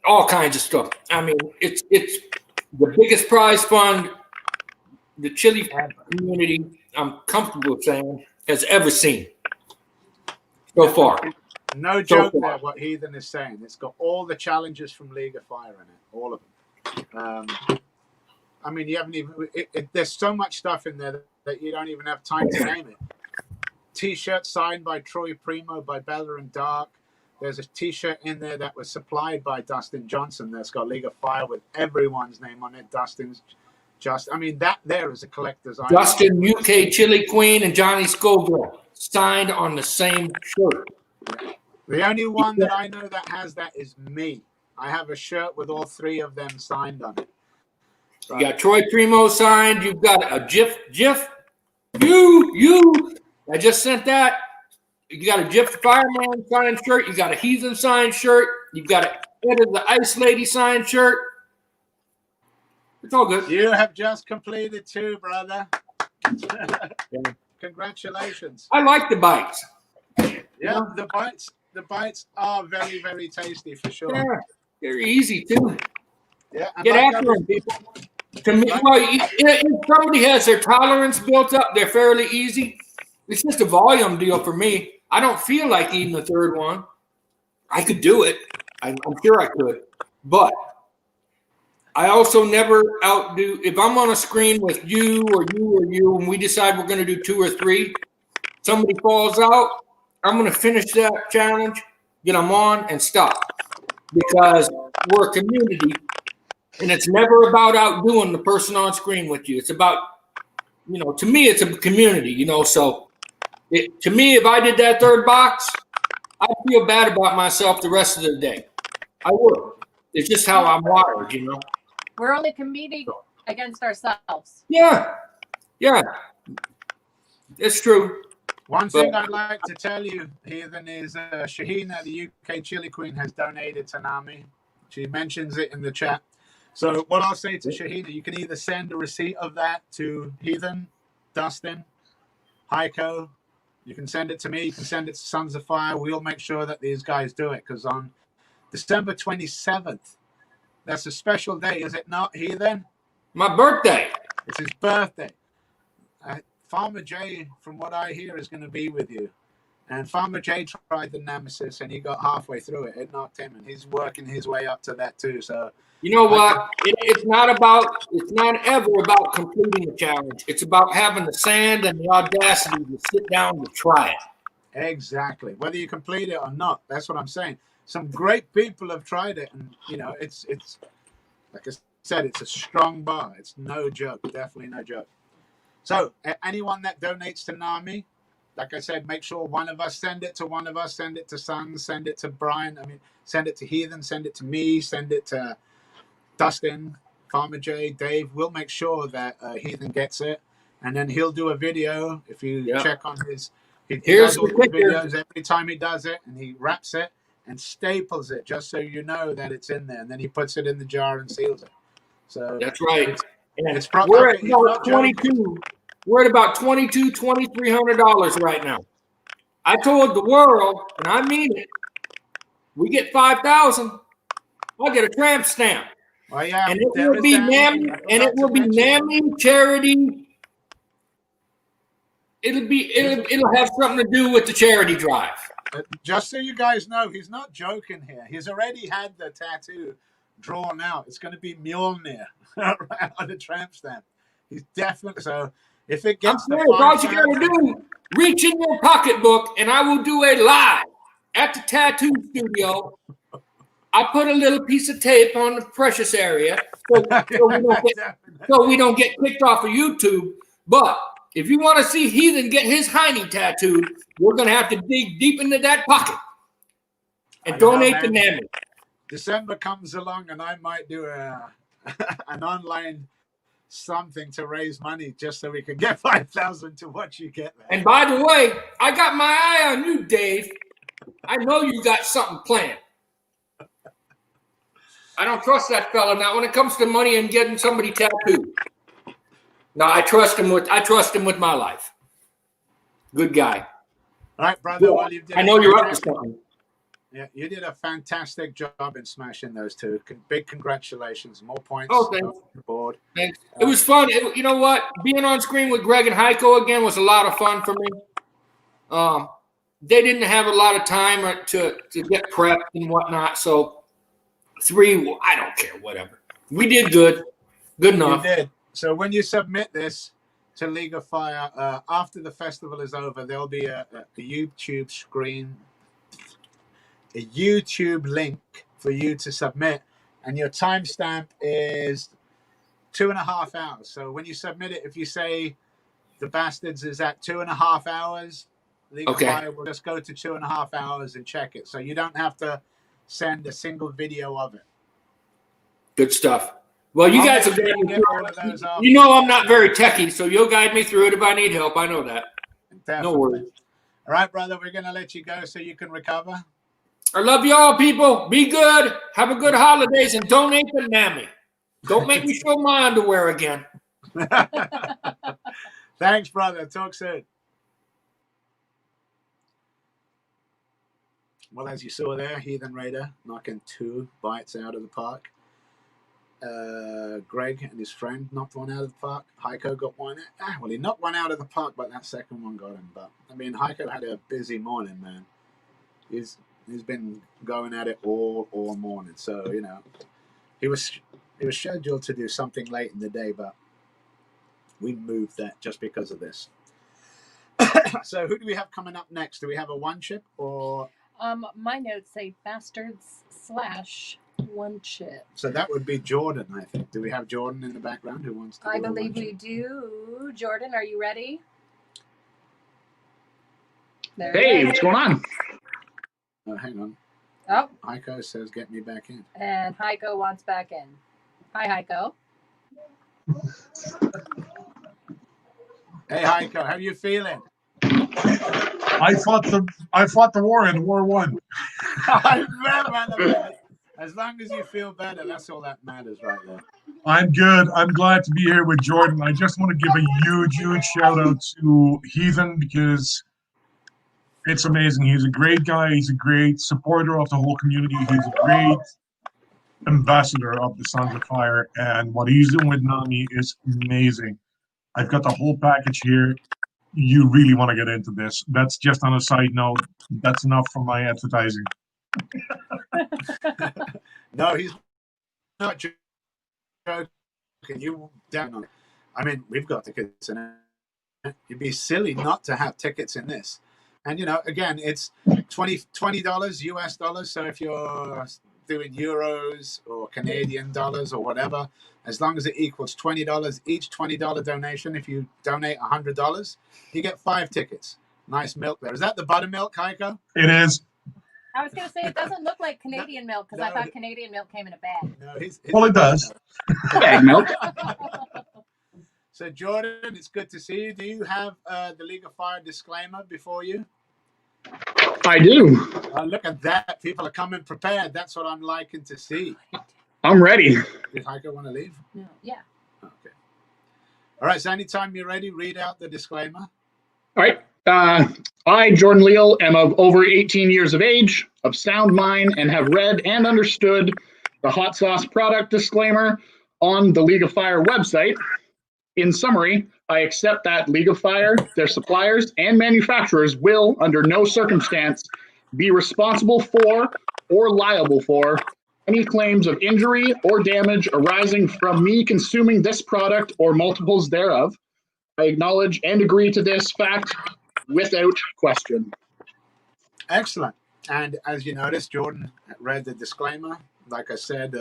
All kinds of stuff. I mean, it's the biggest prize fund the chili community, I'm comfortable saying, has ever seen so far. No joke there, what Heathen is saying. It's got all the challenges from League of Fire in it, all of them. I mean, you haven't even. There's so much stuff in there that you don't even have time to name it. T-shirt signed by Troy Primo by Bella and Dark. There's a T-shirt in there that was supplied by Dustin Johnson that's got League of Fire with everyone's name on it. Dustin's I mean, that there is a collector's item. Dustin, UK Chili Queen, and Johnny Scoville signed on the same shirt. The only one that I know that has that is me. I have a shirt with all three of them signed on it. You got Troy Primo signed. You've got a GIF. You. I just sent that. You got a GIF Fireman signed shirt. You got a Heathen signed shirt. You've got a Ed of the Ice Lady signed shirt. It's all good. You have just completed 2, brother. Congratulations. I like the bites. Yeah, the bites are very, very tasty for sure. Yeah, they're easy too. Yeah, get after them, people. To me, well, if somebody has their tolerance built up, they're fairly easy. It's just a volume deal for me. I don't feel like eating the third one. I could do it. I'm sure I could, but I also never outdo. If I'm on a screen with you, and we decide we're going to do 2 or 3, somebody falls out, I'm going to finish that challenge, get them on, and stop. Because we're a community, and it's never about outdoing the person on screen with you. It's about, to me, it's a community, so to me, if I did that third box, I'd feel bad about myself the rest of the day. I would. It's just how I'm wired, We're only competing against ourselves. Yeah. It's true. One thing I'd like to tell you, Heathen, is Shahina, the UK Chili Queen, has donated to NAMI. She mentions it in the chat. So what I'll say to Shahina, you can either send a receipt of that to Heathen, Dustin, Haico. You can send it to me. You can send it to Sons of Fire. We'll make sure that these guys do it, because on December 27th, that's a special day, is it not, Heathen? My birthday. It's his birthday. Farmer Jay, from what I hear, is going to be with you. And Farmer Jay tried the Nemesis, and he got halfway through it. It knocked him, and he's working his way up to that too. So you know what? It's not ever about completing the challenge. It's about having the sand and the audacity to sit down and try it. Exactly. Whether you complete it or not, that's what I'm saying. Some great people have tried it, and it's like I said, it's a strong bar. It's no joke. Definitely no joke. So anyone that donates to NAMI, like I said, make sure one of us send it to one of us, send it to Sons, send it to Brian. Send it to Heathen, send it to me, send it to Dustin, Farmer J, Dave. We'll make sure that Heathen gets it, and then he'll do a video. If you check on his, he does all the videos every time he does it, and he wraps it and staples it just so you know that it's in there, and then he puts it in the jar and seals it. So that's right. It's we're at about $22. We're at about $2,300 right now. I told the world, and I mean it. We get 5,000. I'll get a tramp stamp. Well, yeah, and it will be NAMI, and it will be NAMI charity. It'll have something to do with the charity drive. Just so you guys know, he's not joking here. He's already had the tattoo drawn out. It's going to be Mjolnir on the tramp stamp. He's definitely so. If it gets all you got to do, reach in your pocketbook, and I will do a live at the tattoo studio. I put a little piece of tape on the precious area so we don't get kicked off of YouTube. But if you want to see Heathen get his hiney tattooed, we're going to have to dig deep into that pocket and donate to NAMI. December comes along, and I might do an online something to raise money just so we can get 5,000 to watch you get there. And by the way, I got my eye on you, Dave. I know you got something planned. I don't trust that fella now when it comes to money and getting somebody tattooed. No, I trust him with my life. Good guy. All right, brother. Well, I know you're up to something. Yeah, you did a fantastic job in smashing those two. Big congratulations. More points. Oh, thanks. On the board. Thanks. It was fun. You know what? Being on screen with Greg and Haico again was a lot of fun for me. They didn't have a lot of time to get prepped and whatnot. So 3, I don't care, whatever. We did good. Good You enough. did. So when you submit this to League of Fire, after the festival is over, there'll be a YouTube screen, a YouTube link for you to submit, and your timestamp is 2.5 hours. So when you submit it, if you say the Basterds is at 2.5 hours, League of Fire will just go to 2.5 hours and check it. So you don't have to send a single video of it. Good stuff. Well, you guys have guided me through it. You know I'm not very techie, so you'll guide me through it if I need help. I know that. Definitely. No worries. All right, brother, we're going to let you go so you can recover. I love y'all, people. Be good. Have a good holidays and donate to Mammy. Don't make me show my underwear again. Thanks, brother. Talk soon. Well, as you saw there, Heathen Raider knocking 2 bites out of the park. Greg and his friend knocked one out of the park. Haico got one. Well, he knocked one out of the park, but that second one got him. But I mean, Haico had a busy morning, man. He's been going at it all morning. So you know, he was scheduled to do something late in the day, but we moved that just because of this. So who do we have coming up next? Do we have a one chip or? My notes say Basterds / one chip. So that would be Jordan, I think. Do we have Jordan in the background who wants to? I believe we do. Jordan, are you ready? Hey, what's going on? Oh, hang on. Oh. Haico says, "Get me back in." And Haico wants back in. Hi, Haico. Hey, Haico, how are you feeling? I fought the war and the war won. As long as you feel better, that's all that matters right there. I'm good. I'm glad to be here with Jordan. I just want to give a huge shout out to Heathen because it's amazing. He's a great guy. He's a great supporter of the whole community. He's a great ambassador of the Sons of Fire. And what he's doing with Nami is amazing. I've got the whole package here. You really want to get into this. That's just on a side note. That's enough for my advertising. No, he's not joking. You down on it. I mean, we've got tickets in it. It'd be silly not to have tickets in this. And you know, again, it's $20 US dollars. So if you're doing euros or Canadian dollars or whatever, as long as it equals $20 each, $20 donation. If you donate $100, you get 5 tickets. Nice milk there. Is that the buttermilk, Haico? It is. I was going to say it doesn't look like Canadian milk because I thought Canadian milk came in a bag. No, well, it does. Bag milk. So, Jordan, it's good to see you. Do you have the League of Fire disclaimer before you? I do. Look at that. People are coming prepared. That's what I'm liking to see. I'm ready. Did Haico want to leave? No. Yeah. Okay. All right. So anytime you're ready, read out the disclaimer. All right. I, Jordan Leal, am of over 18 years of age, of sound mind, and have read and understood the hot sauce product disclaimer on the League of Fire website. In summary, I accept that League of Fire, their suppliers, and manufacturers will, under no circumstance, be responsible for or liable for any claims of injury or damage arising from me consuming this product or multiples thereof. I acknowledge and agree to this fact without question. Excellent. And as you noticed, Jordan read the disclaimer. Like I said,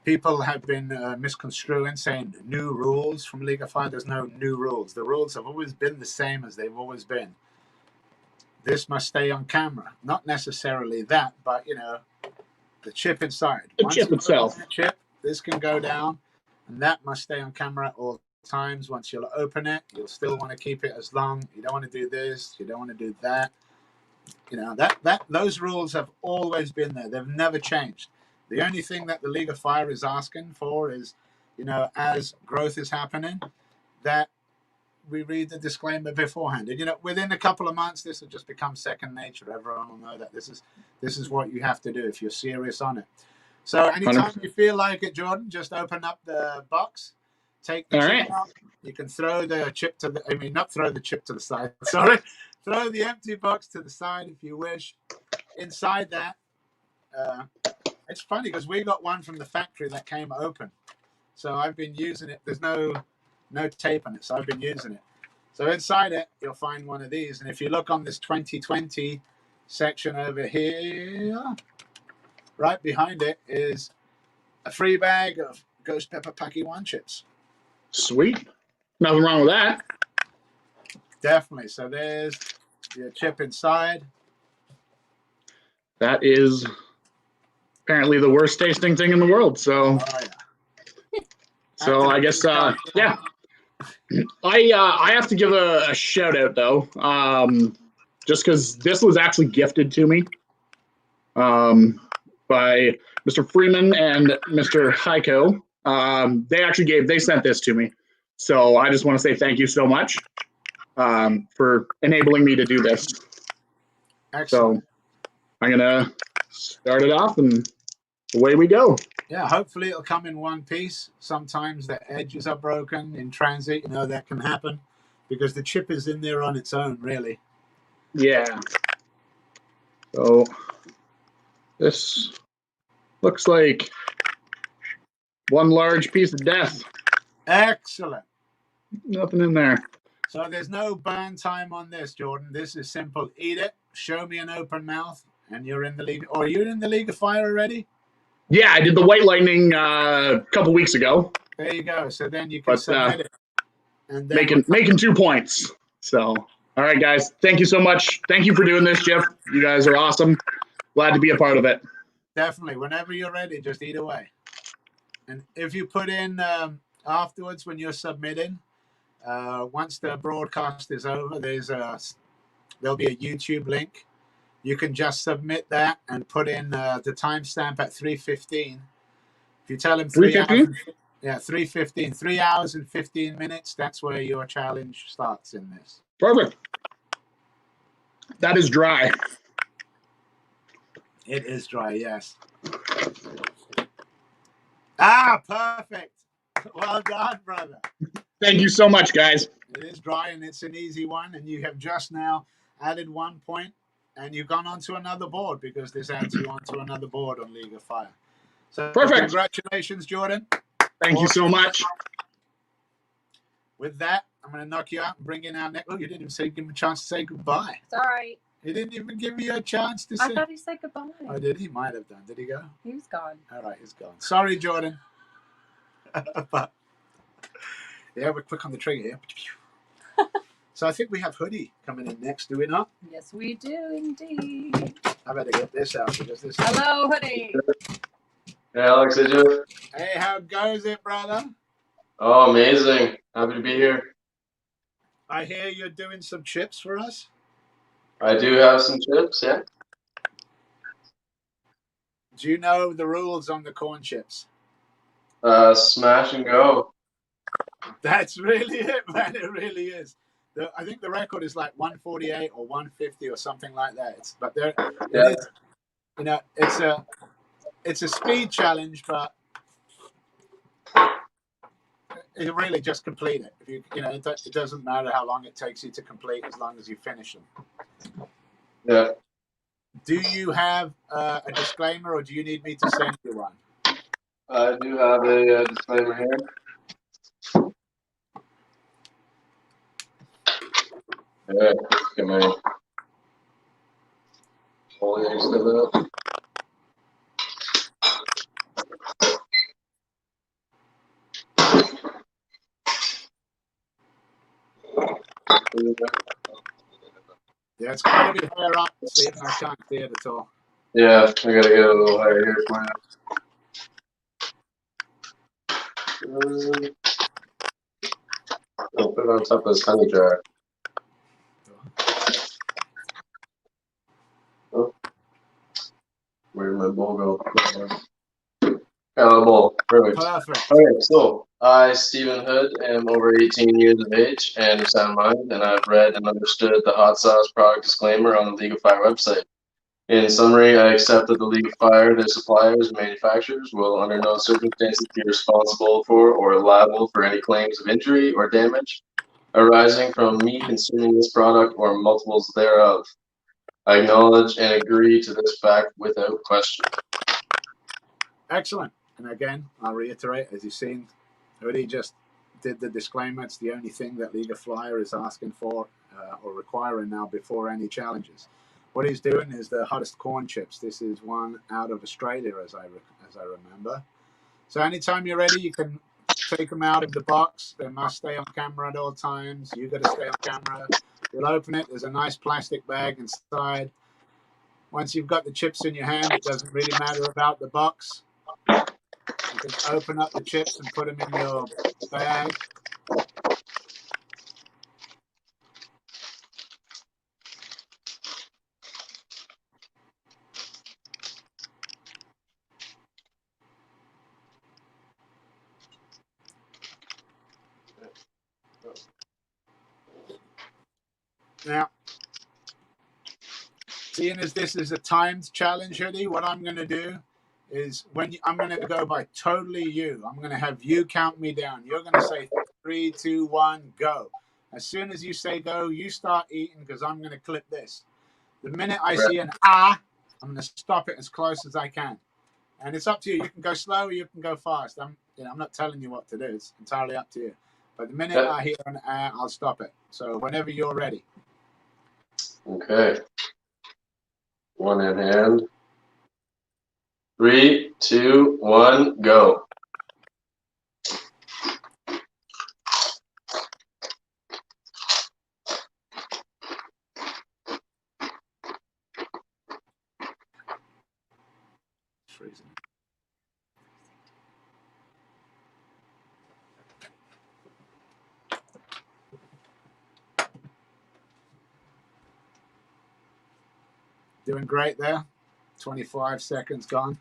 people have been misconstruing, saying new rules from League of Fire. There's no new rules. The rules have always been the same as they've always been. This must stay on camera. Not necessarily that, but, you know, the chip inside. The chip itself. Chip, this can go down, and that must stay on camera all times. Once you'll open it, you'll still want to keep it as long. You don't want to do this. You don't want to do that. You know, those rules have always been there. They've never changed. The only thing that the League of Fire is asking for is, you know, as growth is happening, that we read the disclaimer beforehand. And, you know, within a couple of months, this will just become second nature. Everyone will know that this is what you have to do if you're serious on it. So anytime 100%. You feel like it, Jordan, just open up the box, take the chip out. You can throw the chip to the, not throw the chip to the side, sorry. Throw the empty box to the side if you wish. Inside that, It's funny because we got one from the factory that came open. So I've been using it. There's no tape on it, so I've been using it. So inside it, you'll find one of these. And if you look on this 2020 section over here, right behind it is a free bag of Ghost Pepper Pocky One chips. Sweet. Nothing wrong with that. Definitely. So there's your chip inside. That is apparently the worst tasting thing in the world. So, so I guess, yeah. I have to give a shout out though, just because this was actually gifted to me by Mr. Freeman and Mr. Haico. They sent this to me. So I just want to say thank you so much for enabling me to do this. Excellent. So I'm going to start it off and away we go. Yeah, hopefully it'll come in one piece. Sometimes the edges are broken in transit. You know, that can happen because the chip is in there on its own, really. Yeah. So this looks like one large piece of death. Excellent. Nothing in there. So there's no burn time on this, Jordan. This is simple. Eat it, show me an open mouth, and you're in the league. Or you're in the League of Fire already? Yeah, I did the White Lightning a couple weeks ago. There you go. So then you can submit it. And then making 2 points. So, all right, guys. Thank you so much. Thank you for doing this, Jeff. You guys are awesome. Glad to be a part of it. Definitely. Whenever you're ready, just eat away. And if you put in afterwards when you're submitting, once the broadcast is over, there'll be a YouTube link. You can just submit that and put in the timestamp at 3:15. If you tell him 3 hours, 3:15, 3 hours and 15 minutes, that's where your challenge starts in this. Perfect. That is dry. It is dry, yes. Ah, perfect. Well done, brother. Thank you so much, guys. It is dry and it's an easy one, and you have just now added 1 point, and you've gone onto another board because this adds you onto another board on League of Fire. So perfect. Congratulations, Jordan. Thank you so much. With that, I'm going to knock you out and bring in our next. Oh, you didn't even give him a chance to say goodbye. It's all right. He didn't even give you a chance to say. I thought he said goodbye. Oh, did he? Might have done. Did he go? He was gone. All right, he's gone. Sorry, Jordan. But yeah, we're quick on the trigger here. So I think we have Hoodie coming in next, do we not? Yes, we do indeed. I better get this out because this. Hello, Hoodie. Hey, Alex, did you? Hey, how goes it, brother? Oh, amazing. Happy to be here. I hear you're doing some chips for us. I do have some chips, yeah. Do you know the rules on the corn chips? Smash and go. That's really it, man. It really is. I think the record is like 148 or 150 or something like that. It is, you know, it's a speed challenge, but it really just complete it. If it doesn't matter how long it takes you to complete as long as you finish them. Yeah. Do you have a disclaimer, or do you need me to send you one? I do have a disclaimer here. Yeah, let's get my foliage set up. Yeah, it's got to be higher up, so I can't see it at all. Yeah, I gotta get a little higher here for you. I'll put it on top of this honey jar. Oh. Where'd my bowl go? Got a bowl. Perfect. Okay, so I, Stephen Hood, am over 18 years of age and of sound mind, and I've read and understood the hot sauce product disclaimer on the League of Fire website. In summary, I accept that the League of Fire, their suppliers, and manufacturers will under no circumstances be responsible for or liable for any claims of injury or damage arising from me consuming this product or multiples thereof. I acknowledge and agree to this fact without question. Excellent. And again, I'll reiterate, as you've seen, already just did the disclaimer. It's the only thing that League of Flyer is asking for or requiring now before any challenges. What he's doing is the hottest corn chips. This is one out of Australia, as I remember. So anytime you're ready, you can take them out of the box. They must stay on camera at all times. You got to stay on camera. You'll open it. There's a nice plastic bag inside. Once you've got the chips in your hand, it doesn't really matter about the box. You can open up the chips and put them in your bag. Now, seeing as this is a timed challenge, Hoodie, what I'm going to do is I'm going to go by totally you. I'm going to have you count me down. You're going to say 3, 2, 1, go. As soon as you say go, you start eating because I'm going to clip this. The minute I see an I'm going to stop it as close as I can. And it's up to you. You can go slow or you can go fast. I'm not telling you what to do. It's entirely up to you. But the minute I hear an I'll stop it. So whenever you're ready. Okay. One in hand. 3, 2, 1, go. Freezing. Doing great there. 25 seconds gone.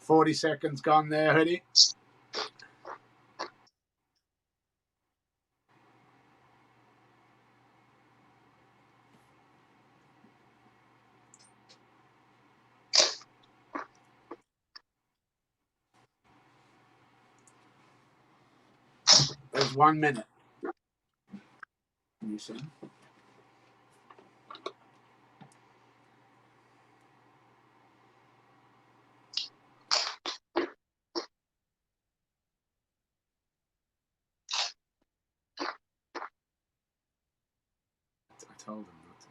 $40 seconds gone there, Hoodie. There's 1 minute. You see? I told him not to.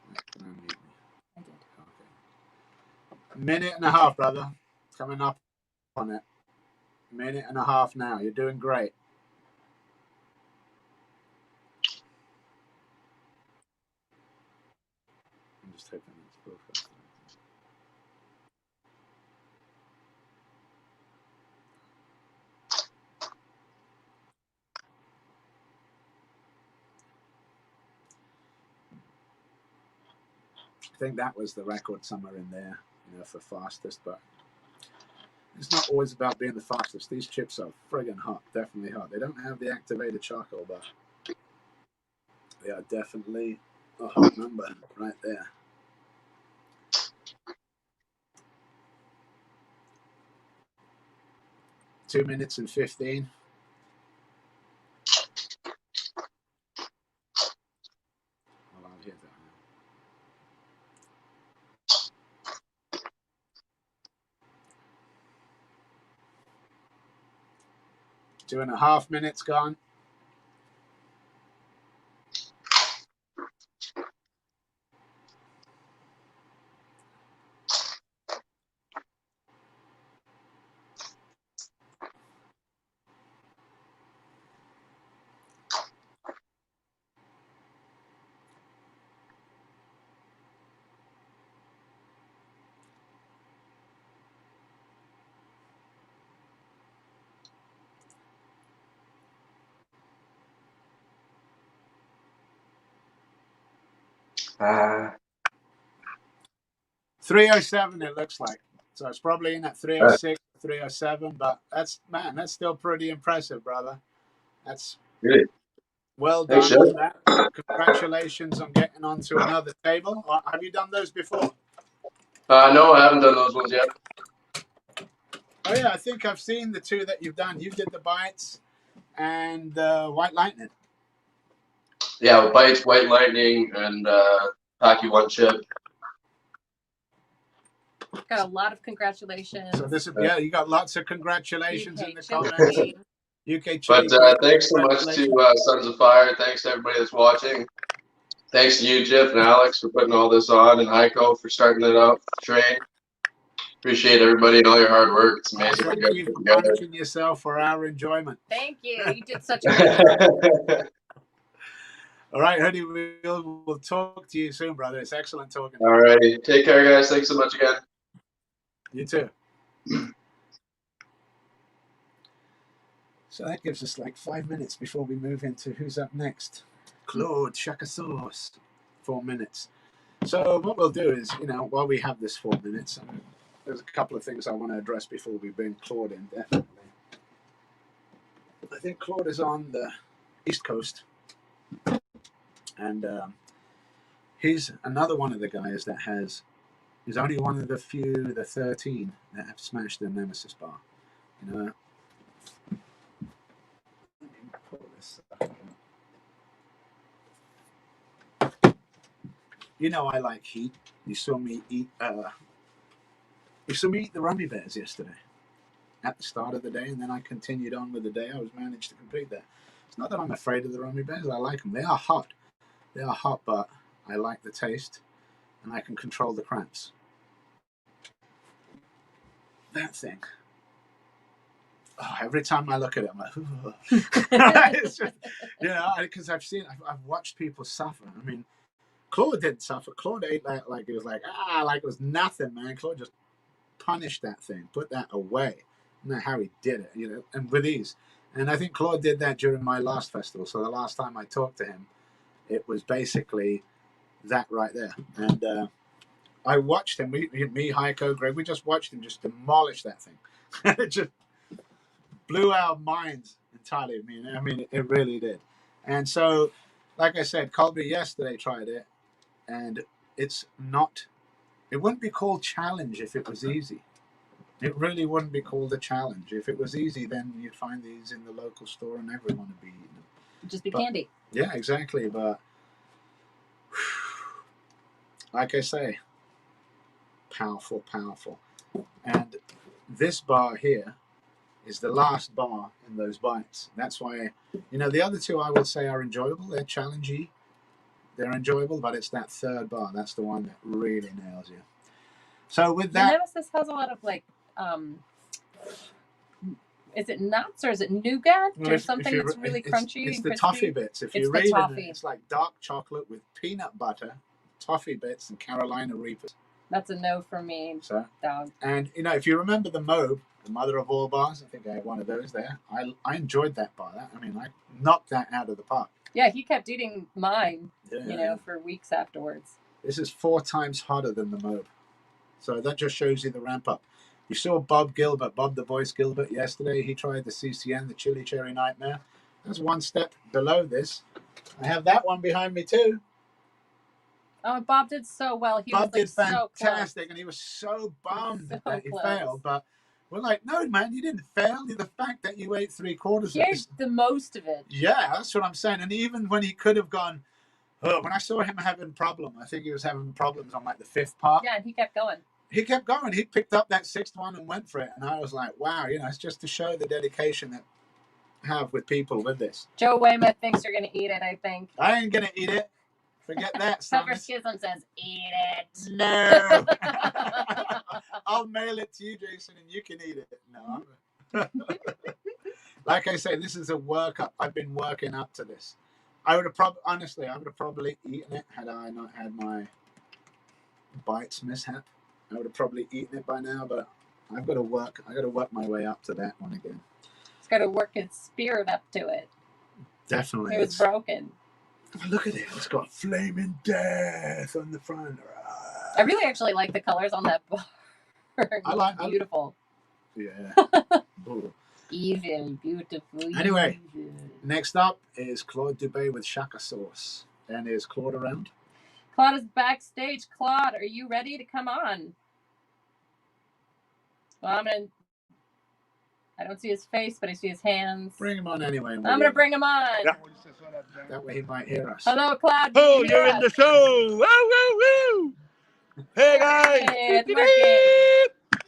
I did. Okay. Minute and a half, brother. Coming up on it. Minute and a half now. You're doing great. I'm just hoping it's perfect. I think that was the record somewhere in there, for fastest, but it's not always about being the fastest. These chips are friggin' hot, definitely hot. They don't have the activated charcoal, but they are definitely a hot number right there. Two minutes and 15. Well, I'll hear that now. 2.5 minutes gone. Ah. 307 it looks like. So it's probably in at 306, 307, but that's still pretty impressive, brother. That's good. Well done on that. Congratulations on getting onto another table. Have you done those before? No, I haven't done those ones yet. Oh yeah, I think I've seen the two that you've done. You did the bites and White Lightning. Yeah, bites, White Lightning, and Pocky one chip. Got a lot of congratulations. So this is, yeah, you got lots of congratulations UK in the chili. comments. UK chili. But thanks so much to Sons of Fire. Thanks to everybody that's watching. Thanks to you, Jeff and Alex, for putting all this on, and Haico for starting it out. Train. Appreciate everybody and all your hard work. It's amazing what you guys You've put together. punishing yourself for our enjoyment. Thank you. You did such a good job. All right, Hoodie, we'll talk to you soon, brother. It's excellent talking. All righty. Take care, guys. Thanks so much again. You too. So that gives us like 5 minutes before we move into who's up next. Claude, Shaka Sauce. 4 minutes. So what we'll do is, while we have this 4 minutes, there's a couple of things I want to address before we bring Claude in, definitely. I think Claude is on the East Coast. And he's another one of the guys that he's only one of the 13 that have smashed the Nemesis bar. Let me pull this up. I like heat. You saw me eat the Rummy Bears yesterday at the start of the day, and then I continued on with the day. I was managed to complete that. It's not that I'm afraid of the Rummy Bears. I like them. They are hot. They are hot, but I like the taste, and I can control the cramps. That thing. Oh, every time I look at it, I'm like, it's just, because I've watched people suffer. I mean, Claude didn't suffer. Claude ate that like it was like it was nothing, man. Claude just punished that thing, put that away. I don't know how he did it, and with ease. And I think Claude did that during my last festival. So the last time I talked to him, it was basically that right there. And I watched him. Me, Haico, Greg, we just watched him just demolish that thing. It just blew our minds entirely. I mean, it really did. And so, like I said, Colby yesterday tried it, and it wouldn't be called challenge if it was easy. It really wouldn't be called a challenge. If it was easy, then you'd find these in the local store and everyone would be eating them. It'd just be candy. Yeah, exactly. But like I say, powerful, powerful. And this bar here is the last bar in those bites. That's why, the other two I would say are enjoyable. They're challengey. They're enjoyable, but it's that third bar. That's the one that really nails you. So with that, the Nemesis has a lot of is it nuts or is it nougat or something that's really crunchy? It's and the crispy? toffee bits. If you the read toffee. it, it's like dark chocolate with peanut butter, toffee bits, and Carolina Reapers. That's a no for me, dog. And if you remember the Mobe, the mother of all bars, I think I have one of those there. I enjoyed that bar. I knocked that out of the park. Yeah, he kept eating mine, for weeks afterwards. This is 4 times hotter than the Mobe. So that just shows you the ramp up. You saw Bob the Voice Gilbert yesterday. He tried the CCN, the Chili Cherry Nightmare. That's one step below this. I have that one behind me too. Oh, Bob did so well. Bob did fantastic, so close. and he was so bummed So that he close. failed. But we're like, no, man, you didn't fail. The fact that you ate 3/4 He ate the most of it. Yeah, that's what I'm saying. And even when he could have gone, when I saw him having I think he was having problems on like the 5th part. Yeah, and he kept going. He kept going. He picked up that 6th one and went for it. And I was like, wow, it's just to show the dedication that I have with people with this. Joe Weymouth thinks you're going to eat it, I think. I ain't going to eat it. Forget that, son. Tucker Schism says, eat it. No. I'll mail it to you, Jason, and you can eat it. No. Like I say, this is a workup. I've been working up to this. I would have probably eaten it had I not had my bites mishap. I would have probably eaten it by now, but I've got to work. I got to work my way up to that one again. It's got to work its spirit up to it. Definitely. It was broken. Look at it. It's got flaming death on the front. I really actually like the colors on that bar. Beautiful. Yeah. Evil, beautiful. Anyway, evil. Next up is Claude Dubé with Shaka Sauce. And is Claude around? Claude is backstage. Claude, are you ready to come on? Well, I'm going to I don't see his face, but I see his hands. Bring him on anyway. I'm going to bring him on. Yeah. That way he might hear us. Hello, Cloud. Oh, you're in the show. Woo, woo, woo. Hey, guys. Hey, it's working.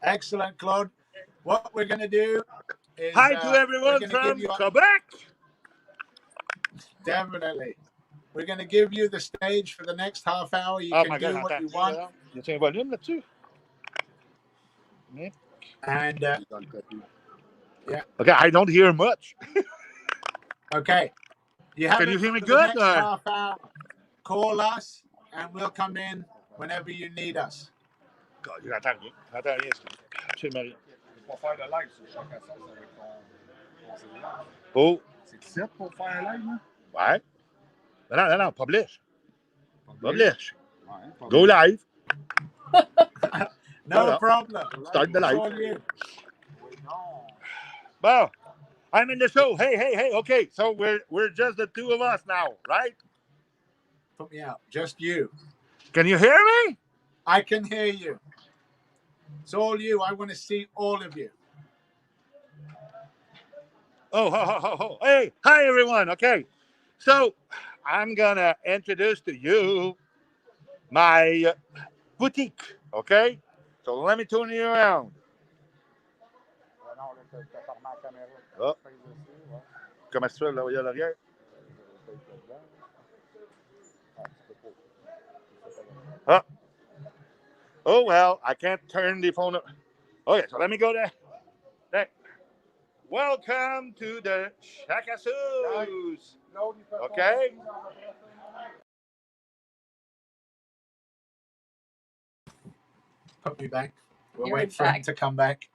Excellent, Claude. What we're going to do is... Hi to everyone from Quebec. Definitely. We're going to give you the stage for the next half hour. You can do what you want. Y a un volume là-dessus? And, yeah. Okay, I don't hear much. Okay. Can you hear me for good? The next half hour. Call us, and we'll come in whenever you need us. J'entends rien. J'entends rien. Absolument rien. Pour faire le live sur Shaka Sauce avec ton cellulaire. Oh. C'est set pour faire un live, hein? Ouais. Non, publish. Publish. Ouais, go live. No problem. Start the live. Well, I'm in the show. Hey. Okay, so we're just the two of us now, right? Put me out. Just you. Can you hear me? I can hear you. It's all you. I want to see all of you. Oh. Hey, hi, everyone. Okay, so I'm going to introduce to you my boutique, okay? So let me turn you around. Oh. Comment ça, là, il y a l'arrière? Oh, well, I can't turn the phone up. Okay, so let me go there. Welcome to the Shaka Sauce. Okay? Put me back. We'll You're wait for him to come back.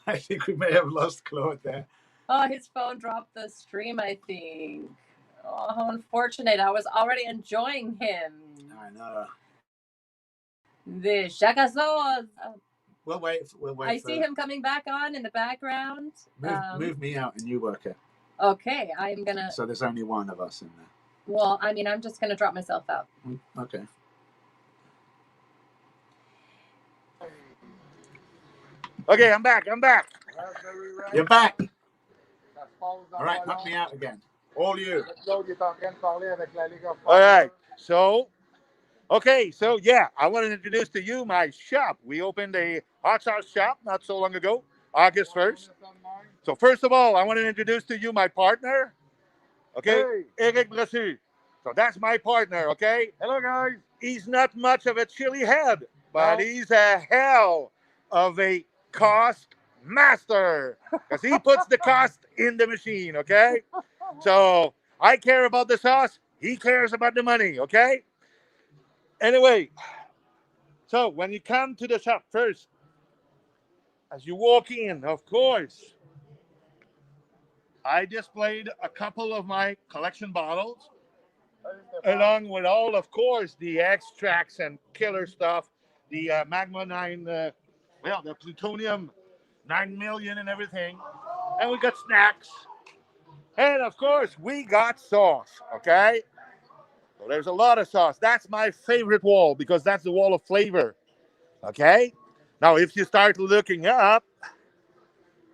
I think we may have lost Claude there. Oh, his phone dropped the stream, I think. Oh, how unfortunate. I was already enjoying him. I know. The Shaka Sauce. We'll wait. I see him coming back on in the background. Move me out and you work it. Okay, I'm going to... So there's only one of us in there. Well, I mean, I'm just going to drop myself out. Okay. Okay, I'm back. You're back. All right, knock me out again. All you. All right. So yeah, I want to introduce to you my shop. We opened a hot sauce shop not so long ago, August 1st. So first of all, I want to introduce to you my partner. Okay, Eric Bressu. So that's my partner. Okay. Hello, guys. He's not much of a chili head, but he's a hell of a cost master because he puts the cost in the machine. Okay. So I care about the sauce. He cares about the money. Okay. Anyway, so when you come to the shop first, as you walk in, of course, I displayed a couple of my collection bottles, along with all, of course, the extracts and killer stuff, the Magma 9, the plutonium 9 million and everything. And we got snacks. And, of course, we got sauce, okay? So there's a lot of sauce. That's my favorite wall because that's the wall of flavor. Okay? Now, if you start looking up,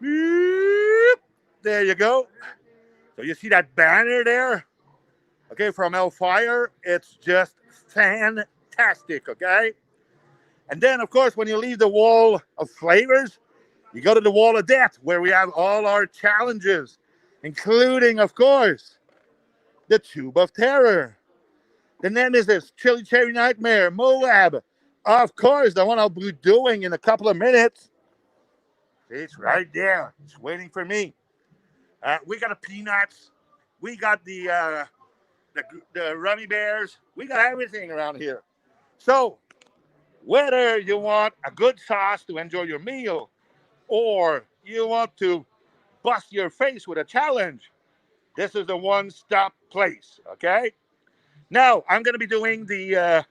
there you go. So you see that banner there? Okay, from Hellfire. It's just fantastic, okay? And then, of course, when you leave the wall of flavors, you go to the wall of death where we have all our challenges, including, of course, the Tube of Terror. The Nemesis, Chili Cherry Nightmare, Moab. Of course, the one I'll be doing in a couple of minutes. It's right there. It's waiting for me. We got the peanuts. We got the Rummy Bears. We got everything around here. So, whether you want a good sauce to enjoy your meal or you want to bust your face with a challenge, this is the one-stop place, okay? Now, I'm going to be doing the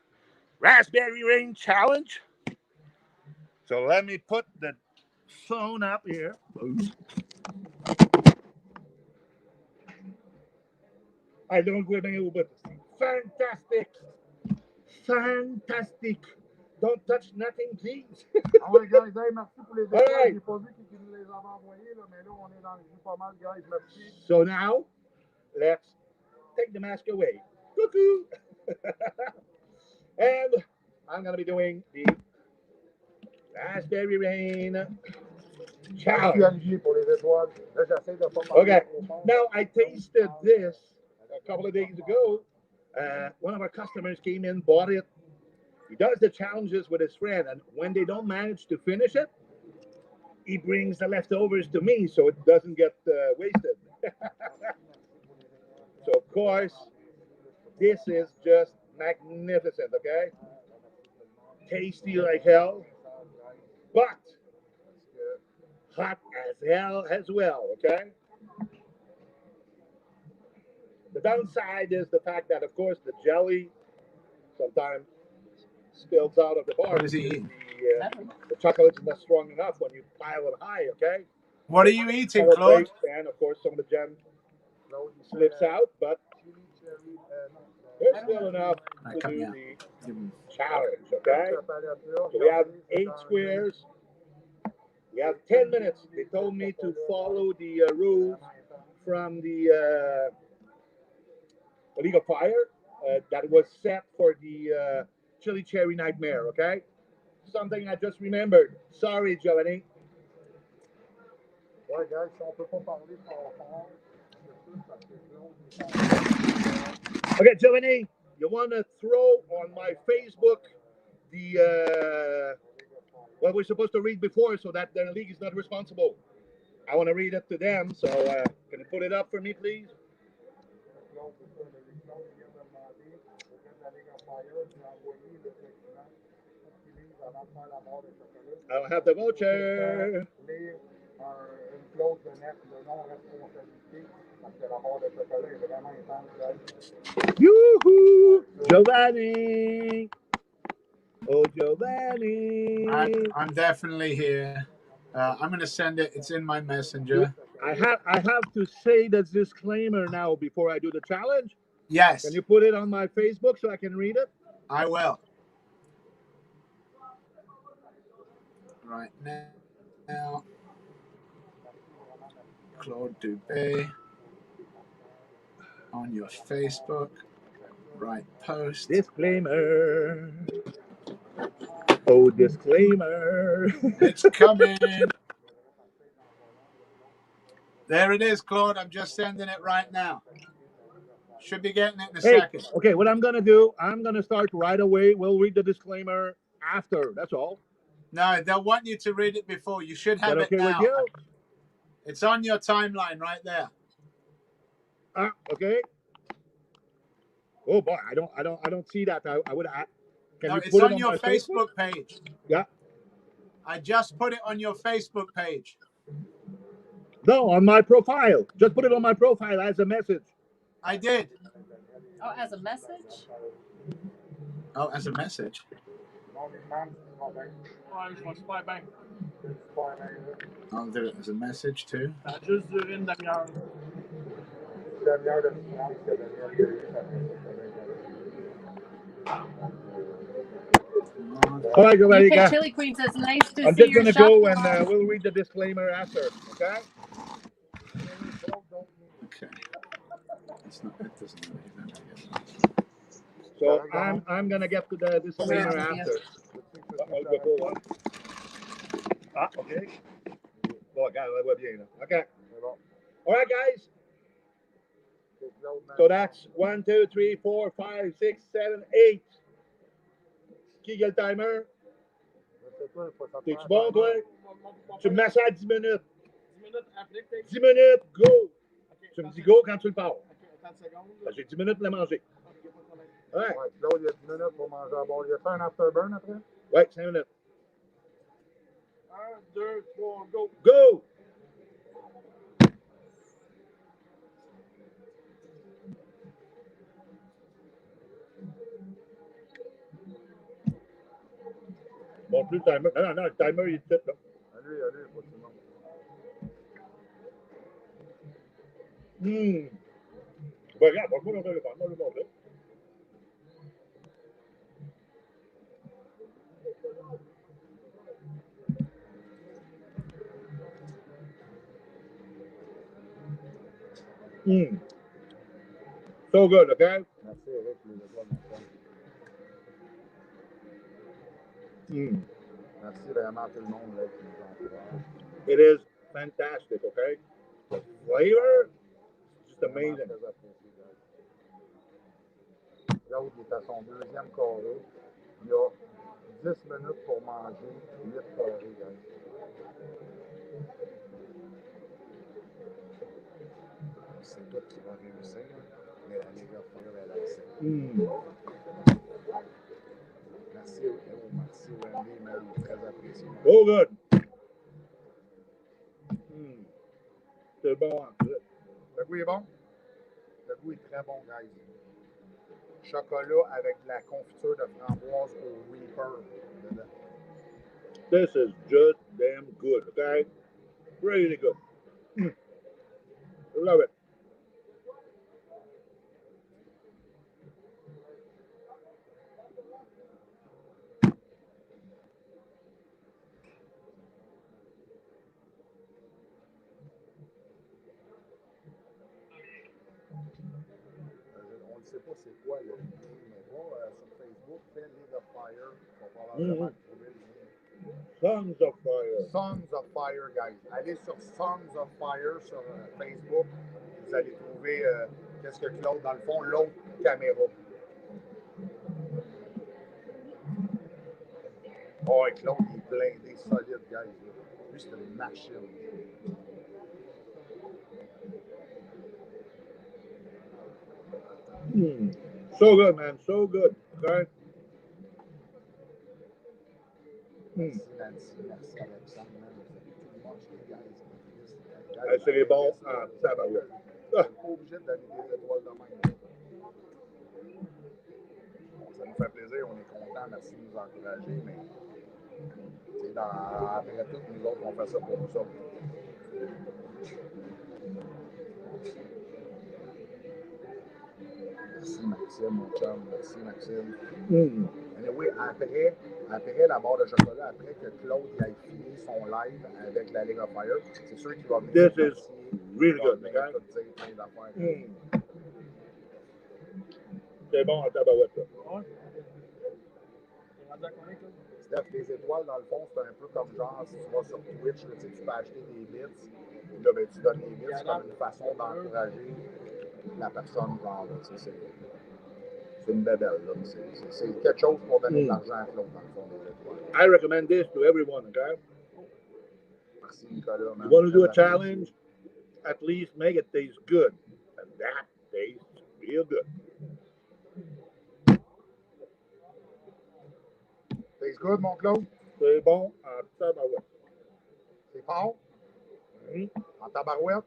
Raspberry Rain Challenge. So let me put the phone up here. I don't know, but fantastic. Don't touch nothing, please. Ah ouais, guys, hey, merci pour les détails. Alright. J'ai pas vu qui nous les avait envoyés, là, mais là, on est dans les jus pas mal, guys. Merci. So now, let's take the mask away. Cuckoo! And I'm going to be doing the raspberry rain challenge. Merci, Olivier, pour les étoiles. Là, j'essaie de pas Okay, parler trop fort. now I tasted this a couple of days ago. One of our customers came in, bought it. He does the challenges with his friend, and when they don't manage to finish it, he brings the leftovers to me so it doesn't get wasted. So, of course, this is just magnificent, okay? Tasty like hell, but hot as hell as well, okay? The downside is the fact that, of course, the jelly sometimes spills out of the bar. What is he eating? The chocolate's not strong enough when you pile it high, okay? What are you eating, Claude? And, of course, some of the jam slips out, but there's still enough to do the challenge, okay? So we have 8 squares. We have 10 minutes. They told me to follow the rules from the League of Fire that was set for the Chili Cherry Nightmare, okay? Something I just remembered. Sorry, Giovanni. Ouais, guys, si on peut pas parler fort, Okay, Giovanni, you want to throw on my Facebook the what we're supposed to read before so that the league is not responsible. I want to read it to them, so can you put it up for me, please? I don't have the voucher. une clause de non-responsabilité parce que la barre de chocolat est vraiment intense. Yoo-hoo! Giovanni! Oh, Giovanni! I'm definitely here. I'm going to send it. It's in my messenger. I have to say the disclaimer now before I do the challenge. Yes. Can you put it on my Facebook so I can read it? I will. Right now. Claude Dubé on your Facebook. Right post. Disclaimer. Oh, disclaimer. It's coming. There it is, Claude. I'm just sending it right now. Should be getting it in a second. Okay, what I'm going to do, I'm going to start right away. We'll read the disclaimer after. That's all. No, they'll want you to read it before. You should have it now. With you? It's on your timeline right there. Okay. Oh boy, I don't see that. I would. No, it's on your Facebook page. Yeah. I just put it on your Facebook page. No, on my profile. Just put it on my profile as a message. I did. Oh, as a message? Oh, as a message. I'll do it as a message too. All right, everybody. UK Chili Queen says, nice to I'm see just your going to shop. go and we'll read the disclaimer after. Okay? Okay. It's not, it doesn't really. So I'm going to get to the disclaimer after. Okay. Okay. All right, guys. So that's 1, 2, 3, 4, 5, 6, 7, 8. Qui a le timer? T'es-tu bon, toi? Tu me mets ça à 10 minutes. 10 minutes, go! Tu me dis go quand tu le pars. J'ai 10 minutes pour le manger. Ouais. Là, il y a 10 minutes pour manger à bord. Il y a fait un afterburn après? Ouais, 5 minutes. 1, 2, 3, go! Go! Bon, plus le timer. Non, le timer, il est tout là. Allez, faut que tu montes. Ben, regarde, moi, on va le faire. Moi, le monde là. Mm. So good, okay? Merci, Eric, les étoiles, mon frère. Mm. Merci vraiment à tout le monde là, qui nous encourage. It is fantastic, okay? The flavor, just amazing. Très apprécié, guys. L'autre, il est à son deuxième carré. Il y a 10 minutes pour manger 8 carrés, guys. C'est toi qui va réussir, mais la Ligue of Fire, elle a essayé. Merci, merci Wendy, man. Très apprécié. So good. Mm. C'est bon. Hein? Le goût est bon? Le goût est très bon, guys. Chocolat avec de la confiture de framboise au Reaper dedans. This is just damn good, okay? Really good. Mm. Love it. On ne sait pas c'est quoi le lien, mais va sur Facebook, fais League of Fire, tu vas probablement trouver le lien. Sons of Fire. Sons of Fire, guys. Allez sur Sons of Fire sur Facebook. Vous allez trouver qu'est-ce que Claude, dans le fond, l'autre caméra. Oh, et Claude, il est blindé, solide, guys. Lui, c'est une machine. Mm. So good, man. So good. Okay? Merci, Nancy. Merci, Alexandre. Too much, guys. C'est bon en tabarouette. On n'est pas obligé de donner des étoiles de même. Bon, ça nous fait plaisir, on est contents, merci de nous encourager, mais après tout, nous autres, on fait ça pour nous autres. Merci Maxime, mon chum, merci Maxime. Anyway, après la barre de chocolat, après que Claude ait fini son live avec la League of Fire, c'est sûr qu'il va venir. This is really good, okay? C'est bon en tabarouette, là. Steph, les étoiles, dans le fond, c'est un peu comme genre, si tu vas sur Twitch, là, tu peux acheter des bits, là, ben, tu donnes les bits, c'est comme une façon d'encourager la personne, genre, là, c'est une bébelle, là. C'est quelque chose pour donner de l'argent à Claude, dans le fond, des étoiles. I recommend this to everyone, okay? Merci, Nicolas. You want to do a challenge? At least make it taste good. And that tastes real good. Tastes good, mon Claude? C'est bon en tabarouette. C'est fort? En tabarouette?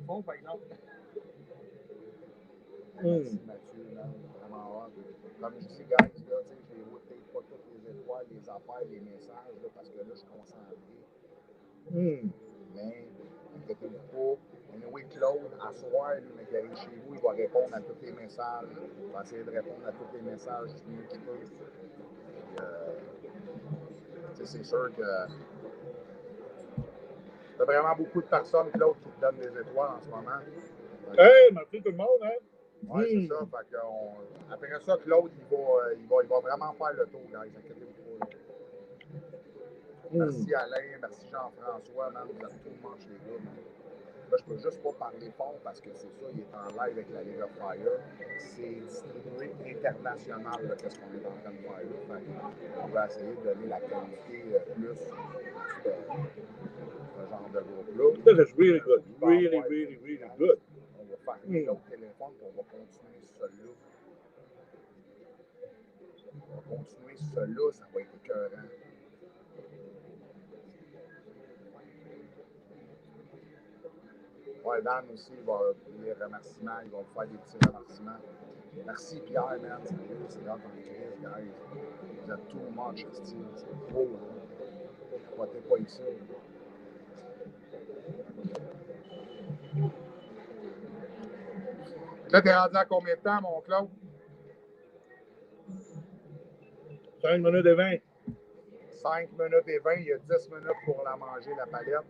Bon, par exemple. Merci Mathieu, man. Vraiment hâte. Comme je dis, guys, là, je les vois peut-être pas toutes les étoiles, les affaires, les messages, là, parce que là, je suis concentré. Mais, inquiétez-vous pas. Anyway, Claude, à soir, lui, mais qui arrive chez vous, il va répondre à tous les messages. Il va essayer de répondre à tous les messages du mieux qu'il peut. C'est sûr que t'as vraiment beaucoup de personnes, Claude, qui te donnent des étoiles en ce moment. Hey, merci tout le monde, hein? Oui, c'est ça. Fait que après ça, Claude, il va vraiment faire le tour, guys. Inquiétez-vous pas. Merci Alain, merci Jean-François, man. Vous êtes tout le monde chez les gars, man. Là, je peux juste pas parler fort parce que c'est ça, il est en live avec la League of Fire. C'est distribué international, là, qu'est-ce qu'on est en train de faire là. Fait on va essayer de donner la qualité plus ce genre de groupe-là. This is really good. Really, really, really good. On va faire un autre téléphone et on va continuer celui-là. On va continuer celui-là, ça va être écœurant. Ouais, Dan aussi, il va les remerciements, il va faire des petits remerciements. Merci Pierre, man, c'est là dans les crises, guys. Vous êtes too much, c'est trop, là. Capotez pas ici. Là, t'es rendu à combien de temps, mon Claude? 5 minutes et 20. 5 minutes et 20, il y a 10 minutes pour la manger, la palette.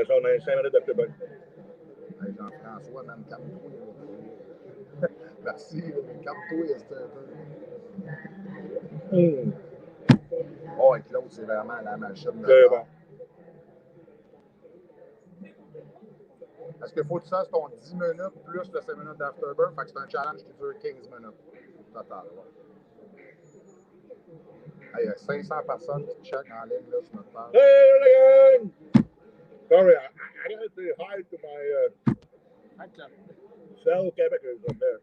reste on a 5 minutes d'afterburn. Hey, Jean-François, même calme-toi. Merci, mais calme-toi, c'est un peu. Oh, et Claude, c'est vraiment la machine de C'est bon. Est-ce qu'il faut que tu fasses ton 10 minutes plus le 5 minutes d'afterburn? Fait que c'est un challenge qui dure 15 minutes total. Il y a 500 personnes qui checkent en ligne là, sur notre page. Hey, again! Sorry, I gotta say hi to my fellow Quebecers up there.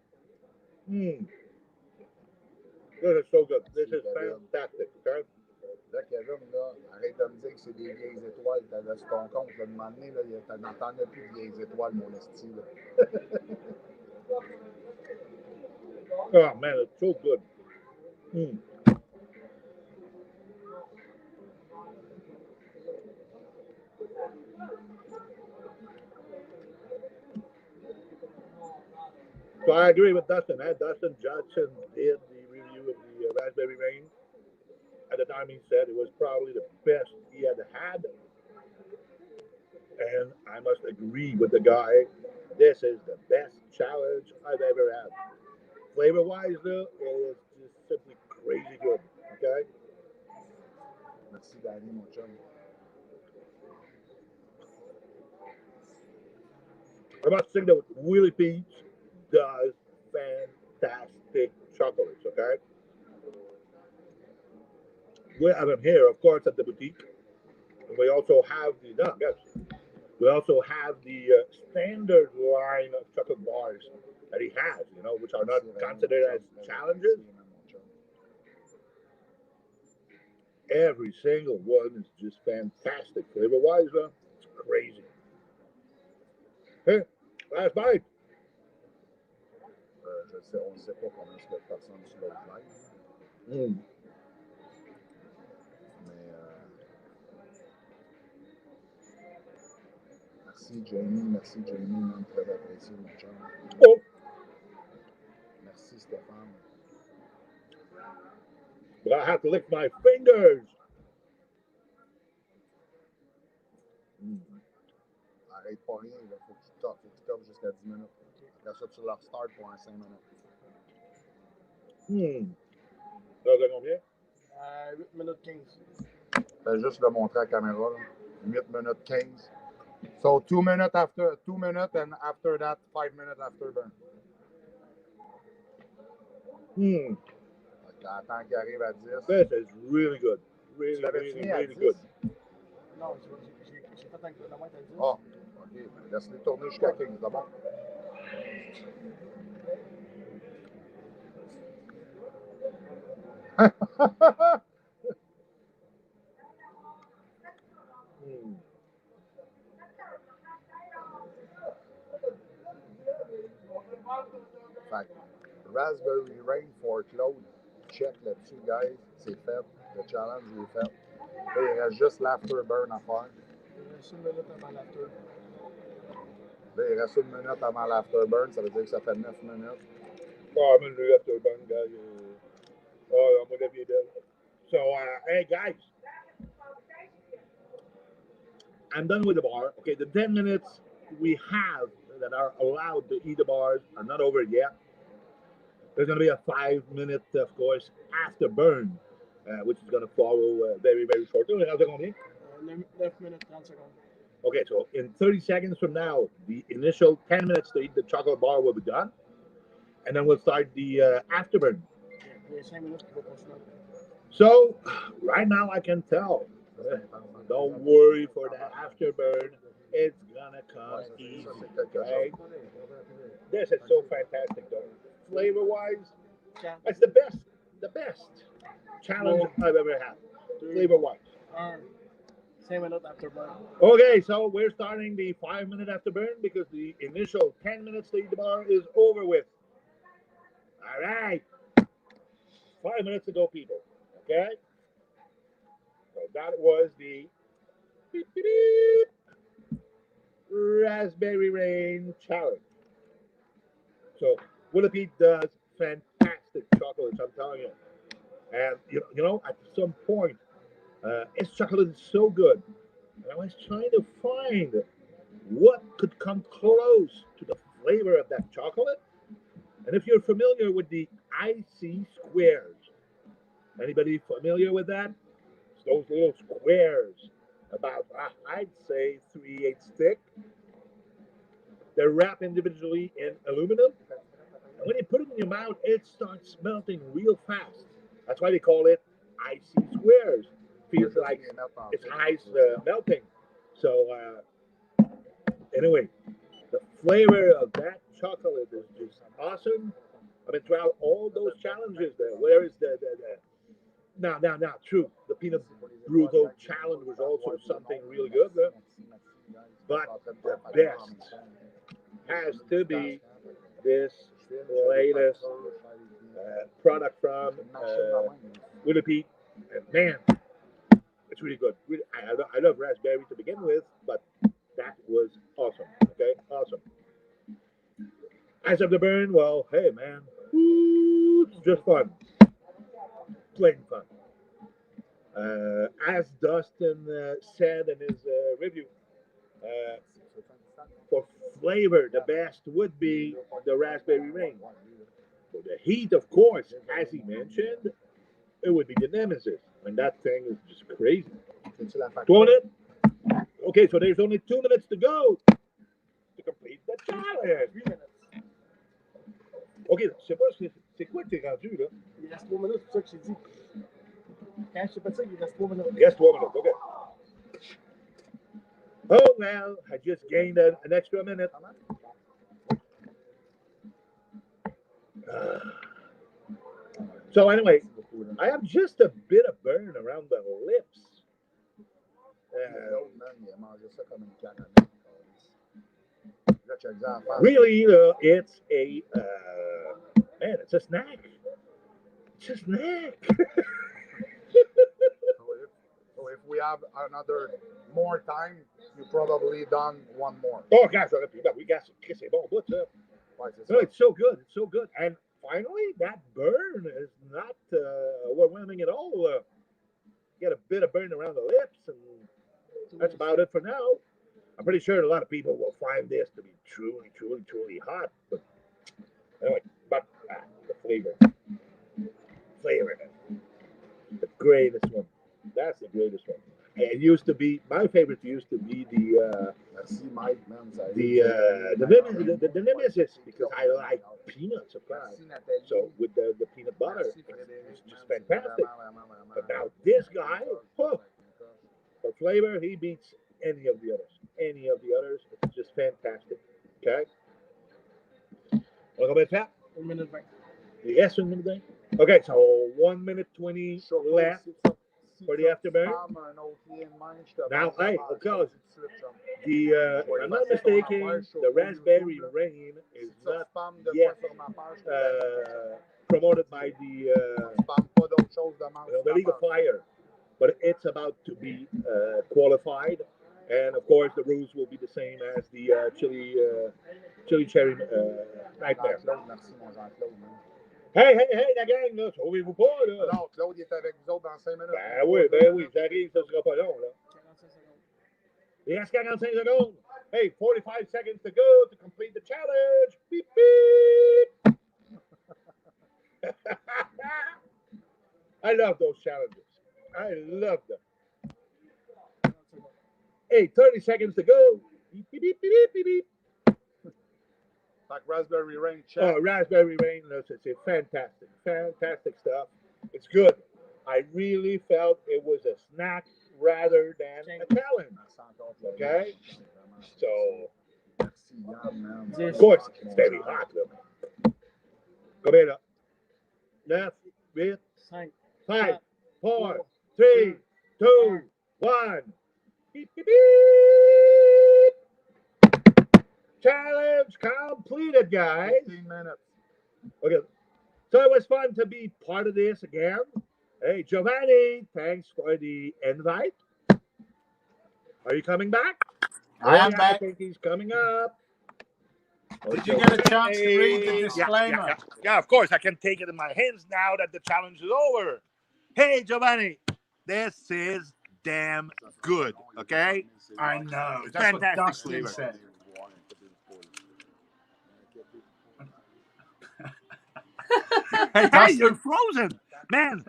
This is so good. This is fantastic. Okay? Là, Kevin, là, arrête de me dire que c'est des vieilles étoiles que t'avais sur ton compte. Là, de moment donné, là, t'en as plus de vieilles étoiles, mon esti. Oh, man, it's so good. So I agree with Dustin. Dustin Johnson did the review of the Raspberry Rain. At the time, he said it was probably the best he had had. And I must agree with the guy. This is the best challenge I've ever had. Flavor-wise, though, it is just simply crazy good. Okay? Merci, Danny, mon chum. I must say that Willie Peach does fantastic chocolates, okay? We have them here, of course, at the boutique. And we also have we also have the standard line of chocolate bars that he has, you know, which are not considered as challenges. Every single one is just fantastic flavor-wise, it's crazy. Hey, last bite. On ne sait pas combien de personnes sur l'autre live. Mais merci Jamie, très apprécié, mon chum. Oh. Merci Stéphane. But I have to lick my fingers. Arrête pas rien, il faut que tu topes jusqu'à 10 minutes. Après ça, tu leur start pour un 5 minutes. Ça fait combien? 8 minutes 15. Fais juste le montrer à la caméra. Là. 8 minutes 15. So 2 minutes and after that 5 minutes afterburn. Attends qu'il arrive à 10. This is really good. Really good. Non, j'ai fait un kilomètre à 10. Ah, ok. Laisse-les tourner jusqu'à 15 d'abord. Fait, Raspberry Rain for Claude. Check là-dessus, guys. C'est fait. Le challenge est fait. Là, il reste juste l'afterburn à faire. Il reste 1 minute avant l'afterburn. Là, il reste 1 minute avant l'afterburn. Ça veut dire que ça fait 9 minutes. Oh, I'm in the afterburn, guys. Oh, I'm gonna be there. So, hey, guys. I'm done with the bar. Okay, the 10 minutes we have that are allowed to eat the bars are not over yet. There's going to be a 5 minute, of course, afterburn, which is going to follow very, very shortly. 9 minutes, 30 seconds. Okay, so in 30 seconds from now, the initial 10 minutes to eat the chocolate bar will be done. And then we'll start the afterburn. So, right now I can tell. Don't worry for the afterburn. It's gonna come easy, okay? This is so fantastic, though. Flavor-wise, that's the best challenge I've ever had. Flavor-wise. 5 minutes afterburn. Okay, so we're starting the 5 minute afterburn because the initial 10 minutes to eat the bar is over with. All right. 5 minutes to go, people. Okay? So that was the Raspberry Rain Challenge. So Willie Pete does fantastic chocolates, I'm telling you. And, you know, at some point, his chocolate is so good And I was trying to find what could come close to the flavor of that chocolate. And if you're familiar with the icy squares, anybody familiar with that? It's those little squares, about, I'd say, 3/8 thick. They're wrapped individually in aluminum. And when you put it in your mouth, it starts melting real fast. That's why they call it icy squares. Feels like it's ice melting. So, anyway, the flavor of that chocolate is just awesome. I mean, throughout all those challenges, where is the now, true. The peanut brutal challenge was also something really good, but the best has to be this latest product from Willie Pete. And man, it's really good. Really, I love raspberry to begin with, but that was awesome. Okay, awesome. Eyes of the Burn, well, hey man, it's just fun. Plain fun. As Dawson said in his review, for flavor, the best would be the raspberry rain. For the heat, of course, as he mentioned, it would be the Nemesis. And that thing is just crazy. 2 minutes? Okay, so there's only 2 minutes to go to complete the challenge. 3 minutes. Ok, je sais pas, c'est quoi que t'es rendu, là? Il reste 3 minutes, c'est ça que j'ai dit. Quand je t'ai fait ça, il reste 3 minutes. Yes, 3 minutes, okay. Oh, well, I just gained an extra minute. So anyway, I have just a bit of burn around the lips. Really, it's a man. It's a snack. It's a snack. So if we have another more time, you probably done one more. Oh, gosh, we got some kissing ball butts up. No, it's so good. It's so good. And finally, that burn is not overwhelming at all. Get a bit of burn around the lips, and that's about it for now. I'm pretty sure a lot of people will find this to be truly, truly, truly hot. But anyway, the flavor of it, the greatest one. That's the greatest one. It used to be my favorite. Used to be the Nemesis, because I like peanuts, of course. So with the peanut butter, it's just fantastic. But now this guy, for flavor, he beats any of the others. Any of the others, it's just fantastic. Okay. Welcome back. 1 minute. Yes, 1 minute. Okay, so 1 minute 20 left for the afterburn. Now, hey, because if I'm not mistaken, the raspberry rain is not yet promoted by the League of Fire, but it's about to be qualified. And of course, the rules will be the same as the chili cherry nightmare. Hey, la gang, là, sauvez-vous pas, là. Non, Claude est avec vous autres dans 5 minutes. Ben oui, j'arrive, ça sera pas long, là. 45 secondes. Il reste 45 secondes. Hey, 45 seconds to go to complete the challenge. Beep, beep. I love those challenges. I love them. Hey, 30 seconds to go. Beep, beep, beep, beep, beep, beep. Like raspberry rain. Oh, raspberry rain. It's fantastic. Fantastic stuff. It's good. I really felt it was a snack rather than a challenge. Okay? So, of course, it's very hot. Come here. Left, with 5, 4, 3, 2, 1. Beep, beep, beep. Challenge completed, guys. 15 minutes. Okay. So it was fun to be part of this again. Hey, Giovanni, thanks for the invite. Are you coming back? I am back. I think he's coming up. Did you get a chance to read the disclaimer? Yeah, of course. I can take it in my hands now that the challenge is over. Hey, Giovanni, this is damn good. Okay. I know. That's Fantastic what Dawson flavor. said. Hey, you're frozen, man.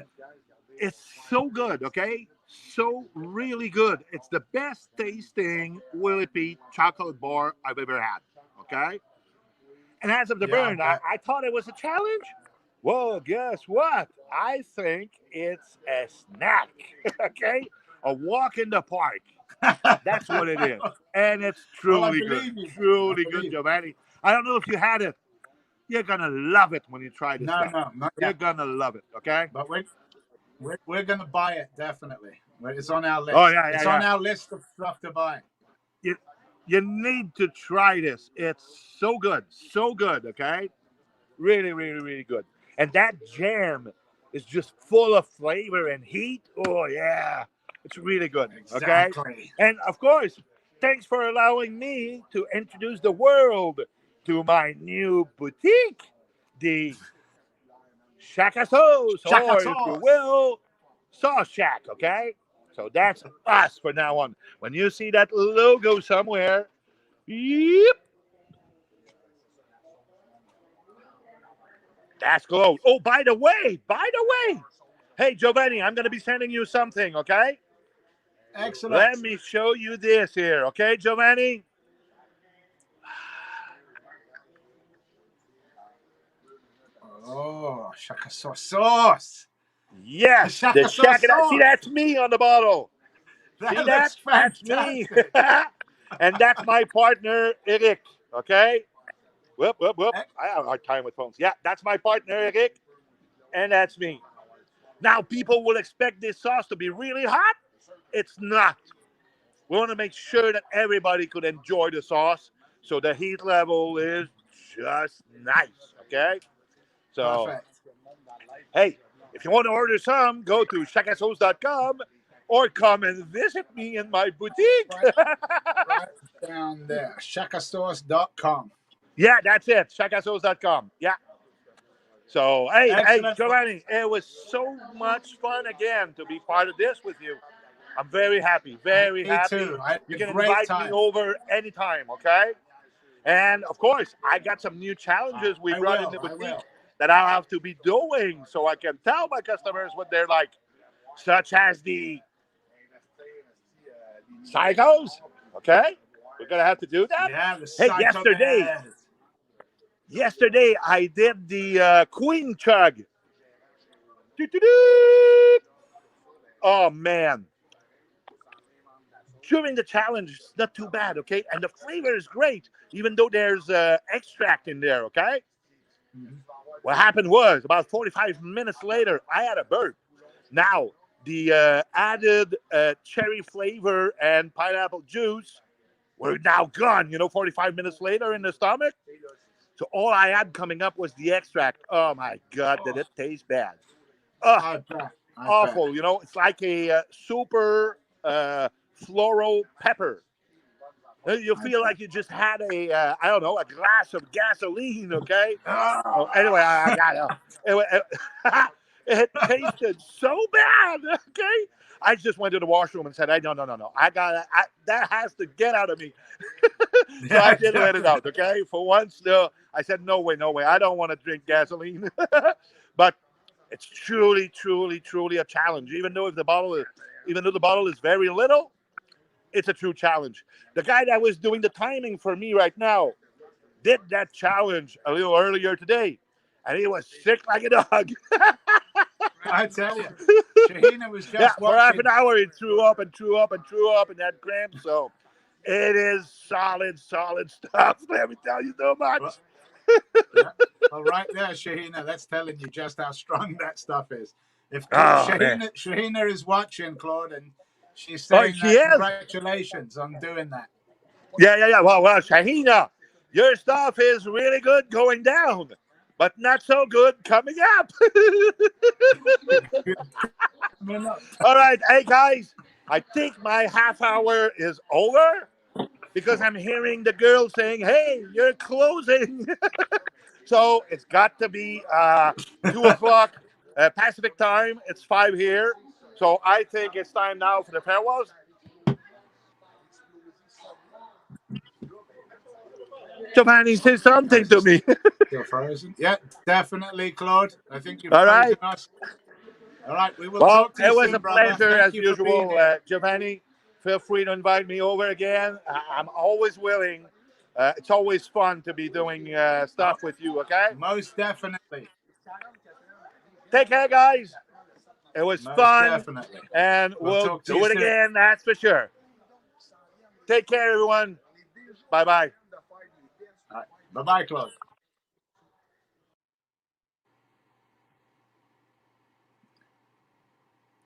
It's so good. Okay, so really good. It's the best tasting Willie Pete chocolate bar I've ever had. Okay. And as of the burn, I thought it was a challenge. Well, guess what? I think it's a snack. Okay? A walk in the park. That's what it is. And it's truly good. Truly good, Giovanni. I don't know if you had it. You're going to love it when you try this stuff. No, not You're yet. going to love it. Okay? But we're going to buy it, definitely. It's on our list. Oh, yeah, it's on our list of stuff to buy. You need to try this. It's so good. So good. Okay? Really, really, really good. And that jam is just full of flavor and heat. Oh, yeah. It's really good. Exactly. Okay? And, of course, thanks for allowing me to introduce the world to my new boutique, the Shaka Sauce, or if you will, Sauce Shack, okay? So that's us for now on. When you see that logo somewhere, yep, that's gold. Oh, by the way, hey, Giovanni, I'm going to be sending you something, okay? Excellent. Let me show you this here, okay, Giovanni? Oh, Shaka Sauce. Yes, the Shaka Sauce. See, that's me on the bottle. See that? That's me. And that's my partner, Eric, okay? Whoop. I have a hard time with phones. Yeah, that's my partner, Eric, and that's me. Now, people will expect this sauce to be really hot. It's not. We want to make sure that everybody could enjoy the sauce, so the heat level is just nice, okay? So, perfect. Hey, if you want to order some, go to shakasauce.com or come and visit me in my boutique. Right down there, shakasauce.com. Yeah, that's it, shakasauce.com. Yeah. So, hey, Giovanni, it was so much fun again to be part of this with you. I'm very happy, very happy. Too. You can invite me over anytime, okay? And, of course, I got some new challenges we brought in the boutique that I'll have to be doing so I can tell my customers what they're like, such as the psychos, okay? We're going to have to do that. Yeah, the hey, yesterday I did the Queen Chug. Oh, man. During the challenge, it's not too bad, okay? And the flavor is great, even though there's extract in there, okay? Mm-hmm. What happened was, about 45 minutes later, I had a burp. Now, the added cherry flavor and pineapple juice were now gone, 45 minutes later in the stomach. So all I had coming up was the extract. Oh, my God, did it taste bad. Awful, It's like a super floral pepper. You feel like you just had a glass of gasoline, okay? Anyway, I got it. It tasted so bad, okay? I just went to the washroom and said, no. That has to get out of me. So I did let it out, okay? For once, I said, no way. I don't want to drink gasoline. But it's truly, truly, truly a challenge. Even though the bottle is very little, it's a true challenge. The guy that was doing the timing for me right now did that challenge a little earlier today, and he was sick like a dog. I tell you, Shahina was just for half an hour he threw up and had cramps. So it is solid stuff. Let me tell you so much. Well, right there, Shahina, that's telling you just how strong that stuff is. If Shahina is watching, Claude, and she's saying congratulations on doing that. Yeah. Well, Shahina, your stuff is really good going down, but not so good coming up. All right, hey guys, I think my half hour is over because I'm hearing the girl saying, "Hey, you're closing." So it's got to be 2 o'clock Pacific time. It's 5 here. So I think it's time now for the farewells. Giovanni, say something to me. You're frozen. Yeah, definitely, Claude. I think you've All frozen right. us. All right, we will Well, talk to you it was soon, a brother. pleasure Thank as you for being usual, here. Giovanni. Feel free to invite me over again. I'm always willing. It's always fun to be doing stuff with you, okay? Most definitely. Take care, guys. It was Most fun, definitely. and We'll we'll talk to do you it soon. again, that's for sure. Take care, everyone. Bye-bye. All right. Bye-bye, Claude.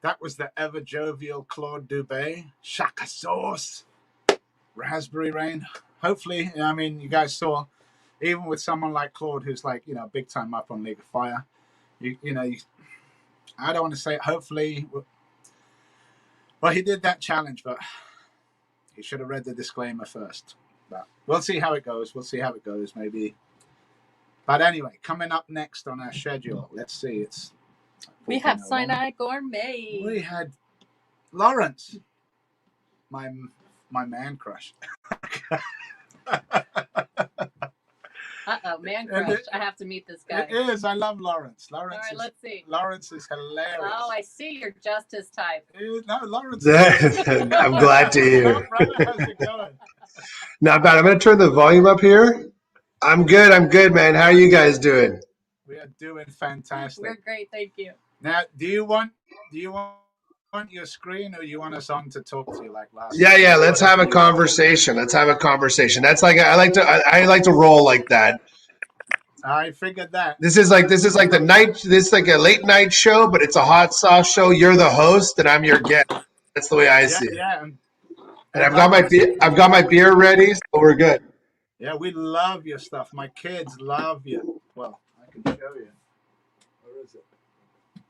That was the ever jovial Claude Dubé. Shaka Sauce. Raspberry Rain. Hopefully, I mean, you guys saw, even with someone like Claude, who's like, big time up on League of Fire, I don't want to say it, hopefully, well, he did that challenge, but he should have read the disclaimer first. But we'll see how it goes. Maybe. But anyway, coming up next on our schedule, let's see, we have Sinai Gourmet. We had Lawrence, my man crush. Man crush. I have to meet this guy. It is. I love Lawrence. All right, let's see. Lawrence is hilarious. Oh, I see. You're just his type. No, Lawrence. I'm glad to hear. Brother, how's it going? Not bad. I'm going to turn the volume up here. I'm good, man. How are you guys doing? We are doing fantastic. We're great, thank you. Now, do you want your screen, or you want us on to talk to you like last? Yeah. Let's have a conversation. That's like I like to roll like that. I figured that. This is like the night. This is like a late night show, but it's a hot sauce show. You're the host, and I'm your guest. That's the way I see it. Yeah. And I've got my beer ready, so we're good. Yeah, we love your stuff. My kids love you. Well, I can show you. Where is it?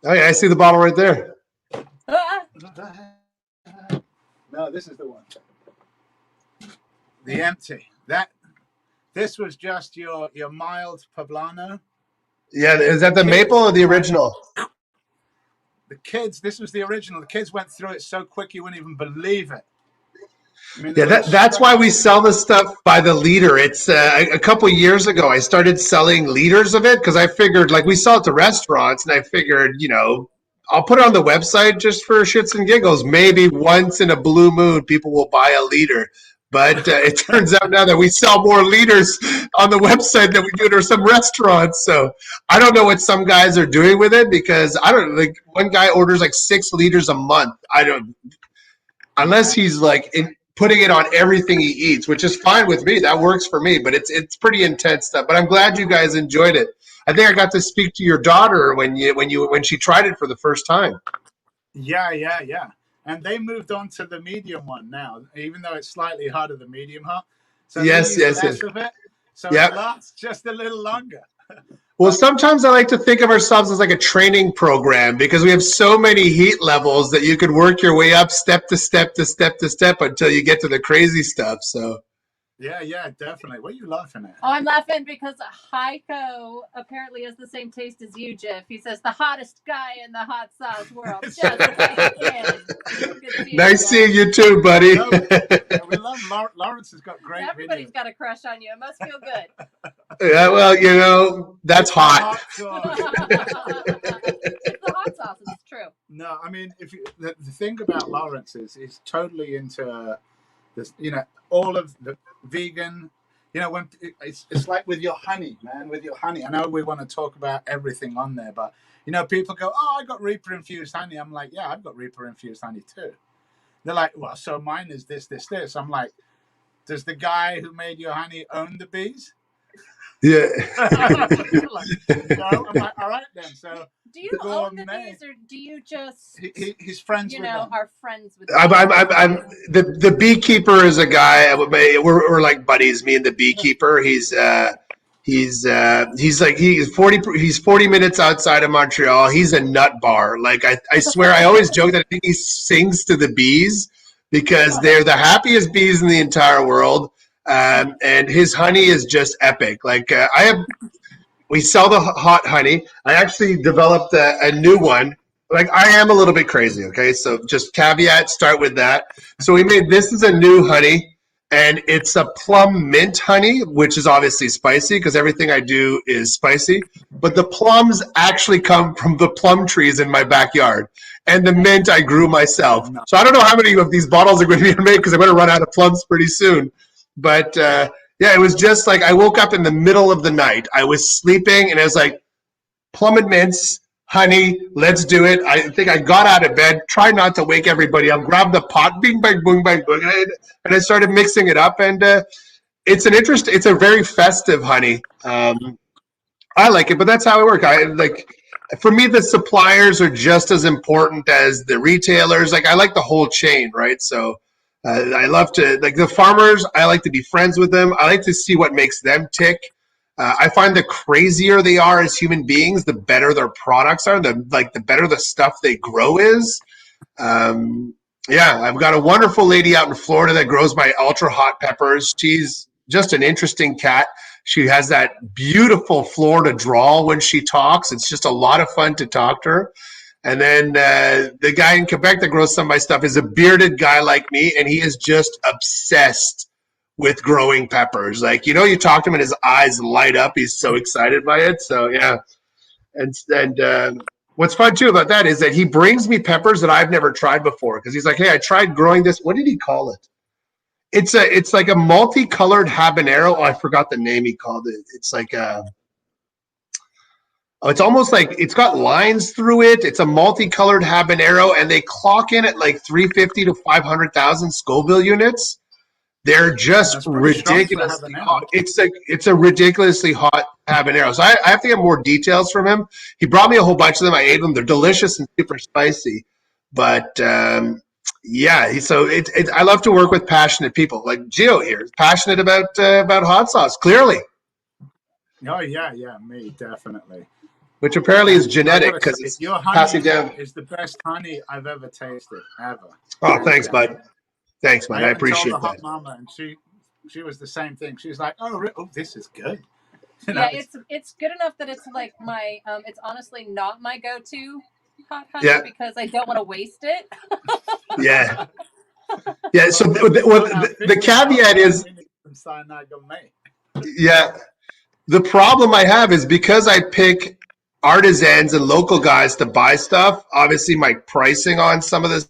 Oh yeah, I see the bottle right there. No, this is the one. The empty. This was just your mild poblano. Yeah, is that the maple or the original? The kids, this was the original. The kids went through it so quick you wouldn't even believe it. I mean, Yeah, that's why we sell this stuff by the liter. It's a couple of years ago, I started selling liters of it because I figured, like, we sell it to restaurants, and I figured, I'll put it on the website just for shits and giggles. Maybe once in a blue moon, people will buy a liter. But it turns out now that we sell more liters on the website than we do to some restaurants. So I don't know what some guys are doing with it, because one guy orders like 6 liters a month. Unless he's like putting it on everything he eats, which is fine with me. That works for me, but it's pretty intense stuff. But I'm glad you guys enjoyed it. I think I got to speak to your daughter when she tried it for the first time. Yeah. And they moved on to the medium one now, even though it's slightly harder than medium hot. So yes. Of it, so it lasts just a little longer. Well, sometimes I like to think of ourselves as like a training program, because we have so many heat levels that you can work your way up step to step to step to step until you get to the crazy stuff. So. Yeah, definitely. What are you laughing at? Oh, I'm laughing because Haico apparently has the same taste as you, Jeff. He says the hottest guy in the hot sauce world. Just nice seeing you too, buddy. We love Lawrence has got great. Everybody's got a crush on you. It must feel good. Yeah, well, that's hot. It's the hot sauce. It's true. No, I mean, the thing about Lawrence is he's totally into this. All of the vegan. When it's like with your honey, man. With your honey, I know we want to talk about everything on there, but people go, "Oh, I got Reaper infused honey." I'm like, "Yeah, I've got Reaper infused honey too." They're like, "Well, so mine is this." I'm like, "Does the guy who made your honey own the bees?" Yeah. I'm like, all right then. So do you own the bees, or do you just he's friends with them? Are friends with I'm the beekeeper is a guy. We're like buddies, me and the beekeeper. He's 40 minutes outside of Montreal. He's a nut bar. Like I swear, I always joke that I think he sings to the bees because they're the happiest bees in the entire world. And his honey is just epic. Like we sell the hot honey. I actually developed a new one. like I am a little bit crazy. Okay, so just caveat, start with that. So we made this is a new honey. And it's a plum mint honey, which is obviously spicy because everything I do is spicy. But the plums actually come from the plum trees in my backyard. And the mint I grew myself. So I don't know how many of these bottles are going to be made because I'm going to run out of plums pretty soon. But yeah, it was just like I woke up in the middle of the night. I was sleeping and I was like, plum and mints, honey, let's do it. I think I got out of bed, tried not to wake everybody up, grabbed the pot, bing, bang, boom, bang, boom, and I started mixing it up. And it's a very festive honey. I like it, but that's how it works. For me, the suppliers are just as important as the retailers. Like I like the whole chain, right? So I love to, like the farmers, I like to be friends with them. I like to see what makes them tick. I find the crazier they are as human beings, the better their products are, the better the stuff they grow is. Yeah, I've got a wonderful lady out in Florida that grows my ultra hot peppers. She's just an interesting cat. She has that beautiful Florida drawl when she talks. It's just a lot of fun to talk to her. And then the guy in Quebec that grows some of my stuff is a bearded guy like me, and he is just obsessed with growing peppers. Like, you talk to him and his eyes light up. He's so excited by it. So yeah. And what's fun too about that is that he brings me peppers that I've never tried before. Cause he's like, hey, I tried growing this. What did he call it? It's like a multicolored habanero. Oh, I forgot the name he called it. It's like it's almost like it's got lines through it. It's a multicolored habanero, and they clock in at like 350 to 500,000 Scoville units. They're just ridiculously hot. It's a ridiculously hot habanero. So I have to get more details from him. He brought me a whole bunch of them. I ate them. They're delicious and super spicy. But yeah, so I love to work with passionate people. Like Gio here is passionate about hot sauce, clearly. Oh yeah, me definitely. Which apparently is genetic because it's your honey passing down. Is the best honey I've ever tasted ever. Oh, thanks, bud. Thanks, man. I appreciate told the that. hot mama, and she was the same thing. She's like, "Oh, this is good." Yeah, it's good enough that it's like my it's honestly not my go-to hot honey because I don't want to waste it. Yeah. Yeah. So the caveat is, Sinai Gourmet. yeah, the problem I have is because I pick artisans and local guys to buy stuff. Obviously, my pricing on some of this.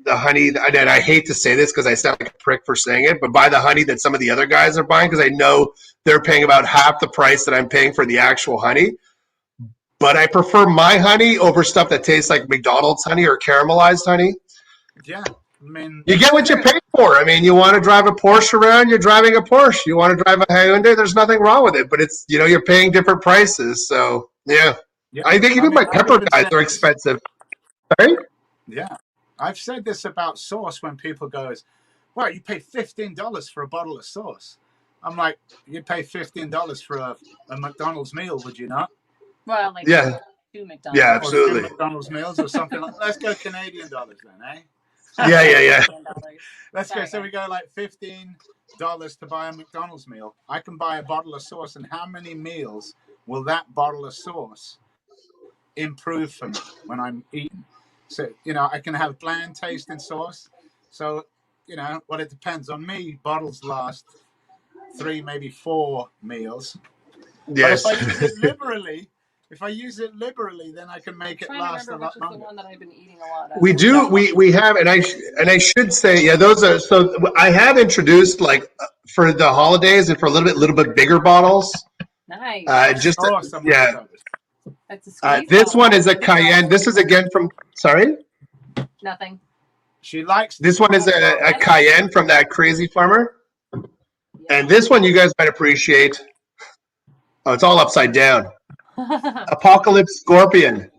The honey, and I hate to say this because I sound like a prick for saying it, but buy the honey that some of the other guys are buying because I know they're paying about half the price that I'm paying for the actual honey. But I prefer my honey over stuff that tastes like McDonald's honey or caramelized honey. Yeah, I mean, you get what you pay for. I mean, you want to drive a Porsche around, you're driving a Porsche. You want to drive a Hyundai, there's nothing wrong with it. But it's you're paying different prices. So yeah. I think even my pepper guys are expensive. Sorry? Yeah. I've said this about sauce when people go, well, you pay $15 for a bottle of sauce. I'm like, you'd pay $15 for a McDonald's meal, would you not? Well, like yeah. 2 McDonald's. Yeah, absolutely. Or 2 McDonald's meals or something like that. Let's go Canadian dollars then, eh? Yeah. Let's go. So we go like $15 to buy a McDonald's meal. I can buy a bottle of sauce, and how many meals will that bottle of sauce improve for me when I'm eating? So, I can have bland tasting sauce. So, it depends on me. Bottles last 3, maybe 4 meals. Yes. But if I use it liberally, then I can make it last a lot longer. The one that I've been eating a lot of. We do. We have, and I should say, yeah, those are. So I have introduced like for the holidays and for a little bit bigger bottles. Nice. Yeah. That's a this one is a cayenne. This is again from. Sorry. Nothing. She likes. This one is a cayenne from that crazy farmer, and this one you guys might appreciate. Oh, it's all upside down. Apocalypse Scorpion.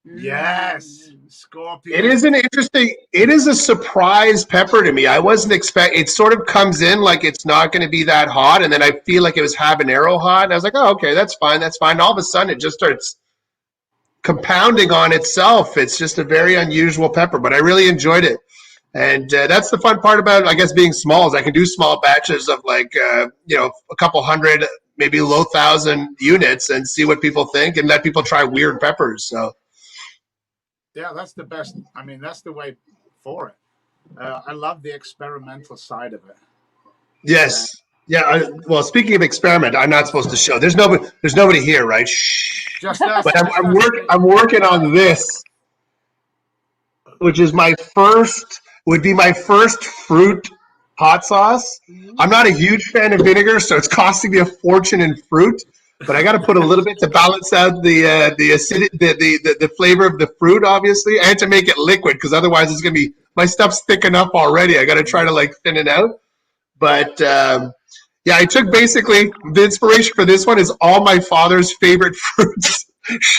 Yes, Scorpion. It is it is a surprise pepper to me. I wasn't expecting, it sort of comes in like it's not going to be that hot, and then I feel like it was habanero hot, and I was like, oh, okay, that's fine. And all of a sudden, it just starts compounding on itself. It's just a very unusual pepper, but I really enjoyed it. And that's the fun part about, I guess, being small is I can do small batches of like, a couple hundred maybe low 1,000 units and see what people think and let people try weird peppers. So yeah, that's the best. I mean, that's the way for it. I love the experimental side of it. yes. Yeah. Well, speaking of experiment, I'm not supposed to show. There's nobody here, right? Shh. Just us. But I'm working on this, which is would be my first fruit hot sauce. I'm not a huge fan of vinegar, so it's costing me a fortune in fruit. But I got to put a little bit to balance out the acidity, the flavor of the fruit, obviously, and to make it liquid, because otherwise it's gonna be, my stuff's thick enough already. I got to try to like thin it out. But yeah, I took basically the inspiration for this one is all my father's favorite fruits.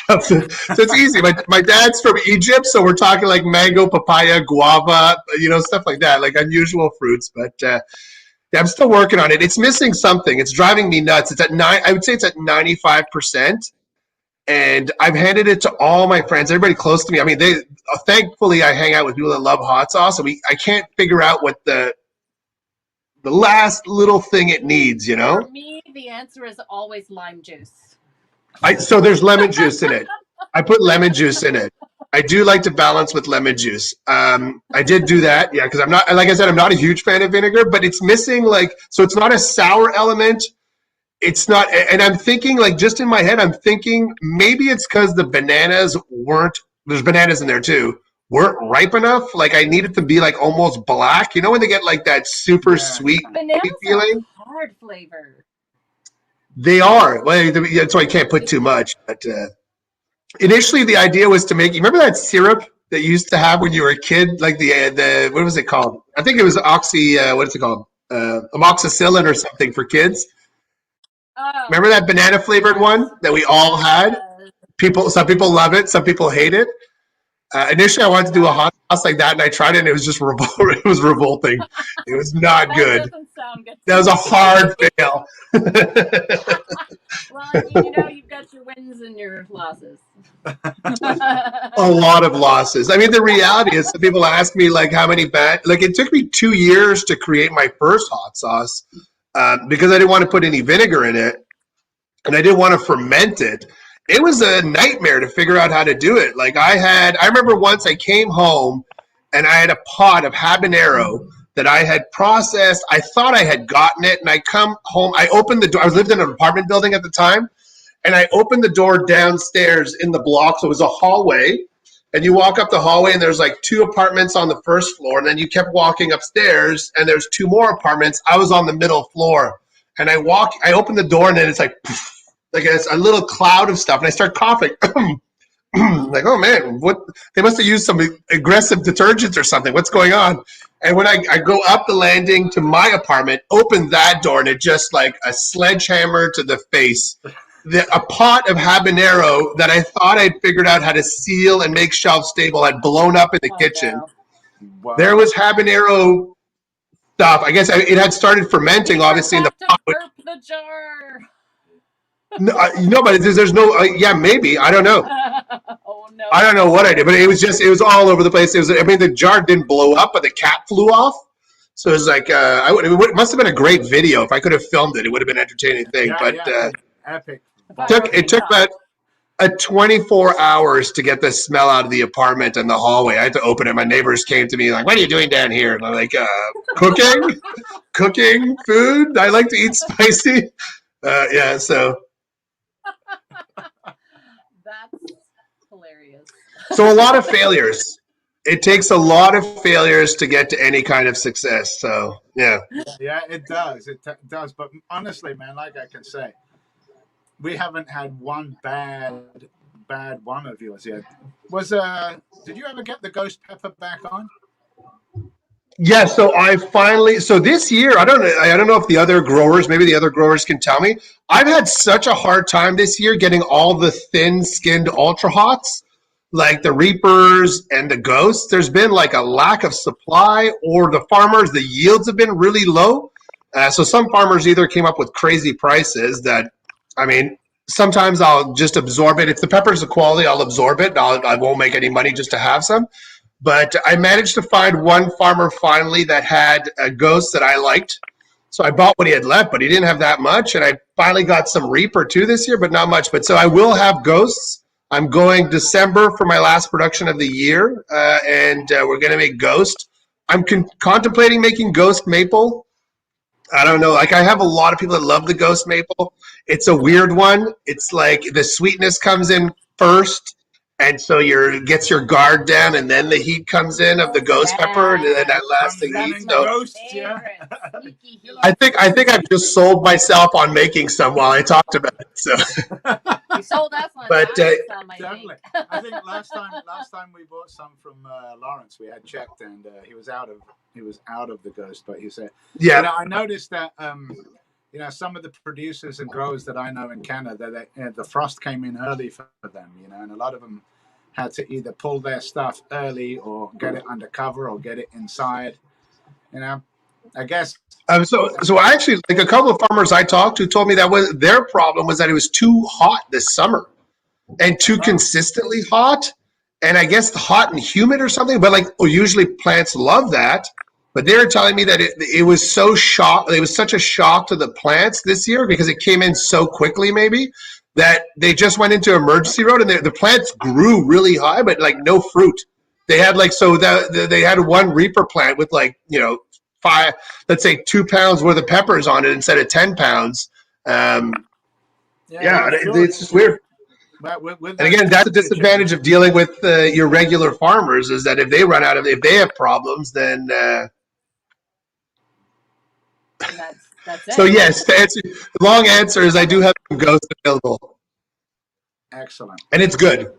So it's easy. My dad's from Egypt, so we're talking like mango, papaya, guava, stuff like that, like unusual fruits. But yeah, I'm still working on it. It's missing something. It's driving me nuts. It's at I would say it's at 95%. And I've handed it to all my friends, everybody close to me. I mean, thankfully I hang out with people that love hot sauce, and I can't figure out what the last little thing it needs, For me, the answer is always lime juice. So there's lemon juice in it. I put lemon juice in it. I do like to balance with lemon juice. I did do that, yeah, because I'm not, like I said, I'm not a huge fan of vinegar, but it's missing so it's not a sour element. It's not, and I'm thinking just in my head, I'm thinking maybe it's because the bananas there's bananas in there too, weren't ripe enough. Like I need it to be almost black. When they get that super sweet feeling? Are hard flavor. They are. Well, that's why I can't put too much. But initially, the idea was to make. You remember that syrup that you used to have when you were a kid, like the what was it called? I think it was what is it called? Amoxicillin or something for kids. Oh. Remember that banana flavored one that we all had? Some people love it, some people hate it. Initially, I wanted to do a hot sauce like that, and I tried it, and it was just it was revolting. It was not good. Doesn't sound good. That was a hard fail. Well, you've got your wins and your losses. A lot of losses. I mean, the reality is, some people ask me how many it took me 2 years to create my first hot sauce because I didn't want to put any vinegar in it, and I didn't want to ferment it. It was a nightmare to figure out how to do it. I remember once I came home and I had a pot of habanero that I had processed. I thought I had gotten it, and I come home. I opened the door. I lived in an apartment building at the time, and I opened the door downstairs in the block. So it was a hallway, and you walk up the hallway, and there's 2 apartments on the first floor, and then you kept walking upstairs, and there's 2 more apartments. I was on the middle floor, and I opened the door, and then it's poof, it's a little cloud of stuff, and I start coughing. Oh man, what? They must have used some aggressive detergents or something. What's going on? And when I go up the landing to my apartment, open that door, and it just like a sledgehammer to the face. A pot of habanero that I thought I'd figured out how to seal and make shelf stable had blown up in the kitchen. No. Wow. There was habanero stuff. I guess it had started fermenting, obviously, in the pot. Burp the jar. No, but there's no. Yeah, maybe, I don't know. Oh no! I don't know what I did, but it was all over the place. The jar didn't blow up, but the cap flew off. So it was it must have been a great video. If I could have filmed it, it would have been an entertaining thing. Epic. It took about 24 hours to get the smell out of the apartment and the hallway. I had to open it. My neighbors came to me like, "What are you doing down here?" And I'm like, cooking food. I like to eat spicy. Yeah, so. That's hilarious. So a lot of failures. It takes a lot of failures to get to any kind of success. So, yeah. Yeah, it does. It does. But honestly, man, like I can say, we haven't had one bad one of yours yet. Did you ever get the ghost pepper back on? Yeah, so this year, I don't know if the other growers can tell me. I've had such a hard time this year getting all the thin-skinned ultra hots, like the Reapers and the Ghosts. There's been like a lack of supply, or the yields have been really low. So some farmers either came up with crazy prices that, sometimes I'll just absorb it. If the pepper's of quality, I'll absorb it. I won't make any money just to have some. But I managed to find one farmer finally that had a Ghost that I liked. So I bought what he had left, but he didn't have that much. And I finally got some Reaper too this year, but not much. But so I will have Ghosts. I'm going December for my last production of the year, and we're going to make Ghost. I'm contemplating making Ghost Maple. I don't know. Like, I have a lot of people that love the Ghost Maple. It's a weird one. It's like the sweetness comes in first, and so gets your guard down, and then the heat comes in of the ghost pepper, and then that lasting heat. So I think I've just sold myself on making some while I talked about it. So You sold us on but some, I definitely. think. I think last time we bought some from Lawrence, we had checked, and he was out of the Ghost. But he said, yeah. You know, I noticed that you know, some of the producers and growers that I know in Canada, that the frost came in early for them. You know, and a lot of them had to either pull their stuff early or get it undercover or get it inside. You know, I guess. So actually, like, a couple of farmers I talked to told me that was their problem, was that it was too hot this summer and too consistently hot. And I guess hot and humid or something, but like, usually plants love that. But they were telling me that it was so it was such a shock to the plants this year because it came in so quickly, maybe, that they just went into emergency mode, and the plants grew really high, but like no fruit. They had they had one Reaper plant with, like, you know, let's say 2 pounds worth of peppers on it instead of 10 pounds. It's just weird. With And again, that's the disadvantage of dealing with your regular farmers, is that if they have problems, then. That's it. So yes, to answer, the long answer is I do have some Ghosts available. Excellent. And it's good.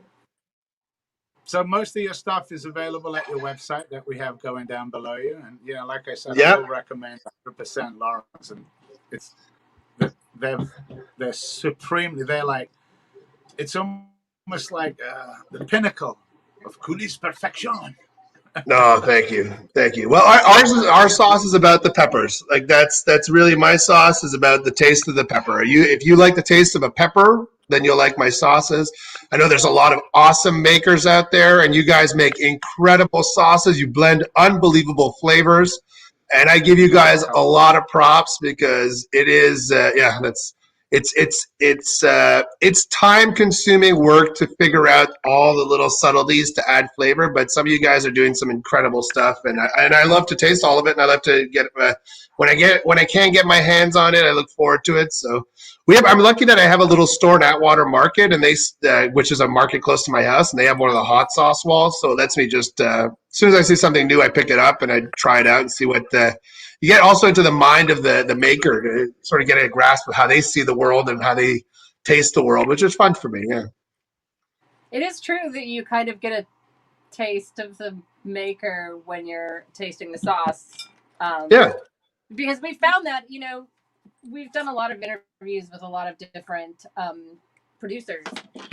So most of your stuff is available at your website that we have going down below you, and you know, like I said, I will recommend 100% Lawrence, and they're supremely, they're like, it's almost like the pinnacle of coulis perfection. No, thank you. Well, our sauce is about the peppers. Like, that's really my sauce, is about the taste of the pepper. If you like the taste of a pepper, then you'll like my sauces. I know there's a lot of awesome makers out there, and you guys make incredible sauces. You blend unbelievable flavors, and I give you guys a lot of props, because it is it's time-consuming work to figure out all the little subtleties to add flavor, but some of you guys are doing some incredible stuff, and I love to taste all of it, and I love to get when I can get my hands on it, I look forward to it. So I'm lucky that I have a little store in Atwater Market, and which is a market close to my house, and they have one of the hot sauce walls, so it lets me just as soon as I see something new, I pick it up and I try it out and see what you get also into the mind of the maker, to sort of get a grasp of how they see the world and how they taste the world, which is fun for me. Yeah. It is true that you kind of get a taste of the maker when you're tasting the sauce. Because we found that, you know, we've done a lot of interviews with a lot of different producers,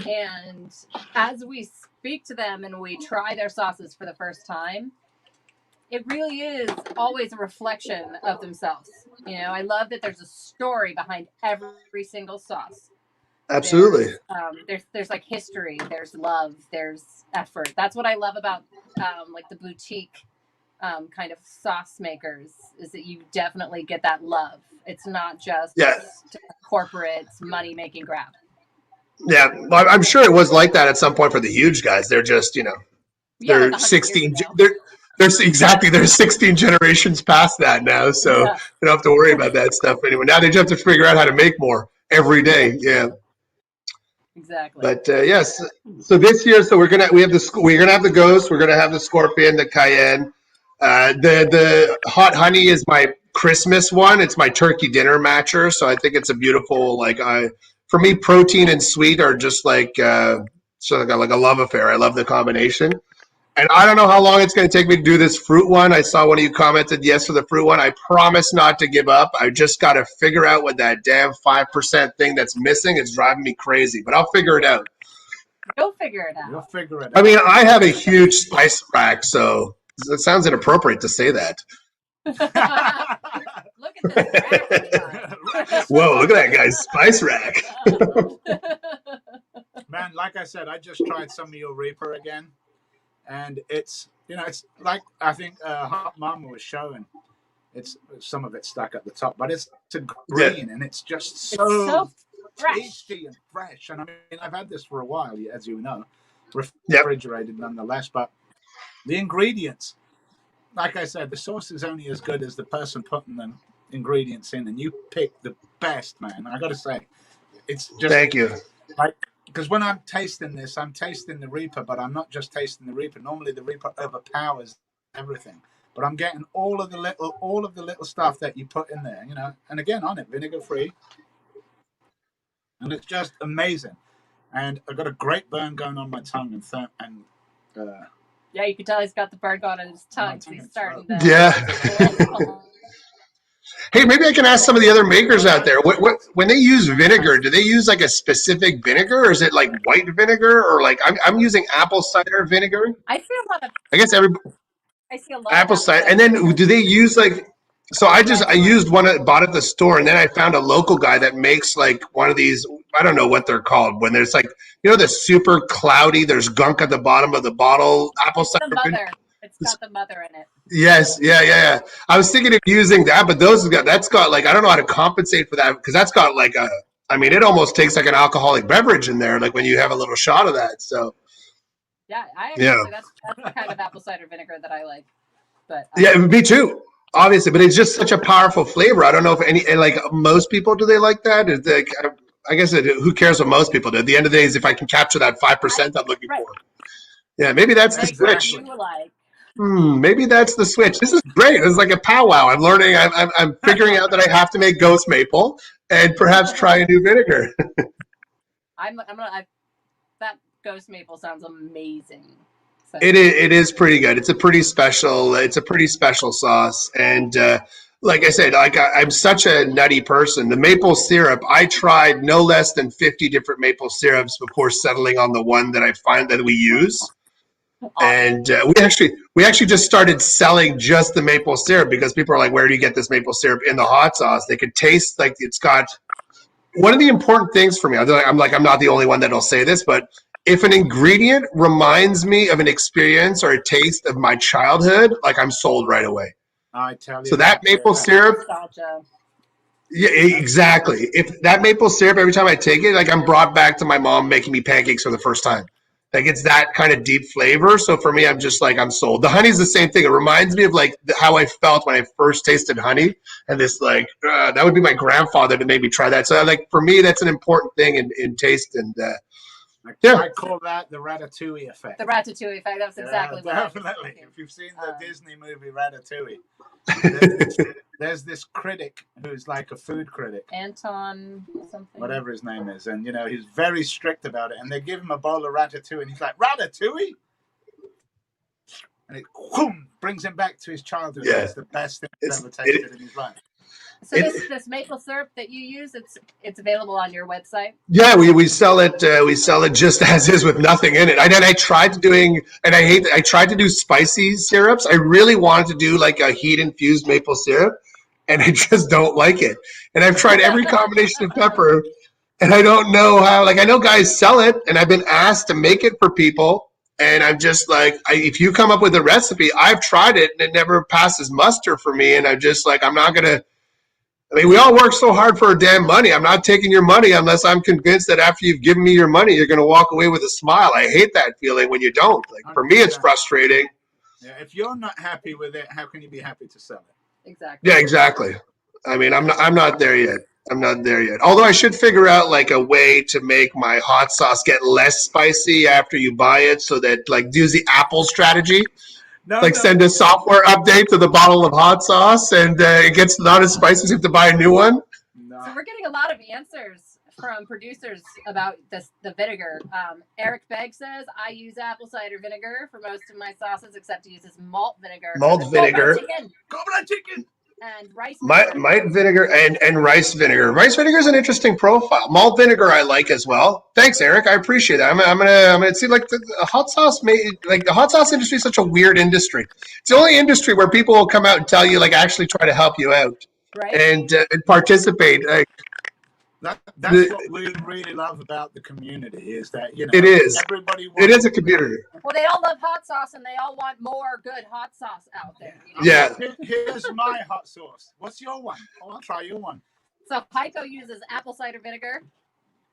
and as we speak to them and we try their sauces for the first time, it really is always a reflection of themselves. You know, I love that there's a story behind every single sauce. Absolutely. There's like history, there's love, there's effort. That's what I love about like the boutique kind of sauce makers, is that you definitely get that love. It's not just corporate money making grab. Yeah, well, I'm sure it was like that at some point for the huge guys. They're just, you know, they're 16. They're 16 generations past that now, so you don't have to worry about that stuff anymore. Now they just have to figure out how to make more every day. Yeah. Exactly. But yes, so this year, we're gonna have the Ghost, we're gonna have the Scorpion, the Cayenne. The hot honey is my Christmas one. It's my turkey dinner matcher, so I think it's a beautiful, like, for me, protein and sweet are just like sort of like a love affair. I love the combination. And I don't know how long it's going to take me to do this fruit one. I saw one of you commented yes for the fruit one. I promise not to give up. I just got to figure out what that damn 5% thing that's missing is driving me crazy. But I'll figure it out. You'll figure it out. You'll figure it out. I mean, I have a huge spice rack, so it sounds inappropriate to say that. Look at this rack. Whoa, look at that guy's spice rack. Man, like I said, I just tried some of your Reaper again. And it's, you know, it's like, I think Hot Mama was showing. It's some of it stuck at the top, but it's a green and it's just so, It's so fresh. tasty and fresh. And I mean, I've had this for a while, as you know, refrigerated nonetheless. But the ingredients, like I said, the sauce is only as good as the person putting the ingredients in, and you pick the best, man. I got to say, it's just thank you. Like, because when I'm tasting this, I'm tasting the Reaper, but I'm not just tasting the Reaper. Normally, the Reaper overpowers everything, but I'm getting all of the little stuff that you put in there, you know. And again, on it, vinegar free, and it's just amazing. And I've got a great burn going on my tongue yeah, you can tell he's got the burn going on his tongue. So he's starting to. Yeah. Hey, maybe I can ask some of the other makers out there. When they use vinegar, do they use like a specific vinegar, or is it like white vinegar, or like I'm using apple cider vinegar? I see a lot of. I guess I see a lot apple of cider, and then do they use like? So I used one I bought at the store, and then I found a local guy that makes like one of these. I don't know what they're called when there's like, you know, the super cloudy. There's gunk at the bottom of the bottle. Apple cider vinegar. It's got the mother in it. Yes, yeah. I was thinking of using that, but that's got like, I don't know how to compensate for that, because that's got like it almost takes like an alcoholic beverage in there, like when you have a little shot of that. So yeah, that's the kind of apple cider vinegar that I like. But yeah, me too, obviously, but it's just such a powerful flavor. I don't know if like most people, do they like that? Is like, I guess who cares what most people do? At the end of the day, is if I can capture that 5% I'm looking for. Yeah, maybe that's the switch. Maybe that's the switch. This is great. It's like a powwow. I'm learning. I'm figuring out that I have to make ghost maple and perhaps try a new vinegar. That ghost maple sounds amazing. So. It is pretty good. It's a pretty special sauce. And like I said, I'm such a nutty person. The maple syrup, I tried no less than 50 different maple syrups before settling on the one that I find that we use. And we actually just started selling just the maple syrup, because people are like, where do you get this maple syrup in the hot sauce? They could taste like it's got one of the important things for me. I'm not the only one that'll say this, but if an ingredient reminds me of an experience or a taste of my childhood, like I'm sold right away. I tell you. So that maple syrup. Yeah, exactly. If that maple syrup, every time I take it, like I'm brought back to my mom making me pancakes for the first time. Like it's that kind of deep flavor. So for me, I'm just like, I'm sold. The honey's the same thing. It reminds me of like how I felt when I first tasted honey, and this like that would be my grandfather that made me try that. So like for me, that's an important thing in taste. And I call that the Ratatouille effect. The Ratatouille effect. That's exactly what definitely. If you've seen the Disney movie Ratatouille, there's this critic who's like a food critic, Anton something, whatever his name is, and you know he's very strict about it. And they give him a bowl of Ratatouille, and he's like, Ratatouille, and it brings him back to his childhood. Yeah. It's the best thing he's ever tasted in his life. So this maple syrup that you use, it's available on your website? Yeah, we sell it. We sell it just as is with nothing in it. I tried to do spicy syrups. I really wanted to do like a heat infused maple syrup, and I just don't like it. And I've tried every combination of pepper, and I don't know how. Like I know guys sell it, and I've been asked to make it for people, and I'm just like, if you come up with a recipe, I've tried it, and it never passes muster for me. And I'm just like, I'm not gonna. I mean, we all work so hard for our damn money. I'm not taking your money unless I'm convinced that after you've given me your money, you're going to walk away with a smile. I hate that feeling when you don't. Like for me, it's frustrating. Yeah, if you're not happy with it, how can you be happy to sell it? Exactly. Yeah, exactly. I mean, I'm not there yet. I'm not there yet. Although I should figure out like a way to make my hot sauce get less spicy after you buy it, so that like use the Apple strategy. Send a software update to the bottle of hot sauce, and it gets not as spicy as you have to buy a new one. So we're getting a lot of answers from producers about the vinegar. Eric Begg says, I use apple cider vinegar for most of my sauces, except he uses malt vinegar. Malt vinegar. Cobra chicken. And rice vinegar. Malt vinegar and rice vinegar. Rice vinegar is an interesting profile. Malt vinegar I like as well. Thanks, Eric. I appreciate that. I'm gonna see like the hot sauce. The hot sauce industry is such a weird industry. It's the only industry where people will come out and tell you like actually try to help you out, right? And participate. That's what we really love about the community is that, you know, It is. Everybody It is a community. Well, they all love hot sauce, and they all want more good hot sauce out there. You know? Yeah. Here's my hot sauce. What's your one? Oh, I'll try your one. So Haico uses apple cider vinegar.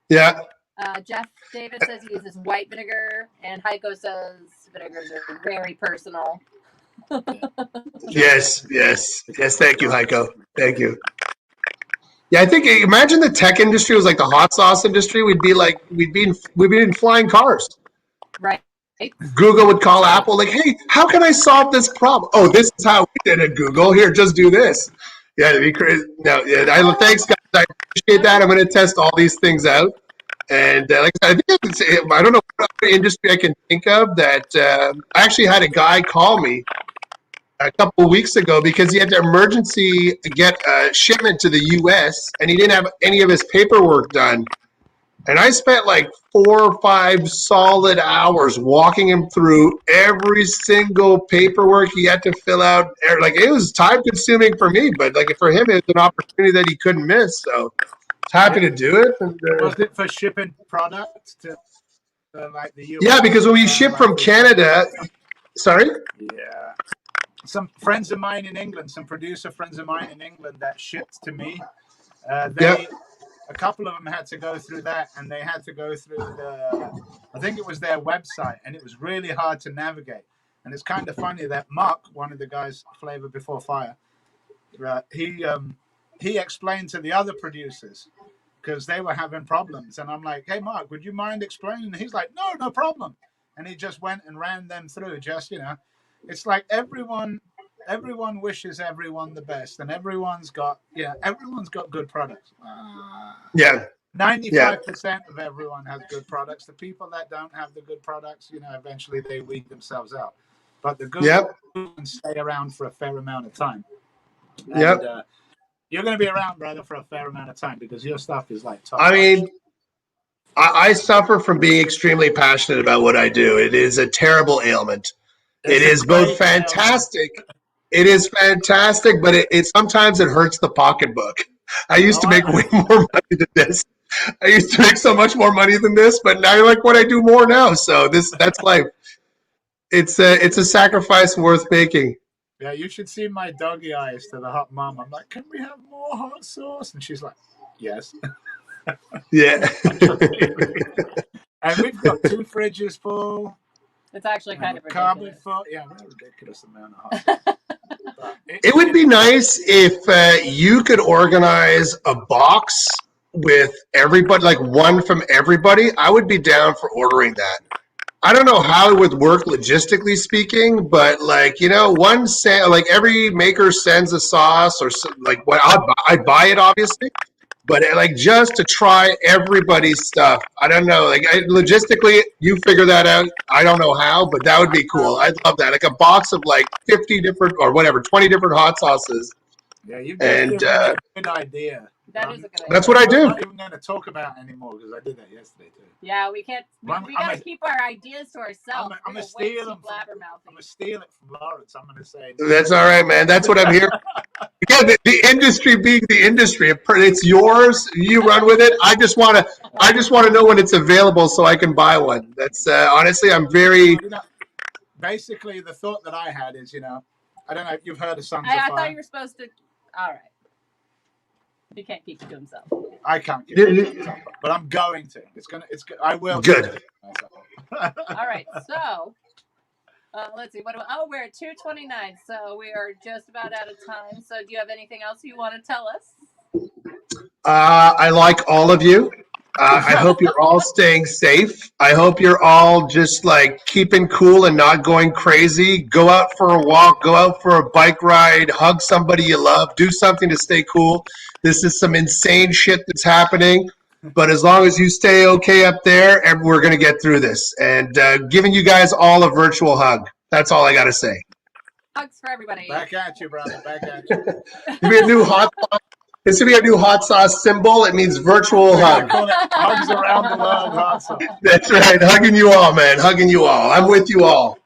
Yeah. Jeff Davis says he uses white vinegar, and Haico says vinegars are very personal. Yes. Thank you, Heiko. Thank you. Yeah, I think imagine the tech industry was like the hot sauce industry. We'd be in flying cars. Right. Google would call Apple like, "Hey, how can I solve this problem? Oh, this is how we did it. Google, here, just do this." Yeah, it'd be crazy. No, yeah. Thanks, guys. I appreciate that. I'm going to test all these things out. And like I said, I don't know what other industry I can think of that. I actually had a guy call me a couple of weeks ago because he had to emergency get a shipment to the U.S. and he didn't have any of his paperwork done. And I spent like 4 or 5 solid hours walking him through every single paperwork he had to fill out. Like, it was time consuming for me, but like for him, it was an opportunity that he couldn't miss. So happy to do it. And, was it for shipping products to like the US? Yeah, because when we ship from Canada, sorry? Yeah. Some friends of mine in England, some producer friends of mine in England that shipped to me, a couple of them had to go through that, and they had to go through I think it was their website, and it was really hard to navigate. And it's kind of funny that Mark, one of the guys, Flavor Before Fire, he explained to the other producers because they were having problems. And I'm like, "Hey, Mark, would you mind explaining?" And he's like, no problem. And he just went and ran them through. Just, you know, it's like everyone wishes everyone the best, and everyone's got good products. 95% of everyone has good products. The people that don't have the good products, you know, eventually they weed themselves out. But the good can stay around for a fair amount of time. And, you're going to be around, brother, for a fair amount of time because your stuff is like top. I mean, I suffer from being extremely passionate about what I do. It is a terrible ailment. It is both fantastic. It is fantastic, but it sometimes it hurts the pocketbook. I used to make way more money than this. I used to make so much more money than this, but now I like what I do more now. So that's life. It's a sacrifice worth making. Yeah, you should see my doggy eyes to the hot mom. I'm like, "Can we have more hot sauce?" And she's like, "Yes." Yeah. And we've got 2 fridges full. It's actually kind of cupboard full. Yeah, a ridiculous amount of hot sauce. It would be nice if you could organize a box with everybody, like one from everybody. I would be down for ordering that. I don't know how it would work logistically speaking, but like, you know, like every maker sends a sauce or like what I'd buy it obviously, but like just to try everybody's stuff. I don't know, like logistically you figure that out. I don't know how, but that would be cool. I'd love that. Like a box of like 50 different or whatever, 20 different hot sauces. Yeah, you've given me a good idea. That is a good idea. That's what I do. I'm not even going to talk about it anymore because I did that yesterday too. Yeah, we can't. We got to keep our ideas to ourselves. I'm going to steal them. I'm going to steal it from Lawrence. I'm going to say. That's all right, man. That's what I'm here. Again, the industry being the industry, it's yours. You run with it. I just want to know when it's available so I can buy one. That's honestly, I'm very. Basically, the thought that I had is, you know, I don't know if you've heard of Sons of I Fire. thought you were supposed to. All right. He can't keep it to himself. I can't keep it to himself, but I'm going to. I will. Good. All right. So, let's see. We're at 2:29, so we are just about out of time. So, do you have anything else you want to tell us? I like all of you. I hope you're all staying safe. I hope you're all just like keeping cool and not going crazy. Go out for a walk, go out for a bike ride, hug somebody you love, do something to stay cool. This is some insane shit that's happening, but as long as you stay okay up there, and we're going to get through this. And giving you guys all a virtual hug. That's all I got to say. Hugs for everybody. Back at you, brother. Back at you. This will be a new hot sauce symbol. It means virtual hug. Hugs around the world, hot sauce. That's right. Hugging you all, man. Hugging you all. I'm with you all.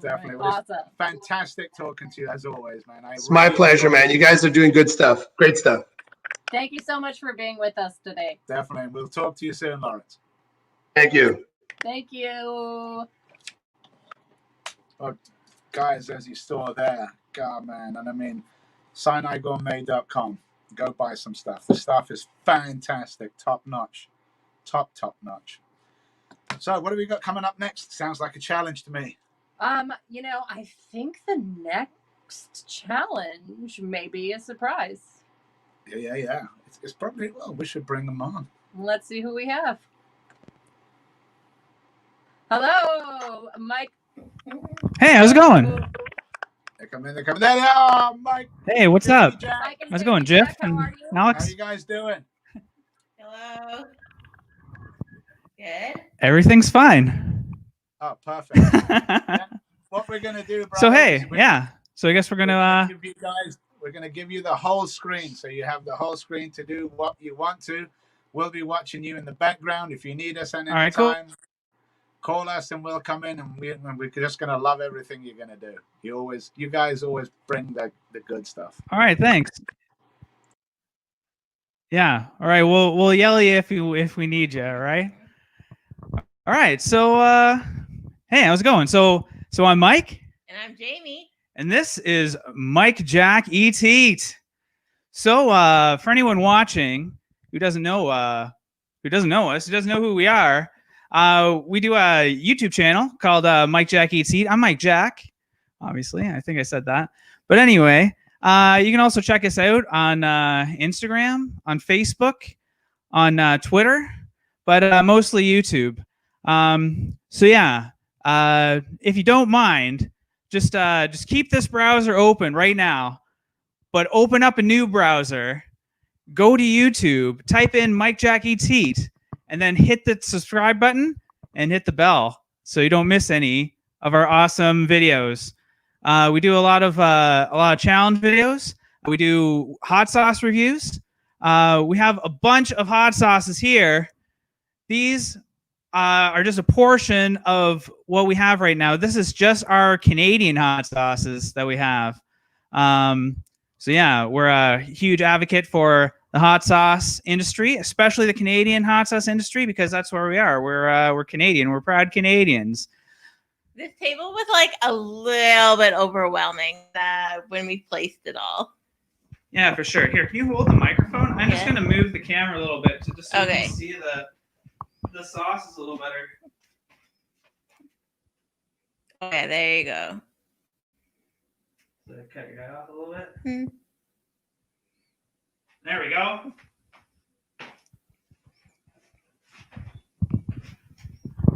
Definitely. Right. Awesome. Fantastic talking to you as always, man. It's my pleasure, man. You guys are doing good stuff. Great stuff. Thank you so much for being with us today. Definitely. We'll talk to you soon, Lawrence. Thank you. Thank you. Well, guys, as you saw there, God, man, and I mean, SinaiGourmet.com. Go buy some stuff. The stuff is fantastic, top notch, top notch. So, what have we got coming up next? Sounds like a challenge to me. You know, I think the next challenge may be a surprise. Yeah. It's probably, well, we should bring them on. Let's see who we have. Hello, Mike. Hey, how's it going? They're coming. There they are, Mike. Hey, what's Jamie, up? Jack. How's it going, Jeff and How Alex? you guys doing? Hello. Good. Everything's fine. Oh, perfect. Yeah. What we're gonna do, bro? So hey, yeah. So I guess we're gonna give you guys. We're gonna give you the whole screen, so you have the whole screen to do what you want to. We'll be watching you in the background. If you need us at any time, call us and we'll come in, and we're just gonna love everything you're gonna do. You guys always bring the good stuff. All right, thanks. Yeah. All right. We'll yell at you if we need you. All right. All right. So hey, how's it going? So I'm Mike. And I'm Jamie. And this is Mike Jack Eats Heat. So for anyone watching who doesn't know us, who doesn't know who we are, we do a YouTube channel called Mike Jack Eats Heat. I'm Mike Jack, obviously. I think I said that. But anyway, you can also check us out on Instagram, on Facebook, on Twitter, but mostly YouTube. So yeah, if you don't mind, just keep this browser open right now, but open up a new browser, go to YouTube, type in Mike Jack Eats Heat, and then hit the subscribe button and hit the bell so you don't miss any of our awesome videos. We do a lot of challenge videos. We do hot sauce reviews. We have a bunch of hot sauces here. These are just a portion of what we have right now. This is just our Canadian hot sauces that we have. So yeah, we're a huge advocate for the hot sauce industry, especially the Canadian hot sauce industry, because that's where we are. We're Canadian. We're proud Canadians. This table was like a little bit overwhelming when we placed it all. Yeah, for sure. Here, can you hold the microphone? I'm just going to move the camera a little bit to just so you can see the sauce is a little better. Okay, there you go. So cut your head off a little bit. There we go.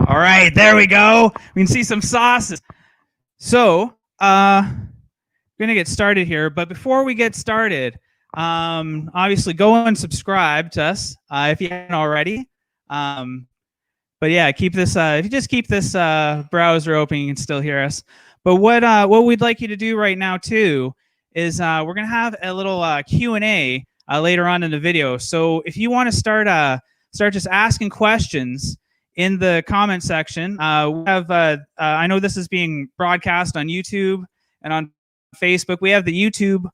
All right, there we go. We can see some sauces. So, we're gonna get started here, but before we get started, obviously go and subscribe to us if you haven't already. But yeah, keep this. If you just keep this browser open, you can still hear us. But what we'd like you to do right now too is we're gonna have a little Q&A later on in the video. So if you want to start just asking questions in the comment section, we have. I know this is being broadcast on YouTube and on Facebook. We have the YouTube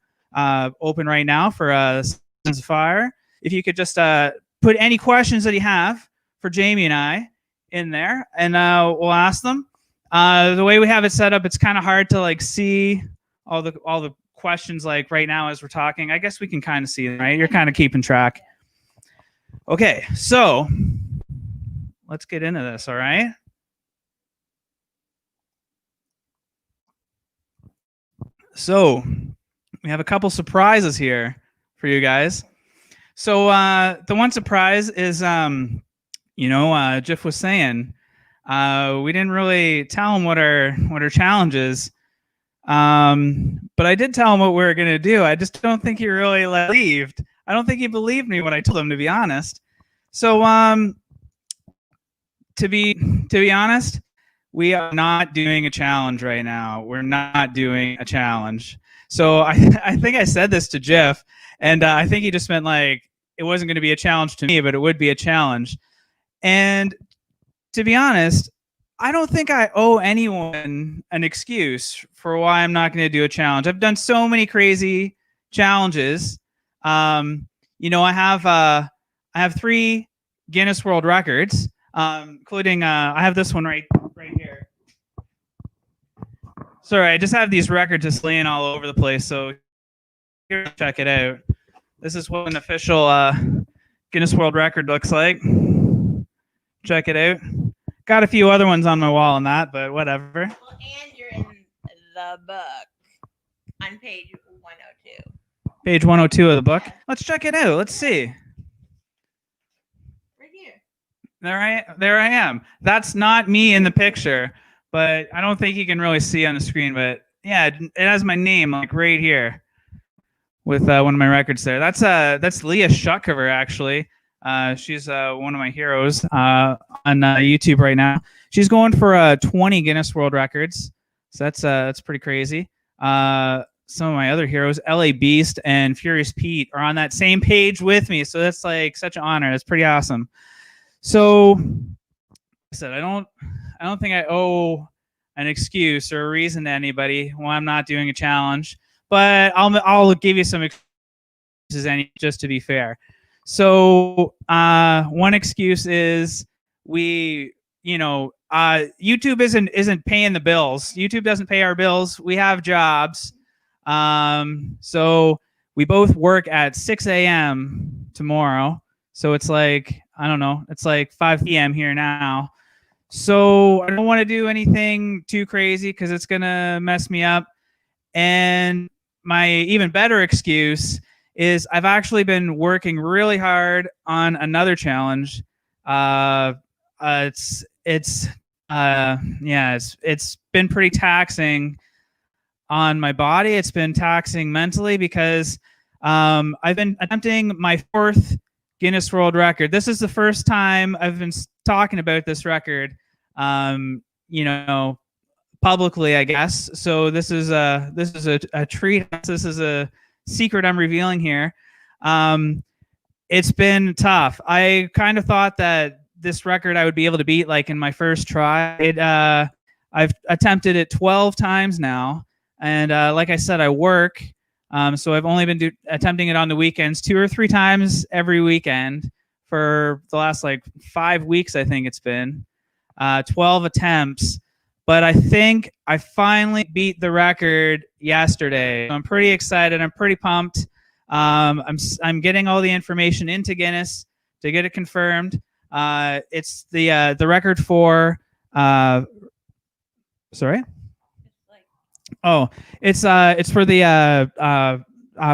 open right now for Sons of Fire. If you could just put any questions that you have for Jamie and I in there, and we'll ask them. The way we have it set up, it's kind of hard to like see all the questions like right now as we're talking. I guess we can kind of see them, right? You're kind of keeping track. Okay, so let's get into this, all right? So we have a couple surprises here for you guys. So the one surprise is, Jeff was saying, we didn't really tell him what our challenge is, but I did tell him what we were gonna do. I just don't think he really believed. I don't think he believed me when I told him, to be honest. So to be honest, we are not doing a challenge right now. We're not doing a challenge. So I think I said this to Jeff, and I think he just meant like it wasn't going to be a challenge to me, but it would be a challenge. And to be honest, I don't think I owe anyone an excuse for why I'm not going to do a challenge. I've done so many crazy challenges. I have 3 Guinness World Records, including I have this one right here. Sorry, I just have these records just laying all over the place, so here, check it out. This is what an official Guinness World Record looks like. Check it out. Got a few other ones on my wall and that, but whatever. Well, and you're in the book on page 102. Page 102 of the book. Let's check it out. Let's see. Right here. There I am. That's not me in the picture, but I don't think you can really see on the screen. But yeah, it has my name like right here with one of my records there. That's Leah Shuckover, actually. She's one of my heroes on YouTube right now. She's going for 20 Guinness World Records, so that's pretty crazy. Some of my other heroes, LA Beast and Furious Pete, are on that same page with me, so that's like such an honor. That's pretty awesome. So, like I said, I don't think I owe an excuse or a reason to anybody why I'm not doing a challenge, but I'll give you some excuses just to be fair. So one excuse is YouTube isn't paying the bills. YouTube doesn't pay our bills. We have jobs. So we both work at 6 a.m. tomorrow. So it's like, I don't know, it's like 5 p.m. here now. So I don't want to do anything too crazy because it's going to mess me up. And my even better excuse is I've actually been working really hard on another challenge. It's been pretty taxing on my body. It's been taxing mentally because I've been attempting my 4th Guinness World Record. This is the first time I've been talking about this record, publicly, I guess. So this is a treat. This is a secret I'm revealing here. It's been tough. I kind of thought that this record I would be able to beat like in my first try. I've attempted it 12 times now, and like I said, I work, so I've only been attempting it on the weekends 2 or 3 times every weekend for the last like 5 weeks. I think it's been 12 attempts. But I think I finally beat the record yesterday. I'm pretty excited. I'm pretty pumped. I'm getting all the information into Guinness to get it confirmed. It's the record for sorry. Oh, it's for the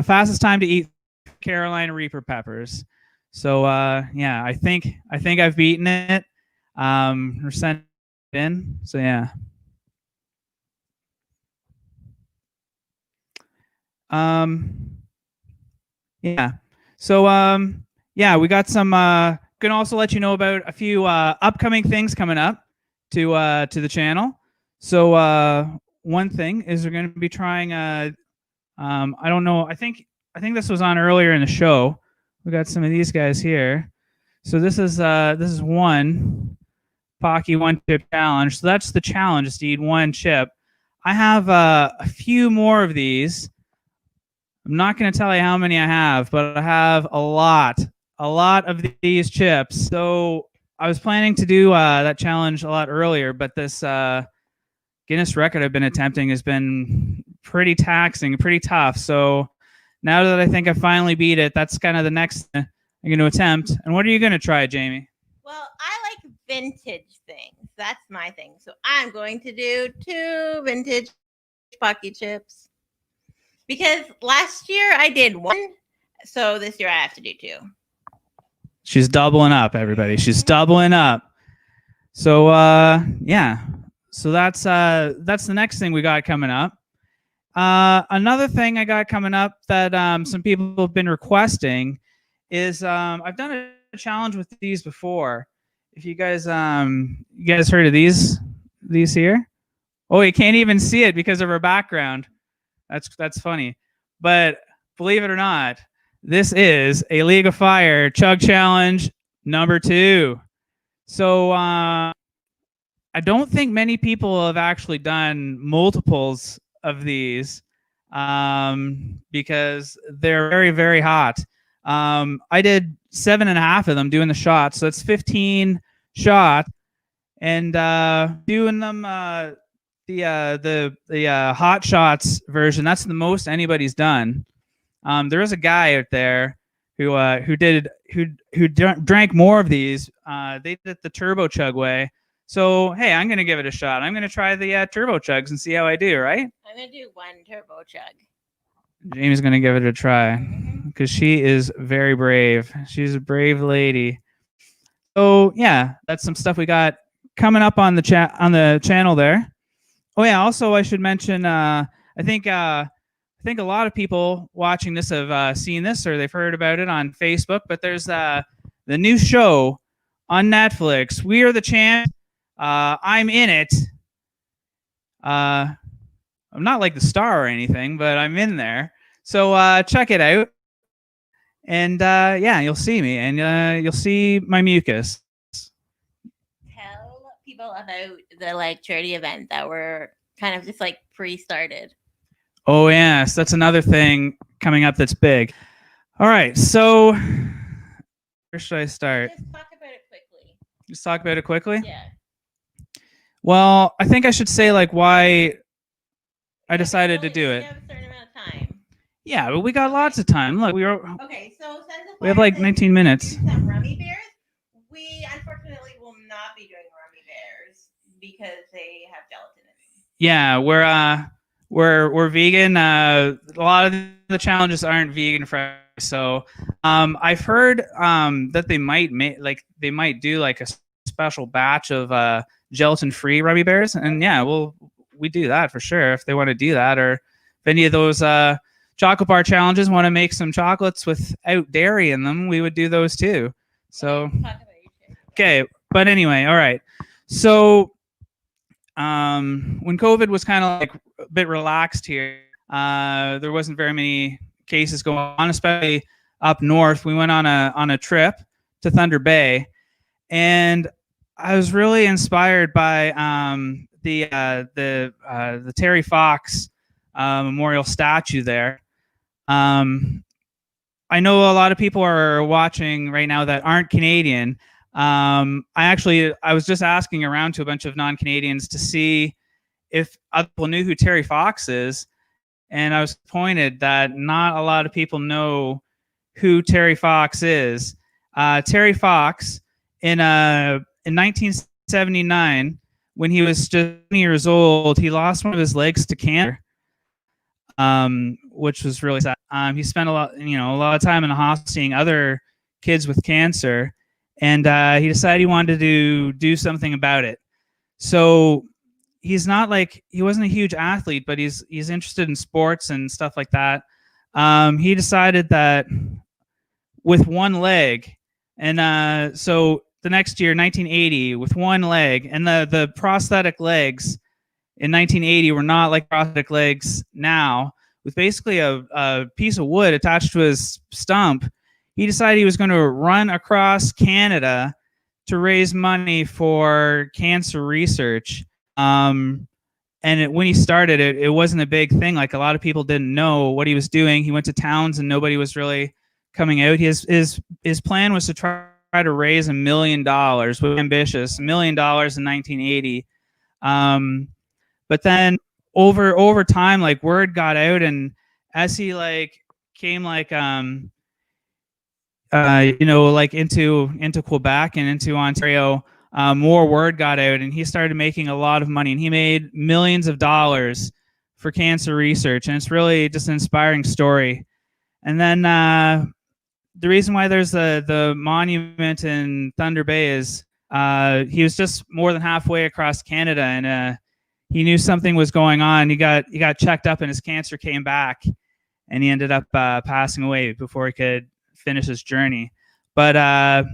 fastest time to eat Carolina Reaper peppers. So yeah, I think I've beaten it. Or sent in. So yeah. Yeah. So yeah, we got some gonna also let you know about a few upcoming things coming up to the channel. So one thing is we're gonna be trying I don't know, I think this was on earlier in the show. We got some of these guys here. So this is one Pocky 1-chip challenge. So that's the challenge, is to eat 1 chip. I have a few more of these. I'm not going to tell you how many I have, but I have a lot of these chips. So I was planning to do that challenge a lot earlier, but this Guinness record I've been attempting has been pretty taxing, pretty tough. So now that I think I finally beat it, that's kind of the next thing I'm going to attempt. And what are you going to try, Jamie? Well, I like vintage things. That's my thing. So I'm going to do 2 vintage Pocky chips. Because last year I did 1, so this year I have to do 2. She's doubling up, everybody. She's doubling up. So yeah. So that's the next thing we got coming up. Another thing I got coming up that some people have been requesting is I've done a challenge with these before. If you guys heard of these here? Oh, you can't even see it because of her background. That's funny. But believe it or not, this is a League of Fire Chug Challenge number 2. So I don't think many people have actually done multiples of these because they're very, very hot. I did 7.5 of them doing the shots. So it's 15 shots, and doing them the hot shots version. That's the most anybody's done. There is a guy out there who drank more of these. They did it the turbo chug way. So hey, I'm gonna give it a shot. I'm gonna try the turbo chugs and see how I do. Right? I'm gonna do one turbo chug. Jamie's gonna give it a try because she is very brave. She's a brave lady. So yeah, that's some stuff we got coming up on the channel there. Oh yeah, also I should mention. I think a lot of people watching this have seen this or they've heard about it on Facebook. But there's the new show on Netflix. We Are the Champs. I'm in it. I'm not like the star or anything, but I'm in there. So check it out. And yeah, you'll see me, and you'll see my mucus. Tell people about the like charity event that we're kind of just like pre-started. Oh yes, that's another thing coming up that's big. All right, so where should I start? Just talk about it quickly. Just talk about it quickly? Yeah. Well, I think I should say like why I decided to do it. You have a certain amount of time. Yeah, but we got lots of time. Look, Okay, so we have like 19 minutes. some rummy bears. We unfortunately will not be doing rummy bears because they have gelatin in them. Yeah, we're vegan. A lot of the challenges aren't vegan friendly. So I've heard that they might do like a special batch of gelatin-free rummy bears, and yeah, we do that for sure if they want to do that, or if any of those chocolate bar challenges want to make some chocolates without dairy in them, we would do those too. So okay, but anyway, all right. So when COVID was kind of like a bit relaxed here, there wasn't very many cases going on, especially up north. We went on a trip to Thunder Bay, and I was really inspired by the Terry Fox memorial statue there. I know a lot of people are watching right now that aren't Canadian. I was just asking around to a bunch of non-Canadians to see if other people knew who Terry Fox is, and I was pointed that not a lot of people know who Terry Fox is. Terry Fox in 1979, when he was just 20 years old, he lost one of his legs to cancer, which was really sad. He spent a lot of time in the hospital seeing other kids with cancer, and he decided he wanted to do something about it. So he wasn't a huge athlete, but he's interested in sports and stuff like that. He decided that with one leg, and so the next year, 1980, with one leg, and the prosthetic legs in 1980 were not like prosthetic legs now, with basically a piece of wood attached to his stump. He decided he was going to run across Canada to raise money for cancer research. When he started it, it wasn't a big thing. Like, a lot of people didn't know what he was doing. He went to towns and nobody was really coming out. His plan was to try to raise $1 million. Was ambitious, $1 million in 1980. But then over time, like, word got out, and as he came into Quebec and into Ontario, more word got out, and he started making a lot of money, and he made millions of dollars for cancer research, and it's really just an inspiring story. And then the reason why there's the monument in Thunder Bay is he was just more than halfway across Canada, and he knew something was going on. He got checked up, and his cancer came back, and he ended up passing away before he could finish his journey. But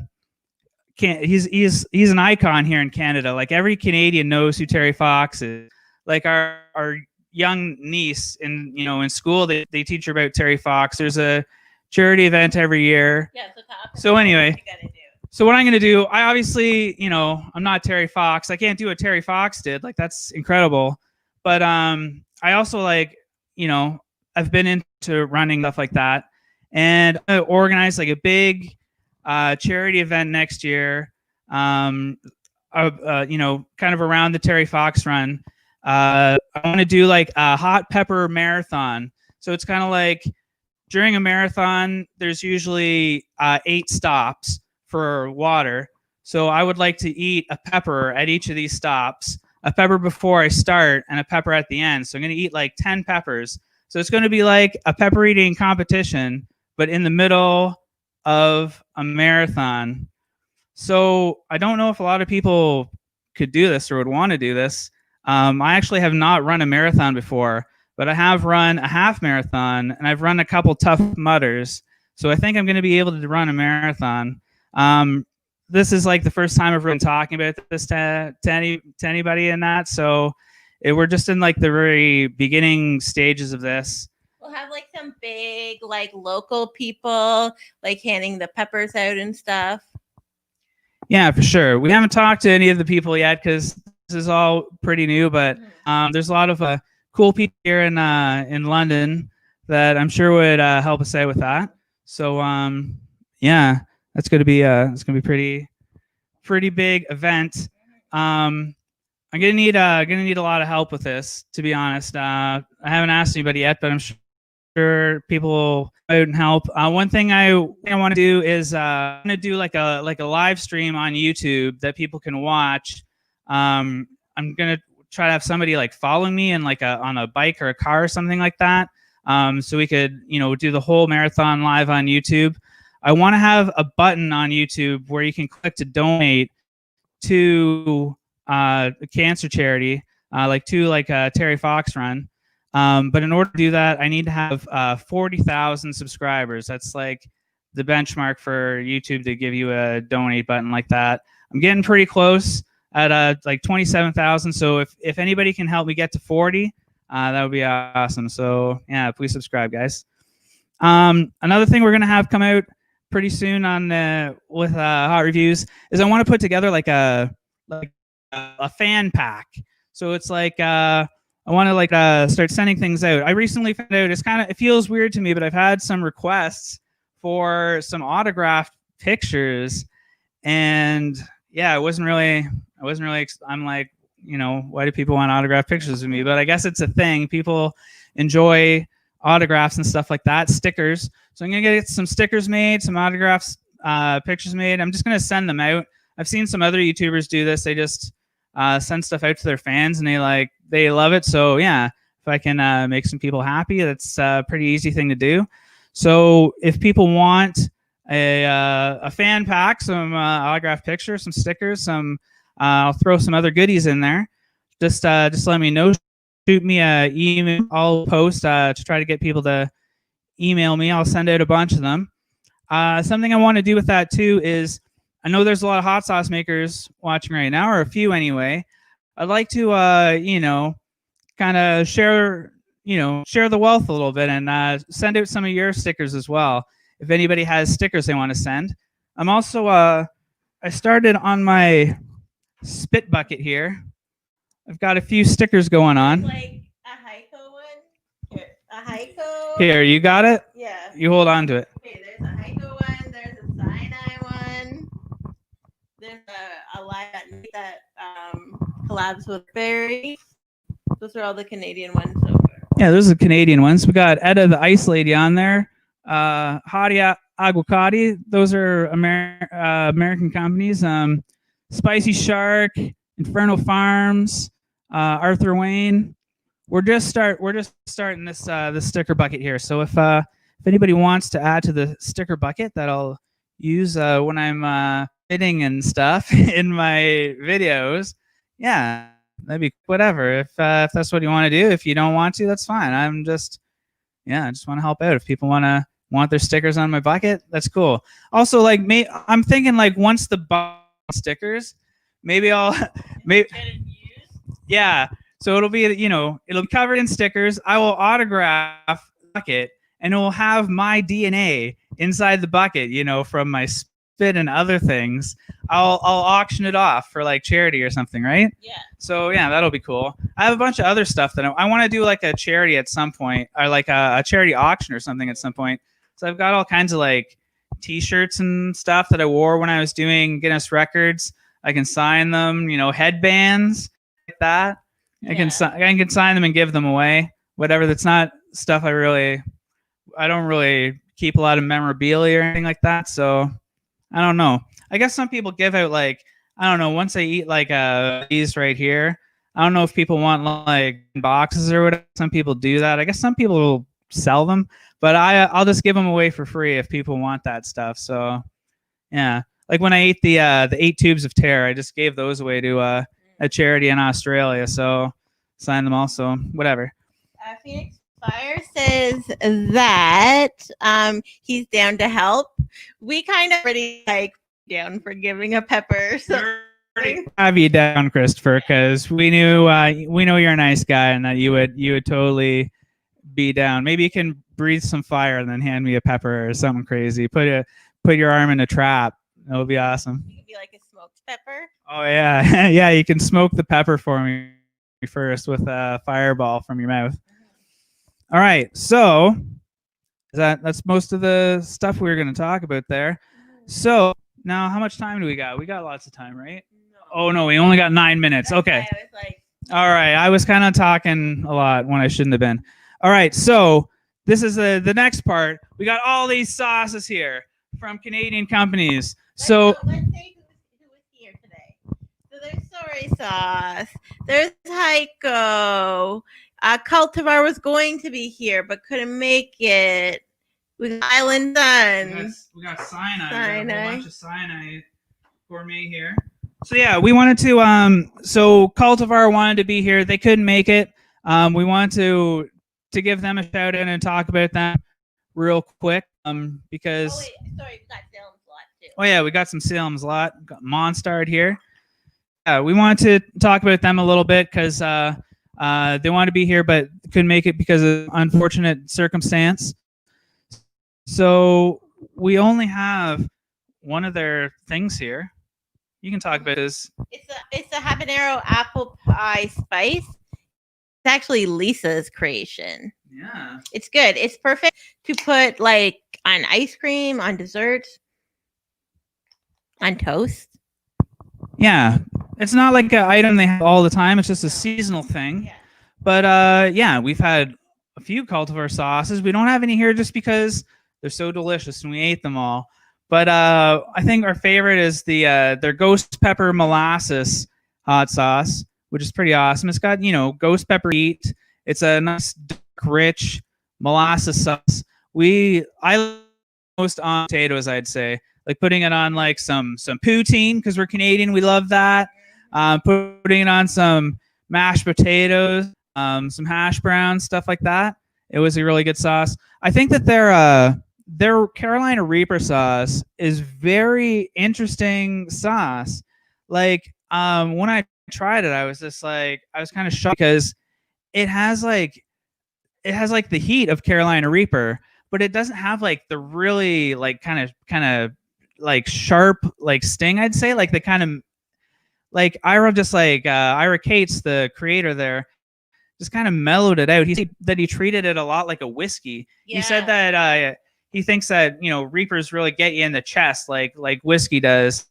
he's an icon here in Canada. Like, every Canadian knows who Terry Fox is. Like, our young niece in school, they teach her about Terry Fox. There's a charity event every year. Yeah, so anyway, so what I'm going to do, I obviously, I'm not Terry Fox. I can't do what Terry Fox did. Like, that's incredible. But I also I've been into running, stuff like that. and I'm gonna organize like a big charity event next year. You know, kind of around the Terry Fox run. I want to do like a hot pepper marathon. So it's kind of like during a marathon, there's usually 8 stops for water. So I would like to eat a pepper at each of these stops, a pepper before I start and a pepper at the end. So I'm going to eat like 10 peppers. So it's going to be like a pepper eating competition, but in the middle of a marathon. So I don't know if a lot of people could do this or would want to do this. I actually have not run a marathon before, but I have run a half marathon and I've run a couple Tough Mudders. So I think I'm going to be able to run a marathon. This is like the first time I've been talking about this to anybody in that. So we're just in like the very beginning stages of this. We'll have like some big like local people like handing the peppers out and stuff. Yeah, for sure. We haven't talked to any of the people yet because this is all pretty new, but there's a lot of cool people here in London that I'm sure would help us out with that. So yeah, that's gonna be pretty big event. I'm gonna need a lot of help with this, to be honest. I haven't asked anybody yet, but I'm sure people will out and help. One thing I want to do is I'm gonna do like a live stream on YouTube that people can watch. I'm gonna try to have somebody like following me and like on a bike or a car or something like that. So we could, you know, do the whole marathon live on YouTube. I want to have a button on YouTube where you can click to donate to a cancer charity, like Terry Fox run. But in order to do that, I need to have 40,000 subscribers. That's like the benchmark for YouTube to give you a donate button like that. I'm getting pretty close at like 27,000. So if anybody can help me get to 40, that would be awesome. So yeah, please subscribe, guys. Another thing we're gonna have come out pretty soon on with Hot Reviews is I want to put together like a fan pack. So it's like I want to like start sending things out. I recently found out it feels weird to me, but I've had some requests for some autographed pictures, and yeah, I wasn't really. I'm like, you know, why do people want autographed pictures of me? But I guess it's a thing. People enjoy autographs and stuff like that. Stickers. So I'm gonna get some stickers made, some autographs, pictures made. I'm just gonna send them out. I've seen some other YouTubers do this. They just send stuff out to their fans, and they love it. So yeah, if I can make some people happy, that's a pretty easy thing to do. So if people want a fan pack, some autographed pictures, some stickers, some I'll throw some other goodies in there. Just let me know. Shoot me a email. I'll post to try to get people to email me. I'll send out a bunch of them. Something I want to do with that too is I know there's a lot of hot sauce makers watching right now, or a few anyway. I'd like to you know, kind of share the wealth a little bit and send out some of your stickers as well. If anybody has stickers they want to send. I'm also I started on my spit bucket here. I've got a few stickers going on. Like a Haico one. Here, a Haico. Here, you got it? Yeah. You hold on to it. Okay, there's a Haico one. There's a Sinai one. There's a live that collabs with Barry. Those are all the Canadian ones so far. Yeah, those are Canadian ones. We got Etta the Ice Lady on there. Hadia Aguacati. Those are American companies. Spicy Shark, Inferno Farms, Arthur Wayne. We're just starting this this sticker bucket here. So if anybody wants to add to the sticker bucket that I'll use when I'm fitting and stuff in my videos, yeah, that'd be whatever. If that's what you want to do. If you don't want to, that's fine. I just want to help out. If people want their stickers on my bucket, that's cool. Also, like I'm thinking like once the stickers, maybe yeah. So it'll be, you know, it'll be covered in stickers. I will autograph the bucket, and it will have my DNA inside the bucket, you know, from my spit and other things. I'll auction it off for like charity or something, right? Yeah. So yeah, that'll be cool. I have a bunch of other stuff that I want to do, like a charity at some point, or like a charity auction or something at some point So I've got all kinds of like T-shirts and stuff that I wore when I was doing Guinness records. I can sign them, you know, headbands like that. I can sign them and give them away. Whatever. That's not stuff I don't really keep a lot of memorabilia or anything like that. So I don't know. I guess some people give out like, I don't know, once they eat like these right here. I don't know if people want like boxes or whatever. Some people do that. I guess some people will sell them, but I'll just give them away for free if people want that stuff. So yeah, like when I ate the 8 tubes of terror, I just gave those away to a charity in Australia. So sign them also, whatever. Fenyx Fyre says that he's down to help. We kind of already like down for giving a pepper. So Have you down, Christopher? Because we know you're a nice guy and that you would totally be down. Maybe you can breathe some fire and then hand me a pepper or something crazy. Put your arm in a trap. That would be awesome. you could be like a smoked pepper. Oh yeah, yeah. You can smoke the pepper for me first with a fireball from your mouth. All right, so that's most of the stuff we were going to talk about there. So now, how much time do we got? We got lots of time, right? Oh no, we only got 9 minutes. Okay. All right, I was kind of talking a lot when I shouldn't have been. All right, so this is the next part. We got all these sauces here from Canadian companies. So Let's say who was here today. So there's soy sauce. There's Haico. Cultivar was going to be here but couldn't make it. We got Island Sun. we got Sinai. We got a whole bunch of Sinai Gourmet here. So yeah, we wanted to. So Cultivar wanted to be here. They couldn't make it. We want to give them a shout out and talk about them real quick. Because. Oh wait, sorry, we got Salem's Lott too. Oh yeah, we got some Salem's Lott. Got Monstard here. We want to talk about them a little bit because they wanted to be here but couldn't make it because of unfortunate circumstance. So we only have one of their things here. You can talk about this. It's a habanero apple pie spice. It's actually Lisa's creation. Yeah. It's good. It's perfect to put like on ice cream, on desserts, on toast. Yeah. It's not like an item they have all the time. It's just a seasonal thing. Yeah. But yeah, we've had a few cultivar sauces. We don't have any here just because they're so delicious and we ate them all. But I think our favorite is their ghost pepper molasses hot sauce, which is pretty awesome. It's got, ghost pepper heat. It's a nice, dark, rich molasses sauce. I like most on potatoes, I'd say. Like putting it on like some poutine because we're Canadian. We love that. Putting it on some mashed potatoes, some hash browns, stuff like that. It was a really good sauce. I think that their Carolina Reaper sauce is very interesting sauce. Like when I tried it, I was just like, I was kind of shocked because it has like the heat of Carolina Reaper, but it doesn't have like the really like kind of like sharp like sting, I'd say. Like the kind of like Ira Cates, the creator there, just kind of mellowed it out. He said that he treated it a lot like a whiskey. Yeah. He said that he thinks that Reapers really get you in the chest like whiskey does,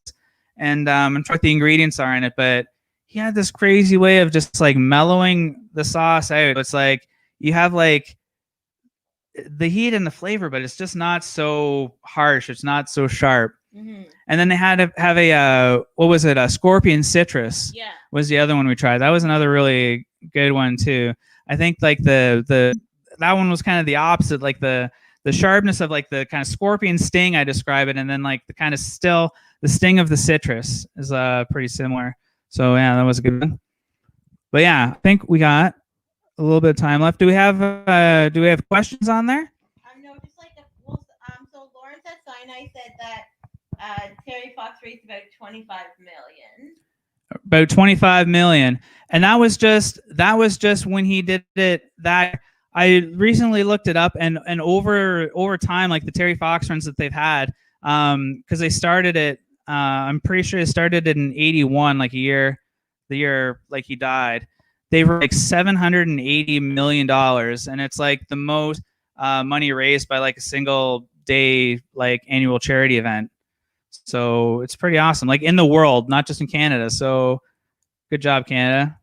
and I'm not sure what the ingredients are in it, but he had this crazy way of just like mellowing the sauce out. It's like you have like the heat and the flavor, but it's just not so harsh. It's not so sharp. Mm-hmm. And then they had to have a scorpion citrus. Yeah, was the other one we tried. That was another really good one too. I think like that one was kind of the opposite, like the sharpness of like the kind of scorpion sting I describe it, and then like the kind of still the sting of the citrus is pretty similar. So yeah, that was a good one. But yeah, I think we got a little bit of time left. Do we have questions on there? No, just like so Lawrence at Sinai said that Terry Fox raised about 25 million. About 25 million, and that was just when he did it. That I recently looked it up, and over time, like the Terry Fox runs that they've had, because they started it. I'm pretty sure they started it in '81, like the year like he died. They were like $780 million, and it's like the most money raised by like a single day like annual charity event. So it's pretty awesome, like in the world, not just in Canada. So good job, Canada.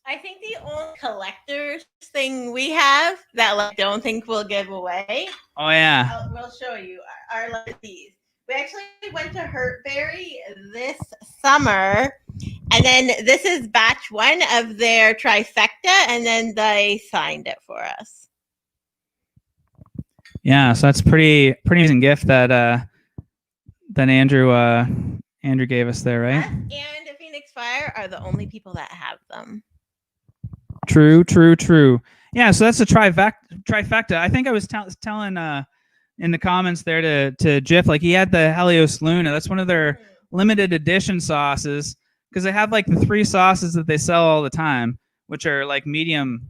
I think the only collector's thing we have that like don't think we'll give away. Oh yeah. We'll show you are like these. We actually went to Hurtberry this summer, and then this is batch 1 of their trifecta, and then they signed it for us. Yeah, so that's pretty amazing gift that that Andrew gave us there, right? Us and Fenyx Fyre are the only people that have them. True. Yeah, so that's a trifecta. I think I was telling in the comments there to Jiff, like he had the Helios Luna. That's one of their limited edition sauces, because they have like the 3 sauces that they sell all the time, which are like medium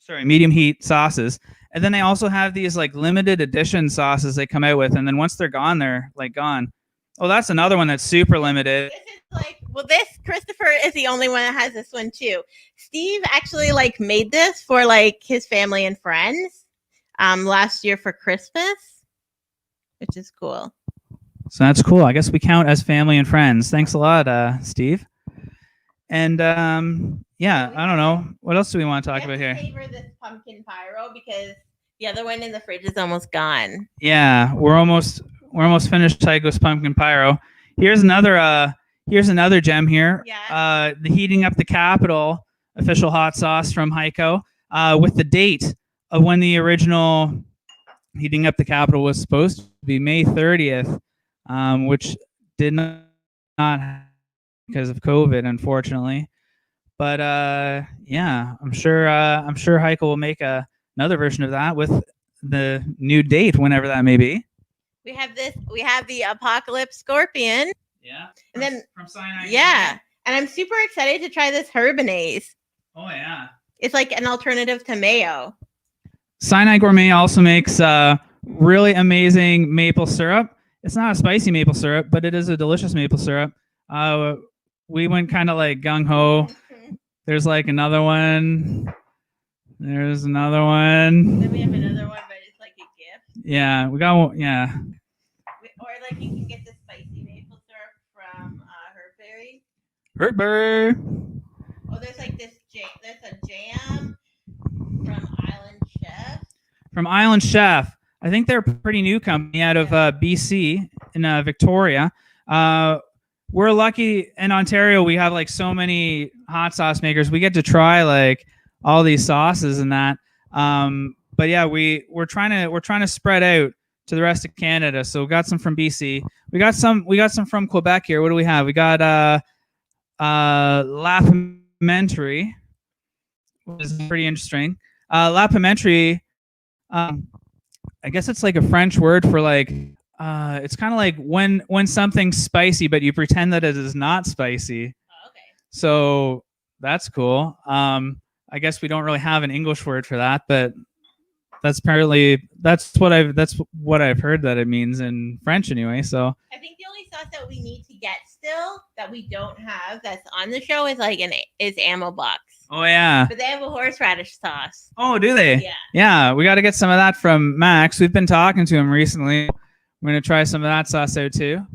heat sauces. And then they also have these like limited edition sauces they come out with, and then once they're gone, they're like gone. Oh, that's another one that's super limited. This is like, well, this Christopher is the only one that has this one too. Steve actually like made this for like his family and friends last year for Christmas, which is cool. So that's cool. I guess we count as family and friends. Thanks a lot, Steve. And yeah, I don't know. What else do we want to talk about here? Savor this pumpkin pyro because the other one in the fridge is almost gone. Yeah, we're almost finished Haico's pumpkin pyro. Here's another gem here. Yeah. The Heating Up the Capital official hot sauce from Haico, with the date of when the original Heating Up the Capital was supposed to be May 30th, which did not because of COVID, unfortunately. But yeah, I'm sure Haico will make another version of that with the new date, whenever that may be. We have this. We have the Apocalypse Scorpion. Yeah. And then from Sinai. Yeah, and I'm super excited to try this Herbanaise. Oh yeah. It's like an alternative to mayo. Sinai Gourmet also makes really amazing maple syrup. It's not a spicy maple syrup, but it is a delicious maple syrup. We went kind of like gung ho. There's like another one. There's another one. Then we have another one, but it's like a gift. Yeah, we got one. Yeah. Or like you can get the spicy maple syrup from Hurtberry. Hurtberry. Oh, there's like this. There's a jam from Island Chef. From Island Chef. I think they're a pretty new company out of BC in Victoria. We're lucky in Ontario. We have like so many hot sauce makers. We get to try like all these sauces and that. But yeah, we're trying to spread out to the rest of Canada. So we got some from BC. We got some from Quebec here. What do we have? We got La Pimenterie, which is pretty interesting. La Pimenterie, I guess it's like a French word for like, it's kind of like when something's spicy, but you pretend that it is not spicy. Oh, okay. So that's cool. I guess we don't really have an English word for that, but that's what I've heard that it means in French anyway. So I think the only sauce that we need to get still that we don't have that's on the show is like is Ammo Box. Oh yeah. But they have a horseradish sauce. Oh, do they? Yeah. Yeah, we got to get some of that from Max. We've been talking to him recently. We're gonna try some of that sauce out too.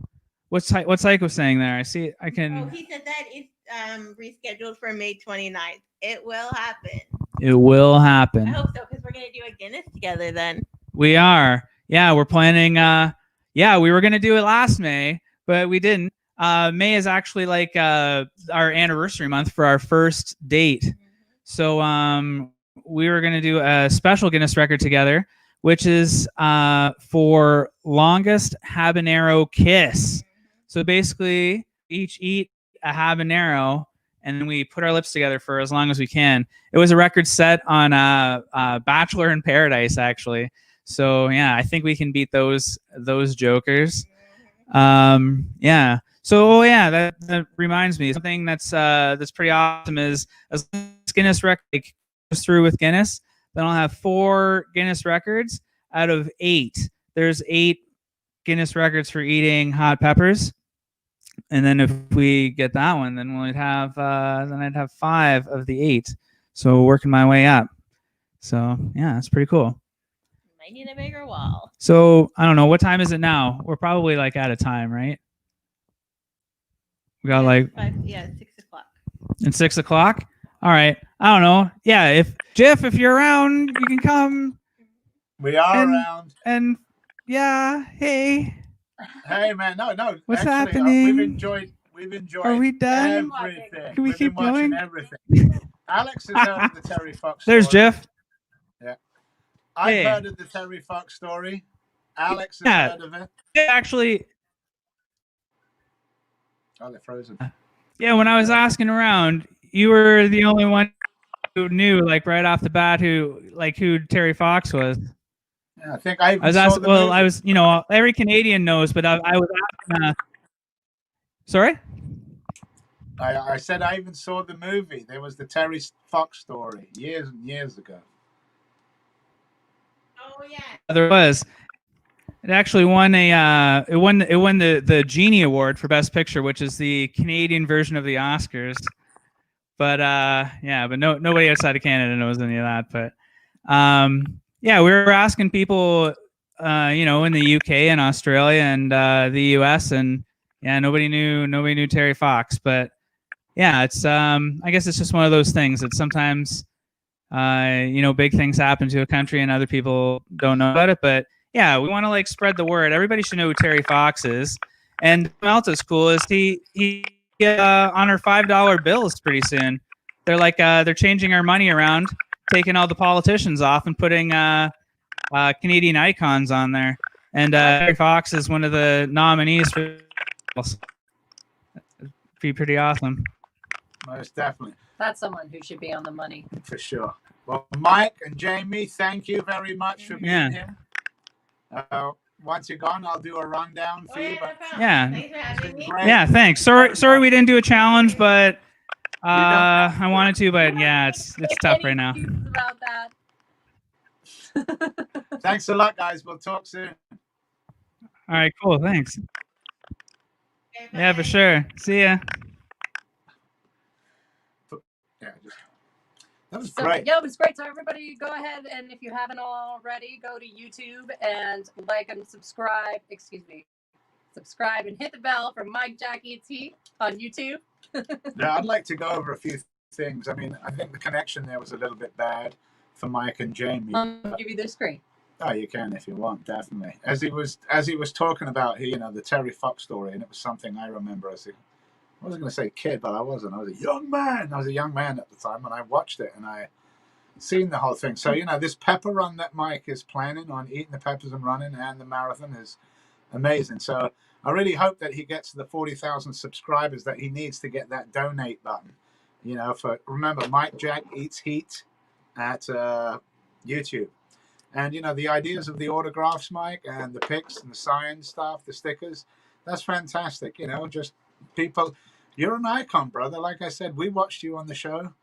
What's Haico saying there? I see. I can. Oh, he said that it's rescheduled for May 29th. It will happen. It will happen. I hope so, because we're gonna do a Guinness together then. We are. Yeah, we're planning. Yeah, we were gonna do it last May, but we didn't. May is actually like our anniversary month for our first date. So we were gonna do a special Guinness record together, which is for longest habanero kiss. So basically, each eat a habanero, and then we put our lips together for as long as we can. It was a record set on Bachelor in Paradise, actually. So yeah, I think we can beat those jokers. Yeah. So yeah, that reminds me, something that's pretty awesome is as Guinness record goes through with Guinness, then I'll have 4 Guinness records out of 8. There's 8 Guinness records for eating hot peppers. And then if we get that one, then I'd have 5 of the 8. So working my way up. So yeah, it's pretty cool. I need a bigger wall. So I don't know, what time is it now? We're probably like out of time, right? We got like 6 o'clock. and 6 o'clock. All right. I don't know. Yeah, if Jeff, if you're around, you can come. We are around. And yeah, hey. Hey man, no. What's actually, happening? We've enjoyed. Are we done? Everything. Can we We've keep been watching going? everything. Alex has heard of the Terry Fox story. There's Jeff. Yeah. I've Hey. heard of the Terry Fox story. Alex has heard of it. Yeah, actually. Oh, they're frozen. Yeah, when I was asking around, you were the only one who knew, like right off the bat, who Terry Fox was. Yeah, I think I even I was saw asking. the Well, movie. I was, every Canadian knows, but I was asking. Sorry. I said I even saw the movie. There was the Terry Fox story years and years ago. Oh yeah. There was. It actually won it won the Genie Award for Best Picture, which is the Canadian version of the Oscars. But nobody outside of Canada knows any of that. But yeah, we were asking people, in the UK and Australia and the US, and yeah, nobody knew Terry Fox. But yeah, it's I guess it's just one of those things that sometimes big things happen to a country and other people don't know about it. But yeah, we want to spread the word. Everybody should know who Terry Fox is. And what else is cool is he on our $5 bills pretty soon. They're they're changing our money around, taking all the politicians off and putting Canadian icons on there. And Terry Fox is one of the nominees for. It'd be pretty awesome. Most definitely. That's someone who should be on the money. For sure. Well, Mike and Jamie, thank you very much for being here. Once you're gone, I'll do a rundown for you. But Yeah. Thanks for having me. Yeah, thanks. Sorry we didn't do a challenge, but I wanted to, but yeah, it's tough right now. About that. Thanks a lot, guys. We'll talk soon. All right, cool. Thanks. Yeah, for sure. See ya. Yeah, that was great. Yeah, it was great. So everybody go ahead and if you haven't already, go to YouTube and like and subscribe. Subscribe and hit the bell for Mike Jack ET on YouTube. Yeah, I'd like to go over a few things. I mean, I think the connection there was a little bit bad for Mike and Jamie. I'll give you the screen. Oh, you can if you want, definitely. As he was talking about, the Terry Fox story, and it was something I remember as I wasn't going to say kid, but I wasn't. I was a young man. I was a young man at the time, and I watched it, and I seen the whole thing. So, this pepper run that Mike is planning on, eating the peppers and running, and the marathon is amazing. So I really hope that he gets to the 40,000 subscribers that he needs to get that donate button. Remember, Mike Jack Eats Heat at YouTube. And, the ideas of the autographs, Mike, and the pics and the sign stuff, the stickers, that's fantastic. Just people, you're an icon, brother. Like I said, we watched you on the show.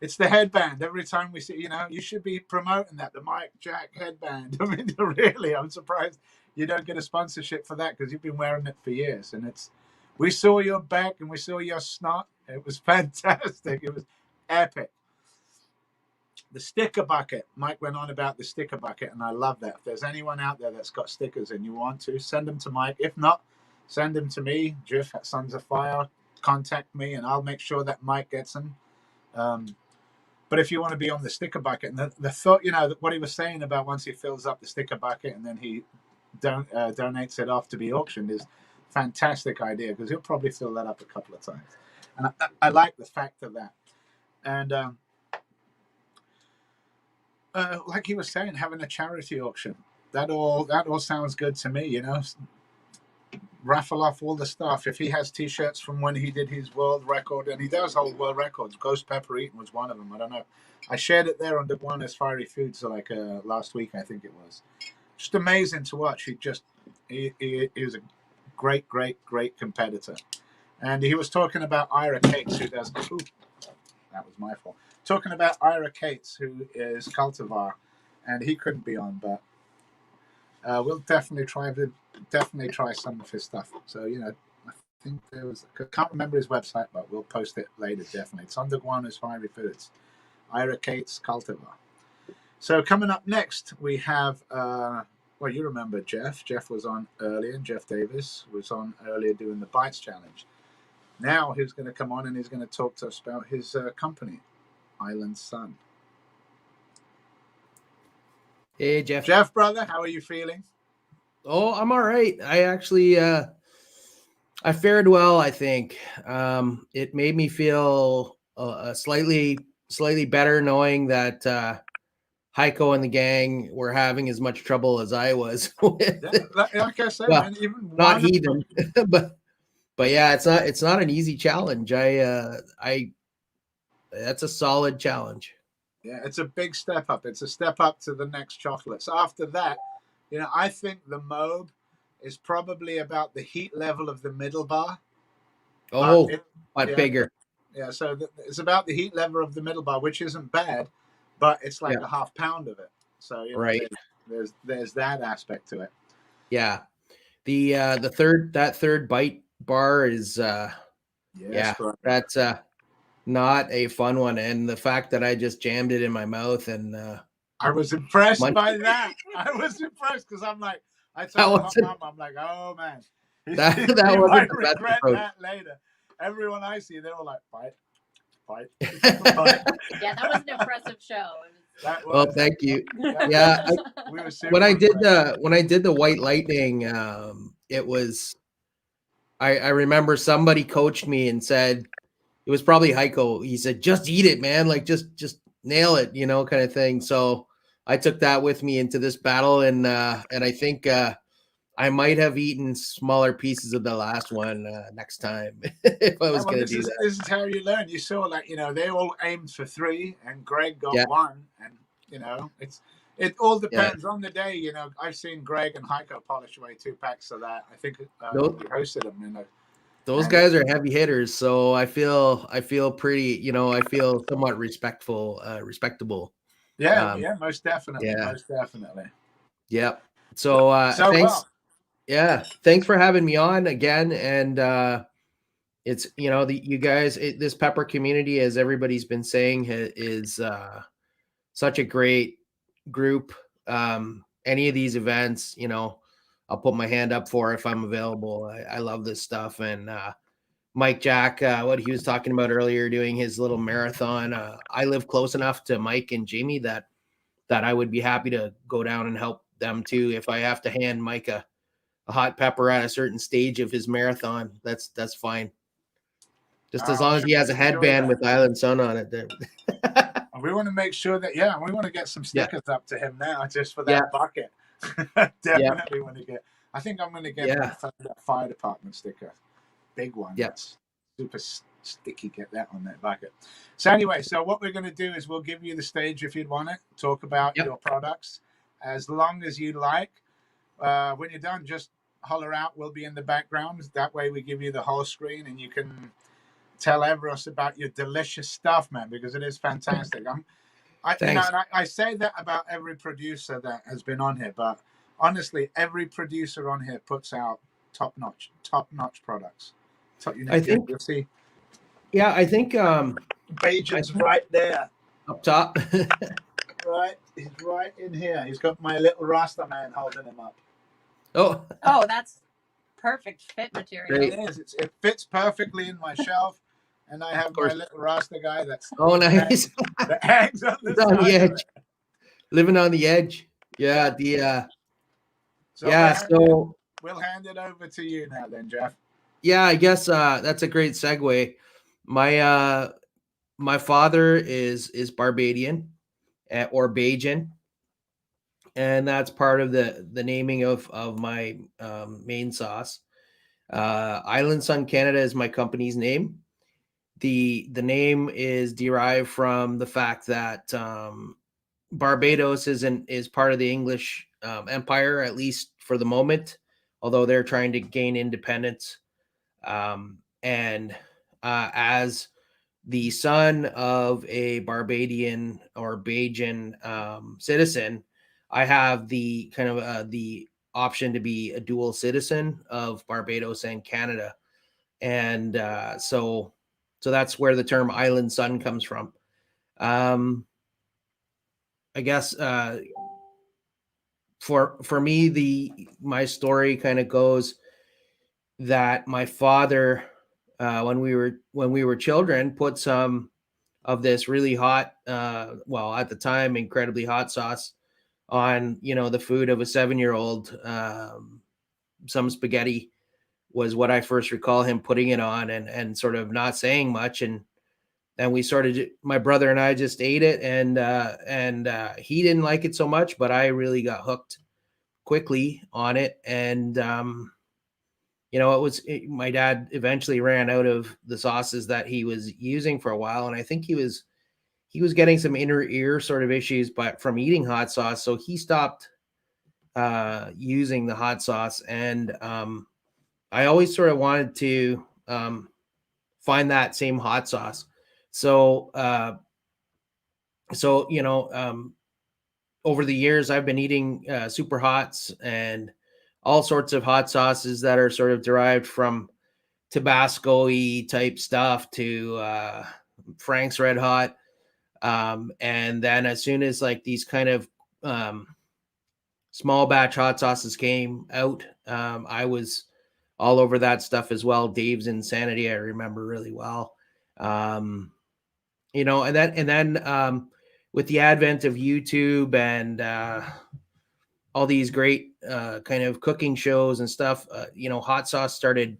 It's the headband. Every time we see, you should be promoting that, the Mike Jack headband. I mean, really, I'm surprised you don't get a sponsorship for that because you've been wearing it for years. And we saw your back and we saw your snot. It was fantastic. It was epic. The sticker bucket. Mike went on about the sticker bucket, and I love that. If there's anyone out there that's got stickers and you want to, send them to Mike. If not, send them to me, Jeff at Sons of Fire. Contact me, and I'll make sure that Mike gets them. But if you want to be on the sticker bucket, and the thought, what he was saying about once he fills up the sticker bucket and then he donates it off to be auctioned is fantastic idea because he'll probably fill that up a couple of times. And I like the fact of that. And like he was saying, having a charity auction, that all sounds good to me. Raffle off all the stuff. If he has T-shirts from when he did his world record, and he does hold world records, Ghost Pepper Eaten was one of them. I don't know. I shared it there on the one as Fiery Foods last week, I think it was. Just amazing to watch. He was a great competitor. And he was talking about Ira Cates, who does. Ooh, that was my fault. Talking about Ira Cates, who is Cultivar, and he couldn't be on, but we'll definitely try some of his stuff. So I think there was. I can't remember his website, but we'll post it later. Definitely, it's on the Guana's Fiery Foods. Ira Cates Cultivar. So coming up next, we have, well, you remember Jeff. Jeff was on earlier. Jeff Davis was on earlier doing the Bites Challenge. Now he's going to come on and he's going to talk to us about his company, Island Sun. Hey, Jeff. Jeff, brother, how are you feeling? Oh, I'm all right. I actually, I fared well, I think. It made me feel slightly better knowing that Haico and the gang were having as much trouble as I was with. Yeah, like I said, Well, man, even not one Heathen, but yeah, it's not an easy challenge. I that's a solid challenge. Yeah, it's a big step up. It's a step up to the next chocolates. After that, I think the Mobe is probably about the heat level of the middle bar. Oh, but bigger. Yeah, so it's about the heat level of the middle bar, which isn't bad, but it's like a half pound of it. So right. There's that aspect to it. Yeah, the third bite bar is that's not a fun one, and the fact that I just jammed it in my mouth and I was impressed by that. I was impressed because I'm like, I told my mom, I'm like, oh man, that he wasn't might the best regret approach. that later. Everyone I see, they're all like, bite. Yeah, that was an impressive show. Well, thank you. Yeah, when I did the White Lightning, it was. I remember somebody coached me and said it was probably Haico. He said, "Just eat it, man. Like just nail it, kind of thing." So I took that with me into this battle, and I think I might have eaten smaller pieces of the last one next time if I was going to do that. This is how you learn. You saw they all aimed for 3, and Greg got 1, and it all depends on the day. I've seen Greg and Haico polish away 2 packs of that. I think we hosted them. Those guys are heavy hitters, so I feel pretty. I feel somewhat respectable. Yeah, most definitely. Yeah. Most definitely. Yep. So thanks. Well. Yeah, thanks for having me on again. And it's you guys, this pepper community, as everybody's been saying, is such a great group. Any of these events, I'll put my hand up for if I'm available. I love this stuff. And Mike Jack, what he was talking about earlier, doing his little marathon. I live close enough to Mike and Jamie that I would be happy to go down and help them too. If I have to hand Mike a hot pepper at a certain stage of his marathon, that's fine. Just as long as he has a headband with Island Sun on it. We want to make sure that we want to get some stickers up to him now just for that bucket. Definitely want to get. I think I'm going to get that fire department sticker, big one. That's super sticky. Get that on that bucket. So anyway, what we're going to do is we'll give you the stage if you'd want it. Talk about your products as long as you like. When you're done, just holler out. We'll be in the background. That way we give you the whole screen and you can tell everyone about your delicious stuff, man, because it is fantastic. I say that about every producer that has been on here, but honestly, every producer on here puts out top-notch products. I think you'll see. Yeah, I think Bajan's right there. Up top. Right, he's right in here. He's got my little Rasta man holding him up. Oh, that's perfect fit material. It is. It fits perfectly in my shelf, and I have my little Rasta guy that's nice. That hangs on the edge, living on the edge. Yeah, So we'll hand it over to you now, then, Jeff. Yeah, I guess that's a great segue. My father is Barbadian or Bajan, and that's part of the naming of my main sauce. Island Sun Canada is my company's name. The name is derived from the fact that Barbados is part of the English empire, at least for the moment, although they're trying to gain independence. And as the son of a Barbadian or Bajan citizen, I have the kind of the option to be a dual citizen of Barbados and Canada. And so that's where the term Island Sun comes from. I guess for me, my story kind of goes that my father, when we were children, put some of this really hot, well, at the time, incredibly hot sauce on, the food of a 7-year-old. Some spaghetti was what I first recall him putting it on, and sort of not saying much. And we my brother and I just ate it, and he didn't like it so much, but I really got hooked quickly on it. And, my dad eventually ran out of the sauces that he was using for a while. And I think he was getting some inner ear sort of issues, but from eating hot sauce. So he stopped using the hot sauce. And I always sort of wanted to find that same hot sauce. So, over the years, I've been eating super hots and all sorts of hot sauces that are sort of derived from Tabasco-y type stuff to Frank's Red Hot. And then as soon as like these kind of small batch hot sauces came out, I was all over that stuff as well. Dave's Insanity, I remember really well. And then with the advent of YouTube and all these great kind of cooking shows and stuff, hot sauce started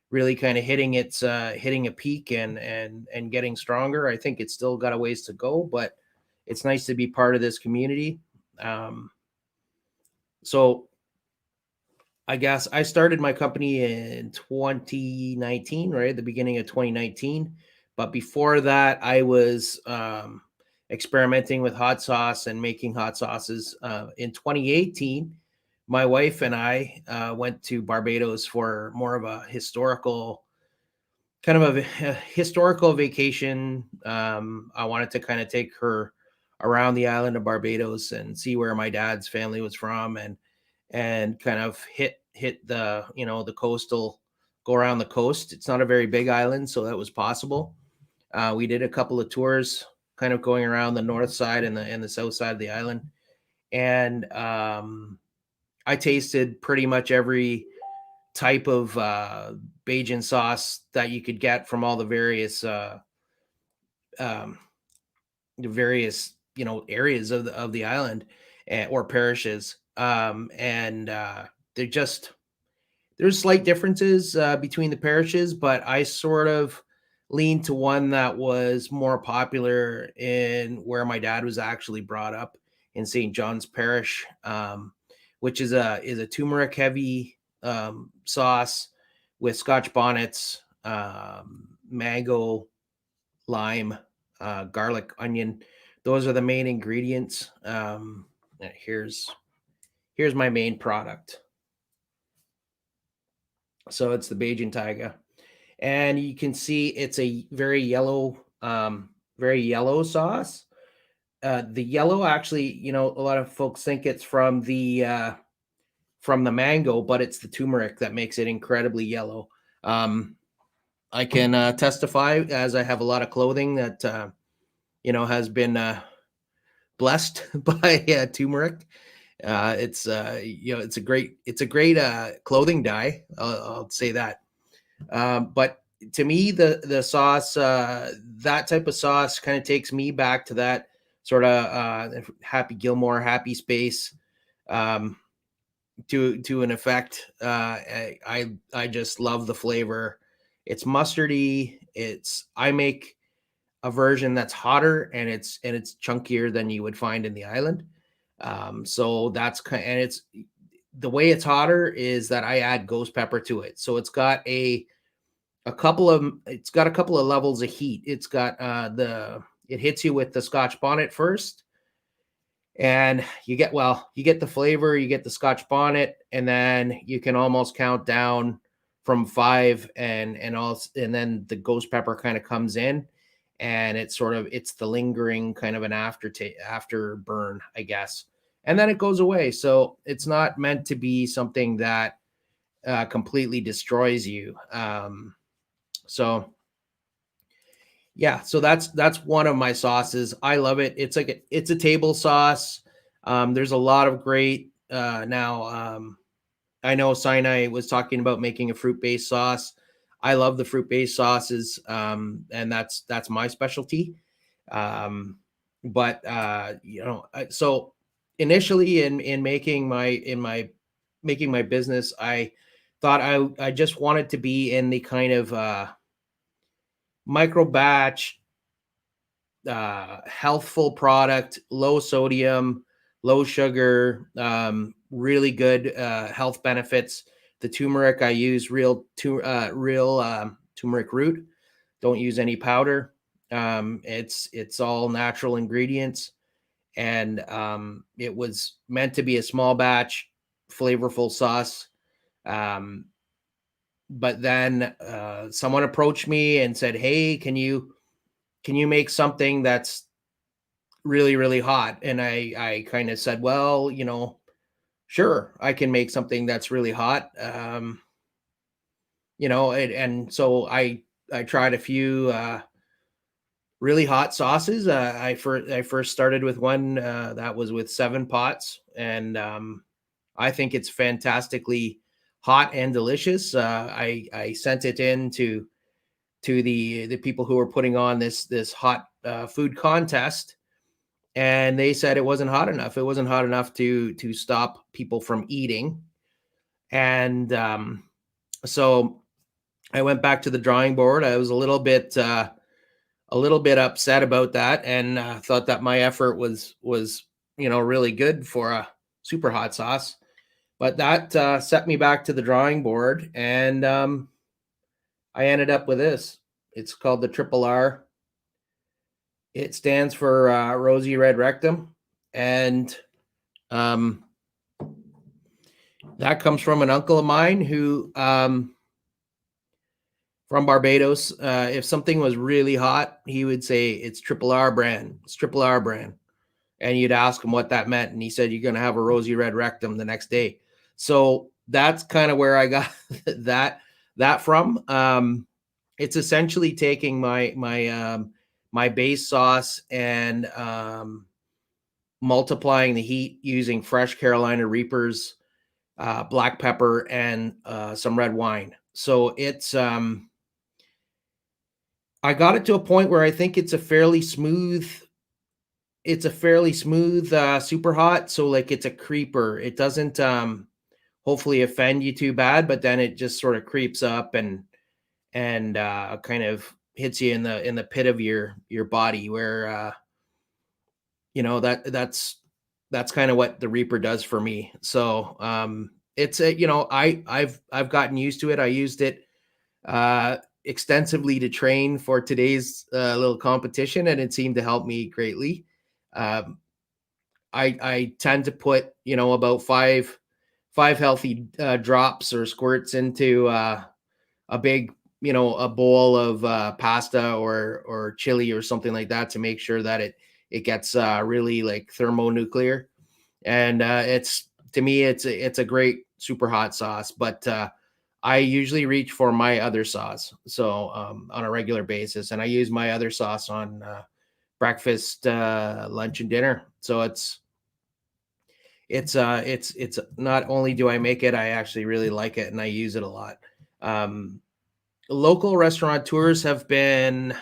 really kind of hitting a peak and getting stronger. I think it's still got a ways to go, but it's nice to be part of this community. So I guess I started my company in 2019, right at the beginning of 2019. But before that, I was experimenting with hot sauce and making hot sauces. In 2018, my wife and I went to Barbados for more of a historical vacation. I wanted to kind of take her around the island of Barbados and see where my dad's family was from, and kind of hit the the coastal, go around the coast. It's not a very big island, so that was possible. We did a couple of tours, kind of going around the north side and the south side of the island, and I tasted pretty much every type of Bajan sauce that you could get from all the various areas of the island, or parishes. There's slight differences between the parishes, but I sort of leaned to one that was more popular in where my dad was actually brought up, in St. John's Parish, which is a turmeric heavy sauce with Scotch bonnets, mango, lime, garlic, onion. Those are the main ingredients. Here's my main product. So it's the Bajan Taiga, and you can see it's a very yellow sauce. The yellow, actually, a lot of folks think it's from the mango, but it's the turmeric that makes it incredibly yellow. I can testify, as I have a lot of clothing that has been blessed by turmeric. It's a great clothing dye. I'll say that. But to me, the sauce, that type of sauce, kind of takes me back to that sort of Happy Gilmore, Happy Space, to an effect. I just love the flavor. It's mustardy. I make a version that's hotter, and it's chunkier than you would find in the island. So that's and it's the way it's hotter is that I add ghost pepper to it. So it's got a couple of levels of heat. It's got it hits you with the Scotch bonnet first, and you get the flavor, you get the Scotch bonnet, and then you can almost count down from 5, and then the ghost pepper kind of comes in, and it's the lingering kind of an after burn, I guess. And then it goes away. So it's not meant to be something that completely destroys you. So yeah, so that's one of my sauces. I love it. It's like it's a table sauce. There's a lot of great now. I know Sinai was talking about making a fruit-based sauce. I love the fruit-based sauces, and that's my specialty. But so initially in making my business, I thought I just wanted to be in the kind of micro batch, healthful product, low sodium, low sugar, really good health benefits. The turmeric I use real turmeric root. Don't use any powder. It's all natural ingredients, and it was meant to be a small batch, flavorful sauce. But then someone approached me and said, "Hey, can you make something that's really, really hot?" And I kind of said, "Well, sure, I can make something that's really hot." And so I tried a few really hot sauces. I first started with one that was with 7 pots, and I think it's fantastically hot and delicious. I sent it in to the people who were putting on this hot food contest, and they said it wasn't hot enough. It wasn't hot enough to stop people from eating, and so I went back to the drawing board. I was a little bit upset about that, and thought that my effort was really good for a super hot sauce. But that set me back to the drawing board, and I ended up with this. It's called the Triple R. It stands for Rosy Red Rectum, and that comes from an uncle of mine who from Barbados. If something was really hot, he would say it's Triple R brand. It's Triple R brand. And you'd ask him what that meant, and he said you're going to have a rosy red rectum the next day. So that's kind of where I got that from. It's essentially taking my base sauce and multiplying the heat using fresh Carolina Reapers, black pepper, and some red wine. So it's I got it to a point where I think it's a fairly smooth super hot. So like it's a creeper. It doesn't hopefully offend you too bad, but then it just sort of creeps up and kind of hits you in the pit of your body, where that's kind of what the Reaper does for me. So it's I've gotten used to it. I used it extensively to train for today's little competition, and it seemed to help me greatly. I tend to put about five healthy drops or squirts into a big a bowl of pasta or chili or something like that, to make sure that it gets really like thermonuclear. And to me it's a great super hot sauce. But I usually reach for my other sauce, so on a regular basis, and I use my other sauce on breakfast, lunch, and dinner. So it's not only do I make it, I actually really like it, and I use it a lot. Local restaurateurs have been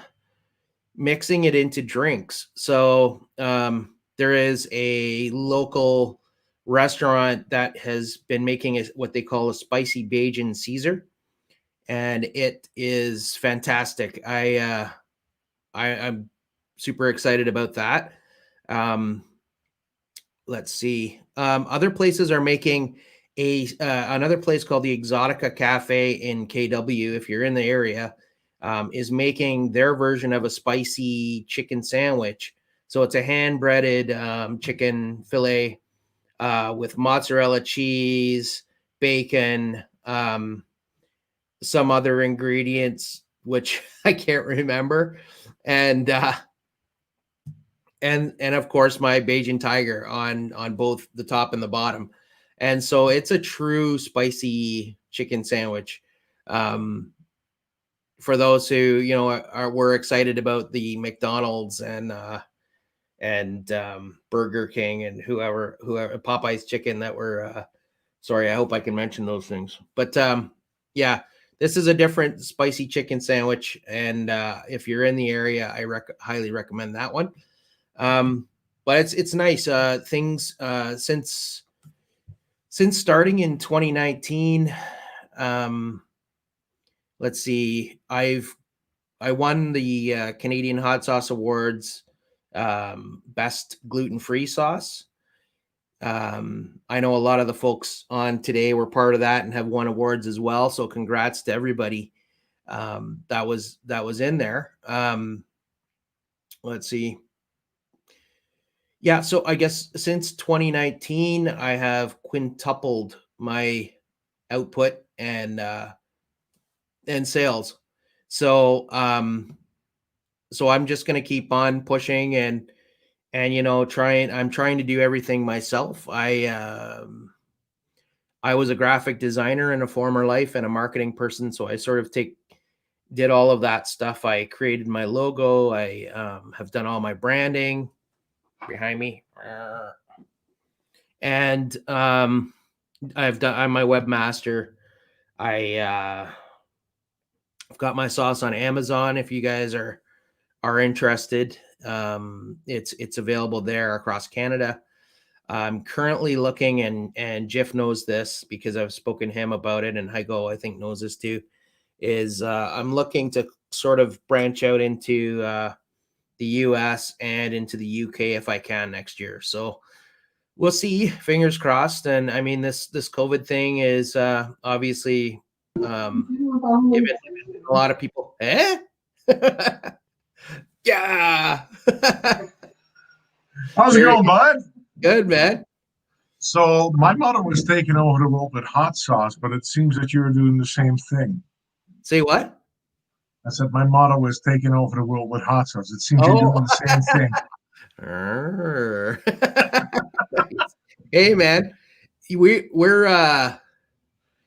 mixing it into drinks. So there is a local restaurant that has been making what they call a spicy Bajan Caesar, and it is fantastic. I'm super excited about that. Let's see. Other places are making another place called the Exotica Cafe in KW, if you're in the area, is making their version of a spicy chicken sandwich. So it's a hand-breaded chicken fillet with mozzarella cheese, bacon, some other ingredients which I can't remember, and of course my Bajan Tiger on both the top and the bottom. And so it's a true spicy chicken sandwich. for those who, you know, were excited about the McDonald's and Burger King and whoever Popeye's chicken that were sorry, I hope I can mention those things. But yeah, this is a different spicy chicken sandwich, and if you're in the area, I highly recommend that one. But it's nice. Things since starting in 2019, let's see, I won the Canadian Hot Sauce Awards best gluten-free sauce. I know a lot of the folks on today were part of that and have won awards as well. So congrats to everybody that was in there. Let's see. Yeah, so I guess since 2019, I have quintupled my output and sales. So so I'm just going to keep on pushing and you know, I'm trying to do everything myself. I was a graphic designer in a former life and a marketing person, so I sort of did all of that stuff. I created my logo. I have done all my branding behind me, and I'm my webmaster. I've got my sauce on Amazon if you guys are interested. It's available there across Canada. I'm currently looking, and Jeff knows this because I've spoken to him about it, and Haico I think knows this too, is I'm looking to sort of branch out into the US and into the UK if I can next year. So we'll see, fingers crossed. And I mean, this COVID thing is obviously given a lot of people. Yeah. How's it going, bud? Good, man. So my motto was taking over the world with hot sauce, but it seems that you're doing the same thing. Say what? I said my motto was taking over the world with hot sauce. It seems you're doing the same thing. Hey, man, we're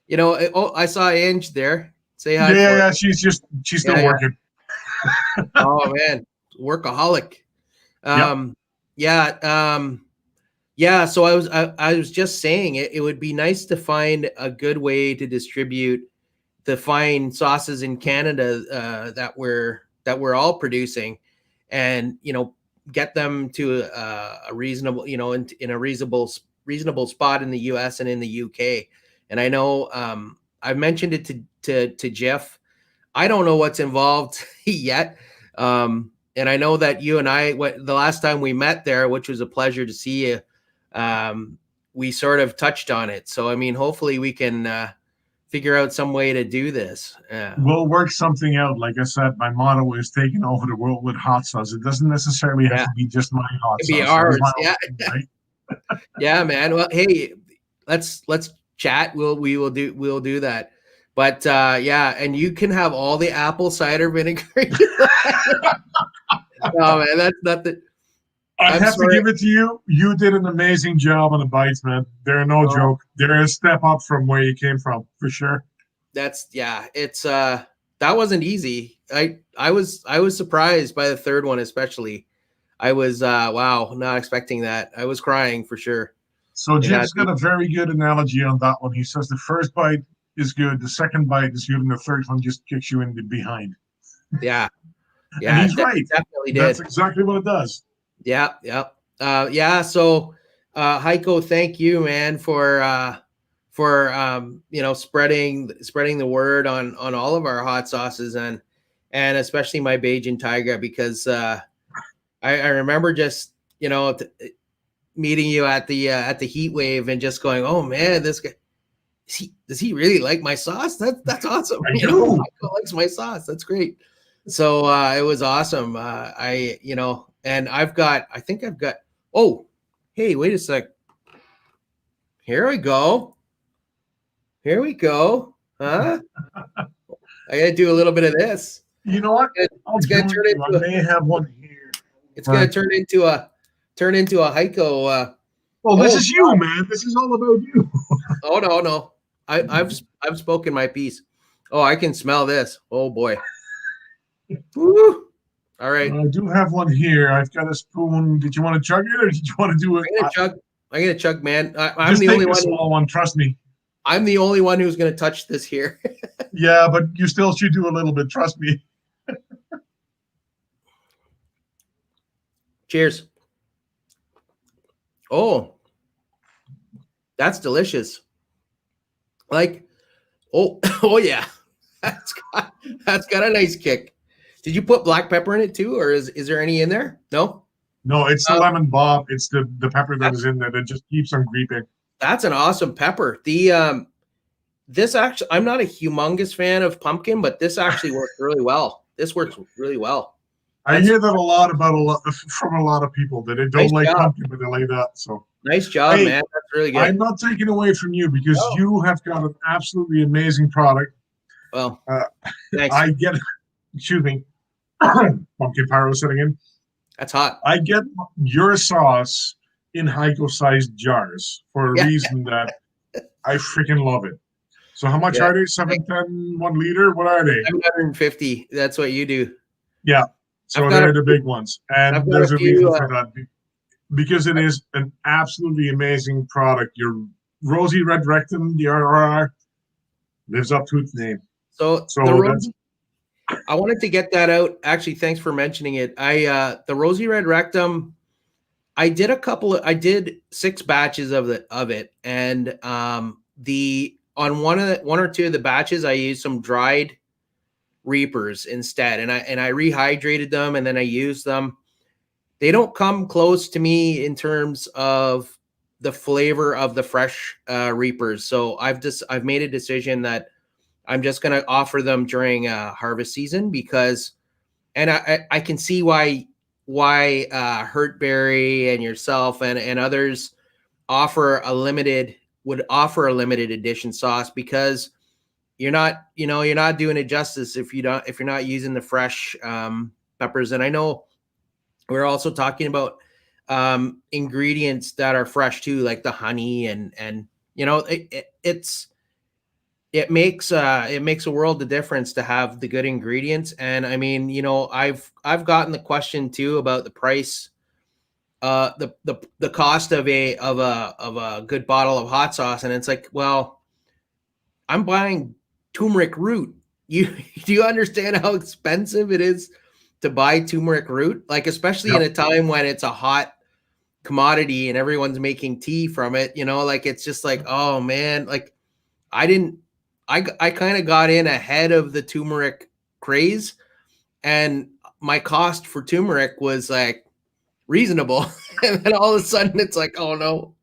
you know. I saw Ange there. Say hi. Yeah, she's still working. Oh man, workaholic. Yeah. So I was just saying it would be nice to find a good way to distribute the fine sauces in Canada that we're all producing, and you know, get them to a reasonable, you know, in a reasonable spot in the US and in the UK. And I know I've mentioned it to Jeff. I don't know what's involved yet. And I know that you and I, the last time we met there, which was a pleasure to see you, we sort of touched on it. So, I mean, hopefully we can figure out some way to do this. We'll work something out. Like I said, my motto is taking over the world with hot sauce. It doesn't necessarily have to be just my hot sauce. It be ours. Yeah. Thing, right? Yeah, man. Well, hey, let's chat. We'll do that. But yeah, and you can have all the apple cider vinegar. No, man, that's not the. I have to give it to you. You did an amazing job on the bites, man. They're no joke. They're a step up from where you came from, for sure. It's that wasn't easy. I was surprised by the third one, especially. I was wow, not expecting that. I was crying for sure. So Jeff's got a very good analogy on that one. He says the first bite is good, the second bite is good, and the third one just kicks you in the behind. Yeah. Yeah, and he's right. Definitely did. That's exactly what it does. Yeah. So Haico, thank you, man, for you know, spreading the word on all of our hot sauces and especially my Bajan Tiger, because I remember just, you know, meeting you at the heat wave and just going, oh man, this guy, does he really like my sauce? That's awesome. You know, Haico likes my sauce. That's great. So it was awesome. You know, and I think I've got, oh, hey, wait a sec. Here we go. Huh? I gotta do a little bit of this. You know what? It's gonna turn into I may have one here. It's gonna turn into a Haico. This is you, man. This is all about you. Oh no. I've spoken my piece. Oh, I can smell this. Oh boy. Woo. All right. I do have one here. I've got a spoon. Did you want to chug it, or did you want to do it? I'm gonna chug, man. I'm Just the take only a one. small one. Trust me. I'm the only one who's gonna touch this here. Yeah, but you still should do a little bit. Trust me. Cheers. Oh, that's delicious. Like, oh yeah, that's got a nice kick. Did you put black pepper in it too, or is there any in there? No. No, it's the lemon bob. It's the pepper that is in there that just keeps on creeping. That's an awesome pepper. The this actually, I'm not a humongous fan of pumpkin, but this actually works really well. This works really well. I hear that from a lot of people that they don't like pumpkin, but they like that. So nice job, hey, man. That's really good. I'm not taking away from you because you have got an absolutely amazing product. Well, thanks. I get, excuse me, pumpkin pyro setting in. That's hot. I get your sauce in Haico sized jars for a reason that I freaking love it. So how much are they? 710, 1 liter? What are they? 750. That's what you do. Yeah. So they're the big ones. And there's a reason for that. Because it is an absolutely amazing product. Your rosy red rectum, the RRR, lives up to its name. So I wanted to get that out. Actually, thanks for mentioning it. The rosy red rectum, I did 6 batches of it. And on one or two of the batches, I used some dried reapers instead. And I rehydrated them and then I used them. They don't come close to me in terms of the flavor of the fresh reapers. So I've made a decision that I'm just going to offer them during harvest season because, and I can see why Hurtberry and yourself and others would offer a limited edition sauce because you're not doing it justice if you're not using the fresh peppers. And I know we're also talking about ingredients that are fresh too, like the honey and it makes a world of difference to have the good ingredients. And I mean, I've gotten the question too about the price, the cost of a good bottle of hot sauce, and it's like, well, I'm buying turmeric root. Do you understand how expensive it is to buy turmeric root? Like, especially in a time when it's a hot commodity and everyone's making tea from it, like, it's just like, oh man, like I kind of got in ahead of the turmeric craze, and my cost for turmeric was like reasonable. And then all of a sudden it's like, oh no.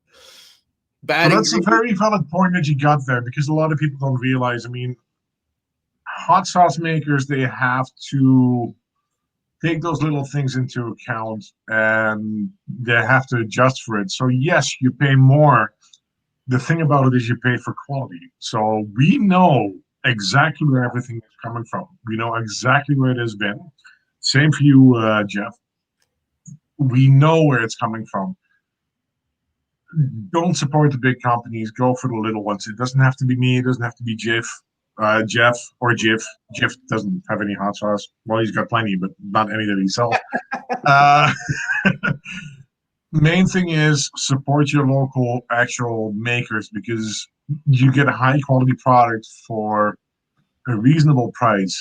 Well, that's a very valid point that you got there because a lot of people don't realize, I mean, hot sauce makers, they have to take those little things into account and they have to adjust for it. So yes, you pay more. The thing about it is you pay for quality. So we know exactly where everything is coming from. We know exactly where it has been. Same for you, Jeff. We know where it's coming from. Don't support the big companies. Go for the little ones. It doesn't have to be me. It doesn't have to be Jeff or Jiff. Jiff doesn't have any hot sauce. Well, he's got plenty, but not any that he sells. Main thing is support your local actual makers because you get a high quality product for a reasonable price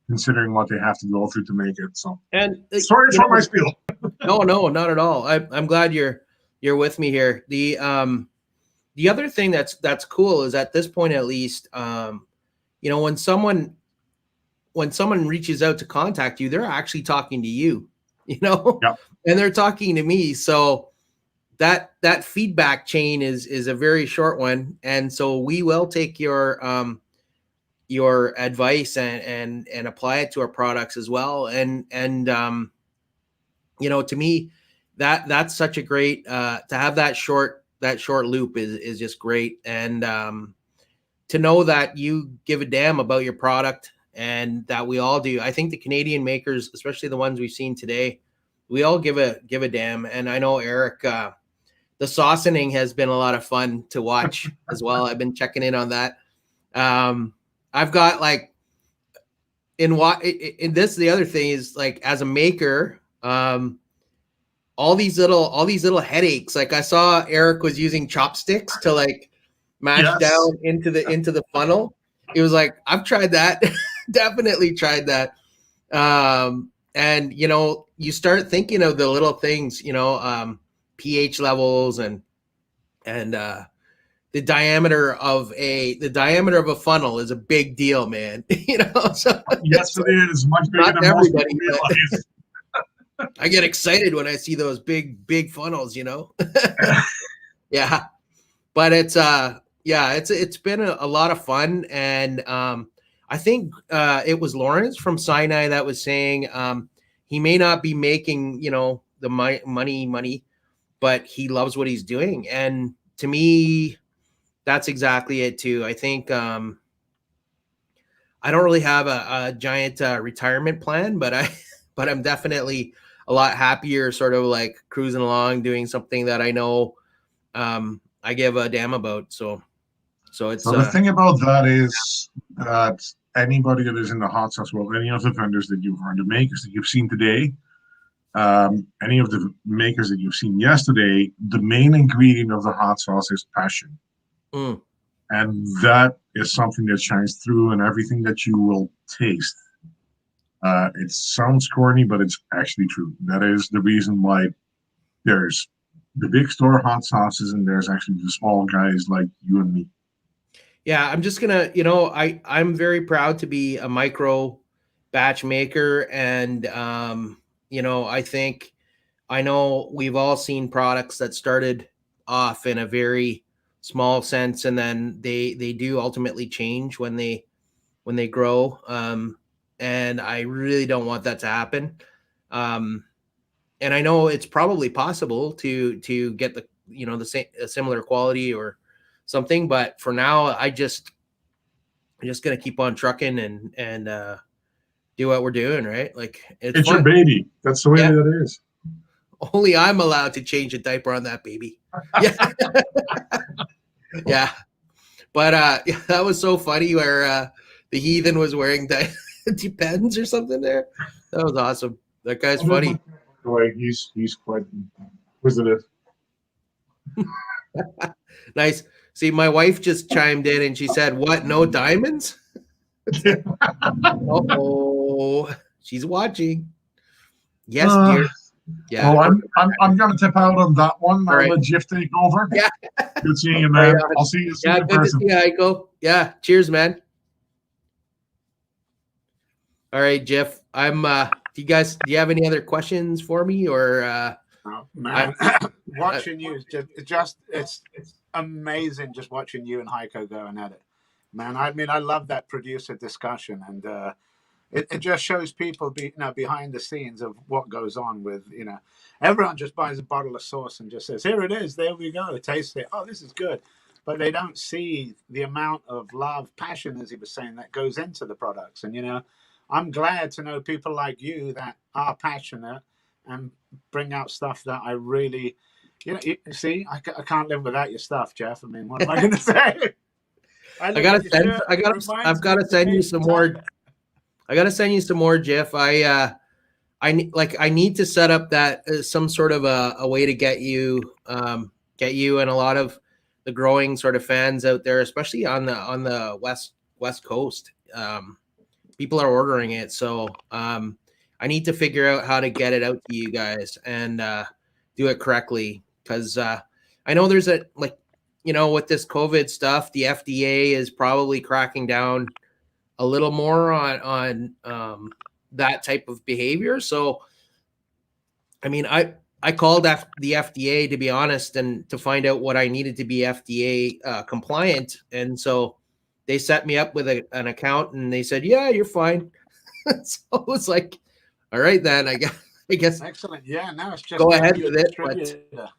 considering what they have to go through to make it. So, and sorry for my spiel. No, not at all. I'm glad you're with me here. The other thing that's cool is at this point, at least, when someone reaches out to contact you, they're actually talking to you, and they're talking to me. So that feedback chain is a very short one. And so we will take your advice and apply it to our products as well. And to me, that's such a great, to have that short loop is just great. And to know that you give a damn about your product and that we all do. I think the Canadian makers, especially the ones we've seen today, we all give a damn. And I know Eric, the saucening has been a lot of fun to watch as well. I've been checking in on that. I've got in what in this, the other thing is like as a maker, all these little headaches. Like I saw Eric was using chopsticks to like mash down into the funnel. It was like, I've tried that. Definitely tried that. And you start thinking of the little things, pH levels and the diameter of a funnel is a big deal, man. So yes, it is much bigger than most people realize. I get excited when I see those big funnels, Yeah, but it's been a lot of fun, and I think it was Lawrence from Sinai that was saying he may not be making the money, but he loves what he's doing, and to me, that's exactly it too. I think I don't really have a giant retirement plan, but I'm definitely a lot happier, sort of like cruising along, doing something that I know I give a damn about. So it's the thing about that is that anybody that is in the hot sauce world, any of the vendors that you've heard, the makers that you've seen today, any of the makers that you've seen yesterday, the main ingredient of the hot sauce is passion. And that is something that shines through in everything that you will taste. It sounds corny, but it's actually true. That is the reason why there's the big store hot sauces and there's actually the small guys like you and me. Yeah, I'm just gonna, I'm very proud to be a micro batch maker, and I know we've all seen products that started off in a very small sense, and then they do ultimately change when they grow. And I really don't want that to happen. And I know it's probably possible to get the same, a similar quality or something, but for now, I'm just gonna keep on trucking and do what we're doing, right? Like it's your baby. That's the way that is. Only I'm allowed to change a diaper on that baby. Yeah. Yeah. But that was so funny where the Heathen was wearing Depends or something there. That was awesome. That guy's funny. He's quite inquisitive. Nice. See, my wife just chimed in and she said, "What? No diamonds?" Oh, she's watching. Yes, dear. Yeah. Well, I'm gonna tip out on that one. I'll let Jeff take over. Yeah. Good seeing you, man. I'll see you soon in person. Good to see you, Haico. Yeah. Cheers, man. All right, Jeff. Do you have any other questions for me, or man, watching you it's amazing just watching you and Haico going at it, man. I mean, I love that producer discussion, and it just shows people behind the scenes of what goes on with everyone just buys a bottle of sauce and just says, "Here it is, there we go, taste it, oh, this is good," but they don't see the amount of love, passion, as he was saying, that goes into the products. And I'm glad to know people like you that are passionate and bring out stuff that I really, see, I can't live without your stuff, Jeff. I mean, what am I going to say? I've got to send you some more. I got to send you some more, Jeff. I need to set up that some sort of a way to get you and a lot of the growing sort of fans out there, especially on the West Coast. People are ordering it, so I need to figure out how to get it out to you guys and do it correctly, because I know there's with this COVID stuff, the FDA is probably cracking down a little more on that type of behavior. So, I mean, I called the FDA, to be honest, and to find out what I needed to be FDA compliant, and so they set me up with an account, and they said, "Yeah, you're fine." So it was like, all right, then I guess. Excellent. Yeah. Now it's just go ahead with it. But,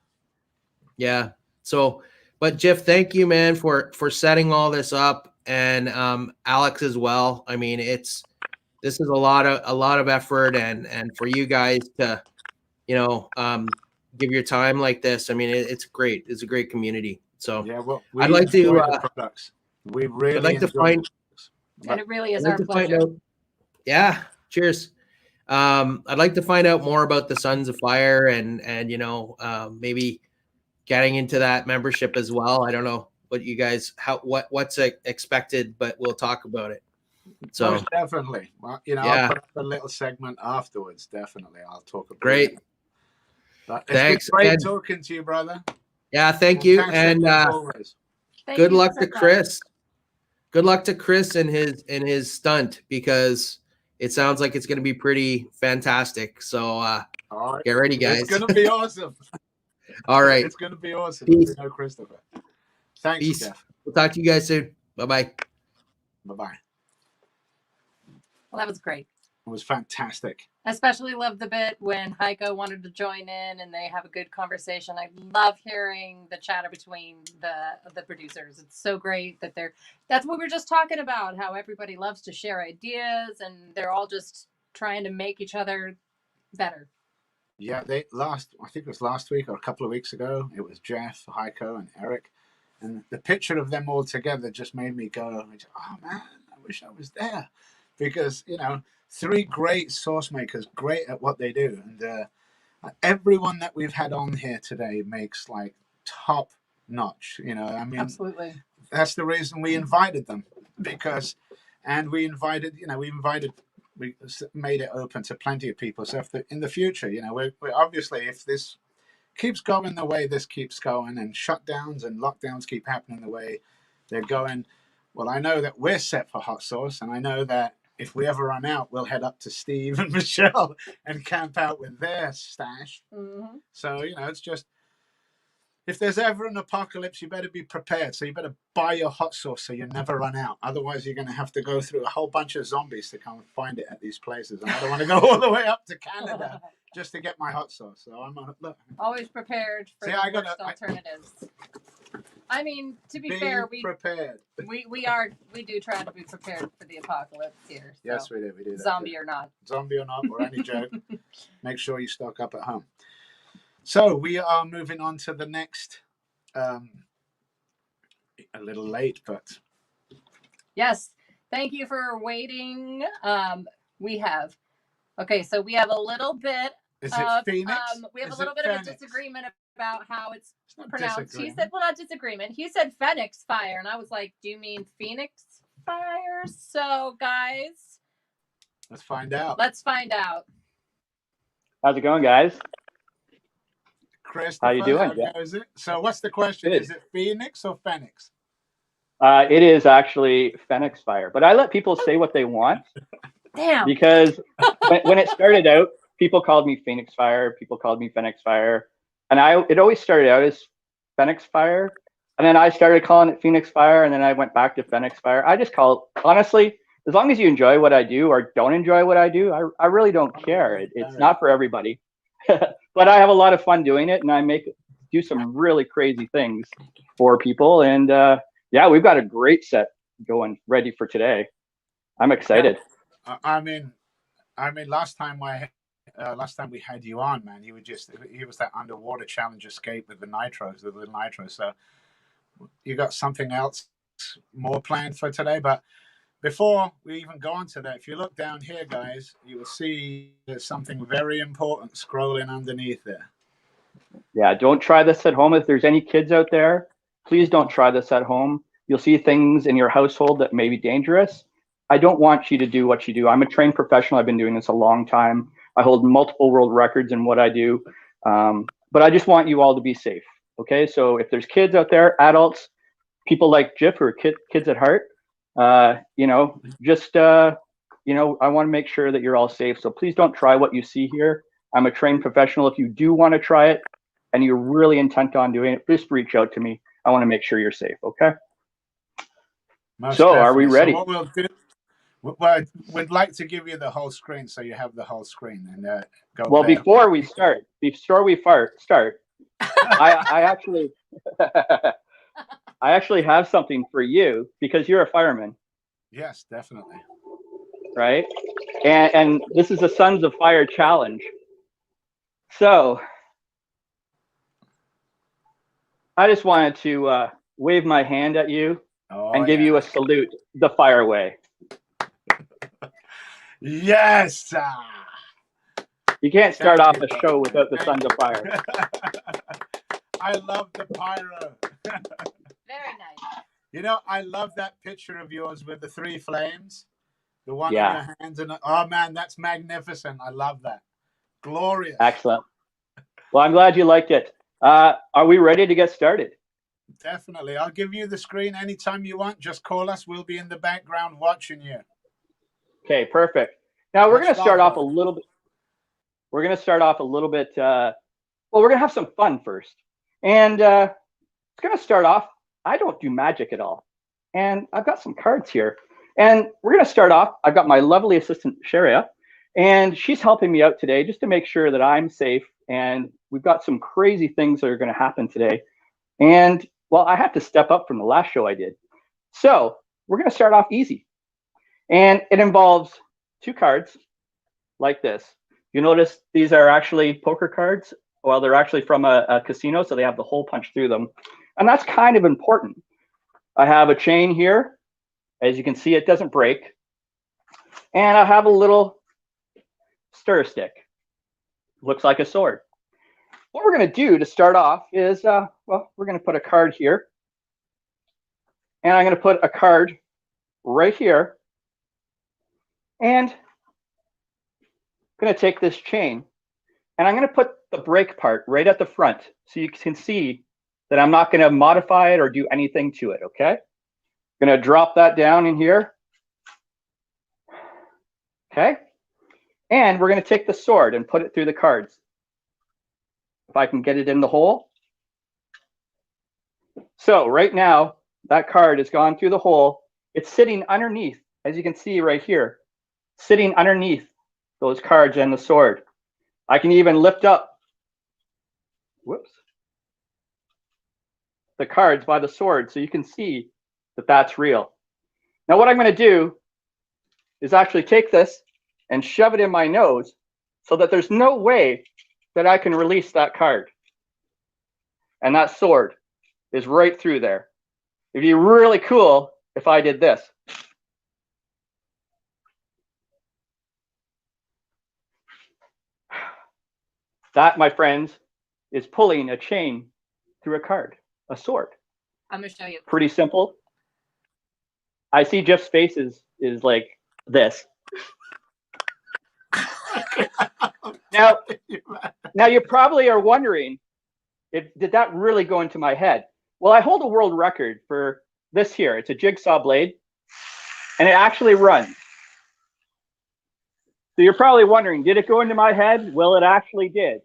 yeah. So, but Jeff, thank you, man, for setting all this up, and Alex as well. I mean, this is a lot of effort, and for you guys to, give your time like this. I mean, it's great. It's a great community. So yeah, well, I'd like to products. We really I'd like to find. And it really is our pleasure. Yeah. Cheers. I'd like to find out more about the Sons of Fire and you know, maybe getting into that membership as well. I don't know what you guys what's expected, but we'll talk about it. So most definitely. Well, you know, yeah. I'll put up a little segment afterwards. Definitely, I'll talk about Great. it. But it's Thanks. been great And talking to you, brother. yeah, thank you. Fantastic And as always. good luck to Chris. Good luck to Chris and his stunt, because it sounds like it's going to be pretty fantastic. So All right. get ready, guys. It's going to be awesome. All right. It's going to be awesome. Peace. You know, Christopher. Thanks, Peace. Jeff. We'll talk to you guys soon. Bye-bye. Bye-bye. Well, that was great. It was fantastic. I especially loved the bit when Haico wanted to join in and they have a good conversation. I love hearing the chatter between the producers. It's so great that that's what we were just talking about, how everybody loves to share ideas and they're all just trying to make each other better. Yeah, I think it was last week or a couple of weeks ago, it was Jeff, Haico, and Eric. And the picture of them all together just made me go, oh man, I wish I was there. Because, you know, 3 great sauce makers, great at what they do. And everyone that we've had on here today makes like top notch. You know, I mean, absolutely. That's the reason we invited them, because, and we made it open to plenty of people. So if in the future, you know, we're obviously, if this keeps going the way this keeps going and shutdowns and lockdowns keep happening the way they're going, well, I know that we're set for hot sauce, and I know that if we ever run out, we'll head up to Steve and Michelle and camp out with their stash. Mm-hmm. So, you know, it's just, if there's ever an apocalypse, you better be prepared. So you better buy your hot sauce so you never run out. Otherwise, you're going to have to go through a whole bunch of zombies to come and find it at these places. And I don't want to go all the way up to Canada just to get my hot sauce. So I'm on it. Look. Always prepared for the worst alternatives. I mean, to be fair, we do try to be prepared for the apocalypse here. So yes, we do. We do. Zombie or not. Zombie or not, or any joke. Make sure you stock up at home. So we are moving on to the next. A little late, but yes. Thank you for waiting. We have a little bit. Is it Phoenix? We have a little bit of a disagreement about how it's pronounced. He said, well, not disagreement. He said Fenyx Fyre, and I was like, do you mean Phoenix Fire? So, guys, let's find out. How's it going, guys? Chris, how you doing? How is it? So, what's the question? Is it Phoenix or Fenyx? It is actually Fenyx Fyre, but I let people say what they want. Damn. Because when it started out, people called me Phoenix Fyre, people called me Fenyx Fyre, and it always started out as Fenyx Fyre, and then I started calling it Phoenix Fyre, and then I went back to Fenyx Fyre. I just call it, honestly, as long as you enjoy what I do or don't enjoy what I do, I really don't care. It's not for everybody, but I have a lot of fun doing it, and I do some really crazy things for people, and yeah, we've got a great set going ready for today. I'm excited. I mean, last time we had you on, man, he was that underwater challenge escape with the little nitros. So you got something else more planned for today. But before we even go on to that, if you look down here, guys, you will see there's something very important scrolling underneath there. Yeah, don't try this at home. If there's any kids out there, please don't try this at home. You'll see things in your household that may be dangerous. I don't want you to do what you do. I'm a trained professional. I've been doing this a long time. I hold multiple world records in what I do. But I just want you all to be safe. Okay, so if there's kids out there, adults, people like Jeff who are kids at heart, I want to make sure that you're all safe. So please don't try what you see here. I'm a trained professional. If you do want to try it and you're really intent on doing it, just reach out to me. I want to make sure you're safe. Okay. So are we ready? So what we'll do, well, we'd like to give you the whole screen so you have the whole screen and go. Well, there. before we start, I actually have something for you because you're a fireman. Yes, definitely. Right, and this is a Sons of Fire challenge. So I just wanted to wave my hand at you and give you a salute the fire way. Yes. You can't start off a show without the Sons of Fire. I love the pyro. Very nice. You know, I love that picture of yours with the 3 flames. The one Yeah. on your hands. Oh, man, that's magnificent. I love that. Glorious. Excellent. Well, I'm glad you liked it. Are we ready to get started? Definitely. I'll give you the screen anytime you want. Just call us. We'll be in the background watching you. Okay, perfect. Now we're going to start off a little bit. We're going to start off a little bit. Well, we're going to have some fun first. And it's going to start off. I don't do magic at all. And I've got some cards here. And we're going to start off. I've got my lovely assistant, Sharia, and she's helping me out today just to make sure that I'm safe. And we've got some crazy things that are going to happen today. And, well, I had to step up from the last show I did. So we're going to start off easy. And it involves 2 cards like this. You notice these are actually poker cards. Well, they're actually from a casino, so they have the hole punched through them. And that's kind of important. I have a chain here. As you can see, it doesn't break. And I have a little stir stick. Looks like a sword. What we're going to do to start off is, well, we're going to put a card here. And I'm going to put a card right here. And I'm going to take this chain. And I'm going to put the break part right at the front. So you can see that I'm not going to modify it or do anything to it, okay? I'm going to drop that down in here. Okay? And we're going to take the sword and put it through the cards. If I can get it in the hole. So right now, that card has gone through the hole. It's sitting underneath, as you can see right here, sitting underneath those cards and the sword. I can even lift up, whoops, the cards by the sword so you can see that that's real. Now what I'm going to do is actually take this and shove it in my nose so that there's no way that I can release that card. And that sword is right through there. It'd be really cool if I did this. That, my friends, is pulling a chain through a card, a sword. I'm going to show you. Pretty simple. I see Jeff's face is like this. Now you probably are wondering, did that really go into my head? Well, I hold a world record for this here. It's a jigsaw blade, and it actually runs. So you're probably wondering, did it go into my head? Well, it actually did.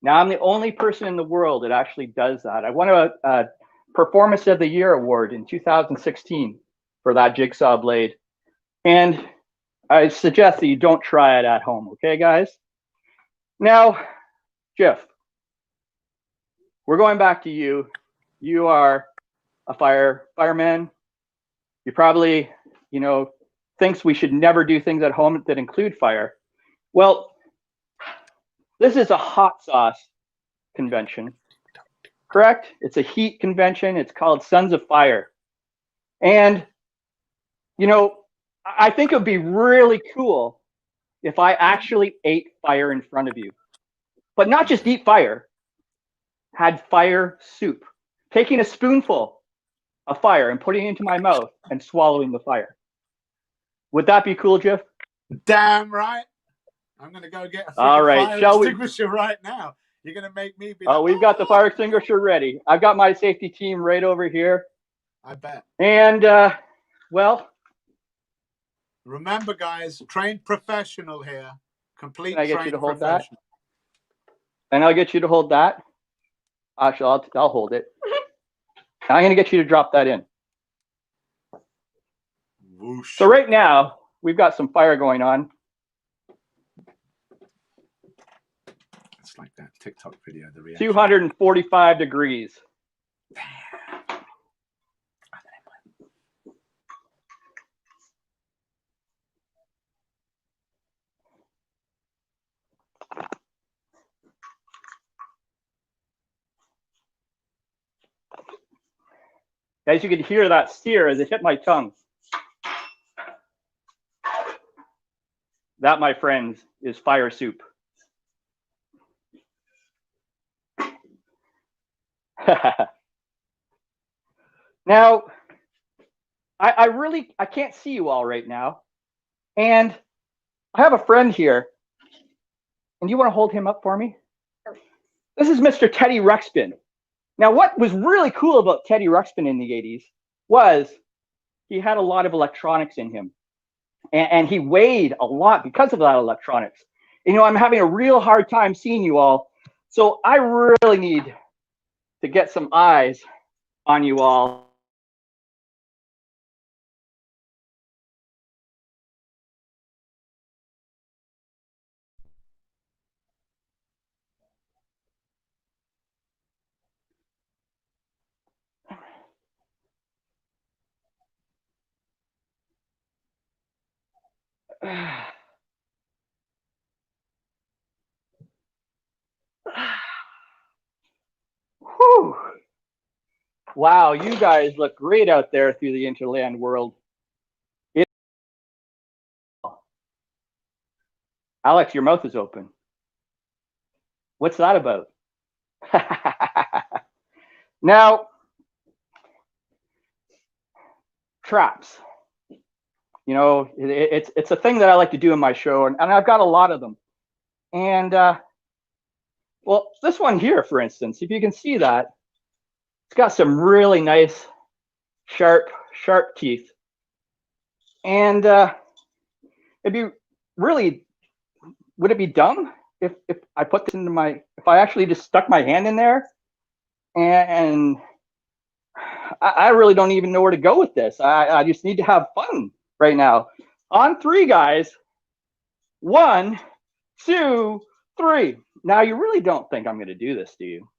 Now, I'm the only person in the world that actually does that. I won a Performance of the Year award in 2016 for that jigsaw blade. And I suggest that you don't try it at home, okay, guys? Now, Jeff, we're going back to you. You are a fireman. You probably, thinks we should never do things at home that include fire. Well, this is a hot sauce convention, correct? It's a heat convention. It's called Sons of Fire. And, I think it would be really cool if I actually ate fire in front of you. But not just eat fire, had fire soup. Taking a spoonful of fire and putting it into my mouth and swallowing the fire. Would that be cool, Jeff? Damn right. I'm going to go get a fire extinguisher right now. You're going to make me be we've got the fire extinguisher ready. I've got my safety team right over here. I bet. And, well. Remember, guys, trained professional here. Complete Can I get you to hold that? professional. And I'll get you to hold that. Actually, I'll hold it. I'm going to get you to drop that in. Whoosh. So right now, we've got some fire going on. It's like that TikTok video, the reaction. 245 degrees. As you can hear that sear as it hit my tongue. That, my friends, is fire soup. Now, I can't see you all right now. And I have a friend here. And you want to hold him up for me? This is Mr. Teddy Ruxpin. Now, what was really cool about Teddy Ruxpin in the 80s was he had a lot of electronics in him. And he weighed a lot because of that electronics. You know, I'm having a real hard time seeing you all. So I really need to get some eyes on you all. Whew. Wow, you guys look great out there through the interland world. Alex, your mouth is open. What's that about? Now, traps. You know, it's a thing that I like to do in my show, and I've got a lot of them. And, well, this one here, for instance, if you can see that, it's got some really nice, sharp teeth. And it'd be really, would it be dumb if I put this into my, if I actually just stuck my hand in there? And I really don't even know where to go with this. I just need to have fun right now. On 3, guys. 1, 2, 3. Now, you really don't think I'm going to do this, do you?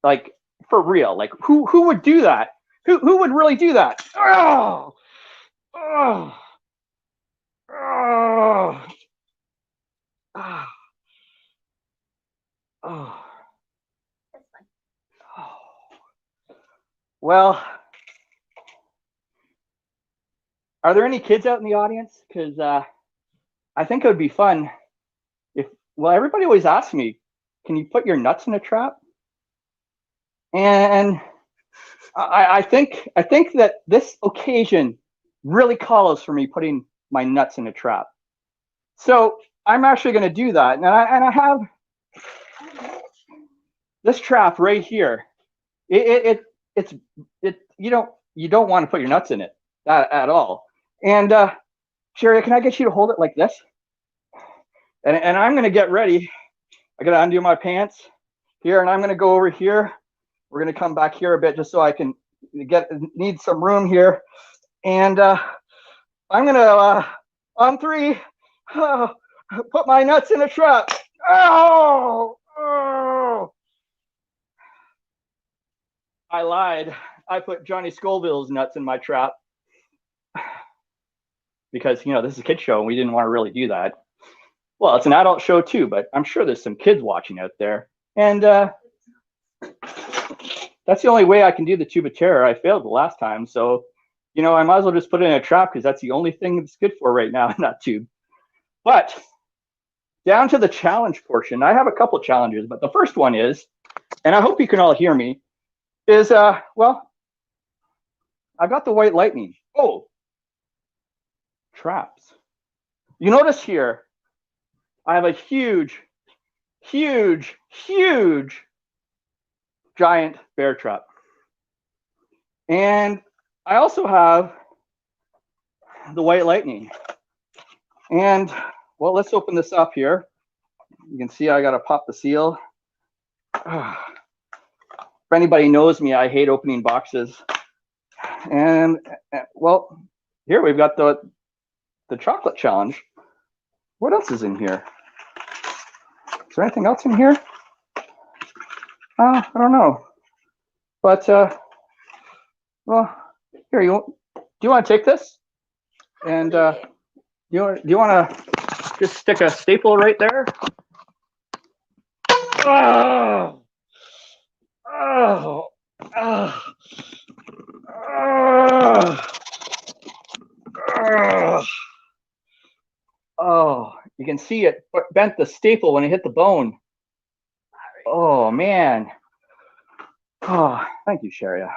Like, for real. Like, who would do that? Who would really do that? Oh! Oh! Oh! Oh! Oh! Well, are there any kids out in the audience? Because I think it would be fun if, well, everybody always asks me, can you put your nuts in a trap? And I think that this occasion really calls for me putting my nuts in a trap. So I'm actually going to do that. And I have this trap right here. It's you don't want to put your nuts in it at all. And Sherry, can I get you to hold it like this? And I'm going to get ready. I got to undo my pants here, and I'm going to go over here. We're going to come back here a bit just so I can need some room here. And I'm going to, on 3, put my nuts in a trap. Oh! Oh! I lied. I put Johnny Scoville's nuts in my trap. Because, you know, this is a kid's show and we didn't want to really do that. Well, it's an adult show too, but I'm sure there's some kids watching out there. And that's the only way I can do the tube of terror. I failed the last time. So, you know, I might as well just put it in a trap because that's the only thing it's good for right now in that tube. But down to the challenge portion. I have a couple challenges, but the first one is, and I hope you can all hear me, is, well, I got the white lightning. Oh, traps. You notice here, I have a huge giant bear trap. And I also have the white lightning. And, well, let's open this up here. You can see I got to pop the seal. If anybody knows me, I hate opening boxes. And, well, here we've got the chocolate challenge. What else is in here? Is there anything else in here? I don't know. But, well, here, do you want to take this? And do you want to just stick a staple right there? Oh! Oh! Oh! Oh, you can see it bent the staple when it hit the bone. Oh man. Oh, thank you, Sharia.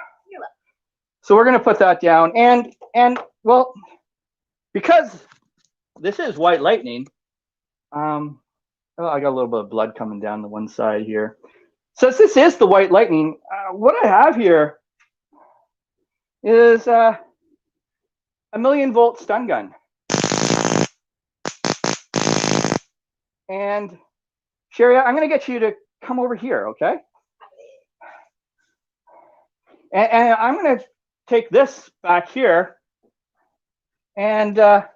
So we're gonna put that down, and well, because this is white lightning. Oh, I got a little bit of blood coming down the one side here. Since this is the white lightning, what I have here is a 1,000,000-volt stun gun. And Sharia, I'm going to get you to come over here, okay? And I'm going to take this back here, and we're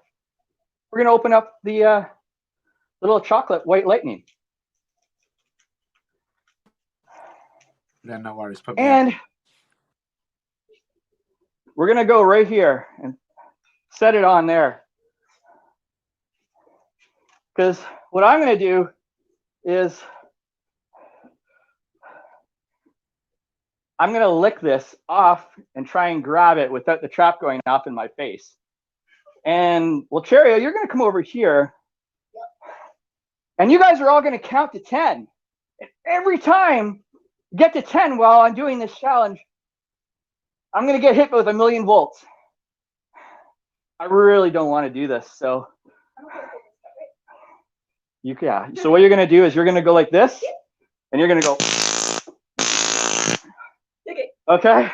going to open up the little chocolate white lightning. Yeah, no worries. And we're going to go right here and set it on there. Because what I'm going to do is I'm going to lick this off and try and grab it without the trap going off in my face. And, well, Cherio, you're going to come over here. And you guys are all going to count to 10. And every time you get to 10 while I'm doing this challenge, I'm going to get hit with 1,000,000 volts. I really don't want to do this. So, yeah. So what you're going to do is you're going to go like this, and you're going to go. Okay.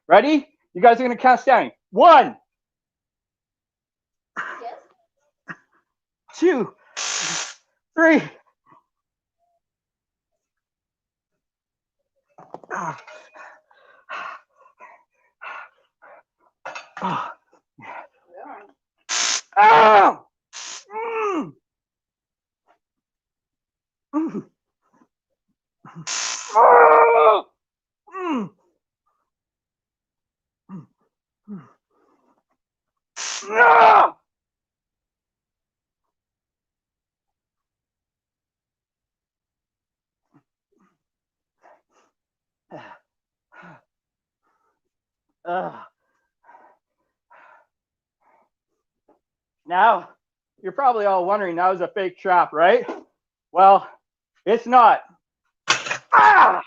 Ready? You guys are going to count down. 1, 2, 3. Ow! No! Now, you're probably all wondering that was a fake trap, right? Well, it's not. Ah!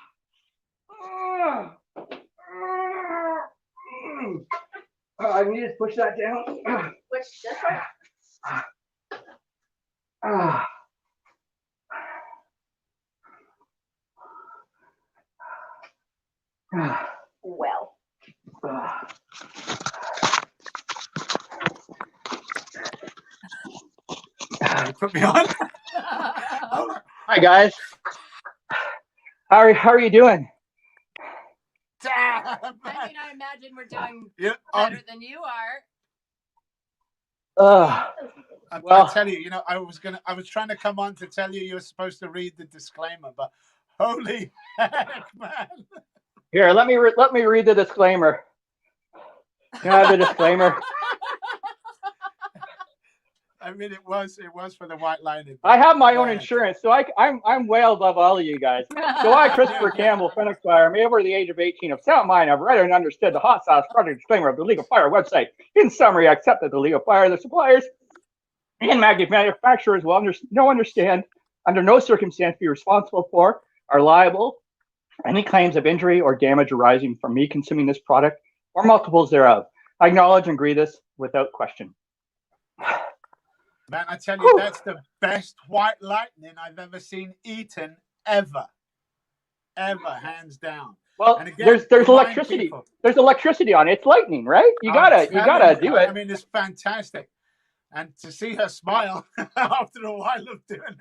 I need to push that down. Which this one? Well. You put me on. Hi guys. How are you doing? I mean, I imagine we're doing better than you are. I'll tell you, I was trying to come on to tell you were supposed to read the disclaimer, but holy heck, man. Here, let me read the disclaimer. You have the disclaimer. I mean, it was for the white lining. I have my own insurance, so I'm way above all of you guys. So I, Christopher Campbell, Fenyx Fyre, may over the age of 18 of sound mind, have read and understood the hot sauce product disclaimer of the League of Fire website. In summary, I accept that the League of Fire, the suppliers, and manufacturers will understand under no circumstance be responsible for, are liable, any claims of injury or damage arising from me consuming this product or multiples thereof. I acknowledge and agree this without question. Man, I tell you, that's the best white lightning I've ever seen eaten, ever, hands down. Well, and again, there's electricity. There's electricity on it. It's lightning, right? You gotta do it. I mean, it's fantastic. And to see her smile after a while of doing it,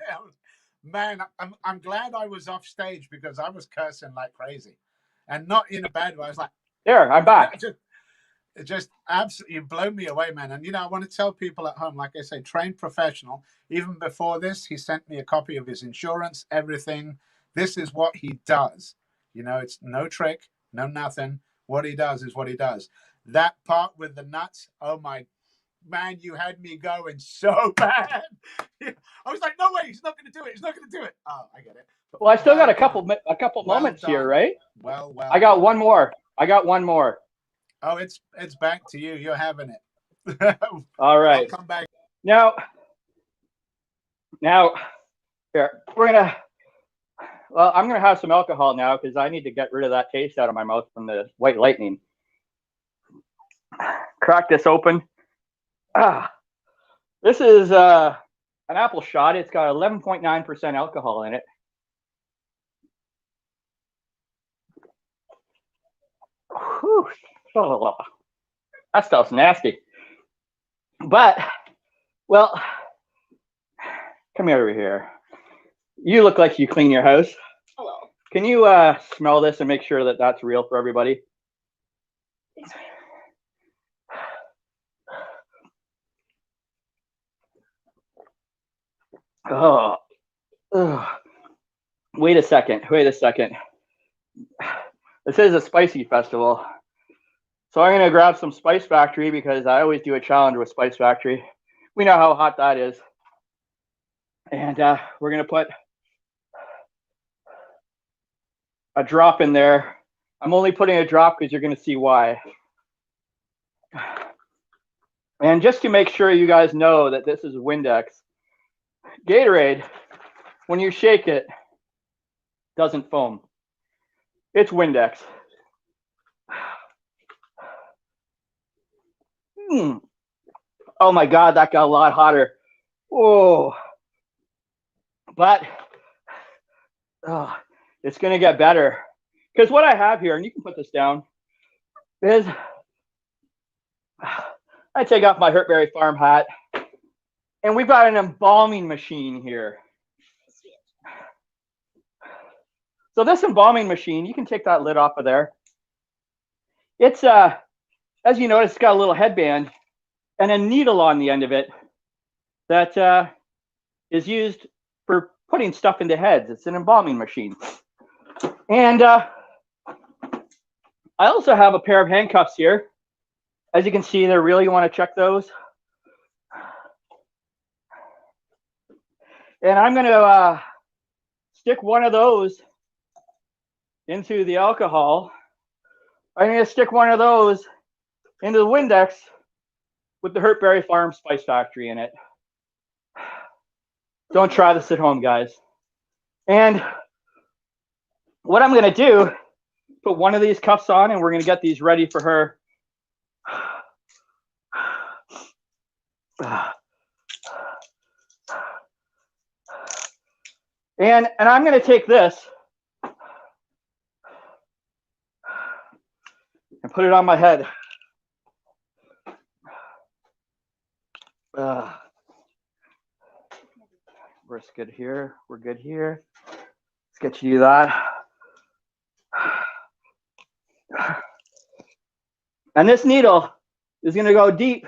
man, I'm glad I was off stage because I was cursing like crazy, and not in a bad way. I was like, "There, I'm back." It just absolutely blew me away, man. And I want to tell people at home, like I say, trained professional. Even before this, he sent me a copy of his insurance, everything. This is what he does. It's no trick, no nothing. What he does is what he does. That part with the nuts, oh my man, you had me going so bad. I was like, no way, he's not going to do it. He's not going to do it. Oh, I get it. Well, I still got a Well couple Well moments here, done. right? Well I got done. one more. I got one more. Oh, it's back to you. You're having it. All right. I'll come back. Now, here we're gonna. Well, I'm gonna have some alcohol now because I need to get rid of that taste out of my mouth from the white lightning. Crack this open. This is an apple shot. It's got 11.9% alcohol in it. Whew. That stuff's nasty. But, well, come over here. You look like you clean your house. Hello. Can you smell this and make sure that that's real for everybody? Oh, ugh. Wait a second. This is a spicy festival. So I'm going to grab some Spice Factory because I always do a challenge with Spice Factory. We know how hot that is. And we're going to put a drop in there. I'm only putting a drop because you're going to see why. And just to make sure you guys know that this is Windex, Gatorade, when you shake it, doesn't foam. It's Windex. Oh my God, that got a lot hotter. Whoa. But it's going to get better. Because what I have here, and you can put this down, is I take off my Hurtberry Farm hat, and we've got an embalming machine here. So this embalming machine, you can take that lid off of there. It's, as you notice, it's got a little headband and a needle on the end of it that is used for putting stuff into heads. It's an embalming machine. And I also have a pair of handcuffs here. As you can see, they're real. You want to check those. And I'm going to stick one of those into the alcohol. I'm going to stick one of those into the Windex with the Hurtberry Farm Spice Factory in it. Don't try this at home, guys. And what I'm going to do, put one of these cuffs on, and we're going to get these ready for her. And I'm going to take this and put it on my head. We're good here. We're good here. Let's get you that. And this needle is going to go deep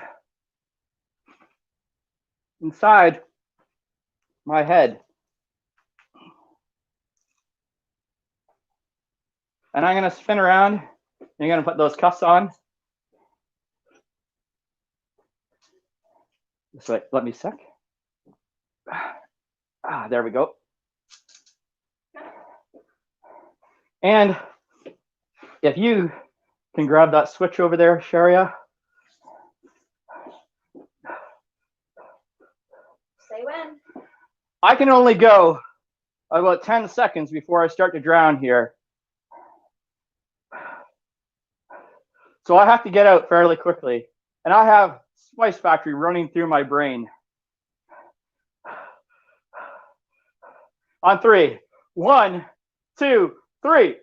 inside my head. And I'm going to spin around. And you're going to put those cuffs on. So let me sec. There we go. And if you can grab that switch over there, Sharia. Say when. I can only go about 10 seconds before I start to drown here. So I have to get out fairly quickly. And I have Spice Factory running through my brain. On 3. 1, 2, 3.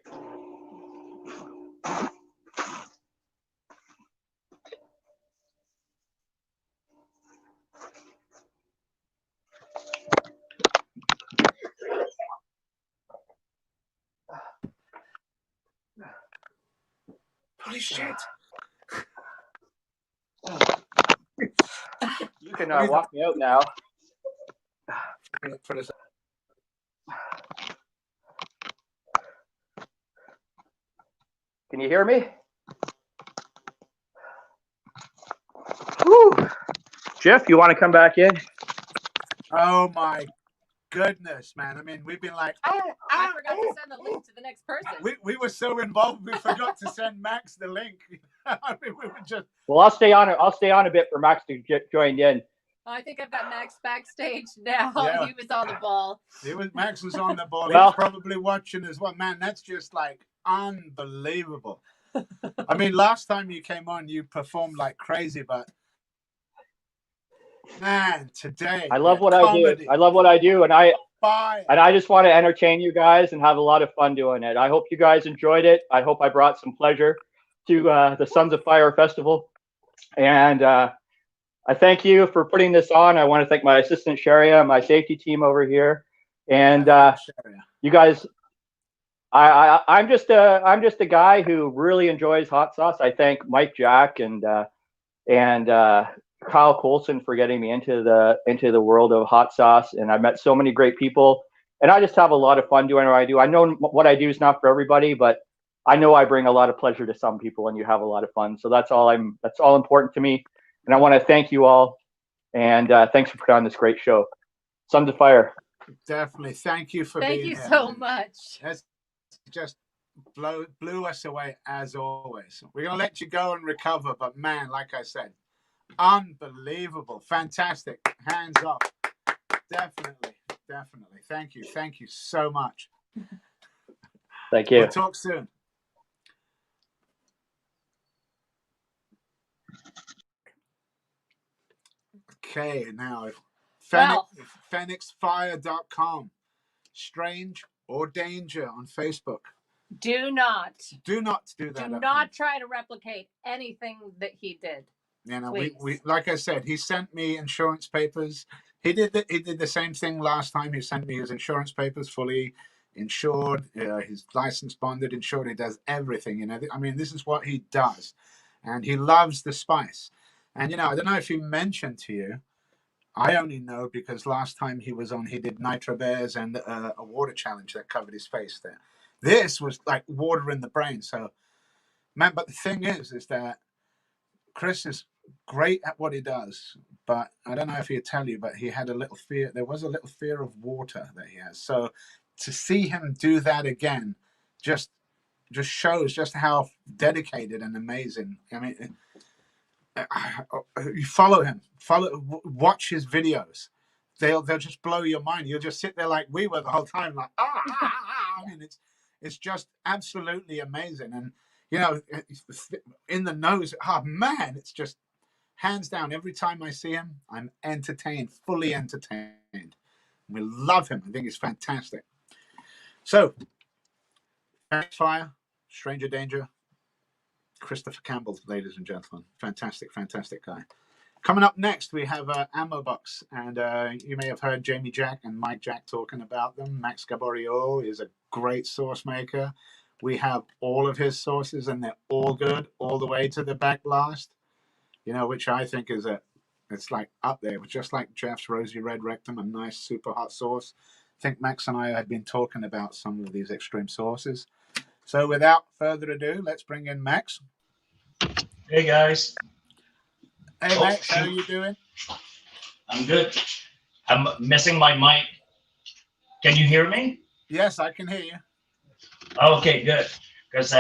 Holy shit. You can walk me out now. Can you hear me? Whew. Jeff, you want to come back in? Oh my goodness, man. I mean, we've been like, I forgot to send the link to the next person. we were so involved, we forgot to send Max the link. I mean, we were just. Well, I'll stay on it. I'll stay on a bit for Max to get joined in. I think I've got Max backstage now. Yeah. He was on the ball. Max was on the ball. Well, He was probably watching as well. Man, that's just like unbelievable. I mean, last time you came on, you performed like crazy, but man, today I love what I do. I love what I do, and I just want to entertain you guys and have a lot of fun doing it. I hope you guys enjoyed it. I hope I brought some pleasure to the Sons of Fire Festival, and I thank you for putting this on. I want to thank my assistant Sharia, my safety team over here, and you guys. I'm just a guy who really enjoys hot sauce. I thank Mike Jack and Kyle Colson for getting me into the world of hot sauce, and I've met so many great people, and I just have a lot of fun doing what I do. I know what I do is not for everybody, but I know I bring a lot of pleasure to some people, and you have a lot of fun. So that's all important to me, and I want to thank you all, and thanks for putting on this great show, Sons of Fire. Definitely, thank you for Thank being you here. so much. That's just blew us away as always. We're gonna let you go and recover, but man, like I said, unbelievable, fantastic, hands off. Definitely. Thank you so much. Thank you. We'll talk soon. Okay, now Fenyxfyre.com. Strange or Danger on Facebook. Do not do that. Do not try to replicate anything that he did. You know, we like I said, he sent me insurance papers. He did the same thing last time. He sent me his insurance papers, fully insured, his license bonded, insured. He does everything. You know, I mean, this is what he does, and he loves the spice. And you know, I don't know if he mentioned to you. I only know because last time he was on, he did Nitro Bears and a water challenge that covered his face there. This was like water in the brain. So, man, but the thing is that Chris is great at what he does, but I don't know if he'll tell you, but he had a little fear. There was a little fear of water that he has. So to see him do that again, just shows just how dedicated and amazing. I mean, you follow him, watch his videos. They'll just blow your mind. You'll just sit there like we were the whole time, like I mean, it's just absolutely amazing. And you know, in the nose, man, it's just hands down. Every time I see him, I'm entertained, fully entertained. We love him. I think he's fantastic. So, Fenyx Fyre, Stranger Danger, Christopher Campbell, ladies and gentlemen. Fantastic guy. Coming up next, we have Ammo Box, and you may have heard Jamie Jack and Mike Jack talking about them. Max Gaborio is a great sauce maker. We have all of his sauces, and they're all good, all the way to the back blast. You know, which I think is it's like up there, just like Jeff's Rosy Red Rectum, a nice super hot sauce. I think Max and I had been talking about some of these extreme sauces. So without further ado, let's bring in Max. Hey guys. Hey Max, how are you doing? I'm good. I'm missing my mic. Can you hear me? Yes, I can hear you. Okay, good. Because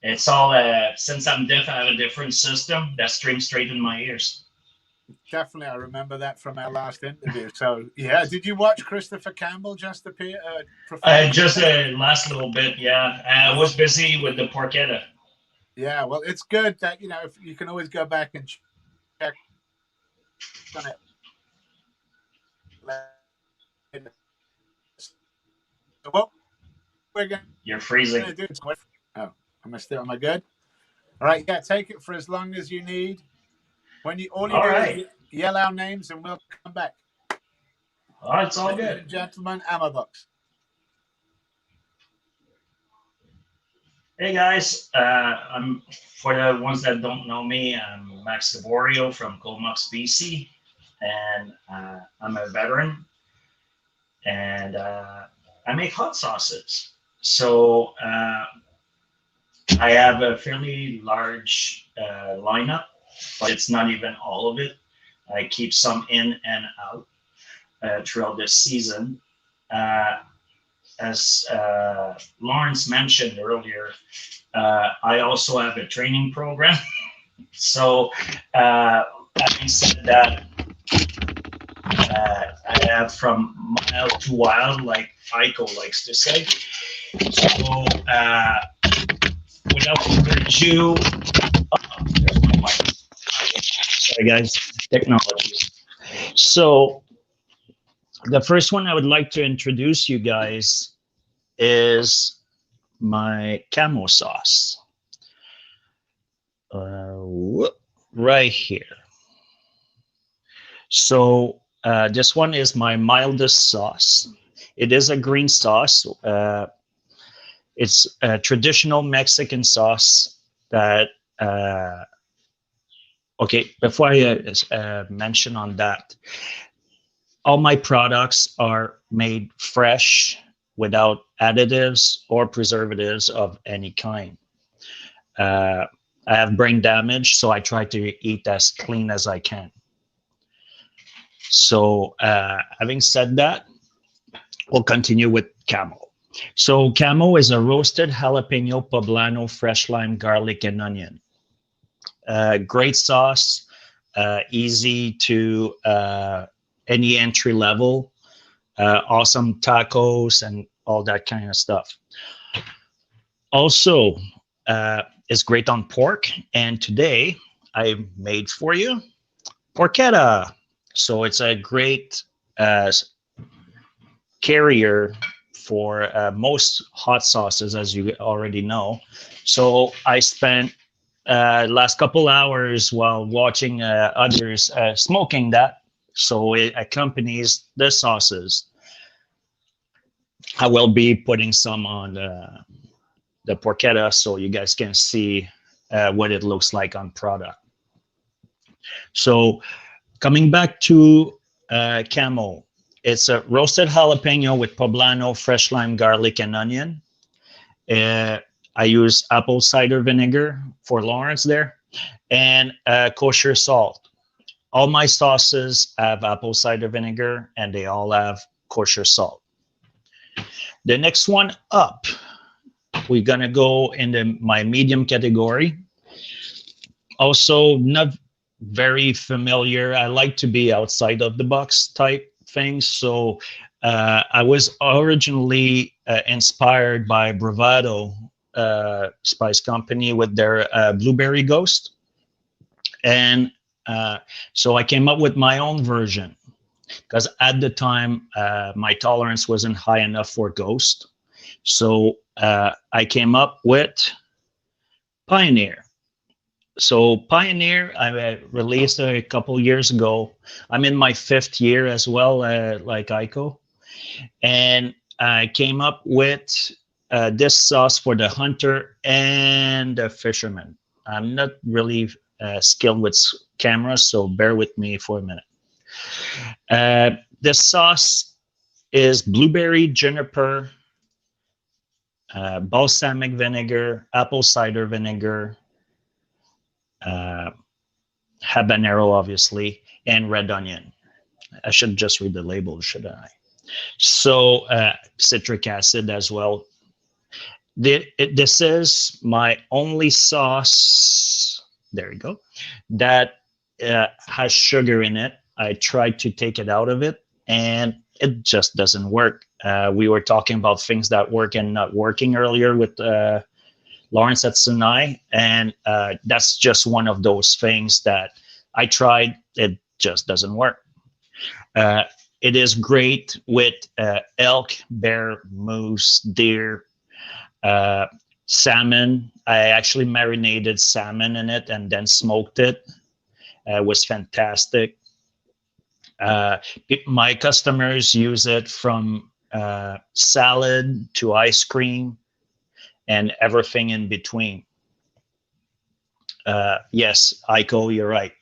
it's all since I'm deaf, I have a different system that streams straight in my ears. Definitely, I remember that from our last interview. So yeah, did you watch Christopher Campbell just appear? Just last little bit, yeah. I was busy with the porchetta. Yeah, well, it's good that, you know, if you can always go back and check on it. So what we're going You're freezing. to do? Oh, am I good? All right, yeah, take it for as long as you need. When you all do is yell our names and we'll come back. All right, it's all Ladies good. and gentlemen, Ammo Box. Hey guys, I'm for the ones that don't know me, I'm Max Gaborio from Comox, BC, and I'm a veteran, and I make hot sauces. So I have a fairly large lineup, but it's not even all of it. I keep some in and out throughout this season. As Lawrence mentioned earlier, I also have a training program. So having said that, I have from mild to wild, like Haico likes to say. So without further ado, there's my mic. Sorry guys, technology. So the first one I would like to introduce you guys is my camo sauce. Right here. So this one is my mildest sauce. It is a green sauce. It's a traditional Mexican sauce that, okay, before I mention on that, all my products are made fresh without additives or preservatives of any kind. I have brain damage, so I try to eat as clean as I can. So having said that, we'll continue with camo. So camo is a roasted jalapeno, poblano, fresh lime, garlic, and onion. Great sauce, easy to any entry level, awesome tacos and all that kind of stuff. Also, it's great on pork, and today I made for you porchetta. So it's a great carrier for most hot sauces, as you already know. So I spent last couple hours while watching others smoking that. So it accompanies the sauces. I will be putting some on the porchetta so you guys can see what it looks like on product. So coming back to camo, it's a roasted jalapeno with poblano, fresh lime, garlic, and onion. I use apple cider vinegar for Lawrence there, and kosher salt. All my sauces have apple cider vinegar, and they all have kosher salt. The next one up, we're gonna go into my medium category. Also, not very familiar. I like to be outside of the box type things. So I was originally inspired by Bravado Spice Company with their Blueberry Ghost. And so I came up with my own version because at the time my tolerance wasn't high enough for Ghost. So I came up with Pioneer. So Pioneer, I released a couple years ago. I'm in my 5th year as well, like Haico. And I came up with this sauce for the hunter and the fisherman. I'm not really skilled with cameras, so bear with me for a minute. This sauce is blueberry, juniper, balsamic vinegar, apple cider vinegar, habanero, obviously, and red onion. I should just read the label, shouldn't I? So citric acid as well. This is my only sauce, there you go, that has sugar in it. I tried to take it out of it, and it just doesn't work. We were talking about things that work and not working earlier with Lawrence at Sinai, and that's just one of those things that I tried. It just doesn't work. It is great with elk, bear, moose, deer, salmon. I actually marinated salmon in it and then smoked it. It was fantastic. My customers use it from salad to ice cream and everything in between. Yes, Haico, you're right.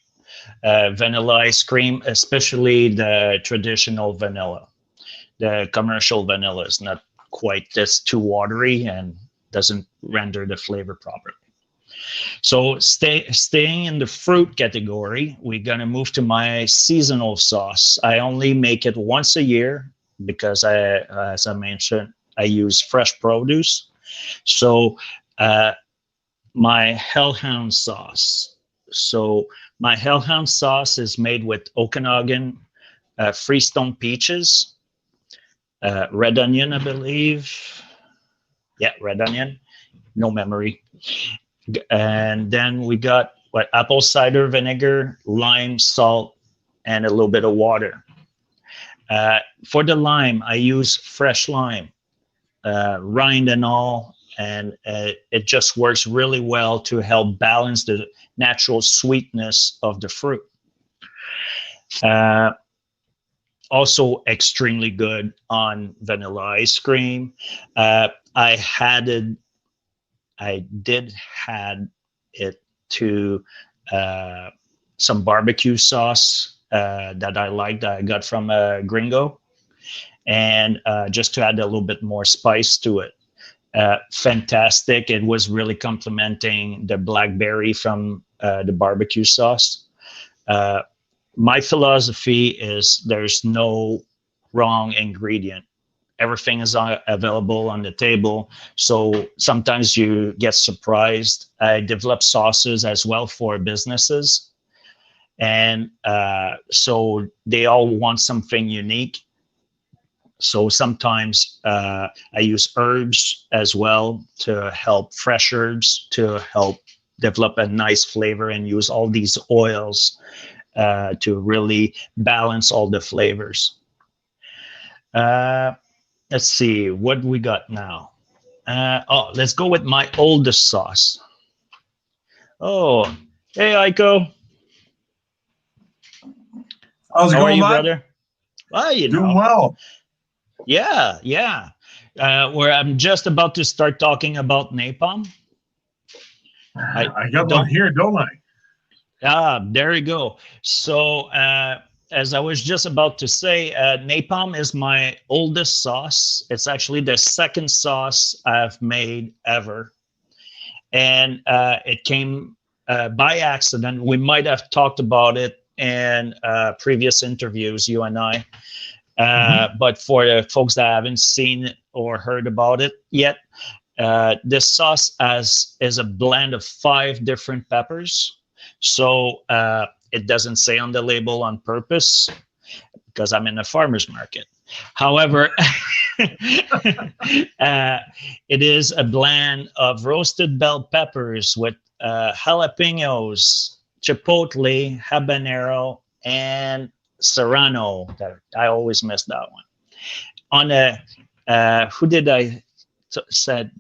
Vanilla ice cream, especially the traditional vanilla. The commercial vanilla is not quite this too watery and doesn't render the flavor properly. So staying in the fruit category, we're gonna move to my seasonal sauce. I only make it once a year because as I mentioned, I use fresh produce. So my Hellhound sauce. So my Hellhound sauce is made with Okanagan Freestone peaches, red onion, I believe. Yeah, red onion. No memory. And then we got apple cider vinegar, lime, salt, and a little bit of water. For the lime, I use fresh lime, rind and all, and it just works really well to help balance the natural sweetness of the fruit. Also extremely good on vanilla ice cream. I did had it to some barbecue sauce that I liked that I got from Gringo, and just to add a little bit more spice to it. Fantastic. It was really complementing the blackberry from the barbecue sauce. My philosophy is there's no wrong ingredient. Everything is available on the table. So sometimes you get surprised. I develop sauces as well for businesses. And so they all want something unique. So sometimes I use herbs as well to help, fresh herbs to help develop a nice flavor, and use all these oils to really balance all the flavors. Let's see what we got now. Let's go with my oldest sauce. Oh, hey, Haico. How's it How going, are you, bud? brother? Well, Doing well. Yeah. Where I'm just about to start talking about napalm. I got one here, don't I? There you go. So, as I was just about to say, napalm is my oldest sauce. It's actually the second sauce I've made ever. And it came by accident. We might have talked about it in previous interviews, you and I. But for the folks that haven't seen it or heard about it yet, this sauce is a blend of 5 different peppers. So it doesn't say on the label on purpose because I'm in a farmer's market. However, it is a blend of roasted bell peppers with jalapenos, chipotle, habanero, and serrano. I always miss that one. On a who did I said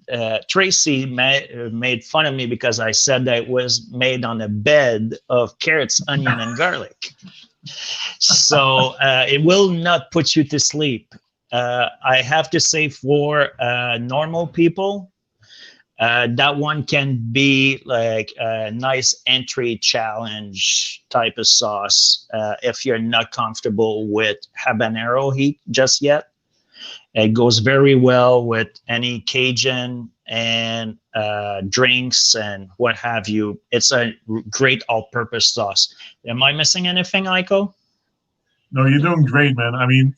Tracy made fun of me because I said that it was made on a bed of carrots, onion, and garlic. So it will not put you to sleep. I have to say, for normal people, that one can be like a nice entry challenge type of sauce if you're not comfortable with habanero heat just yet. It goes very well with any Cajun and drinks and what have you. It's a great all-purpose sauce. Am I missing anything, Haico? No, you're doing great, man. I mean,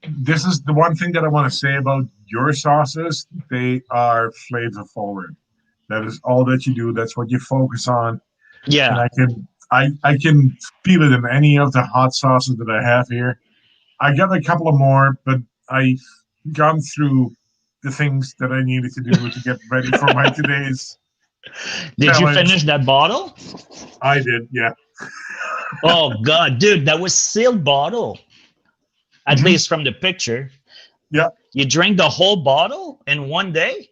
this is the one thing that I want to say about your sauces. They are flavor forward. That is all that you do. That's what you focus on. Yeah. And I can feel it in any of the hot sauces that I have here. I got a couple of more, but I've gone through the things that I needed to do to get ready for my today's Did challenge. you finish that bottle? I did, yeah. Oh God, dude, that was sealed bottle. At least from the picture. Yeah. You drank the whole bottle in one day?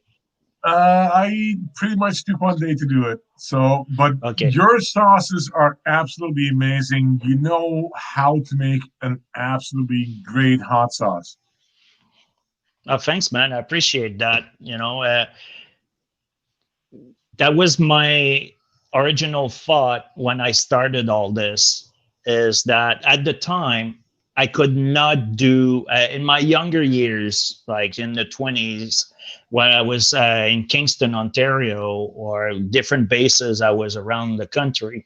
I pretty much took one day to do it. So, but your sauces are absolutely amazing. You know how to make an absolutely great hot sauce. Oh, thanks, man. I appreciate that. You know, that was my original thought when I started all this, is that at the time, I could not do in my younger years, like in the 20s, when I was in Kingston, Ontario, or different bases I was around the country.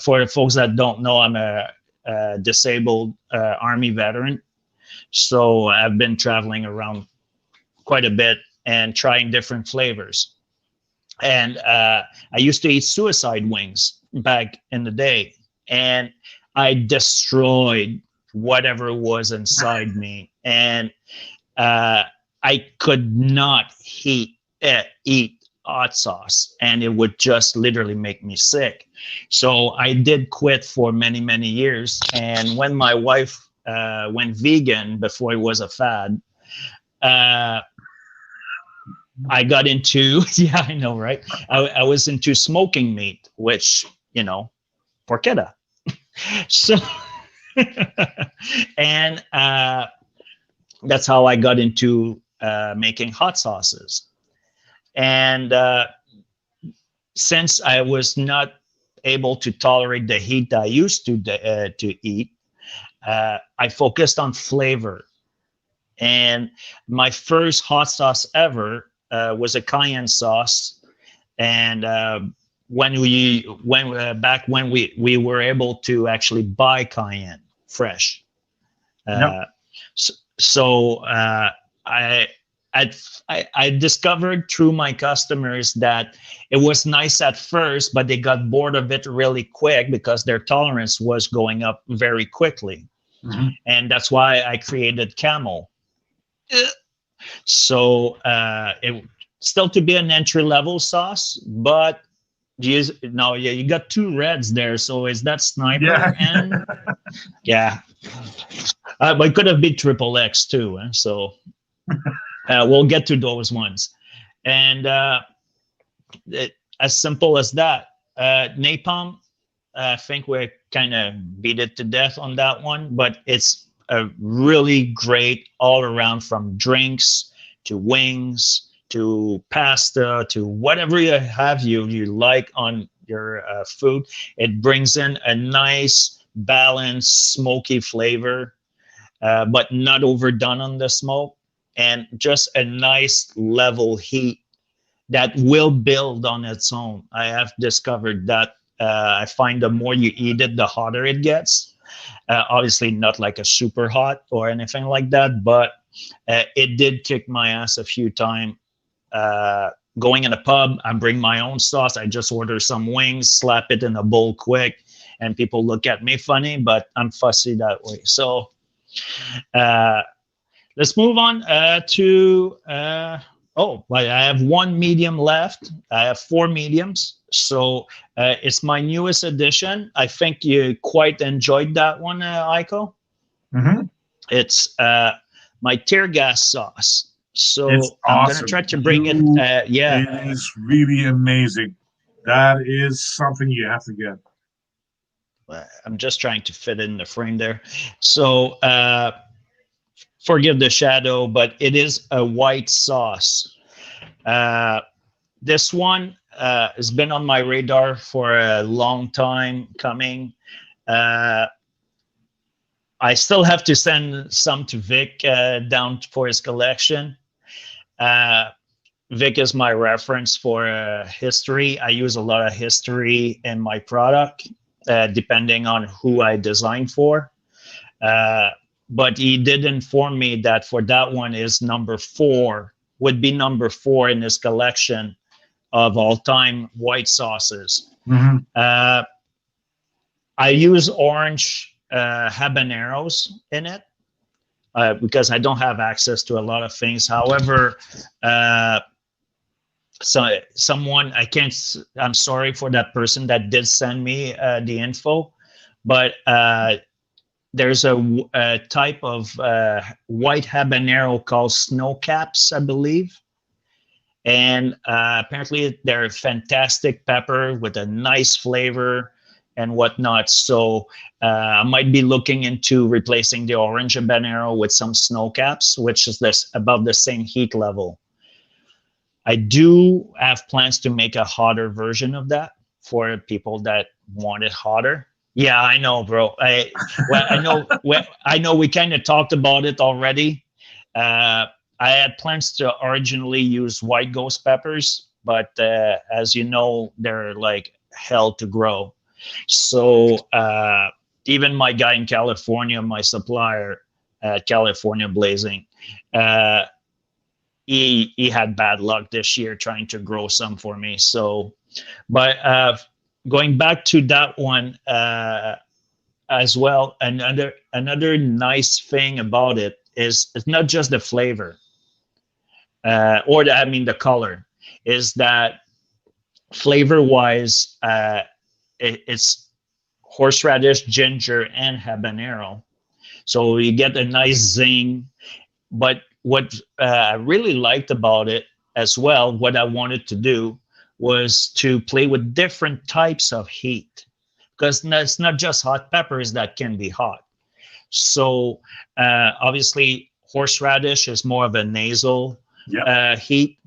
For the folks that don't know, I'm a disabled Army veteran. So I've been traveling around quite a bit and trying different flavors. And I used to eat suicide wings back in the day. And I destroyed whatever was inside me. And I could not eat hot sauce, and it would just literally make me sick. So I did quit for many, many years. And when my wife went vegan, before it was a fad, I got into, yeah, I know, right? I was into smoking meat, which, porchetta. So, and that's how I got into making hot sauces. And since I was not able to tolerate the heat that I used to eat, I focused on flavor. And my first hot sauce ever was a cayenne sauce. And back when we were able to actually buy cayenne fresh. So I discovered through my customers that it was nice at first, but they got bored of it really quick because their tolerance was going up very quickly. Mm-hmm. And that's why I created Camel. So it still to be an entry-level sauce, but you got two reds there. So is that Sniper? Yeah. And yeah. But it could have been XXX too. So we'll get to those ones. And as simple as that. Napalm, I think we kind of beat it to death on that one, but it's a really great all around, from drinks to wings to pasta to whatever you like on your food. It brings in a nice balanced smoky flavor, but not overdone on the smoke, and just a nice level heat that will build on its own. I have discovered that I find the more you eat it, the hotter it gets. Obviously not like a super hot or anything like that, but it did kick my ass a few times. Going in a pub, I bring my own sauce. I just order some wings, slap it in a bowl quick, and people look at me funny, but I'm fussy that way. So let's move on to, I have one medium left. I have 4 mediums. So it's my newest addition. I think you quite enjoyed that one, Haico. Mm-hmm. It's my tear gas sauce. So it's I'm awesome. going to try to bring it. It is really amazing. That is something you have to get. I'm just trying to fit in the frame there. So forgive the shadow, but it is a white sauce. This one has been on my radar for a long time coming. I still have to send some to Vic down for his collection. Vic is my reference for history. I use a lot of history in my product, depending on who I design for. But he did inform me that for that one is would be number 4 in his collection of all-time white sauces. Mm-hmm. I use orange habaneros in it because I don't have access to a lot of things. However, I'm sorry for that person that did send me the info, but there's a type of white habanero called snow caps, I believe. And apparently they're fantastic pepper with a nice flavor and whatnot. So I might be looking into replacing the orange habanero with some snow caps, which is about the same heat level. I do have plans to make a hotter version of that for people that want it hotter. Yeah, I know, bro. I know. We kind of talked about it already. I had plans to originally use white ghost peppers, but as you know, they're like hell to grow. So even my guy in California, my supplier at California Blazing, he had bad luck this year trying to grow some for me. So, but going back to that one as well, another nice thing about it is it's not just the flavor the color, is that flavor wise, it's horseradish, ginger, and habanero. So you get a nice zing. But what I really liked about it as well, what I wanted to do was to play with different types of heat, because it's not just hot peppers that can be hot. So obviously horseradish is more of a nasal heat.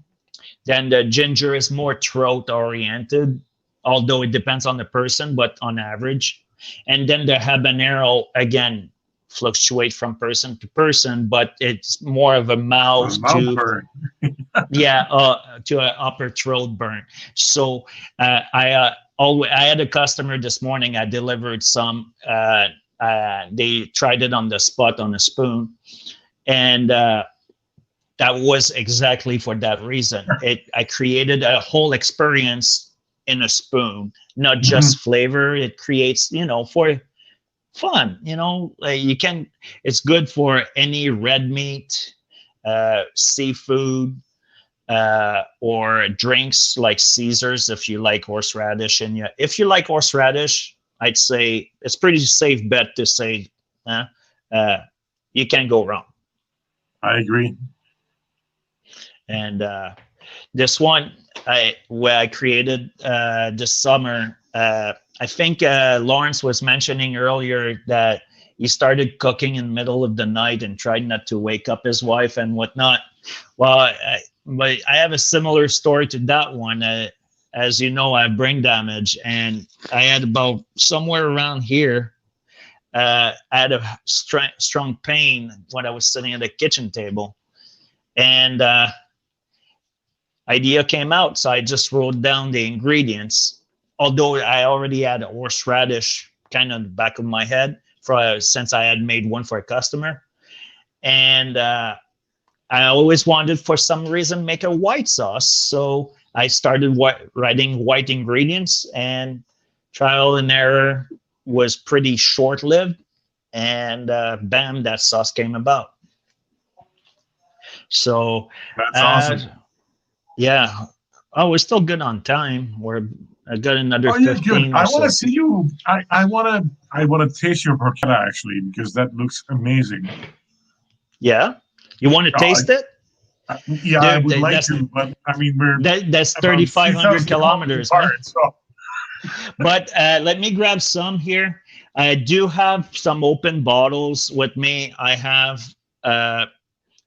Then the ginger is more throat oriented, although it depends on the person, but on average. And then the habanero, again, fluctuate from person to person, but it's more of a mouth to burn. to an upper throat burn. So I had a customer this morning. I delivered some. They tried it on the spot on a spoon, and that was exactly for that reason. I created a whole experience in a spoon, not just flavor. It creates, for fun, it's good for any red meat, seafood, or drinks like Caesars if you like horseradish. And if you like horseradish, I'd say it's pretty safe bet to say you can't go wrong. I agree. And this one I created this summer. I think Lawrence was mentioning earlier that he started cooking in the middle of the night and tried not to wake up his wife and whatnot. Well, but I have a similar story to that one. As you know, I have brain damage, and I had about somewhere around here. I had a strong pain when I was sitting at the kitchen table, and idea came out. So I just wrote down the ingredients, although I already had a horseradish kind of in the back of my head since I had made one for a customer. And I always wanted, for some reason, make a white sauce. So I started writing white ingredients, and trial and error was pretty short-lived. And bam, that sauce came about. So that's awesome. Yeah. Oh, we're still good on time. I got another 15. Good. I want to see you. I want to taste your porchetta actually, because that looks amazing. Yeah. You want to taste it? Yeah, I would like to, but I mean, that's 3,500 kilometers. But let me grab some here. I do have some open bottles with me. I have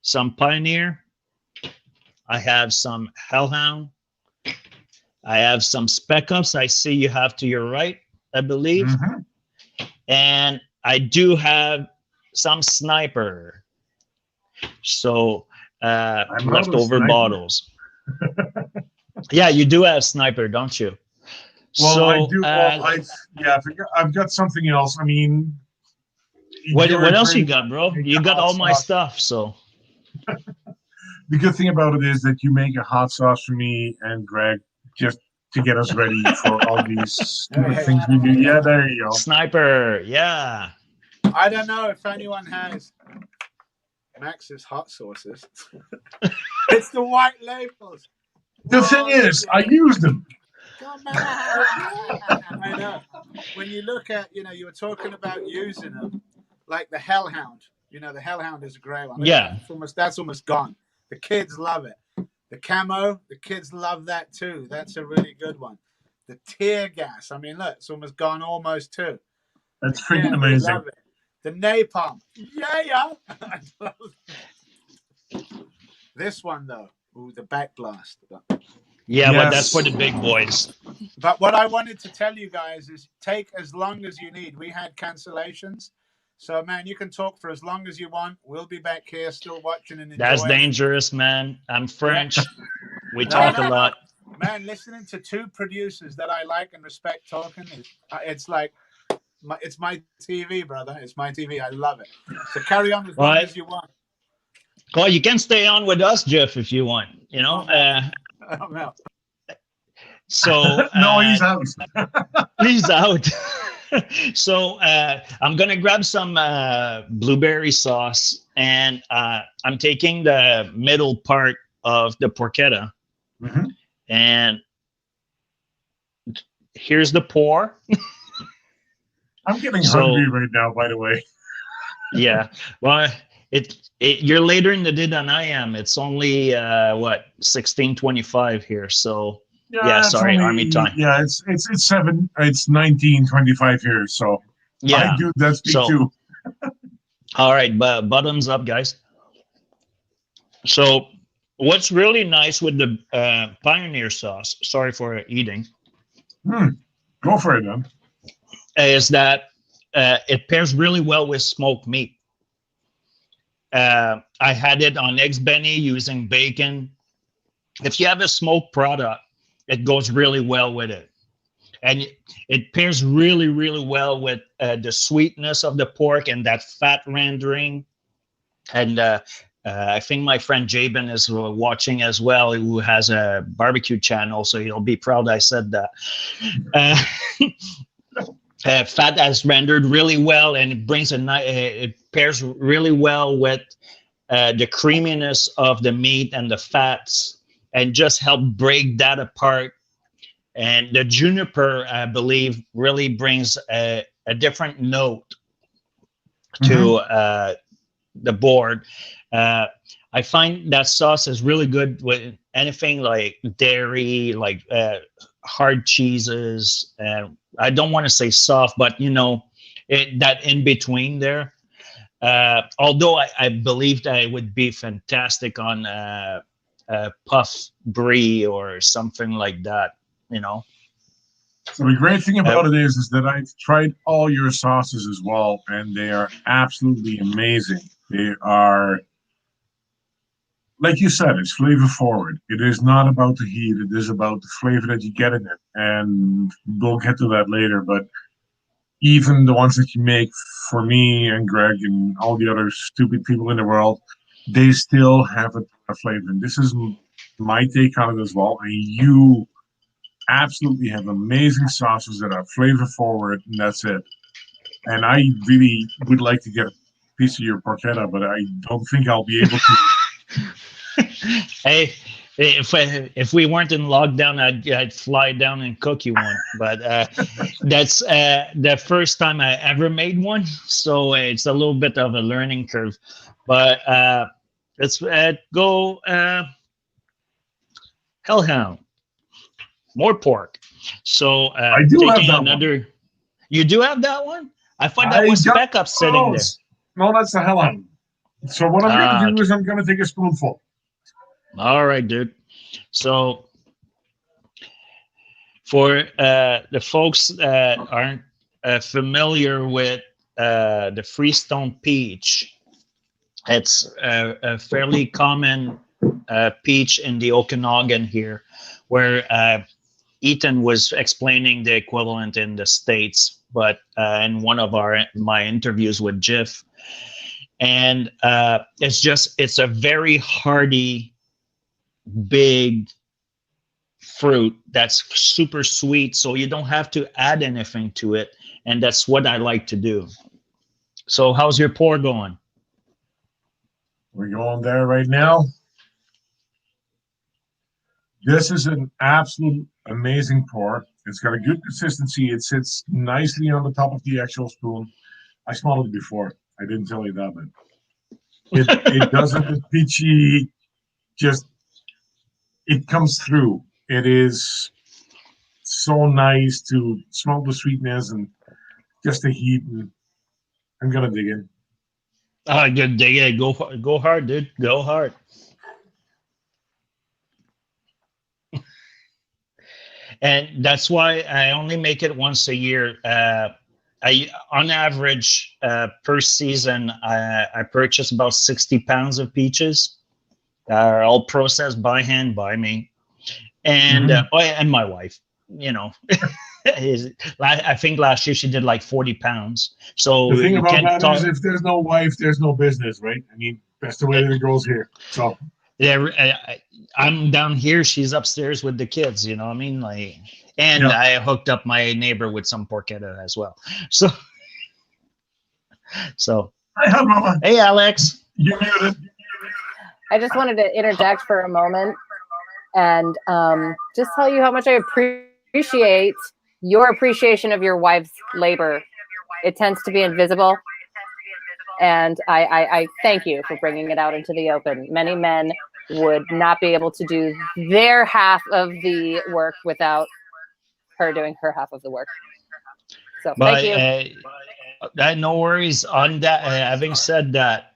some Pioneer. I have some Hellhound. I have some Spec Ups. I see you have to your right, I believe. And I do have some Sniper. So leftover bottles. Yeah, you do have Sniper, don't you? Well, so, I do. I've got something else. I mean, what else you got, bro? You got all my stuff, so. The good thing about it is that you make a hot sauce for me and Greg just to get us ready for all these stupid things we do. Yeah, there you go. Sniper, yeah. I don't know if anyone has Max's hot sauces. It's the white labels. The thing is, I use them. I know. When you look at, you were talking about using them, like the Hellhound. The Hellhound is a grey one. Yeah. That's almost gone. The kids love it. The camo, the kids love that too. That's a really good one. The tear gas. I mean, look, it's almost gone almost too. That's freaking amazing. Love it. The napalm. Yeah. I love it. This one though. Ooh, the backblast. Yeah, but that's for the big boys. But what I wanted to tell you guys is take as long as you need. We had cancellations. So, man, you can talk for as long as you want. We'll be back here still watching and enjoying. That's dangerous, man. I'm French. We talk a lot. Man, listening to two producers that I like and respect talking, it's like, it's my TV, brother. It's my TV. I love it. So carry on as long as you want. Well, you can stay on with us, Jeff, if you want. You know. I'm out. So no, he's out. He's out. So I'm gonna grab some blueberry sauce, and I'm taking the middle part of the porchetta, and here's the pour. I'm getting hungry right now, by the way. Yeah, well, you're later in the day than I am. It's only 16:25 here, so. Yeah, sorry, only, army time. Yeah, it's 19:25 here, so yeah, I do that speak too. All right, but bottoms up, guys. So, what's really nice with the Pioneer sauce? Sorry for eating. Go for it, man. Is that it pairs really well with smoked meat. I had it on eggs Benny using bacon. If you have a smoked product, it goes really well with it. And it pairs really, really well with the sweetness of the pork and that fat rendering. And I think my friend Jabin is watching as well, who has a barbecue channel, so he'll be proud I said that. Fat has rendered really well, and it brings it pairs really well with the creaminess of the meat and the fats, and just help break that apart. And the juniper, I believe, really brings a different note to the board. I find that sauce is really good with anything like dairy, like hard cheeses. And I don't want to say soft, but that in between there. Although I believe that it would be fantastic on puff brie or something like that, So the great thing about it is that I've tried all your sauces as well, and they are absolutely amazing. They are, like you said, it's flavor forward. It is not about the heat. It is about the flavor that you get in it. And we'll get to that later, but even the ones that you make for me and Greg and all the other stupid people in the world, they still have a flavor. And this is my take on it as well. And you absolutely have amazing sauces that are flavor forward, and that's it. And I really would like to get a piece of your porchetta, but I don't think I'll be able to. Hey, if we weren't in lockdown, I'd fly down and cook you one. But that's the first time I ever made one, so it's a little bit of a learning curve. But let's go Hellhound. More pork. So I do have that another. One. You do have that one? I thought that was spec up sitting there. No, that's the Hellhound. So what I'm going to do is I'm going to take a spoonful. All right, dude. So for the folks that aren't familiar with the Freestone peach, it's a fairly common peach in the Okanagan here, where Heathen was explaining the equivalent in the States, but in one of my interviews with Jeff. And it's a very hearty, big fruit that's super sweet, so you don't have to add anything to it. And that's what I like to do. So how's your pour going? We're going there right now. This is an absolute amazing pour. It's got a good consistency. It sits nicely on the top of the actual spoon. I smelled it before. I didn't tell you that, but it doesn't peachy. Just it comes through. It is so nice to smell the sweetness and just the heat. And I'm gonna dig in. Good dig in. Go hard, dude. Go hard. And that's why I only make it once a year. On average, per season, I purchase about 60 pounds of peaches. Are all processed by hand by me, and and my wife. You know, I think last year she did like 40 pounds. So the thing you about can't that is, if there's no wife, there's no business, right? I mean, that's the way that it goes here. So yeah, I'm down here. She's upstairs with the kids. You know what I mean? Like, and I hooked up my neighbor with some porchetta as well. So. Hi, Mama. Hey, Alex. You muted. I just wanted to interject for a moment and just tell you how much I appreciate your appreciation of your wife's labor. It tends to be invisible. And I thank you for bringing it out into the open. Many men would not be able to do their half of the work without her doing her half of the work. So thank you. No worries on that. Having said that,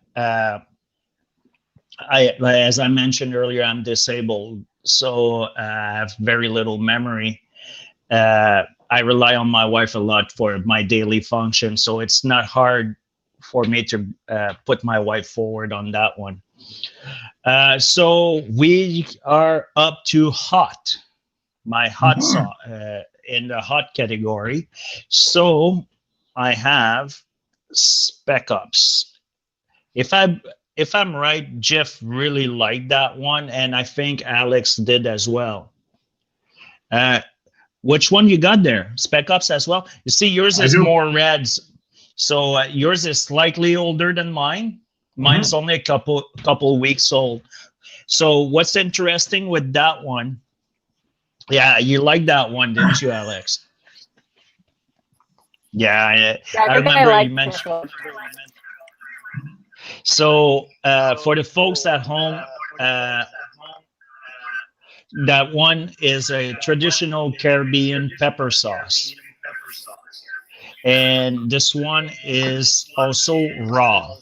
as I mentioned earlier, I'm disabled, so I have very little memory. I rely on my wife a lot for my daily function, so it's not hard for me to put my wife forward on that one. So we are up to hot, my hot sauce in the hot category. So I have Spec Ops. If I'm right, Jeff really liked that one, and I think Alex did as well. Which one you got there? Spec Ops as well? You see, yours is more reds. So yours is slightly older than mine. Mine's only a couple weeks old. So what's interesting with that one? Yeah, you like that one, didn't you, Alex? Yeah, I remember you mentioned. So for the folks at home, that one is a traditional Caribbean pepper sauce. And this one is also raw.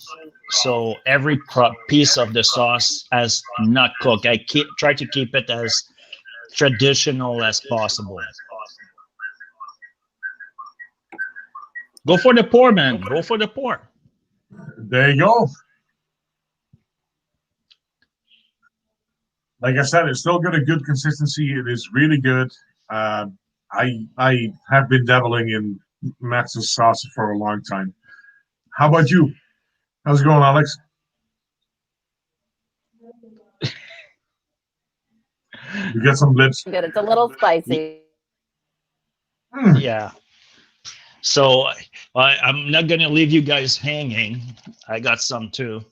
So every piece of the sauce has not cooked. I try to keep it as traditional as possible. Go for the pour, man. Go for the pour. There you go. Like I said, it's still got a good consistency. It is really good. I have been dabbling in Max's sauce for a long time. How about you? How's it going, Alex? You get some lips. Good. It's a little spicy. Yeah. So I'm not going to leave you guys hanging. I got some too.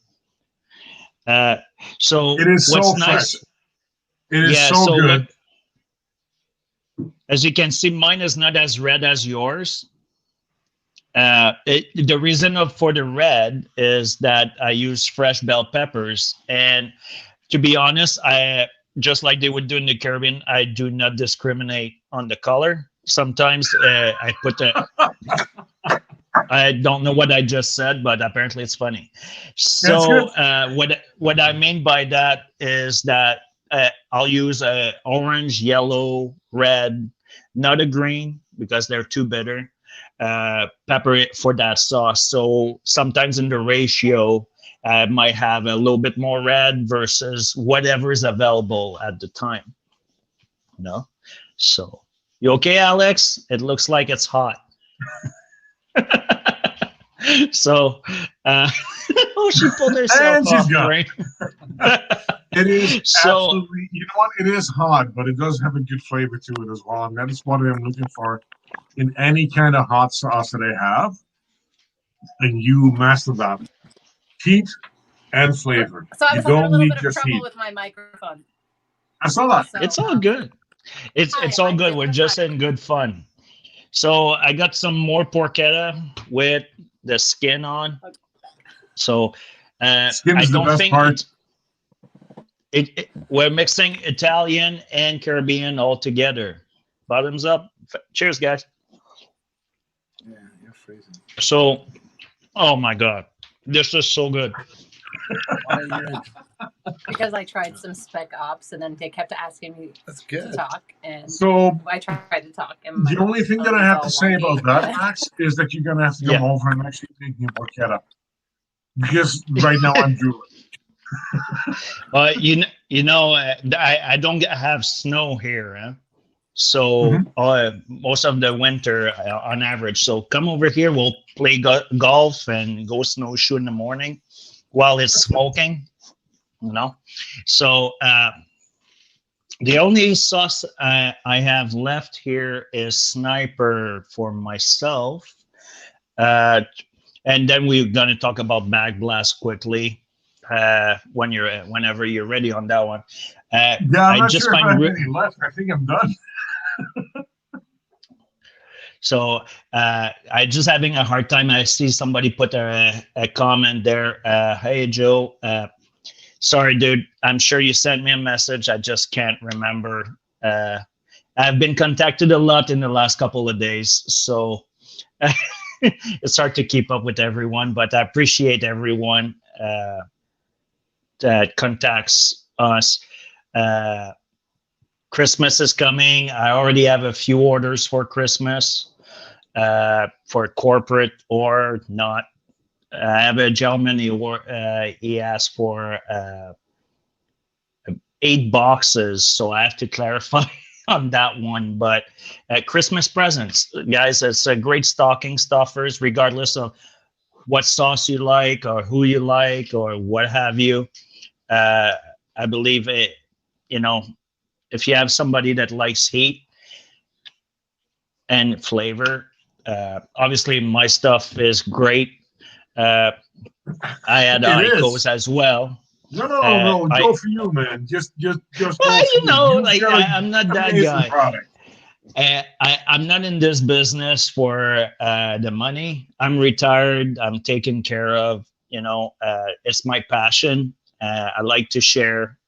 So it is what's so nice. Fresh. It is so good. As you can see, mine is not as red as yours. The reason for the red is that I use fresh bell peppers. And to be honest, just like they would do in the Caribbean, I do not discriminate on the color. Sometimes I put I don't know what I just said, but apparently it's funny. So what I mean by that is that I'll use orange, yellow, red, not a green because they're too bitter. Pepper for that sauce. So sometimes in the ratio, I might have a little bit more red versus whatever is available at the time. No, so you okay, Alex? It looks like it's hot. So, oh, she pulled herself off. Right? It is absolutely. You know what? It is hot, but it does have a good flavor to it as well, and that is what I'm looking for in any kind of hot sauce that I have. And you master that heat and flavor. So I was you having a don't little need bit of just trouble heat. with my microphone. I saw that. So, it's all good. It's all good. We're just in good fun. So I got some more porchetta with the skin on. So I don't think we're mixing Italian and Caribbean all together. Bottoms up. Cheers, guys. Yeah, you're freezing. So, oh my God, this is so good. because I tried some spec ops, and then they kept asking me to talk, and So I tried to talk. And the only thing that I have to say about that, wonky. Max, is that you're gonna have to come over and actually make me a porchetta. Because right now I'm drooling. I don't have snow here, huh? So most of the winter on average. So come over here. We'll play golf and go snowshoe in the morning while it's smoking. So the only sauce I have left here is Sniper for myself. And then we're gonna talk about Back Blast quickly. Whenever you're ready on that one. I'm not sure if I have any left. I think I'm done. So I just having a hard time. I see somebody put a comment there. Hey Joe, sorry dude. I'm sure you sent me a message. I just can't remember. I've been contacted a lot in the last couple of days, so it's hard to keep up with everyone. But I appreciate everyone that contacts us. Christmas is coming. I already have a few orders for Christmas, for corporate or not. I have a gentleman, he asked for 8 boxes, so I have to clarify on that one. But Christmas presents, guys, it's a great stocking stuffers, regardless of what sauce you like or who you like or what have you. I believe it, if you have somebody that likes heat and flavor, obviously my stuff is great. I had Haicos as well. No, go for you, man. Just well, I'm not that guy. Product. I'm not in this business for the money. I'm retired. I'm taken care of. It's my passion. I like to share.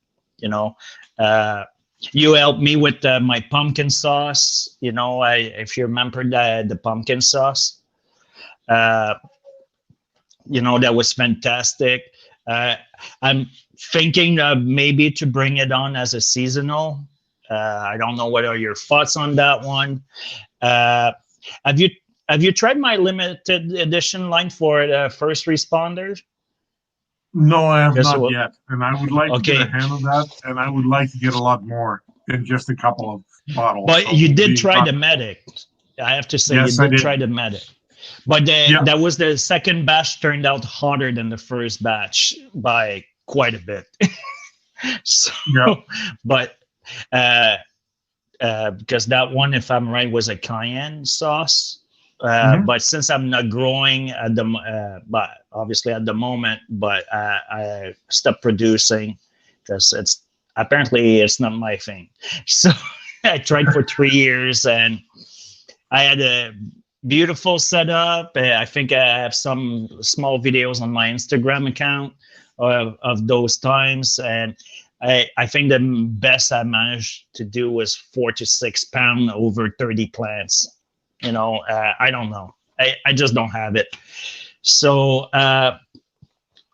You helped me with my pumpkin sauce. If you remember the pumpkin sauce, that was fantastic. I'm thinking maybe to bring it on as a seasonal. I don't know what are your thoughts on that one. Have you tried my limited edition line for the first responders? No, I have not yet, and I would like to get a hand on that, and I would like to get a lot more than just a couple of bottles. But so you did try the medic. I have to say, yes, you did try the medic. But that was the second batch turned out hotter than the first batch by quite a bit. But because that one, if I'm right, was a cayenne sauce. But since I'm not growing at but obviously at the moment, but I stopped producing because it's not my thing. So I tried for 3 years and I had a beautiful setup. I think I have some small videos on my Instagram account of those times. And I think the best I managed to do was 4 to 6 pounds over 30 plants. I don't know. I just don't have it. So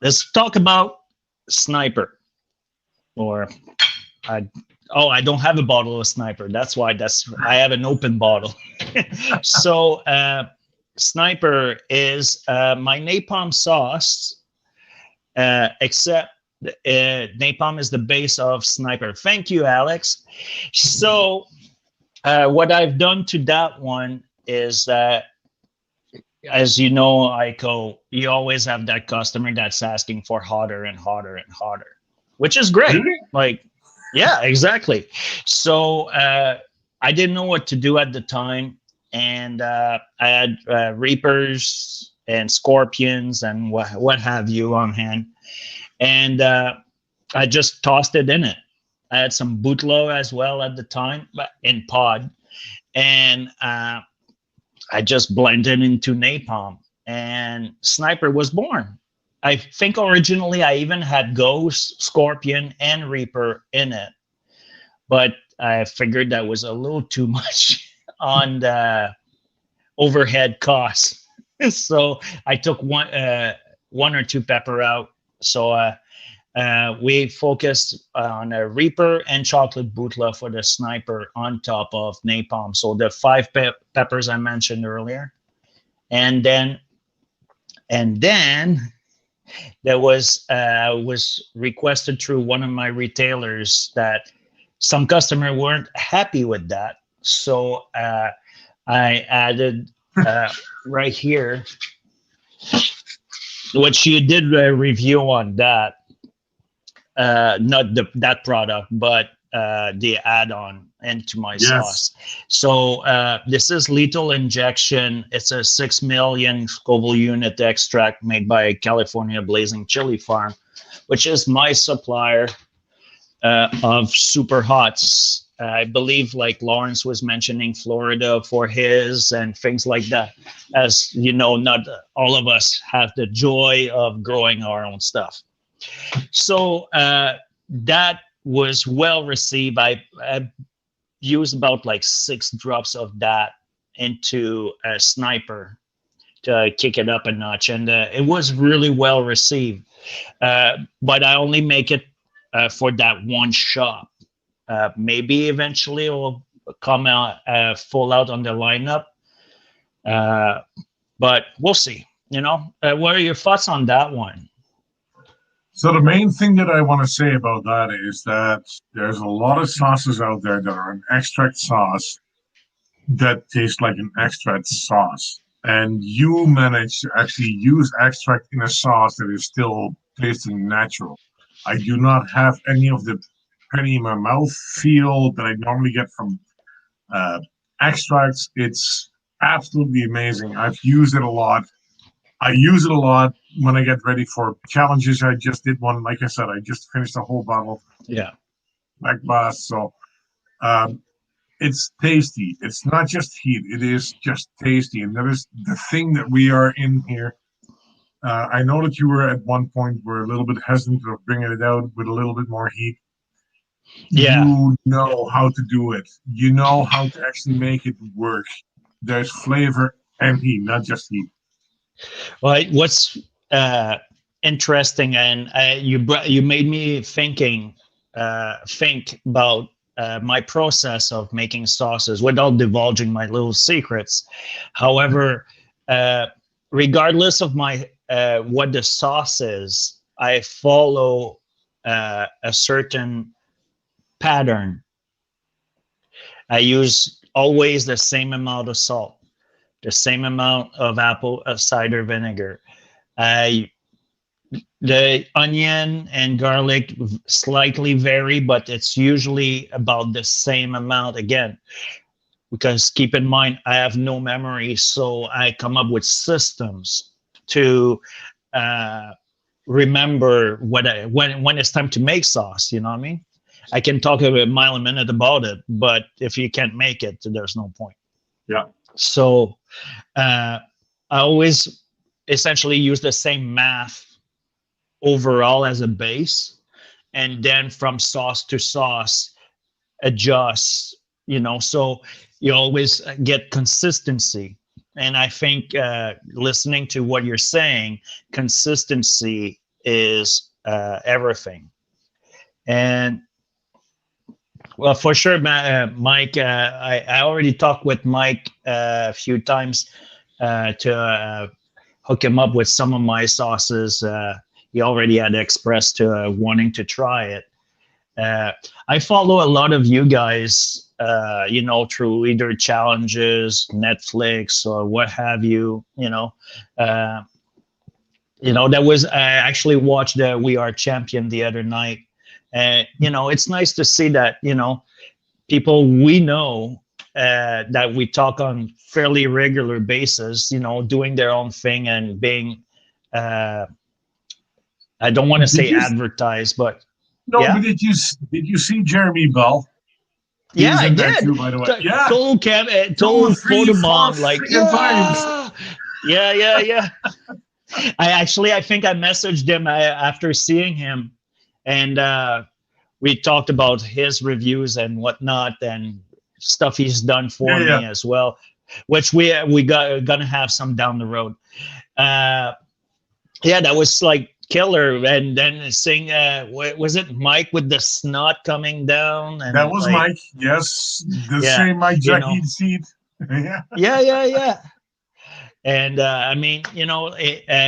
let's talk about Sniper. I don't have a bottle of Sniper. That's why I have an open bottle. So Sniper is my napalm sauce, except napalm is the base of Sniper. Thank you, Alex. So what I've done to that one is that, as you know, Haico, you always have that customer that's asking for hotter and hotter and hotter, which is great. Really? Yeah, exactly. So I didn't know what to do at the time, and I had Reapers and Scorpions and what have you on hand, and I just tossed it in it. I had some Bootlow as well at the time, but in pod, and I just blended into napalm, and Sniper was born. I think originally I even had Ghost, Scorpion, and Reaper in it, but I figured that was a little too much on the overhead costs. So I took one or two pepper out. So we focused on a Reaper and chocolate Butla for the sniper on top of napalm. So the 5 peppers I mentioned earlier. And then there was requested through one of my retailers that some customer weren't happy with that. So I added right here, which you did a review on that, not that product, but the add-on into my sauce. So this is Lethal Injection. It's a 6 million Scoville unit extract made by California Blazing Chili Farm, which is my supplier of super hots. I believe, like Lawrence was mentioning, Florida for his and things like that. As you know, not all of us have the joy of growing our own stuff. So that was well received. I used about like 6 drops of that into a sniper to kick it up a notch, and it was really well received. But I only make it for that one shop. Maybe eventually it will come out full out on the lineup, but we'll see. You know, what are your thoughts on that one? So the main thing that I want to say about that is that there's a lot of sauces out there that are an extract sauce that taste like an extract sauce. And you manage to actually use extract in a sauce that is still tasting natural. I do not have any of the penny in my mouth feel that I normally get from extracts. It's absolutely amazing. I've used it a lot. I use it a lot when I get ready for challenges. I just did one. Like I said, I just finished a whole bottle. Yeah. Black Bass. So it's tasty. It's not just heat. It is just tasty. And that is the thing that we are in here. I know that you were at one point were a little bit hesitant of bringing it out with a little bit more heat. Yeah. You know how to do it. You know how to actually make it work. There's flavor and heat, not just heat. Well, what's interesting, and you made me think about my process of making sauces without divulging my little secrets. However, regardless of my what the sauce is, I follow a certain pattern. I use always the same amount of salt, the same amount of apple cider vinegar. The onion and garlic slightly vary, but it's usually about the same amount again. Because keep in mind, I have no memory, so I come up with systems to remember when it's time to make sauce. You know what I mean? I can talk a mile a minute about it, but if you can't make it, there's no point. Yeah. So I always essentially use the same math overall as a base, and then from sauce to sauce adjust, you know, so you always get consistency. And I think listening to what you're saying, consistency is everything. And well, for sure, Mike, I already talked with Mike a few times to hook him up with some of my sauces. He already had expressed to wanting to try it. I follow a lot of you guys, you know, through either challenges, Netflix, or what have you. You know, that was I actually watched the We Are Champion the other night. You know, it's nice to see that, you know, people we know that we talk on fairly regular basis, you know, doing their own thing and being, I don't want to say advertised, but no. Yeah. But did you see Jeremy Bell? He Yeah, was I in that did. too, by the way. Yeah. Total Photomon, like, yeah. I think I messaged him after seeing him, and we talked about his reviews and whatnot and stuff he's done for me as well, which we gonna have some down the road. That was like killer. And then sing, was it Mike with the snot coming down? And That was like, Mike. Yes, the yeah, same Mike you Jack know. eats seed. Yeah. Yeah. And I mean,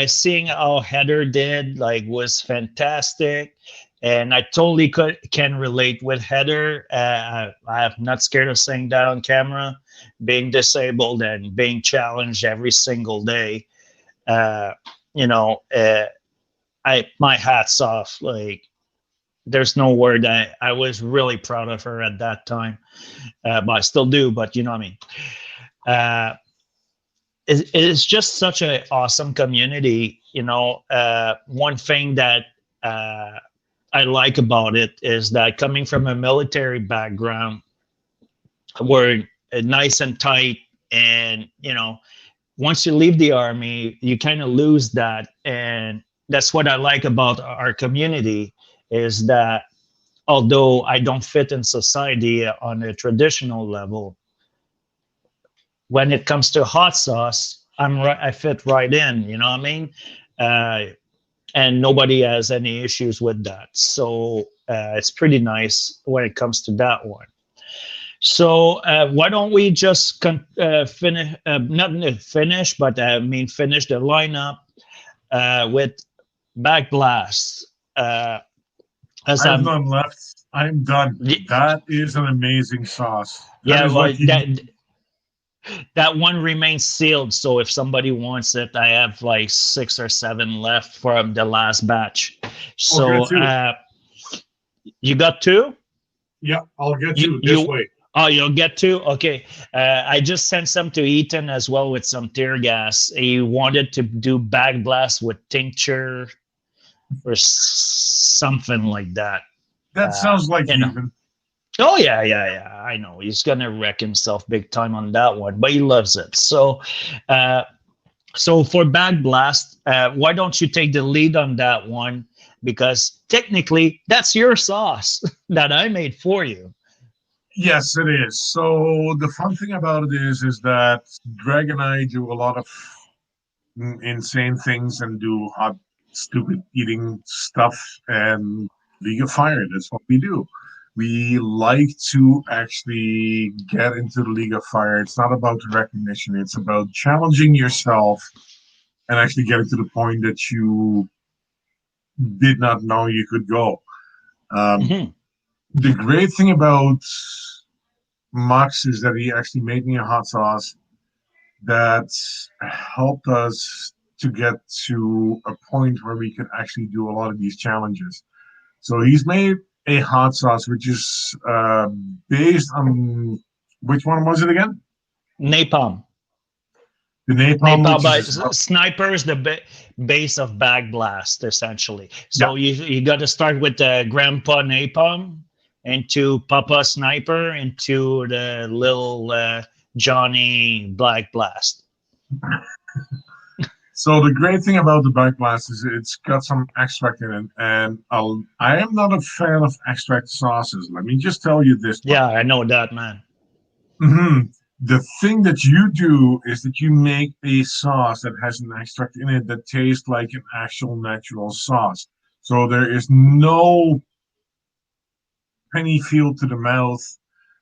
seeing how Heather did like was fantastic, and I totally can relate with Heather. I'm not scared of saying that on camera, being disabled and being challenged every single day. My hat's off. Like, there's no word. I was really proud of her at that time, but I still do. But you know what I mean. It's just such an awesome community. One thing that I like about it is that coming from a military background, we're nice and tight, and once you leave the army, you kind of lose that. And that's what I like about our community, is that although I don't fit in society on a traditional level, when it comes to hot sauce, I fit right in, you know what I mean? And nobody has any issues with that. So it's pretty nice when it comes to that one. So why don't we just finish, not finish, but finish the lineup with Back Blast. I have none left. I'm done. That is an amazing sauce. That one remains sealed. So if somebody wants it, I have like 6 or 7 left from the last batch. So you got 2? Yeah, I'll get 2 this way. Oh, you'll get 2? Okay. I just sent some to Heathen as well with some tear gas. He wanted to do Back Blast with tincture or something like that. That sounds like Heathen. Oh, yeah. I know. He's going to wreck himself big time on that one, but he loves it. So for Back Blast, why don't you take the lead on that one? Because technically, that's your sauce that I made for you. Yes, it is. So the fun thing about it is that Greg and I do a lot of insane things and do hot, stupid eating stuff, and League of Fire, that's what we do. We like to actually get into the League of Fire. It's not about recognition. It's about challenging yourself and actually getting to the point that you did not know you could go. The great thing about Max is that he actually made me a hot sauce that helped us to get to a point where we could actually do a lot of these challenges. So he's made a hot sauce which is based on, which one was it again? Napalm. The napalm, but Sniper is the base of Back Blast, essentially. So you got to start with the Grandpa Napalm, into Papa Sniper, into the little Johnny Black Blast. So the great thing about the Back Blast is it's got some extract in it, and I am not a fan of extract sauces. Let me just tell you this. Yeah, I know that, man. The thing that you do is that you make a sauce that has an extract in it that tastes like an actual natural sauce. So there is no penny feel to the mouth,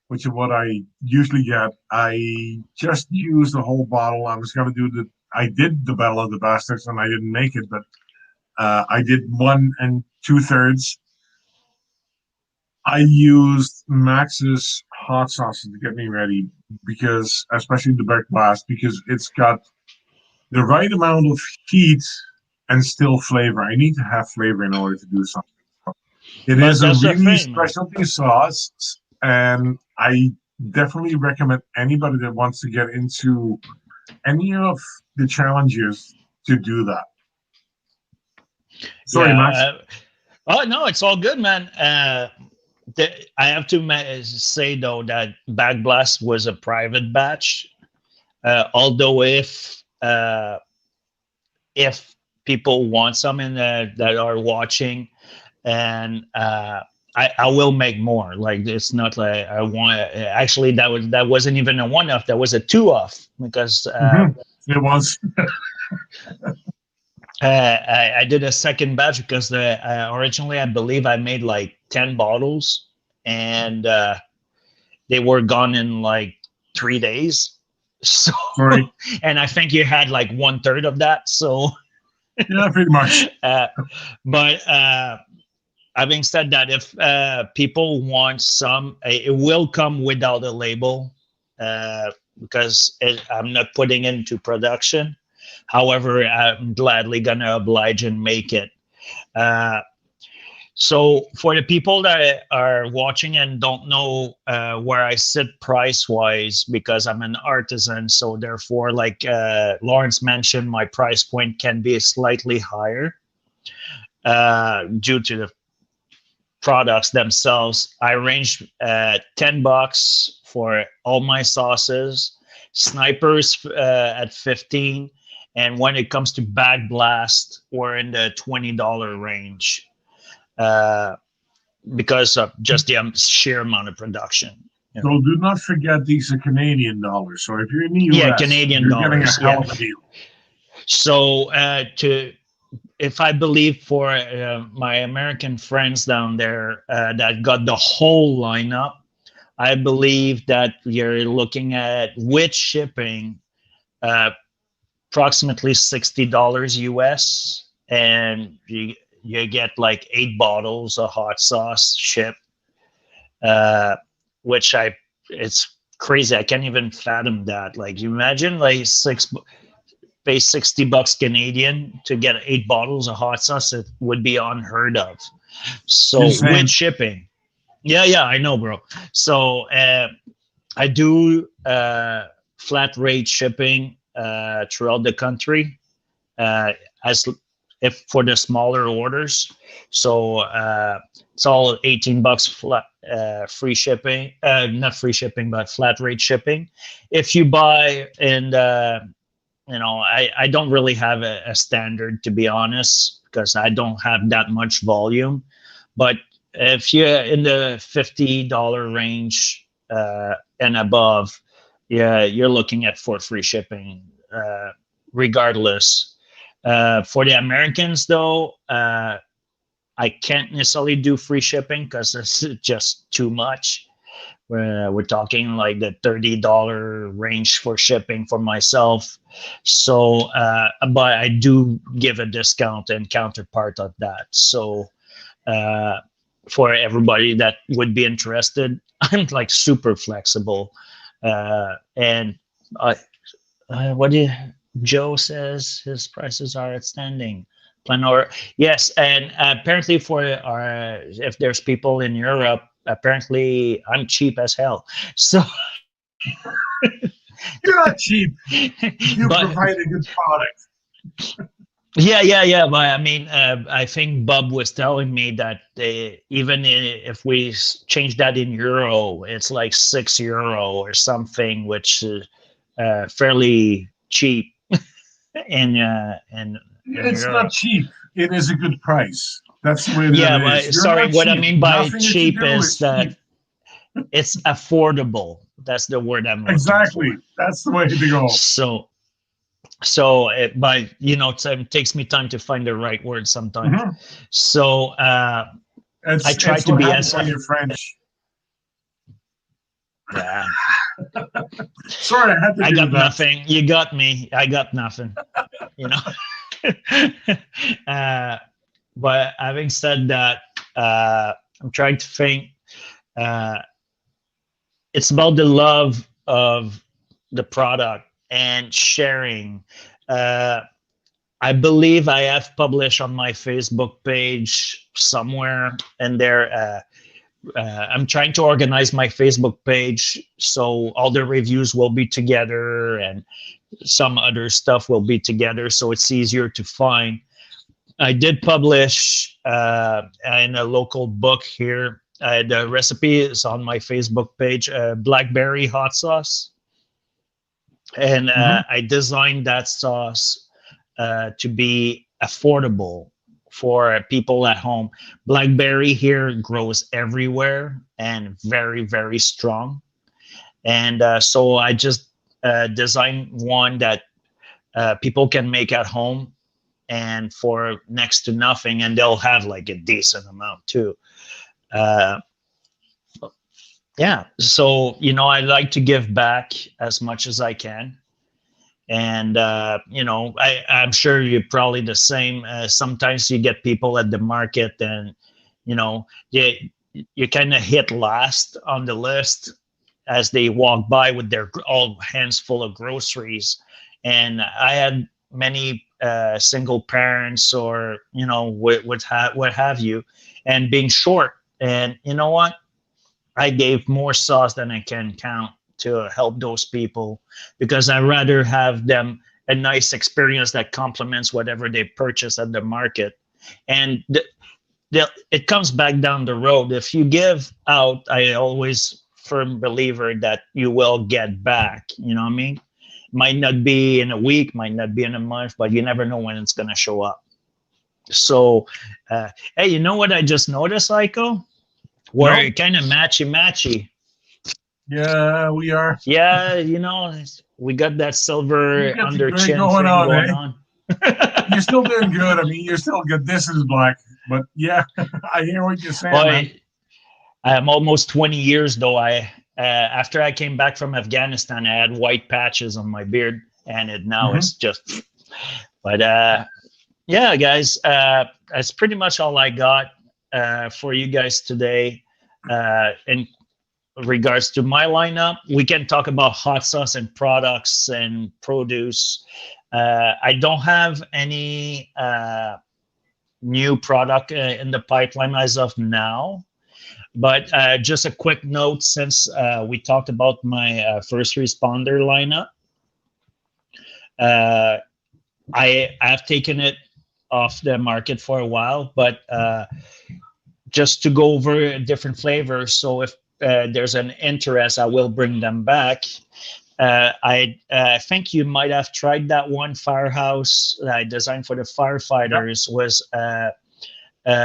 which is what I usually get. I just used the whole bottle. I did the Battle of the Basterds, and I didn't make it, but I did 1 2/3. I used Max's hot sauces to get me ready, because, especially the Back Blast, because it's got the right amount of heat and still flavor. I need to have flavor in order to do something. It is a really specialty sauce, and I definitely recommend anybody that wants to get into any of the challenges to do that. Sorry, Max. Oh, no, it's all good, man. I have to say, though, that Back Blast was a private batch. Although if people want some that are watching, and I will make more. Like, it's not like I want. Actually, that wasn't even a 1-off. That was a 2-off, because it was. I did a second batch because originally I believe I made like 10 bottles, and they were gone in like 3 days. So, Sorry. and I think you had like 1/3 of that. So, yeah, pretty much. But having said that, if people want some, it will come without a label because I'm not putting it into production. However, I'm gladly gonna oblige and make it. So for the people that are watching and don't know where I sit price-wise, because I'm an artisan, so therefore, like Lawrence mentioned, my price point can be slightly higher due to the products themselves. I range $10 for all my sauces, snipers at 15, and when it comes to bag blast, we're in the $20 range. Because of just the sheer amount of production. So do not forget these are Canadian dollars. So if you're in the US, yeah, Canadian you're dollars, getting a hell of a deal. So if I believe for my American friends down there that got the whole lineup, I believe that you're looking at with shipping approximately $60 US, and you get like 8 bottles of hot sauce shipped, which it's crazy. I can't even fathom that. Like, you imagine like pay $60 Canadian to get 8 bottles of hot sauce. It would be unheard of. So with shipping, yeah, I know, bro. So I do flat rate shipping throughout the country, as if for the smaller orders. So it's all $18 flat, free shipping, not free shipping, but flat rate shipping. If you buy in I don't really have a standard, to be honest, because I don't have that much volume. But if you're in the $50 range and above, yeah, you're looking at for free shipping, regardless. For the Americans, though, I can't necessarily do free shipping because it's just too much. We're talking like the $30 range for shipping for myself. So, but I do give a discount and counterpart of that. So, for everybody that would be interested, I'm like super flexible. And what do Joe says his prices are outstanding. Planor, yes, and apparently for if there's people in Europe, apparently I'm cheap as hell. So you're not cheap. You provide a good product. Yeah. But I mean, I think Bob was telling me that even if we change that in euro, it's like €6 or something, which is fairly cheap. and it's not cheap. It is a good price. That's the way it is. Yeah, but sorry, what I mean by cheap is that it's affordable. That's the word I'm looking exactly. for. That's the way to go. But it takes me time to find the right word sometimes. Mm-hmm. So I try to be as when you're French. Yeah. Sorry, I had to. I got nothing. You got me. I got nothing. But having said that, I'm trying to think. It's about the love of the product and sharing. I believe I have published on my Facebook page somewhere in there. I'm trying to organize my Facebook page so all the reviews will be together and some other stuff will be together, so it's easier to find. I did publish in a local book here. The recipe is on my Facebook page, blackberry hot sauce. And I designed that sauce to be affordable for people at home. Blackberry here grows everywhere and very, very strong. And so I just designed one that people can make at home and for next to nothing, and they'll have like a decent amount too. Yeah, so I like to give back as much as I can. And I'm sure you're probably the same. Sometimes you get people at the market, and you kind of hit last on the list as they walk by with their all hands full of groceries. And I had many single parents, or what have you, and being short. And you know what? I gave more sauce than I can count to help those people, because I rather have them a nice experience that complements whatever they purchase at the market. And it comes back down the road. If you give out, I always firm believer that you will get back. You know what I mean? Might not be in a week, might not be in a month, but you never know when it's going to show up. So, hey, you know what I just noticed, Haico? We're kind of matchy. Yeah, we are. Yeah, we got that silver under chin going thing on. You're still doing good. I mean, you're still good. This is black, but yeah, I hear what you're saying. Man. I'm almost 20 years though. After I came back from Afghanistan, I had white patches on my beard, and now it's just. But yeah, guys, that's pretty much all I got for you guys today. In regards to my lineup, we can talk about hot sauce and products and produce. I don't have any new product in the pipeline as of now, but just a quick note, since we talked about my first responder lineup, I have taken it off the market for a while, but just to go over different flavors. So if there's an interest, I will bring them back. I think you might have tried that one Firehouse that I designed for the firefighters. Was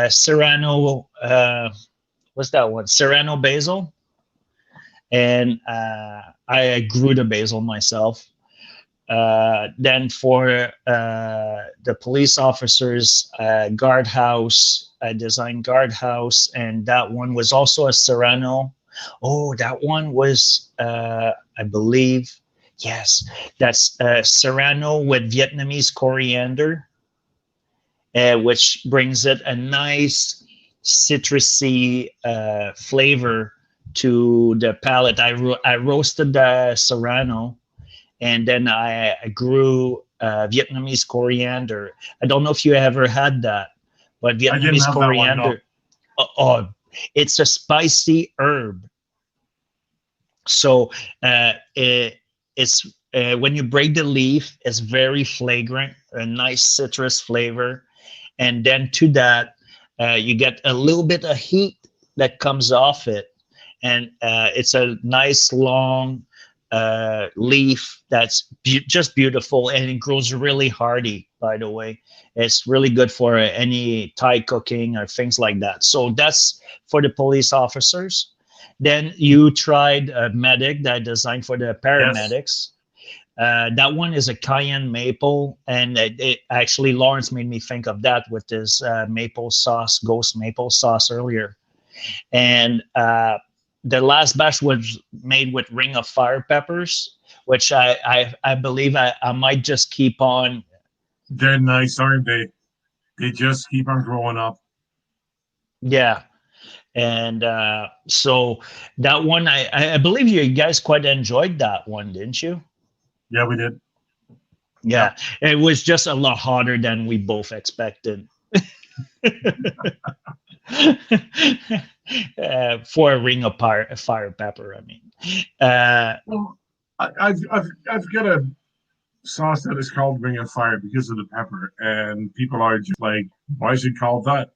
Serrano. What's that one? Serrano basil, and I grew the basil myself. Then for the police officers, guardhouse, I designed guardhouse, and that one was also a Serrano. Oh, that one was, I believe, yes, that's Serrano with Vietnamese coriander, which brings it a nice citrusy flavor to the palate. I roasted the Serrano, and then I grew Vietnamese coriander. I don't know if you ever had that, but Vietnamese coriander. Oh, it's a spicy herb. So it's when you break the leaf, it's very flagrant, a nice citrus flavor, and then to that you get a little bit of heat that comes off it, and it's a nice long leaf that's just beautiful, and it grows really hardy. By the way, it's really good for any Thai cooking or things like that. So that's for the police officers. Then you tried a medic that I designed for the paramedics. Yes. That one is a cayenne maple, and it actually Lawrence made me think of that with this maple sauce, ghost maple sauce earlier. And the last batch was made with Ring of Fire peppers, which I believe I might just keep on. They're nice, aren't they? They just keep on growing up. Yeah. And so that one, I believe you guys quite enjoyed that one, didn't you? Yeah, we did. Yeah, it was just a lot hotter than we both expected. For a Ring of Fire pepper, I mean. Well, I've got a sauce that is called Ring of Fire because of the pepper, and people are just like, why is it called that?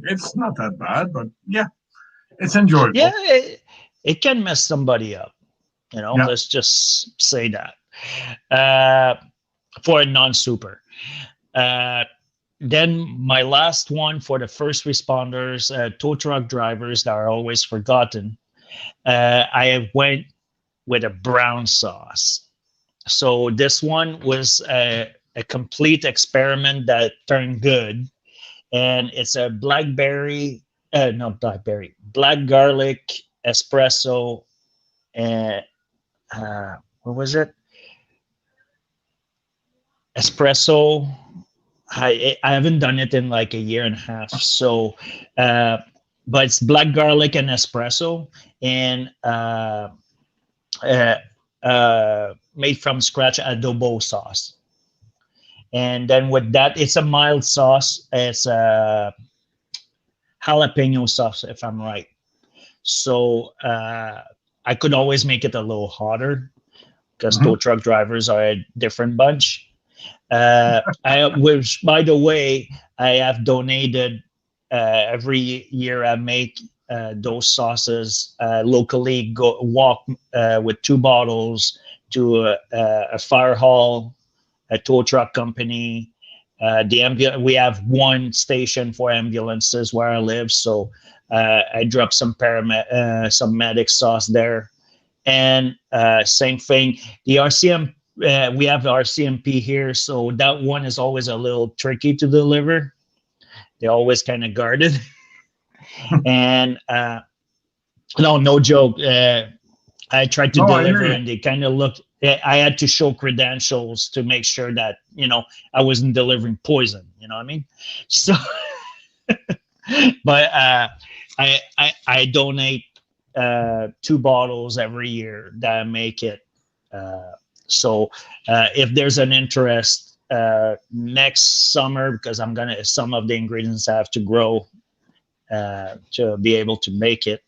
It's not that bad, but yeah, it's enjoyable. Yeah, it can mess somebody up. Let's just say that. For a non-super. Then my last one for the first responders, tow truck drivers that are always forgotten. I went with a brown sauce. So this one was a complete experiment that turned good, and it's a black garlic espresso, and what was it? Espresso. I haven't done it in like a year and a half, so but it's black garlic and espresso, and made from scratch adobo sauce. And then with that, it's a mild sauce. It's a jalapeno sauce, if I'm right. So I could always make it a little hotter because tow truck drivers are a different bunch. Which, by the way, I have donated every year. I make those sauces locally. Walk with 2 bottles to a fire hall, a tow truck company. We have 1 station for ambulances where I live, so I drop some medic sauce there. And same thing, the RCM. We have RCMP here, so that one is always a little tricky to deliver. They're always kind of guarded. And no joke. I tried to deliver, and they kind of looked. I had to show credentials to make sure that I wasn't delivering poison. You know what I mean? So, but I donate 2 bottles every year that I make it. So if there's an interest next summer, because some of the ingredients I have to grow to be able to make it.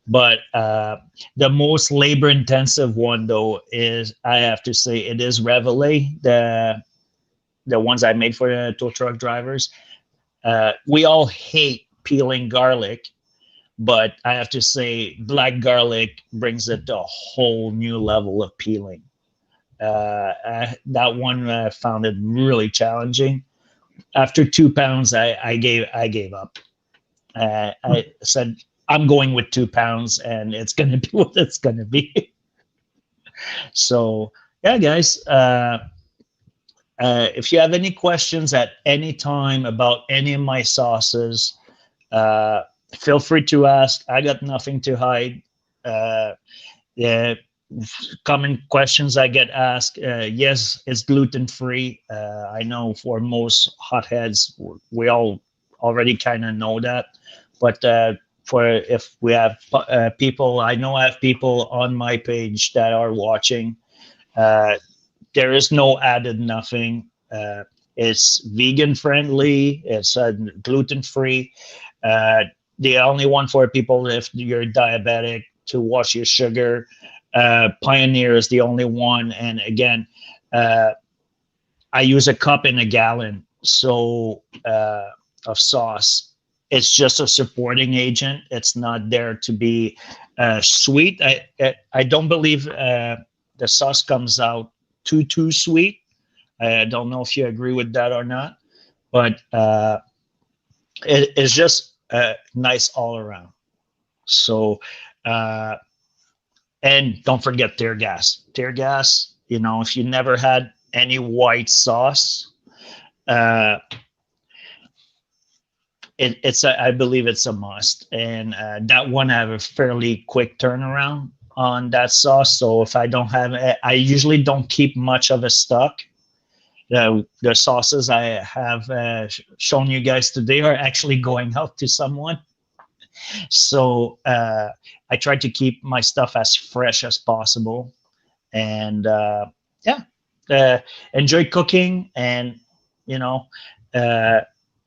But the most labor intensive one though is, I have to say, it is Reveille, the ones I made for the tow truck drivers. We all hate peeling garlic, but I have to say black garlic brings it to a whole new level of peeling. That one I found it really challenging. After 2 pounds, I gave up. I said, I'm going with 2 pounds, and it's going to be what it's going to be. So, yeah, guys, if you have any questions at any time about any of my sauces, feel free to ask. I got nothing to hide. Common questions I get asked, yes, it's gluten-free. I know for most hotheads, we all already kind of know that. But if we have people, I know I have people on my page that are watching. There is no added nothing. It's vegan friendly. It's gluten free. The only one for people if you're diabetic to watch your sugar. Pioneer is the only one. And again, I use a cup and a gallon of sauce. It's just a supporting agent. It's not there to be sweet. I don't believe the sauce comes out too sweet. I don't know if you agree with that or not, but it's just nice all around. So, and don't forget tear gas. Tear gas, if you never had any white sauce, I believe it's a must. And that one, I have a fairly quick turnaround on that sauce. So if I don't have it, I usually don't keep much of a stock. The sauces I have shown you guys today are actually going out to someone. So I try to keep my stuff as fresh as possible. And enjoy cooking. And,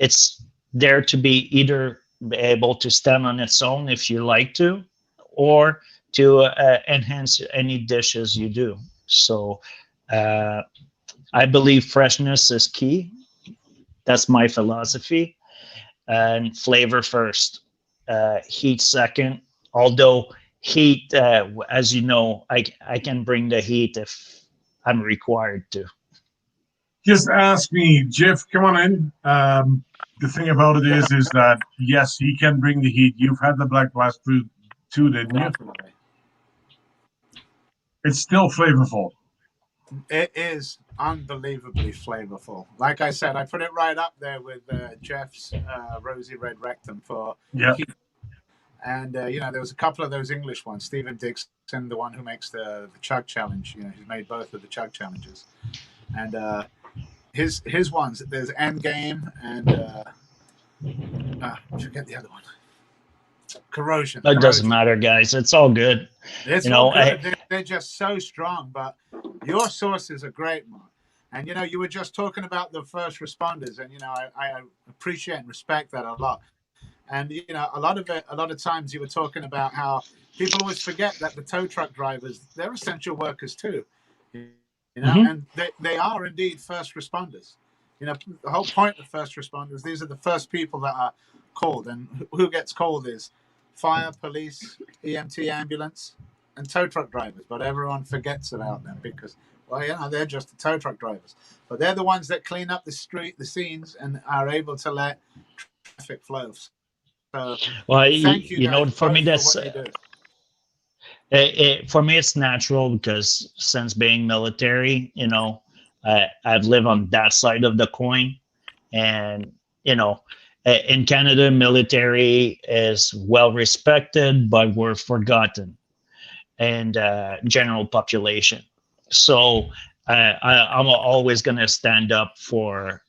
it's there to be either able to stand on its own if you like to, or to enhance any dishes you do. So I believe freshness is key. That's my philosophy. And flavor first, heat second. Although heat, as you know, I can bring the heat if I'm required to. Just ask me, Jeff, come on in. The thing about it is that, yes, he can bring the heat. You've had the Black Blast food too, didn't you? It's still flavorful. It is unbelievably flavorful. Like I said, I put it right up there with Jeff's Rosy Red Rectum for heat. And, there was a couple of those English ones. Stephen Dixon, the one who makes the Chug Challenge, he's made both of the Chug Challenges. And his ones, there's Endgame and I forget the other one. Corrosion. It doesn't matter, guys. It's all good. It's all good. They're just so strong. But your sauces are great, Mark. And you were just talking about the first responders, and I appreciate and respect that a lot. And a lot of times you were talking about how people always forget that the tow truck drivers, they're essential workers too. And they are indeed first responders. The whole point of first responders, these are the first people that are called, and who gets called is fire, police, EMT, ambulance, and tow truck drivers. But everyone forgets about them because, they're just the tow truck drivers. But they're the ones that clean up the scenes, and are able to let traffic flow. So, thank you, for me, that's for what you do. for me, it's natural because since being military, I've lived on that side of the coin, and in Canada, military is well respected, but we're forgotten, and general population. So I'm always gonna stand up for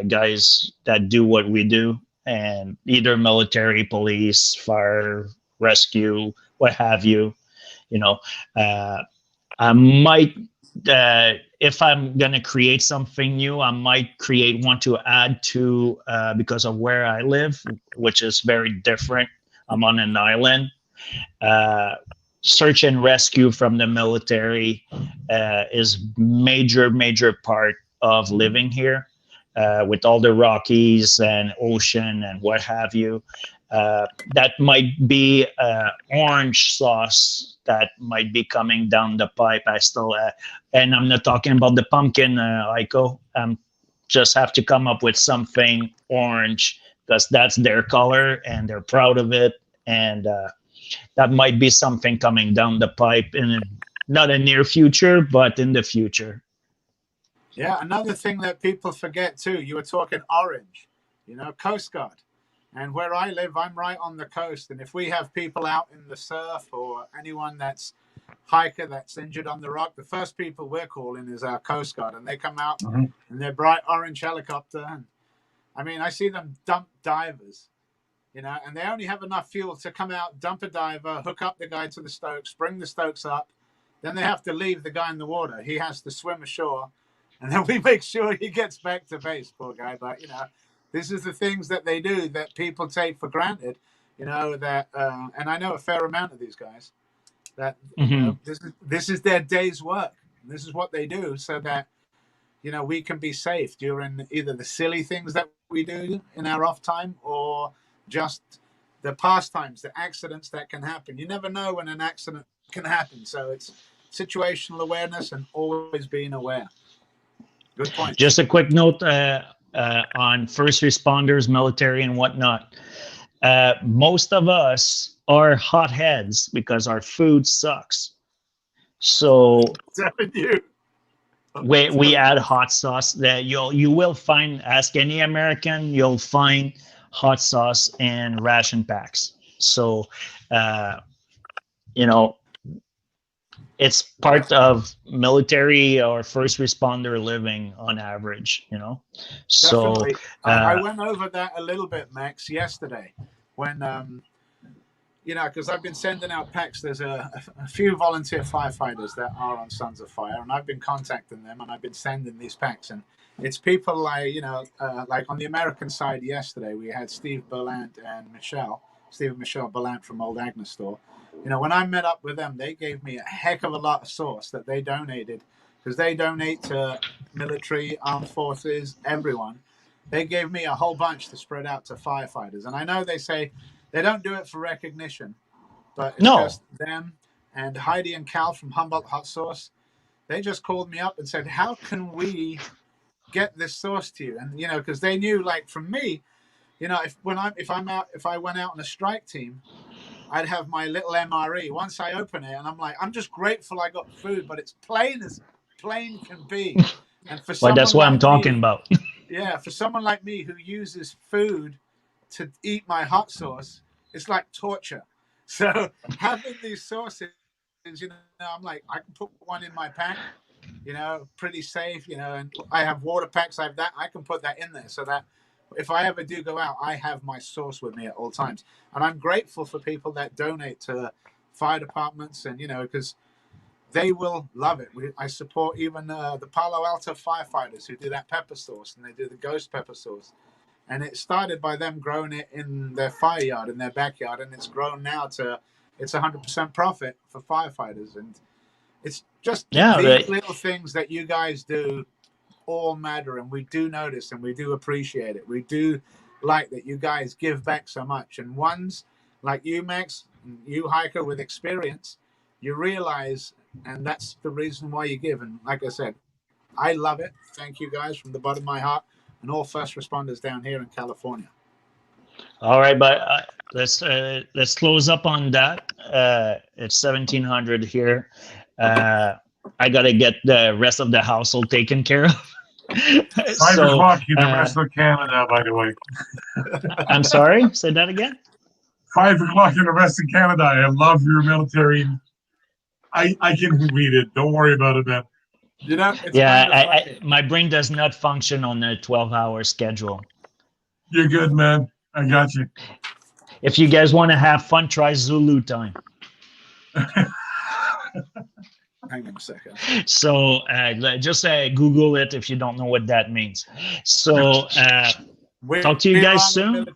guys that do what we do, and either military, police, fire, rescue, what have you. I might, if I'm gonna create something new, I might create one to add to because of where I live, which is very different. I'm on an island. Search and rescue from the military is major part of living here, with all the Rockies and ocean and what have you. That might be orange sauce that might be coming down the pipe. I still, and I'm not talking about the pumpkin, Haico. Just have to come up with something orange because that's their color and they're proud of it. And that might be something coming down the pipe in not a near future, but in the future. Yeah, another thing that people forget too, you were talking orange, Coast Guard. And where I live, I'm right on the coast. And if we have people out in the surf or anyone that's hiker that's injured on the rock, the first people we're calling is our Coast Guard. And they come out in their bright orange helicopter. And I see them dump divers, and they only have enough fuel to come out, dump a diver, hook up the guy to the stokes, bring the stokes up. Then they have to leave the guy in the water. He has to swim ashore. And then we make sure he gets back to base, poor guy. But, this is the things that they do that people take for granted, and I know a fair amount of these guys that this is their day's work. This is what they do so that, we can be safe during either the silly things that we do in our off time or just the pastimes, the accidents that can happen. You never know when an accident can happen. So it's situational awareness and always being aware. Good point. Just a quick note on first responders, military, and whatnot. Most of us are hotheads because our food sucks. So we add hot sauce. That you will find. Ask any American, you'll find hot sauce in ration packs. So it's part of military or first responder living on average, So definitely. I went over that a little bit, Max, yesterday when, because I've been sending out packs. There's a few volunteer firefighters that are on Sons of Fire, and I've been contacting them, and I've been sending these packs. And it's people like, like on the American side yesterday, we had Steve Berlant and Steve and Michelle Berlant from Old Agnes Store. When I met up with them, they gave me a heck of a lot of sauce that they donated because they donate to military, armed forces, everyone. They gave me a whole bunch to spread out to firefighters. And I know they say they don't do it for recognition, but it's just them and Heidi and Cal from Humboldt Hot Sauce. They just called me up and said, how can we get this sauce to you? And, because they knew, like, from me, if I went out on a strike team, I'd have my little MRE. Once I open it, and I'm like, I'm just grateful I got food, but it's plain as plain can be. And for Well, someone that's what I'm like talking me, about. yeah, for someone like me who uses food to eat my hot sauce, it's like torture. So having these sauces, you know, I'm like, I can put one in my pack, you know, pretty safe, you know, and I have water packs, I have that, I can put that in there so that if I ever do go out, I have my sauce with me at all times. And I'm grateful for people that donate to fire departments, and, you know, because they will love it. I support even the Palo Alto firefighters who do that pepper sauce, and they do the ghost pepper sauce. And it started by them growing it in their fire yard, in their backyard, and it's grown now to it's 100% profit for firefighters. And it's just Yeah, these little things that you guys do all matter, and we do notice, and we do appreciate it. We do like that you guys give back so much. And ones like you, Max, and you, Haico, with experience, you realize, and that's the reason why you give. And like I said, I love it. Thank you guys from the bottom of my heart, and all first responders down here in California. All right, but let's close up on that. It's 1700 here. I gotta get the rest of the household taken care of. 5 o'clock in the rest of Canada, by the way. I'm sorry. Say that again. 5 o'clock in the rest of Canada. I love your military. I can read it. Don't worry about it, man. You know, it's yeah, my brain does not function on a 12-hour schedule. You're good, man. I got you. If you guys want to have fun, try Zulu time. Hang on a second. So just Google it if you don't know what that means. So talk to you guys soon.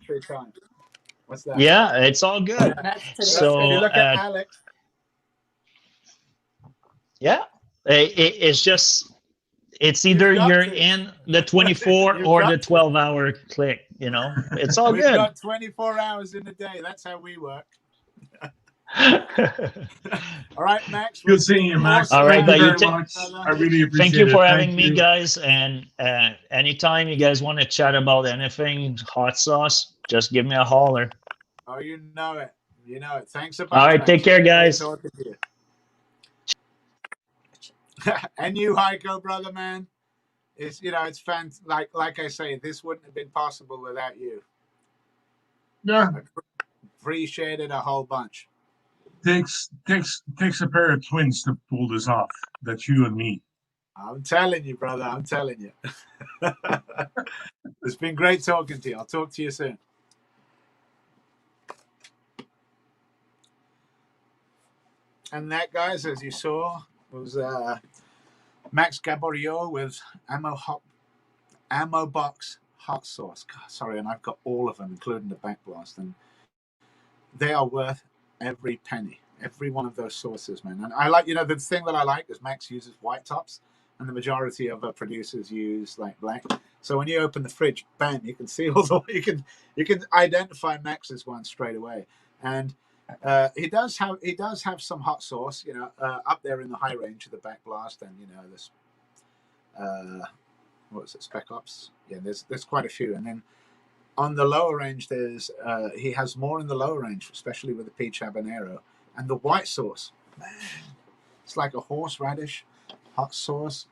What's that? Yeah, it's all good. So if you look at Alex. Yeah, it's either you're in the 24 or the 12-hour click, you know. It's all We've good. got 24 hours in a day. That's how we work. All right, Max. Good seeing you, Max. All right, Thank you but very much. I really appreciate it. Thank you for having Thank me, you. guys. And anytime you guys want to chat about anything hot sauce, just give me a holler. Oh, you know it. You know it. Thanks a bunch. All right, Max. take care, guys. Great talking to you. And you, Haico, brother, man. It's, you know, it's fun. Like I say, this wouldn't have been possible without you. Yeah. I appreciate it a whole bunch. Takes a pair of twins to pull this off. That's you and me. I'm telling you, brother. I'm telling you. It's been great talking to you. I'll talk to you soon. And that, guys, as you saw, was Max Gaborio with Ammo Box hot sauce. God, sorry, and I've got all of them, including the back blast, and they are worth every penny. Every one of those sauces, man. And I like, you know, the thing that I like is Max uses white tops, and the majority of our producers use like black. So when you open the fridge, bam, you can see all the you can identify Max's one straight away. And he does have some hot sauce, you know, up there in the high range of the back blast, and you know this what was it, Spec Ops? Yeah, there's quite a few. And then on the lower range, there's he has more in the lower range, especially with the peach habanero and the white sauce. Man, it's like a horseradish hot sauce.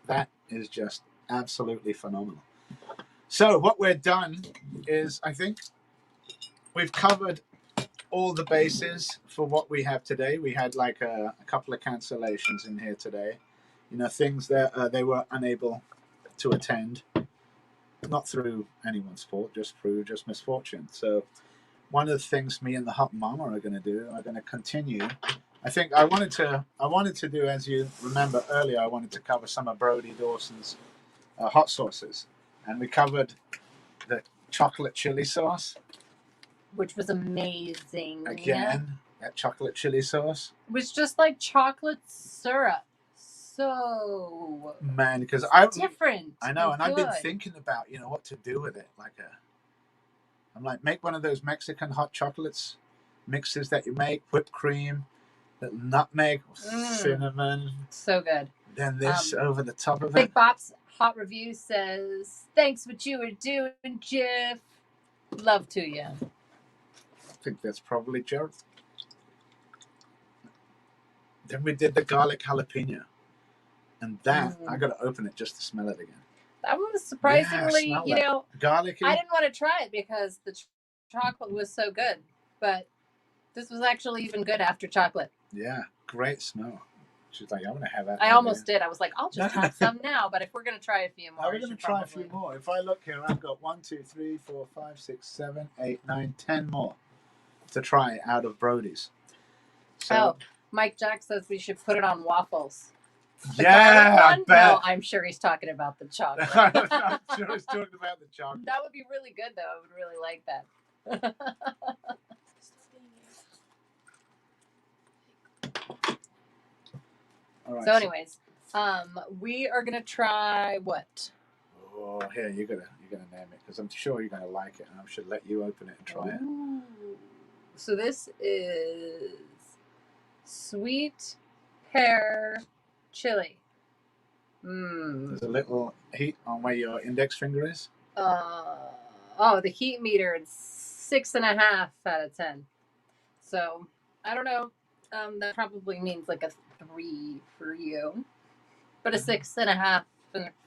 That is just absolutely phenomenal. So what we're done is, I think we've covered all the bases for what we have today. We had like a couple of cancellations in here today, you know, things that they were unable to attend, not through anyone's fault, just through misfortune. So one of the things me and the Hot Mama are going to do, are going to continue. I think I wanted to do, as you remember earlier, I wanted to cover some of Brody Dawson's hot sauces, and we covered the chocolate chili sauce, which was amazing. again. That chocolate chili sauce, It was just like chocolate syrup. So man, because different. I know, and I've been good. thinking about, you know, what to do with it. I'm like, make one of those Mexican hot chocolates mixes that you make, whipped cream, little nutmeg, cinnamon. So good. Then this over the top of Big it. Bop's hot review says, "Thanks what you were doing, Jeff. Love to you." I think that's probably Jared. Then we did the garlic jalapeno. And that, I got to open it just to smell it again. That was surprisingly, smell you that. know, Garlicky. I didn't want to try it because the chocolate was so good, but this was actually even good after chocolate. Yeah, great smell. She's like, I'm going to have that. I almost did. I was like, I'll just have some now, but if we're going to try a few more, we're going to try a few more. If I look here, I've got 1, 2, 3, 4, 5, 6, 7, 8, 9, 10 more to try out of Brody's. So, Mike Jack says we should put it on waffles. Yeah, I bet. No, I'm sure he's talking about the chocolate. I'm sure he's talking about the chocolate. That would be really good, though. I would really like that. All right, so anyways, we are gonna try what? Oh, here you're gonna name it because I'm sure you're gonna like it, and I should let you open it and try it. So this is sweet pear chili. There's a little heat on where your index finger is. The heat meter is 6.5 out of 10. So I don't know. That probably means like a 3 for you, but a 6.5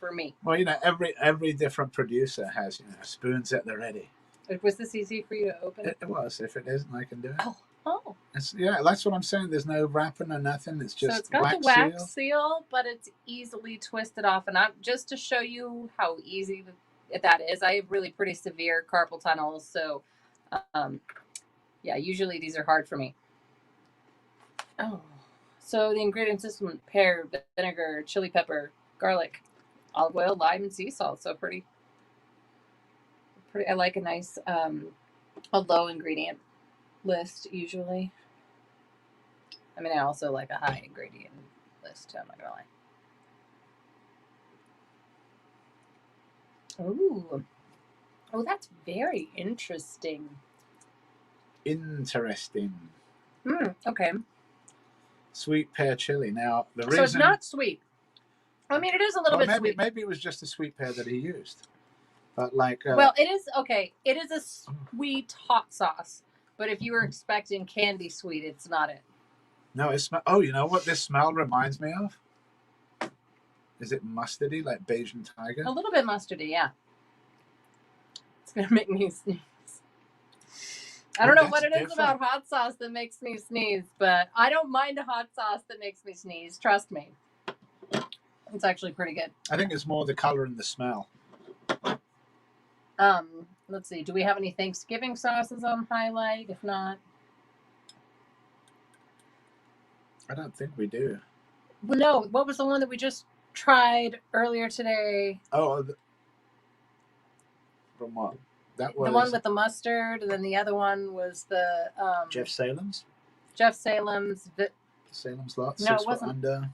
for me. Well, you know, every different producer has spoons at the ready. Was this easy for you to open? It was. If it isn't, I can do it. Oh. That's what I'm saying. There's no wrapping or nothing. It's just so it's got the wax seal, but it's easily twisted off. And just to show you how easy that is, I have really pretty severe carpal tunnel. So, usually these are hard for me. Oh, so the ingredients is pear, vinegar, chili pepper, garlic, olive oil, lime, and sea salt. So pretty. I like a nice, a low ingredient list usually. I mean, I also like a high ingredient list. I'm not gonna lie. Oh, that's very interesting. Okay. Sweet pear chili. Now the reason. So it's not sweet. I mean, it is a little bit sweet. Maybe it was just a sweet pear that he used. But like. Well, it is okay. It is a sweet hot sauce. But if you were expecting candy sweet, it's not it. No, it smells. Oh, you know what this smell reminds me of? Is it mustardy, like Bayesian tiger? A little bit mustardy, yeah. It's gonna make me sneeze. I don't know what it is about hot sauce that makes me sneeze, but I don't mind a hot sauce that makes me sneeze. Trust me. It's actually pretty good. I think it's more the color and the smell. Let's see. Do we have any Thanksgiving sauces on highlight? If not, I don't think we do. Well, no. What was the one that we just tried earlier today? Oh, from what? That was the one with the mustard, and then the other one was the Jeff Salem's. Salem's Lott. No, it wasn't. Under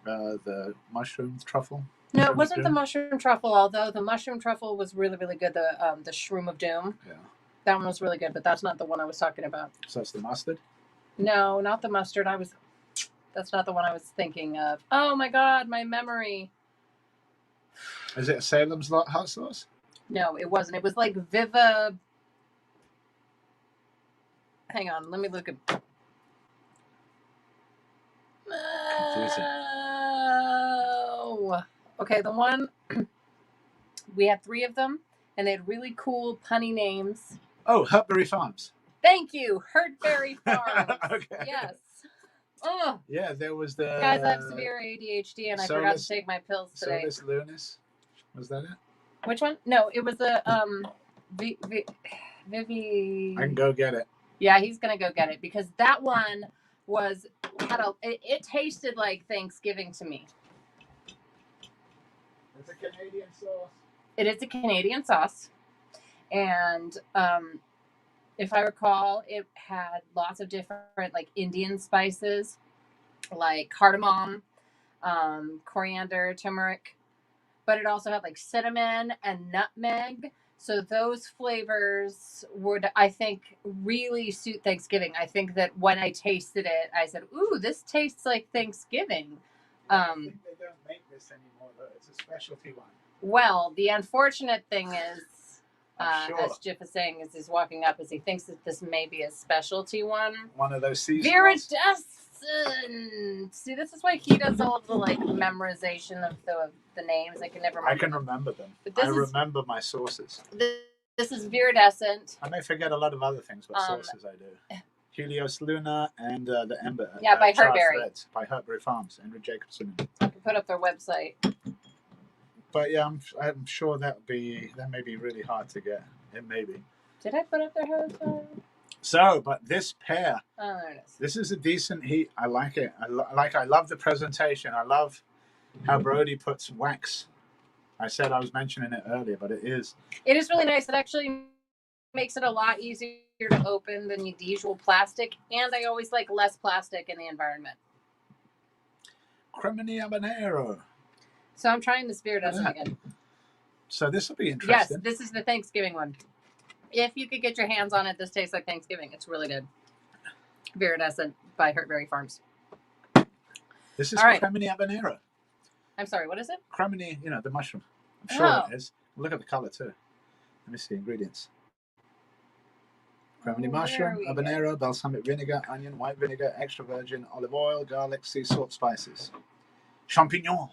the mushroom truffle. No, it wasn't the mushroom truffle. Although the mushroom truffle was really, really good. The Shroom of Doom. Yeah. That one was really good, but that's not the one I was talking about. So it's the mustard? No, not the mustard. That's not the one I was thinking of. Oh my God, my memory. Is it a Salem's Lott hot sauce? No, it wasn't. It was like Viva. Hang on, let me look at. Oh, okay. The one we had 3 of them, and they had really cool punny names. Oh, Hurtberry Farms. Thank you, Hurtberry Farms. Okay. Yes. Oh. Yeah, there was the. Guys, I have severe ADHD, and I forgot to take my pills today. Solus Lunis. Was that it? Which one? No, it was the Vivi. I can go get it. Yeah, he's gonna go get it because that one it tasted like Thanksgiving to me. It's a Canadian sauce. It is a Canadian sauce, and if I recall, it had lots of different like Indian spices, like cardamom, coriander, turmeric. But it also had like cinnamon and nutmeg. So those flavors would, I think, really suit Thanksgiving. I think that when I tasted it, I said, ooh, this tastes like Thanksgiving. I think they don't make this anymore, though. It's a specialty one. Well, the unfortunate thing is, sure. as Jeff is saying, as he's walking up, is he thinks that this may be a specialty one. One of those seasonals. Vera does Dawson. See, this is why he does all of the like memorization of the names. I can never remember. I can remember them. But this remember my sources. This is Viridescent. I may forget a lot of other things, but sources I do. Helios Luna and the Ember. Yeah, by Charged Hertberry. Reds, by Hertberry Farms, Andrew Jacobson. I can put up their website. But yeah, I'm sure that may be really hard to get. It may be. Did I put up their website? So, but this pair. Oh, there it is. This is a decent heat. I like it. I love the presentation. I love how Brody puts wax. I said I was mentioning it earlier, but it is. It is really nice. It actually makes it a lot easier to open than the usual plastic, and I always like less plastic in the environment. Cremini Habanero. So I'm trying this Viridescent again. So this will be interesting. Yes, this is the Thanksgiving one. If you could get your hands on it, this tastes like Thanksgiving. It's really good. Viridescent by Hertberry Farms. This is right. Cremini Habanero. I'm sorry, what is it? Cremini, the mushroom. I'm sure it is. Look at the color too. Let me see ingredients. Cremini mushroom, habanero, balsamic vinegar, onion, white vinegar, extra virgin, olive oil, garlic, sea salt, spices. Champignon.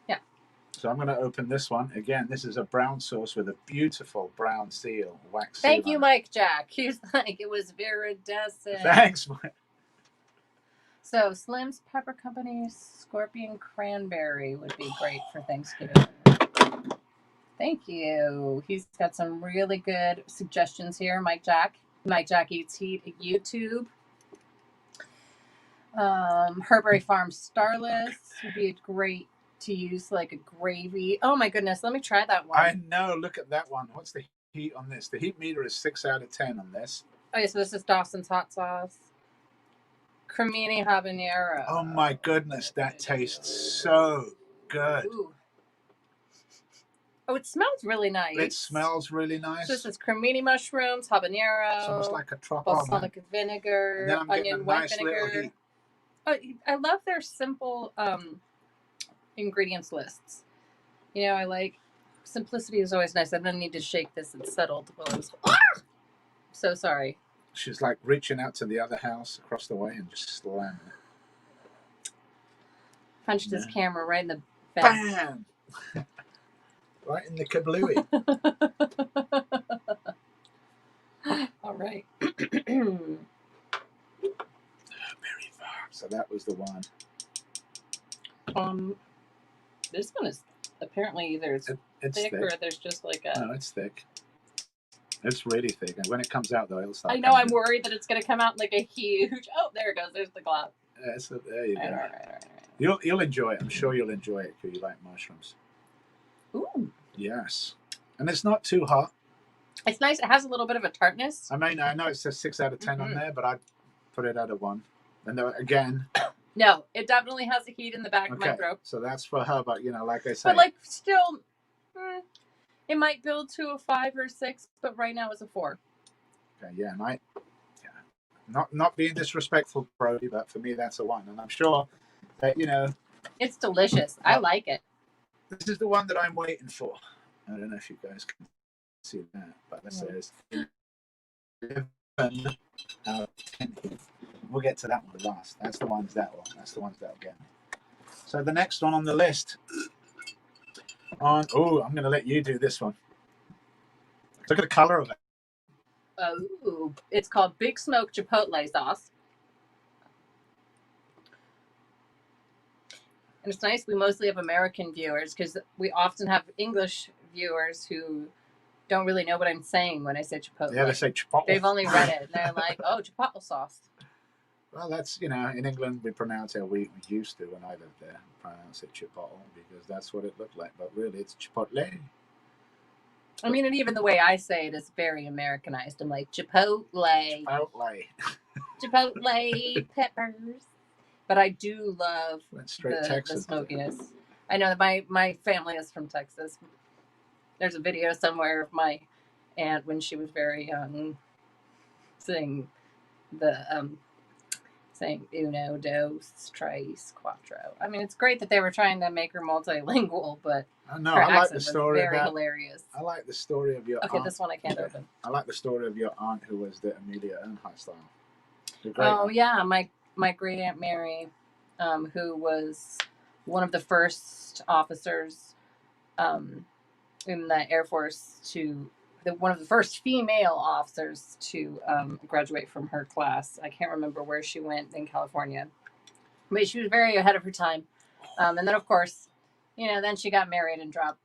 Yeah. So I'm going to open this one. Again, this is a brown sauce with a beautiful brown seal, wax seal. Thank you, Mike Jack. He's like, it was Viridescent. Thanks, Mike. So Slim's Pepper Company Scorpion Cranberry would be great for Thanksgiving. Thank you. He's got some really good suggestions here. Mike Jack. Mike Jack Eats Heat at YouTube. Hertberry Farm Starless would be great to use like a gravy. Oh my goodness, let me try that one. I know, look at that one. What's the heat on this? The heat meter is 6 out of 10 on this. Okay, so this is Dawson's hot sauce. Cremini Habanero. Oh my goodness, that tastes so good. Ooh. Oh, it smells really nice. It smells really nice. So this is cremini mushrooms, habanero. It's almost like a truffle. Balsamic vinegar, onion, white vinegar. Oh, I love their simple ingredients lists. I like simplicity is always nice. I didn't need to shake this. It's settled while I was. So sorry. She's like reaching out to the other house across the way and just slamming it. Punched his camera right in the back. Bam! Right in the kablooey. All right. So that was the one. This one is apparently either it's thick or there's just like a. No, it's thick. It's really thick, and when it comes out, though, it'll start. I know. I'm worried that it's going to come out like a huge. Oh, there it goes. There's the glob. Yeah, there you go. All right. You'll enjoy it. I'm sure you'll enjoy it because you like mushrooms. Ooh. Yes, and it's not too hot. It's nice. It has a little bit of a tartness. I mean, I know it says 6 out of 10 on there, but I put it at a 1. And again. No, it definitely has a heat in the back of my throat. So that's for her, but like I said. But like still, it might build to a 5 or 6, but right now it's a 4. Okay, yeah. Not being disrespectful, Brody, but for me that's a 1, and I'm sure that it's delicious. I like it. This is the one that I'm waiting for. I don't know if you guys can see that, but this says 11 out of 10. We'll get to that one last. That's the ones that'll get me. So the next one on the list. I'm going to let you do this one. Look at the color of it. Oh, it's called Big Smoke Chipotle Sauce. And it's nice we mostly have American viewers because we often have English viewers who don't really know what I'm saying when I say Chipotle. Yeah, they say Chipotle. They've only read it and they're like, oh, Chipotle sauce. Well, that's, in England we pronounce it, we used to when I lived there, pronounce it Chipotle because that's what it looked like. But really it's Chipotle. I mean, and even the way I say it is very Americanized. I'm like, Chipotle. Chipotle peppers. But I do love the smokiness. I know that my family is from Texas. There's a video somewhere of my aunt when she was very young saying saying uno, dos, tres, cuatro. I mean, it's great that they were trying to make her multilingual, but No, her I like accent the story was very about. hilarious. I like the story of your Okay, aunt. this one I can't open. I like the story of your aunt who was the Amelia Earhart style. The great Oh aunt. yeah, my great aunt Mary, who was one of the first officers in the Air Force one of the first female officers to graduate from her class. I can't remember where she went in California, but she was very ahead of her time. And then of course, then she got married and dropped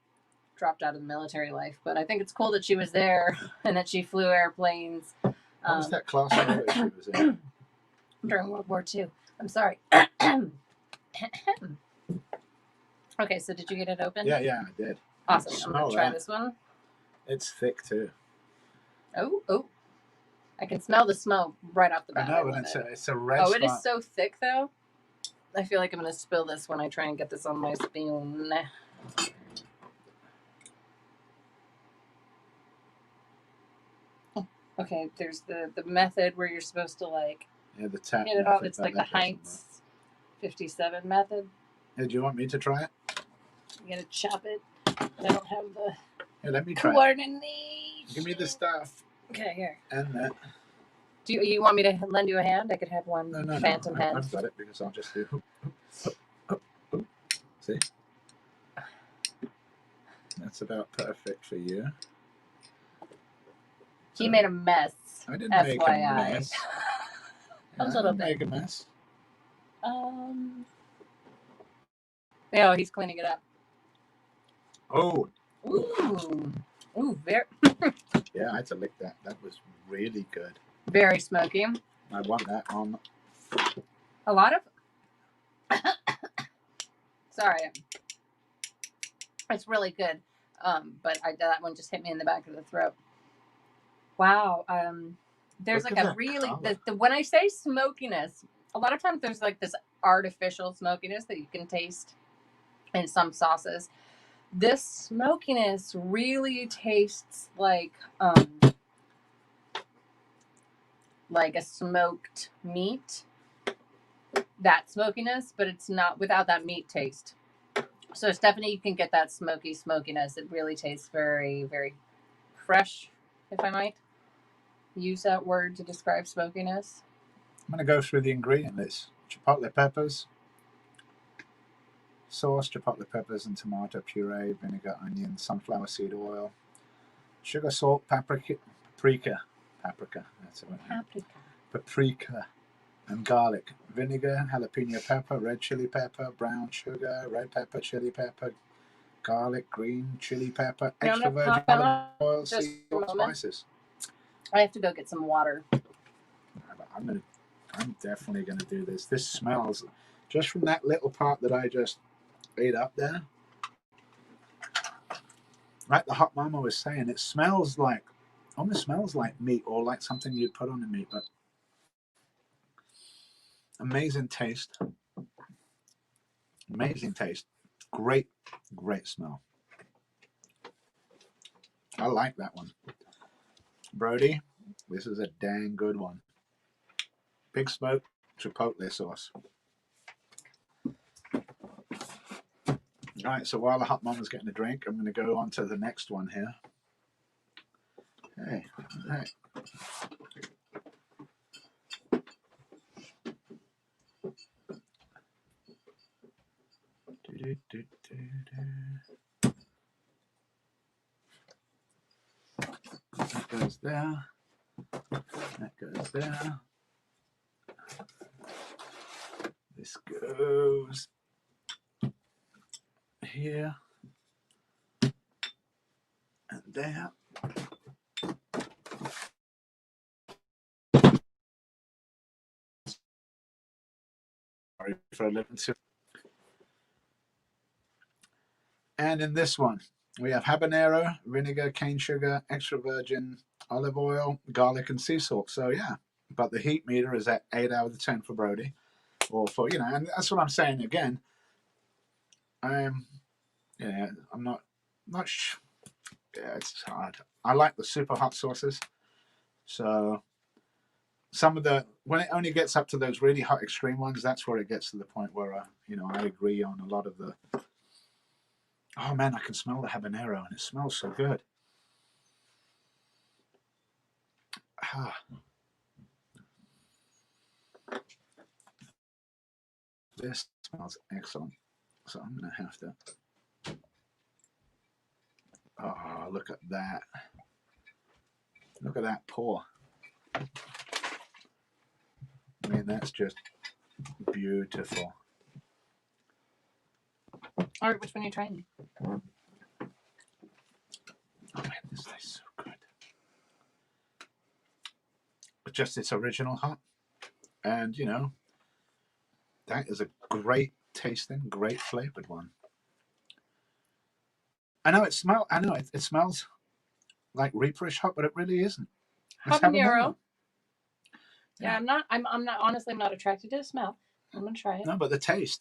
out of the military life. But I think it's cool that she was there and that she flew airplanes. What was that class that she was in? During World War II. I'm sorry. Okay, so did you get it open? Yeah, I did. Awesome. I'm going to try this one. It's thick too. Oh. I can smell the smoke right off the bat. I know, but it's a red Oh, it is spot. so thick though. I feel like I'm going to spill this when I try and get this on my spoon. Okay, there's the method where you're supposed to the tap. get it off. It's like the Heinz 57 method. Hey, do you want me to try it? You gotta chop it. I don't have the Let me try it. coordinates. Give me the stuff. Okay, here. And that. Do you want me to lend you a hand? I could have one phantom hand. I've got it because I'll just do. See? That's about perfect for you. He made a mess. I didn't FYI. make a mess. A little bit. Make a mess. Oh, he's cleaning it up. Oh. Ooh, very. Yeah, I had to lick that. That was really good. Very smoky. I want that on. A lot of. Sorry. It's really good. But that one just hit me in the back of the throat. Wow. There's Look like at a that really color. when I say smokiness, a lot of times there's like this artificial smokiness that you can taste in some sauces. This smokiness really tastes like a smoked meat. That smokiness, but it's not without that meat taste. So Stephanie, you can get that smokiness. It really tastes very, very fresh, if I might use that word to describe smokiness. I'm going to go through the ingredient list. Chipotle peppers, sauce, chipotle peppers and tomato puree, vinegar, onion, sunflower seed oil, sugar, salt, paprika, that's it. Paprika and garlic, vinegar, jalapeno pepper, red chili pepper, brown sugar, red pepper, chili pepper, garlic, green chili pepper, extra virgin olive oil, sea salt, spices. I have to go get some water. I'm definitely gonna do this. This smells just from that little part that I just ate up there. Like the hot mama was saying, it smells like, almost smells like meat or like something you'd put on the meat, but amazing taste. Amazing taste. Great smell. I like that one. Brody, this is a dang good one. Big smoke chipotle sauce. All right, so while the hot mama's getting a drink, I'm going to go on to the next one here. Hey, hey. That goes there. That goes there. This goes here and there. Sorry for a little too. And in this one, we have habanero, vinegar, cane sugar, extra virgin olive oil, garlic, and sea salt. So yeah, but the heat meter is at 8 out of 10 for Brody, or for and that's what I'm saying again. I'm not. Yeah, it's hard. I like the super hot sauces, so some of the, when it only gets up to those really hot extreme ones, that's where it gets to the point where I agree on a lot of the. Oh man, I can smell the habanero, and it smells so good. Ah. This smells excellent. So I'm gonna have to. Oh, look at that! Look at that pour. I mean, that's just beautiful. All right, which one are you trying? Oh man, this tastes so good. But just its original hot, and that is a great tasting, great flavored one. I know it smells like reaperish hot, but it really isn't. It's Habanero. Yeah, I'm not honestly, I'm not attracted to the smell. I'm gonna try it. No, but the taste.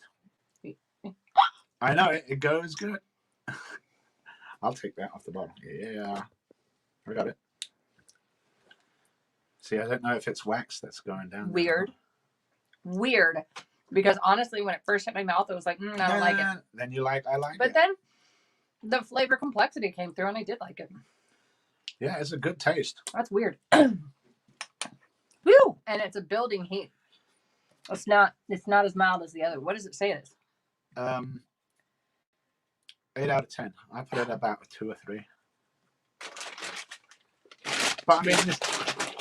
I know it goes good. I'll take that off the bottle. Yeah, I got it. See, I don't know if it's wax that's going down. Weird. Because honestly, when it first hit my mouth, I was like, I don't like it. Then I like it. But then the flavor complexity came through, and I did like it. Yeah, it's a good taste. That's weird. Woo! And it's a building heat. It's not as mild as the other. What does it say it is? 8 out of 10. I put it about 2 or 3. But I mean,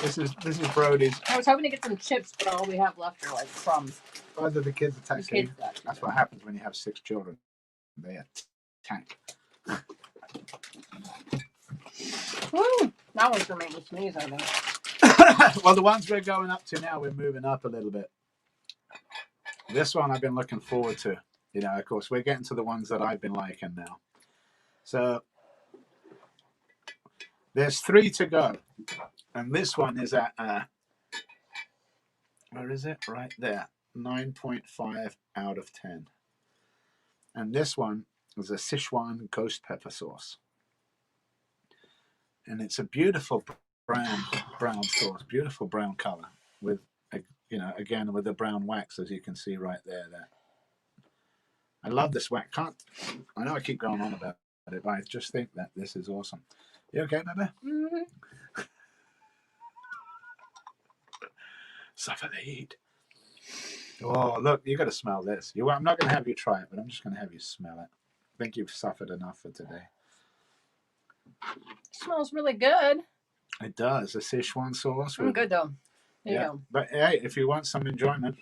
this is Brody's. I was hoping to get some chips, but all we have left are like crumbs. Either the kids attack you. That's what happens when you have 6 children. They attack. Woo! That one's gonna make me sneeze, I think. Well, the ones we're going up to now, we're moving up a little bit. This one I've been looking forward to. Of course, we're getting to the ones that I've been liking now. So there's 3 to go. And this one is at, where is it? Right there. 9.5 out of 10. And this one is a Sichuan ghost pepper sauce. And it's a beautiful brown sauce, beautiful brown color with, again, with the brown wax, as you can see right there. I love this wax. I know I keep going on about it, but I just think that this is awesome. You okay, baby? Mm-hmm. Suffer the heat. Oh, look, you got to smell this. I'm not going to have you try it, but I'm just going to have you smell it. I think you've suffered enough for today. It smells really good. It does. A Sichuan sauce. I'm good, though. There you go. But hey, if you want some enjoyment,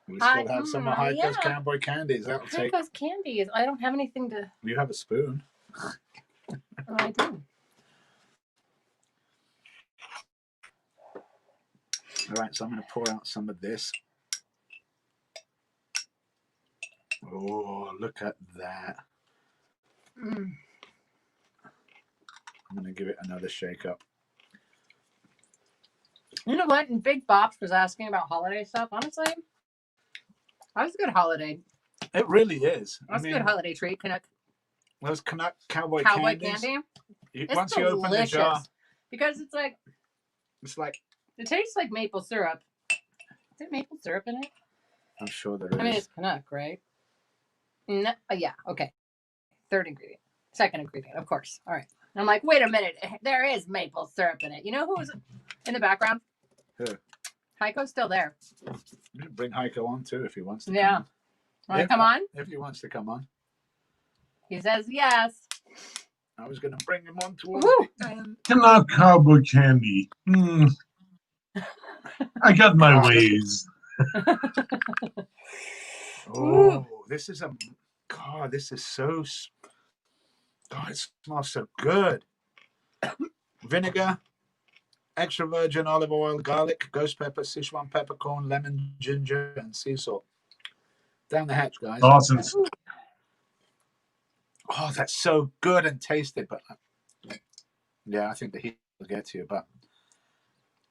we still have some of Haico's cowboy candies. That'll take. Haico's candies. I don't have anything to. You have a spoon. Oh, I do. All right, so I'm going to pour out some of this. Oh, look at that. I'm going to give it another shake up. You know what? And Big Bops was asking about holiday stuff. Honestly, that was a good holiday. It really is. That's a good holiday treat. Canuck. Those Canuck cowboy candy. It's once you open the jar. Because it's like. It tastes like maple syrup. Is there maple syrup in it? I'm sure there is. I mean, it's Canuck, right? No, yeah, okay. Third ingredient. Second ingredient, of course. All right. I'm like, wait a minute. There is maple syrup in it. You know who's in the background? Who? Haico's still there. You can bring Haico on too if he wants to. Yeah. Want to come on? If he wants to come on. He says yes. I was going to bring him on towards the end. Canuck cowboy candy. I got my ways. Oh, this is this is so. God, it smells so good. Vinegar, extra virgin olive oil, garlic, ghost pepper, Sichuan peppercorn, lemon, ginger, and sea salt. Down the hatch, guys. Dawson's. Oh, that's so good and tasty. But yeah, I think the heat will get to you. But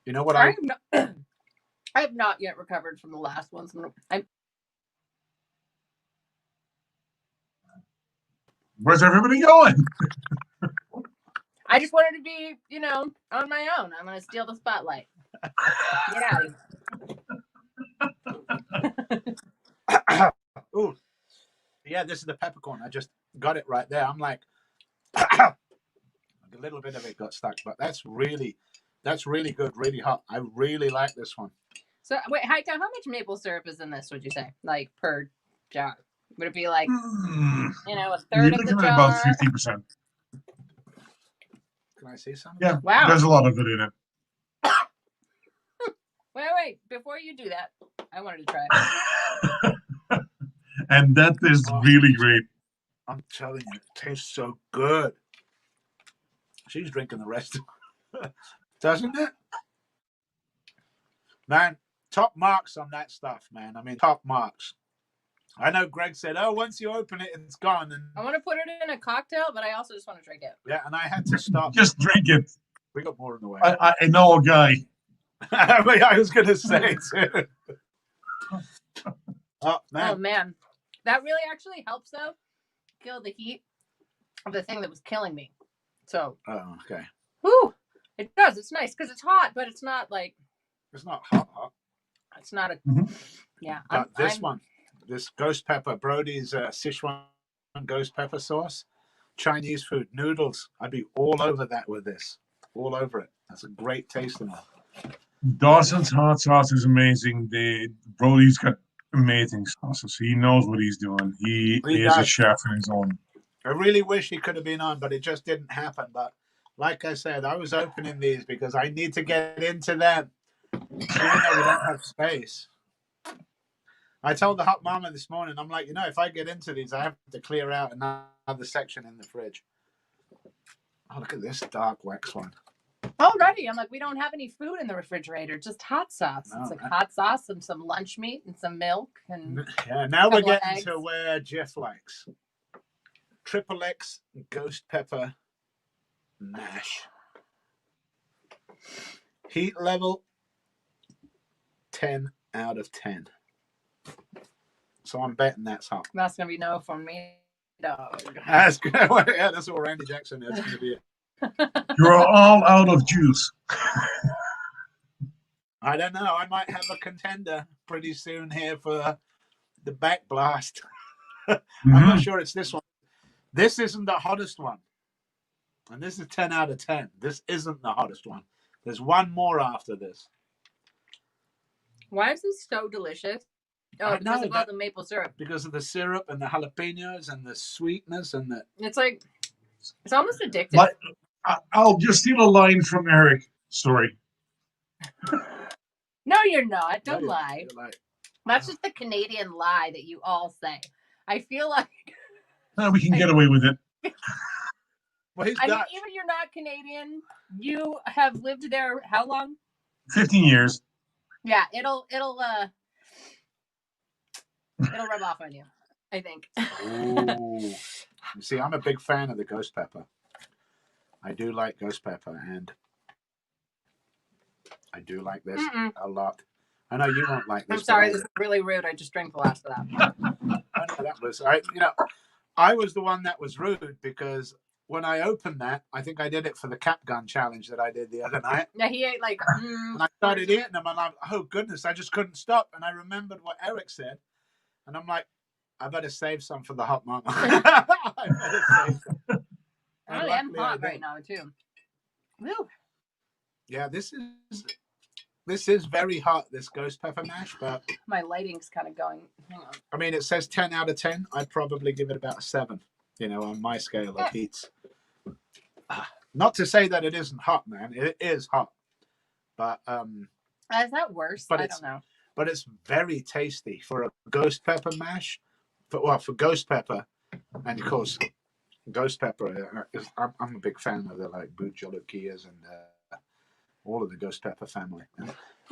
you know what? I have not yet recovered from the last ones. Where's everybody going? I just wanted to be, on my own. I'm going to steal the spotlight. Get out of here. Ooh. Yeah, this is the peppercorn. I just got it right there. I'm like, a little bit of it got stuck, but that's really good, really hot. I really like this one. So wait, Haico, how much maple syrup is in this, would you say? Like per jar? Would it be like, a third of the jar? About 50%. Can I see some? Yeah, wow. There's a lot of it in it. Wait. Before you do that, I wanted to try it. And that is really great. I'm telling you, it tastes so good. She's drinking the rest of it. Doesn't it? Man, top marks on that stuff, man. I mean, top marks. I know Greg said, once you open it, it's gone. And I want to put it in a cocktail, but I also just want to drink it. yeah, and I had to stop. Just drink it. We got more in the way. I know a guy. I was going to say too. Oh man. That really actually helps, though, kill the heat of the thing that was killing me. So. Oh, okay. Whew. It does. It's nice because it's hot, but it's not like. It's not hot. It's not a. Yeah. But this ghost pepper, Brody's Sichuan ghost pepper sauce, Chinese food, noodles. I'd be all over that with this. All over it. That's a great tasting one. Dawson's hot sauce is amazing. Brody's got amazing sauces. He knows what he's doing. He is a chef in his own. I really wish he could have been on, but it just didn't happen. But like I said, I was opening these because I need to get into them, even though we don't have space. I told the hot mama this morning, I'm like, if I get into these, I have to clear out another section in the fridge. Oh, look at this dark wax one. Already, I'm like, we don't have any food in the refrigerator, just hot sauce. No, it's like hot sauce and some lunch meat and some milk and yeah. Now we're getting to where Jeff likes. Triple X ghost pepper mash. Heat level 10 out of 10. So I'm betting that's hot. That's gonna be no from me, dog. That's good. Yeah, that's what Randy Jackson is going to be. You're all out of juice. I don't know. I might have a contender pretty soon here for the back blast. I'm not sure it's this one. This isn't the hottest one. And this is 10 out of 10. This isn't the hottest one. There's one more after this. Why is this so delicious? Oh, because of all the maple syrup. Because of the syrup and the jalapenos and the sweetness and the... It's like, it's almost addictive. But I'll just steal a line from Eric. Sorry. No, you're not. Don't lie. That's just the Canadian lie that you all say. I feel like... we can get away with it. Well, I mean, even you're not Canadian, you have lived there how long? 15 years. Yeah, it'll rub off on you, I think. Ooh. You see, I'm a big fan of the ghost pepper. I do like ghost pepper, and I do like this a lot. I know you won't like this. I'm sorry, this is really rude. I just drank the last of that. I know that was I was the one that was rude because when I opened that, I think I did it for the cap gun challenge that I did the other night. Yeah, he ate like. And I started eating them, and I'm, oh goodness, I just couldn't stop. And I remembered what Eric said, and I'm like, I better save some for the hot mama. I better save some. I really am hot right now too. Woo. Yeah, this is very hot. This ghost pepper mash, but my lighting's kind of going. Hang on. I mean, it says 10 out of 10. I'd probably give it about a 7. On my scale of heats. Not to say that it isn't hot, man. It is hot, but is that worse? I don't know. But it's very tasty for a ghost pepper mash. For ghost pepper, and of course, ghost pepper. I'm a big fan of the boot jalapenos and all of the ghost pepper family.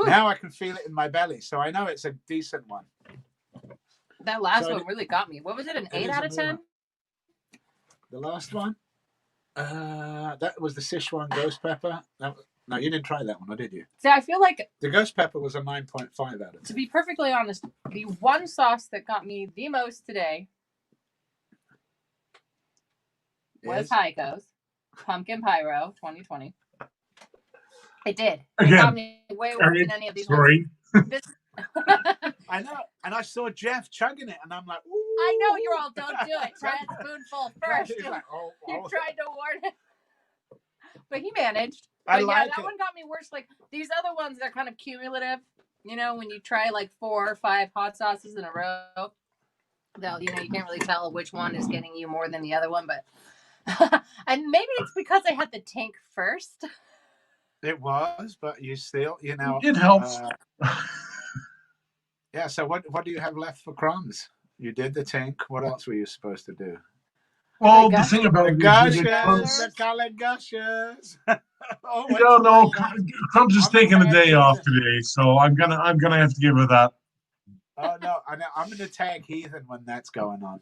Now I can feel it in my belly, so I know it's a decent one. That last one really got me. What was it? An 8 out of 10? The last one? That was the Sichuan ghost pepper. No, you didn't try that one, or did you? See, I feel like the ghost pepper was a 9.5 out of 10. To be perfectly honest, the one sauce that got me the most today was Haico's Pumpkin Pyro 2020. It did. It Again, got me way worse than any of these sorry. ones. This, I know. And I saw Jeff chugging it, and I'm like, ooh. I know you're all, don't do it. Try a spoonful first. He's like, oh. You tried to warn him. But he managed. I But like yeah, that it. one got me worse. Like these other ones, they're kind of cumulative. You know, when you try like 4 or 5 hot sauces in a row, they'll, you know, you can't really tell which one is getting you more than the other one. But and maybe it's because I had the tank first. It was, but you still, you know. It helps. Yeah, so what do you have left for crumbs? You did the tank. What else were you supposed to do? Well, the thing about The it is gushers, you get crumbs. the colored gushers. Oh, No, Crumbs is taking the day off today, so I'm gonna have to give her that. Oh no, I know. I'm gonna tag Heathen when that's going on.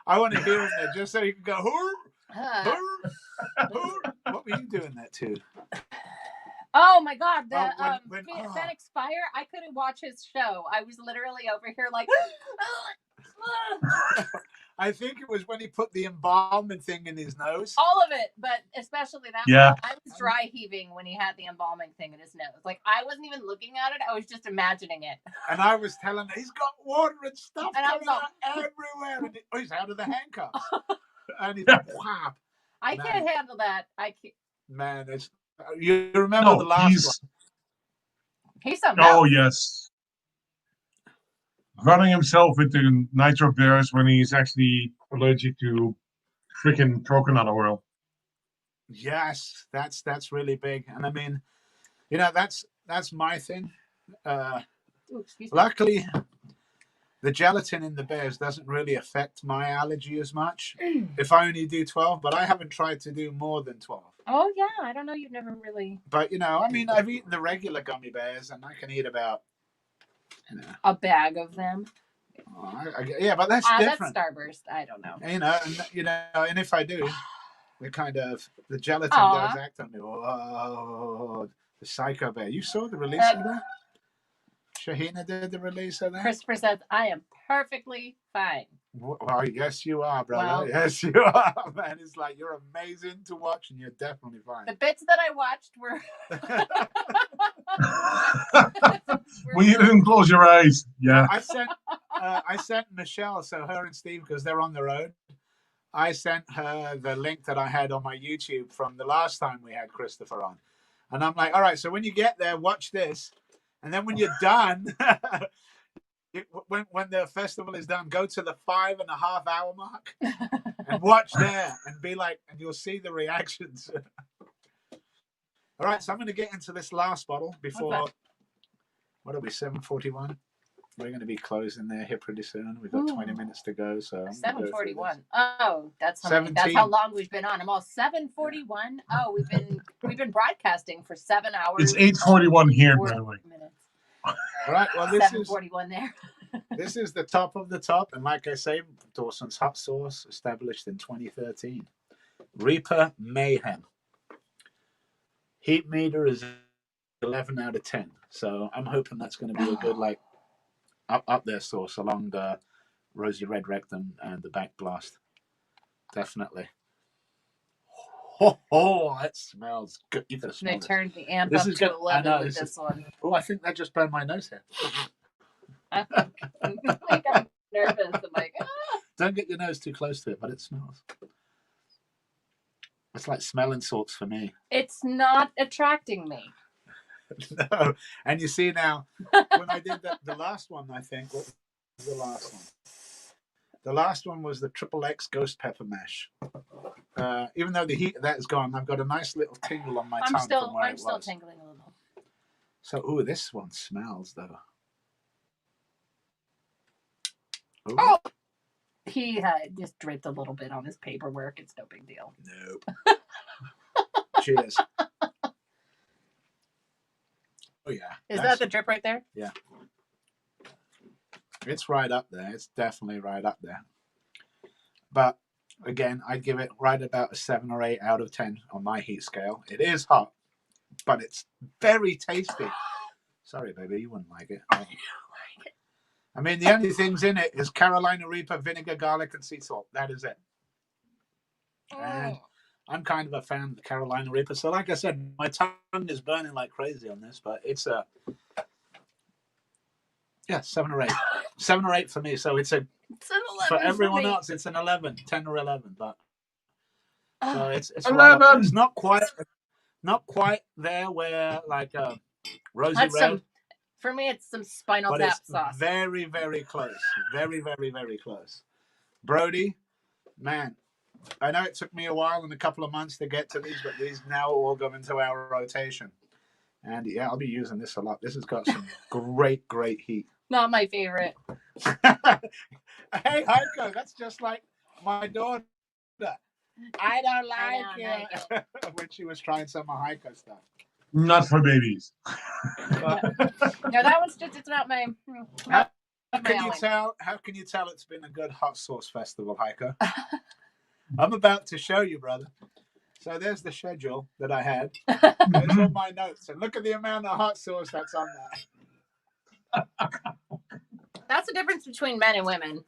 I want to hear him there just so he can go. Hur, hur. What were you doing that to? Oh my God, the when- Fenyx Fyre. I couldn't watch his show. I was literally over here like. I think it was when he put the embalming thing in his nose. All of it, but especially that Yeah. one. I was dry heaving when he had the embalming thing in his nose. Like I wasn't even looking at it. I was just imagining it. And I was telling him, he's got water and stuff And I was coming out everywhere. And he's out of the handcuffs. And he's like, wow. I can't handle that. I can't. Man, it's, you remember the last one? He's something Oh else. yes. Running himself into nitro bears when he's actually allergic to freaking coconut oil. Yes, that's really big. And I mean, you know, that's my thing. Ooh, excuse me. Luckily, the gelatin in the bears doesn't really affect my allergy as much. If I only do 12, but I haven't tried to do more than 12. Oh yeah, I don't know. You've never really But you know, I mean, I've eaten the regular gummy bears, and I can eat about, you know, a bag of them. yeah, but that's different. That's Starburst. I don't know. And if I do, the gelatin Aw. does act on me. Oh, the Psycho Bear. You saw the release of that? Shahina did the release of that? Christopher says, I am perfectly fine. Well, yes, you are, brother. Well- Yes, you are, man. It's like you're amazing to watch, and you're definitely fine. The bits that I watched were. Well, you didn't close your eyes. Yeah. I sent Michelle, so her and Steve, because they're on the road. I sent her the link that I had on my YouTube from the last time we had Christopher on, and I'm like, all right, so when you get there, watch this, and then when you're done, when the festival is done, go to the 5.5 hour mark and watch there, and be like, and you'll see the reactions. All right, so I'm going to get into this last bottle before. What are we? 7:41. We're going to be closing there here pretty soon. We've got 20 minutes to go. So 7:41. Oh, that's how 17. long we've been on. I'm all 7:41. Oh, we've been broadcasting for 7 hours. It's 8:41 here, by the way. All right. Well, this is 7:41 there. this is the top of the top, and like I say, Dawson's hot sauce, established in 2013. Reaper Mayhem. Heat meter is 11 out of 10. So I'm hoping that's going to be a good up there sauce along the rosy red rectum and the back blast. Definitely. Oh, that smells good. You gotta smell They this. turned the amp This up is to good. 11 I know, with this this one. Oh, I think that just burned my nose here. I got nervous. I'm like, Don't get your nose too close to it, but it smells. It's like smelling salts for me. it's not attracting me. No. And you see now, when I did the last one, I think, what was the last one? The last one was the XXX Ghost Pepper Mash. Even though the heat of that is gone, I've got a nice little tingle on my tongue from where I'm it was. still tingling a little. So, ooh, this one smells, though. Ooh. Oh, he just dripped a little bit on his paperwork. It's no big deal. Nope. Cheers. Oh, yeah. Is that the drip right there? Yeah. It's right up there. It's definitely right up there. But again, I'd give it right about a 7 or 8 out of 10 on my heat scale. It is hot, but it's very tasty. Sorry, baby, you wouldn't like it. I mean, the only things in it is Carolina Reaper, vinegar, garlic, and sea salt. That is it. And I'm kind of a fan of the Carolina Reaper. So like I said, my tongue is burning like crazy on this, but it's a 7 or 8. 7 or 8 for me. So it's an 11 for everyone else. It's an 11, 10 or 11. But so it's 11. Right, it's not quite there where like Rosy That's Red. For me, it's some Spinal But Tap it's sauce. very, very close. Very, very, very close. Brody, man, I know it took me a while and a couple of months to get to these, but these now all go into our rotation. And yeah, I'll be using this a lot. This has got some great, great heat. Not my favorite. Hey, Haico, that's just like my daughter. I don't like it. When she was trying some of Haico stuff. Not for babies. No, that one's just, it's not my. How can you tell it's been a good hot sauce festival, Haico? I'm about to show you, brother. So there's the schedule that I had. There's all my notes. And look at the amount of hot sauce that's on there. That's the difference between men and women.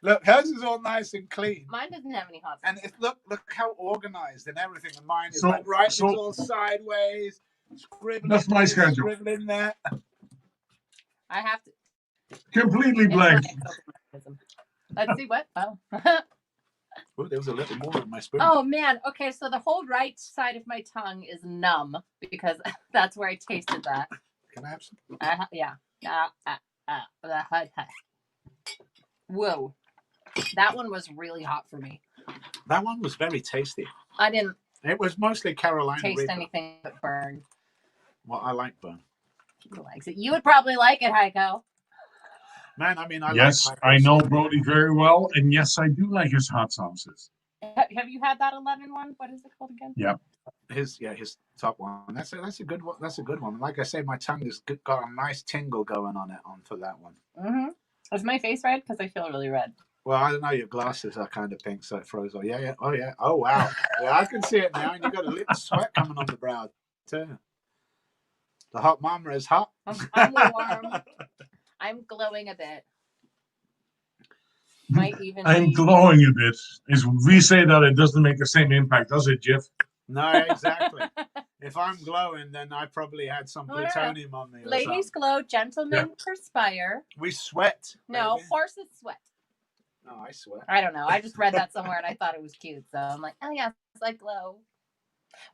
Look, hers is all nice and clean. Mine doesn't have any hot sauce. And look how organized and everything. And mine is like right, it's all sideways. Scribbling. That's my schedule. Scribbling there. I have to. Completely blank. Let's see what. Oh. Oh, there was a little more in my spoon. Oh man. Okay, so the whole right side of my tongue is numb because that's where I tasted that. Can I have some? Yeah. Whoa, that one was really hot for me. That one was very tasty. I didn't. It was mostly Carolina taste Reaper. anything but burn. Well, I like burn. He likes it. You would probably like it, Haico. Man, I mean, Yes, like I know Brody very well, and yes, I do like his hot sauces. Have you had that 11 one? What is it called again? Yeah. His top one. That's a good one. That's a good one. Like I say, my tongue has got a nice tingle going on for that one. Mm-hmm. Is my face red? Because I feel really red. Well, I don't know. Your glasses are kind of pink, so it froze. Yeah. Oh, yeah. Oh, wow. Yeah, I can see it now. And you got a little sweat coming on the brow, too. The hot mama is hot. I'm warm. I'm glowing a bit. Might even I'm glowing a bit. As we say that, it doesn't make the same impact, does it, Jeff? No, exactly. If I'm glowing, then I probably had some plutonium on me. Ladies glow, gentlemen perspire. We sweat. No, baby. horses sweat. No, I sweat. I don't know. I just read that somewhere and I thought it was cute. So I'm like, oh yes, I glow.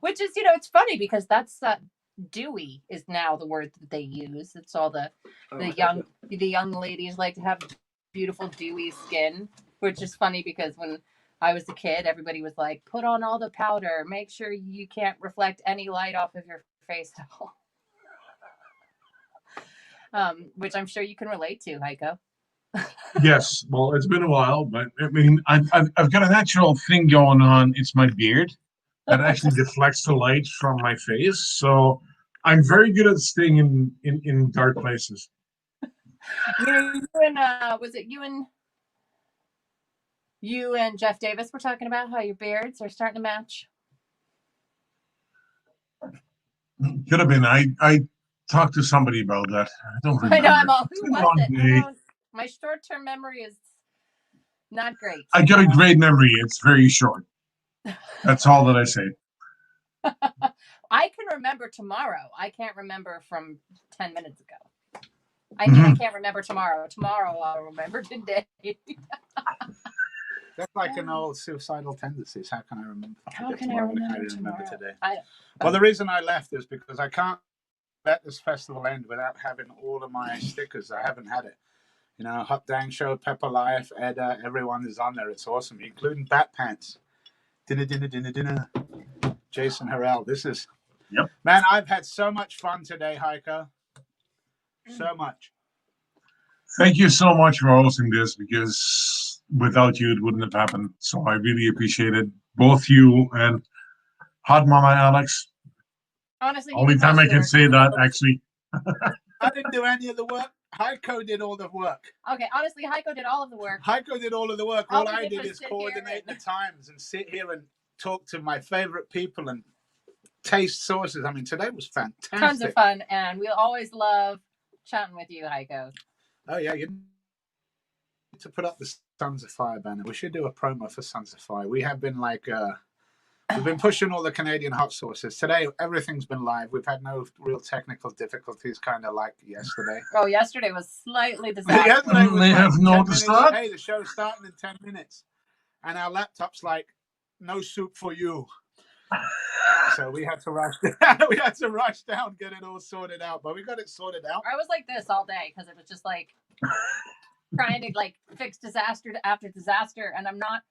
Which is, it's funny because that's dewy is now the word that they use. It's all the young ladies like to have beautiful dewy skin, which is funny because when I was a kid, everybody was like, put on all the powder, make sure you can't reflect any light off of your face at all. Which I'm sure you can relate to, Haico. Yes, well, it's been a while, but I mean, I've got a natural thing going on. It's my beard that actually deflects the light from my face, so I'm very good at staying in dark places. You and was it you and Jeff Davis were talking about how your beards are starting to match? Could have been. I talked to somebody about that. I don't remember. I know. I'm all. Who was it? Day. My short-term memory is not great. I got a great memory. It's very short. That's all that I say. I can remember tomorrow. I can't remember from 10 minutes ago. I mean, I can't remember tomorrow. Tomorrow I'll remember today. That's like an old suicidal tendencies. How can I remember? How can I remember tomorrow? Today? Well, the reason I left is because I can't let this festival end without having all of my stickers. I haven't had it. Hot Dang Show, Pepper Life, Edda, everyone is on there. It's awesome, including Bat Pants. Dinner. Jason Harrell. This is... Yep. Man, I've had so much fun today, Haico. So much. Thank you so much for hosting this, because without you, it wouldn't have happened. So I really appreciate it. Both you and Hot Mama Alex. Honestly, only time I can say that, actually. I didn't do any of the work. Haico did all the work. Okay, honestly, Haico did all of the work. Haico did all of the work. All I did is coordinate the times and sit here and talk to my favorite people and taste sauces. I mean, today was fantastic. Tons of fun, and we always love chatting with you, Haico. Oh, yeah, you need to put up the Sons of Fire banner. We should do a promo for Sons of Fire. We have been like We've been pushing all the Canadian hot sauces. Today, everything's been live. We've had no real technical difficulties, kind of like yesterday. Oh, yesterday was slightly disastrous. Yesterday was May like have 10 noticed minutes. that. Hey, the show's starting in 10 minutes. And our laptop's like, no soup for you. So we had to rush. We had to rush down, get it all sorted out. But we got it sorted out. I was like this all day because it was just like trying to like fix disaster after disaster, and I'm not.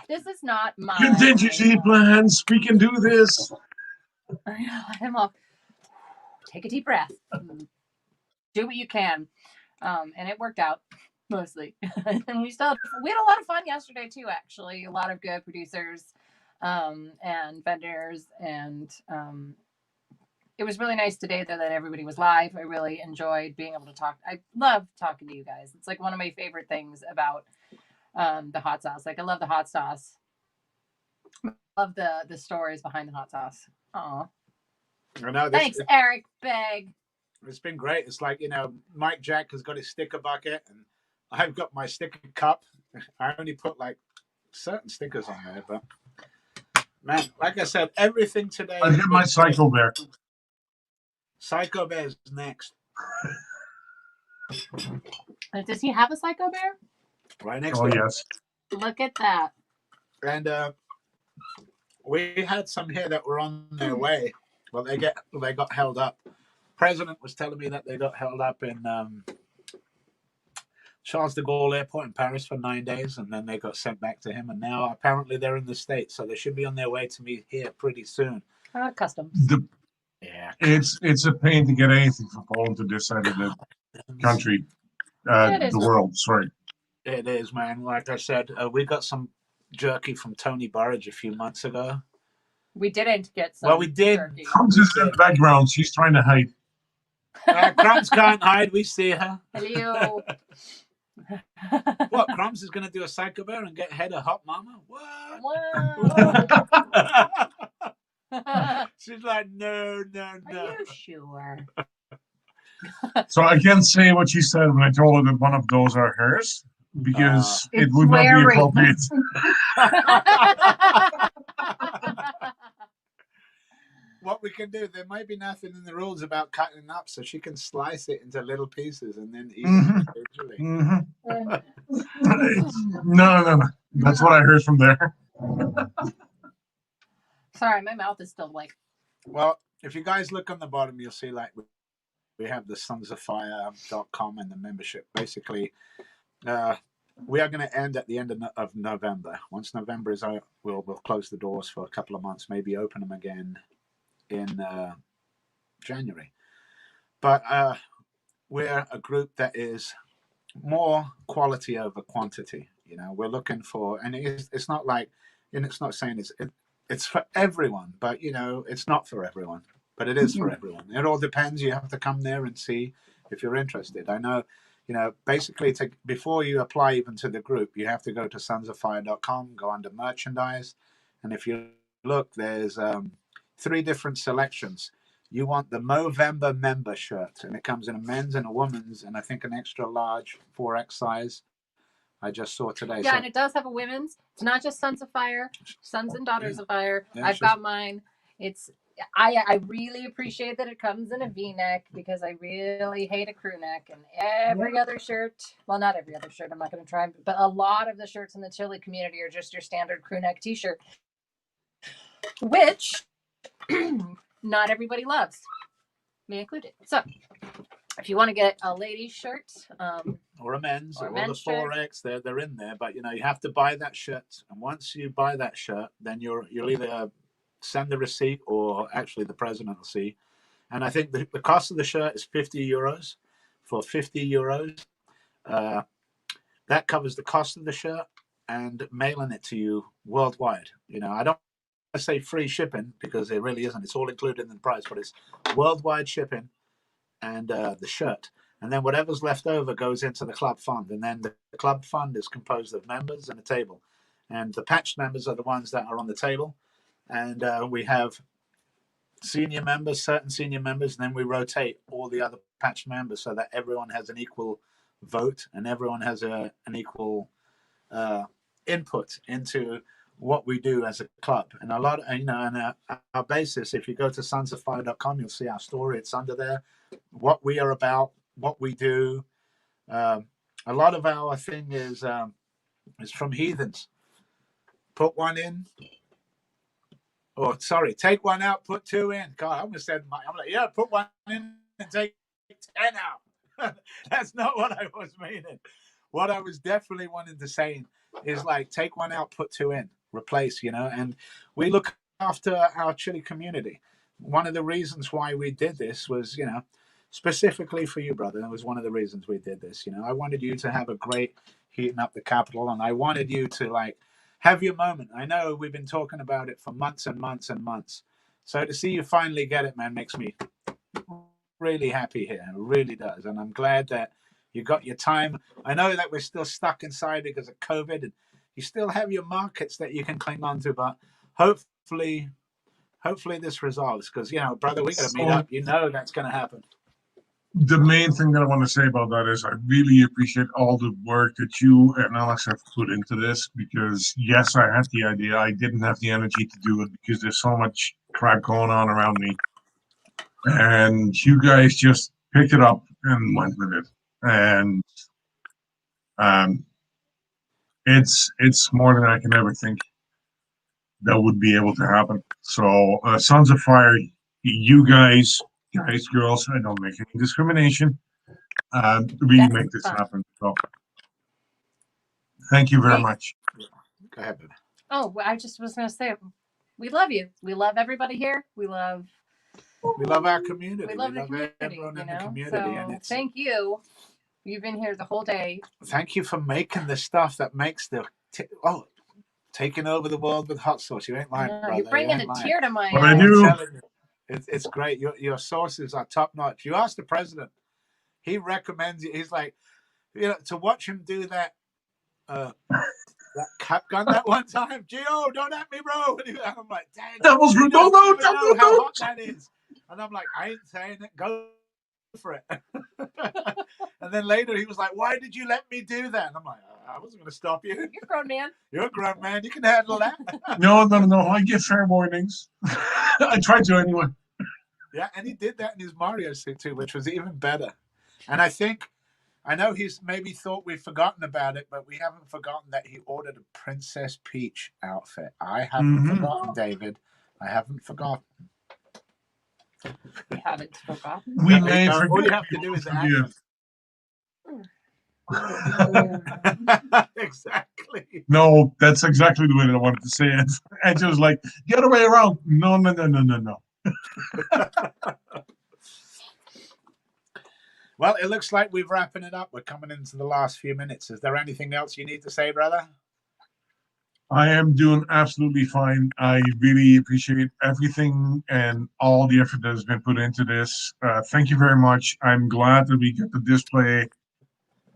This is not my Contingency plans. We can do this. I'm all, take a deep breath. Do what you can, and it worked out mostly. And we had a lot of fun yesterday too. Actually, a lot of good producers and vendors, and it was really nice today though that everybody was live. I really enjoyed being able to talk. I love talking to you guys. It's like one of my favorite things about the hot sauce. Like I love the hot sauce. I love the stories behind the hot sauce. Aw. Thanks, Eric Begg. It's been great. It's like, Mike Jack has got his sticker bucket and I've got my sticker cup. I only put like certain stickers on there, but man, like I said, everything today. I get my Psycho Bear. Psycho Bear's next. Does he have a Psycho Bear? Right next to him. Yes. Look at that. And we had some here that were on their way. Well, they got held up. President was telling me that they got held up in Charles de Gaulle Airport in Paris for 9 days, and then they got sent back to him. And now apparently they're in the States, so they should be on their way to me here pretty soon. Customs. Yeah, it's a pain to get anything from Poland to this side of the country, the world. Sorry. It is, man. Like I said, we got some jerky from Tony Burridge a few months ago. We didn't get some. Well, we did. Jerky. Crumbs is in the background. She's trying to hide. Crumbs can't hide. We see her. Hello. What? Crumbs is going to do a Psycho Bear and get head of Hot Mama? What? She's like, no. Are you sure? So I can't say what she said when I told her that one of those are hers because it would not be appropriate. What we can do, there might be nothing in the rules about cutting up, so she can slice it into little pieces and then eat it individually. No. That's what I heard from there. Sorry, my mouth is still like. Well, if you guys look on the bottom, you'll see like we have the sonsoffire.com and the membership. Basically, we are going to end at the end of November. Once November is out, we'll close the doors for a couple of months, maybe open them again in January. But we're a group that is more quality over quantity. We're looking for, and it's not like, and it's not saying it's for everyone, but it's not for everyone, but it is for everyone. It all depends. You have to come there and see if you're interested. I know, basically before you apply even to the group, you have to go to sonsoffire.com, go under merchandise, and if you look, there's 3 different selections. You want the Movember member shirt, and it comes in a men's and a woman's, and I think an extra large 4X size. I just saw today. Yeah, and it does have a women's. It's not just Sons of Fire, Sons and Daughters of Fire. Yeah, I've got mine. I really appreciate that it comes in a V-neck because I really hate a crew neck. And every other shirt, well, not every other shirt, I'm not going to try, but a lot of the shirts in the chili community are just your standard crew neck t-shirt, which not everybody loves, me included. So if you want to get a ladies shirt, or a men's, or the men's shirt. 4X, they're in there. But you have to buy that shirt, and once you buy that shirt, then you'll either send the receipt, or actually the president will see. And I think the cost of the shirt is €50. For €50, that covers the cost of the shirt and mailing it to you worldwide. I don't say free shipping because it really isn't. It's all included in the price, but it's worldwide shipping and the shirt. And then whatever's left over goes into the club fund. And then the club fund is composed of members and a table. And the patched members are the ones that are on the table. And we have senior members, certain senior members, and then we rotate all the other patched members so that everyone has an equal vote and everyone has an equal input into what we do as a club. And a lot, and our basis, if you go to sonsofire.com, you'll see our story. It's under there, what we are about, what we do. A lot of our thing is from Heathens. Put one in. Oh, sorry, take one out, put two in. God, I almost said, I'm like, yeah, put one in and take 10 out. That's not what I was meaning. What I was definitely wanting to say is like, take one out, put two in, replace, and we look after our chili community. One of the reasons why we did this was, specifically for you, brother. That was one of the reasons we did this. I wanted you to have a great heating up the capital, and I wanted you to have your moment. I know we've been talking about it for months and months and months. So to see you finally get it, man, makes me really happy here. It really does. And I'm glad that you got your time. I know that we're still stuck inside because of COVID, and you still have your markets that you can cling on to, but hopefully this resolves, because, brother, we got to meet up. That's going to happen. The main thing that I want to say about that is I really appreciate all the work that you and Alex have put into this, because yes, I had the idea. I didn't have the energy to do it because there's so much crap going on around me. And you guys just picked it up and went with it. And it's more than I can ever think that would be able to happen. So Sons of Fire, you guys, girls, I don't make any discrimination. Really make this happen. So thank you very much. Go ahead, baby. Oh, I just was going to say, we love you. We love everybody here. We love our community. We love the community, everyone in the community. So and thank you. You've been here the whole day. Thank you for making the stuff that makes taking over the world with hot sauce. You ain't lying, brother. You're bringing a tear to my eye. I do. It's great. Your sauces are top notch. You ask the president, he recommends it. He's like, to watch him do that cap gun that one time. Gio, don't at me, bro. And I'm like, dang, that was rude. No, how hot that is. And I'm like, I ain't saying it. Go for it. And then later he was like, why did you let me do that? And I'm like, I wasn't going to stop you. You're a grown man. You're a grown man. You can handle that. No. I get fair warnings. I tried to anyway. Yeah, and he did that in his Mario suit too, which was even better. And I know he's maybe thought we've forgotten about it, but we haven't forgotten that he ordered a Princess Peach outfit. I haven't forgotten, David. I haven't forgotten. We haven't forgotten. We may forget. All you have to do is act. Exactly. No, that's exactly the way that I wanted to say it. And she was like, the other way around. No. Well, it looks like we're wrapping it up. We're coming into the last few minutes. Is there anything else you need to say, brother? I am doing absolutely fine. I really appreciate everything and all the effort that has been put into this. Thank you very much. I'm glad that we get to display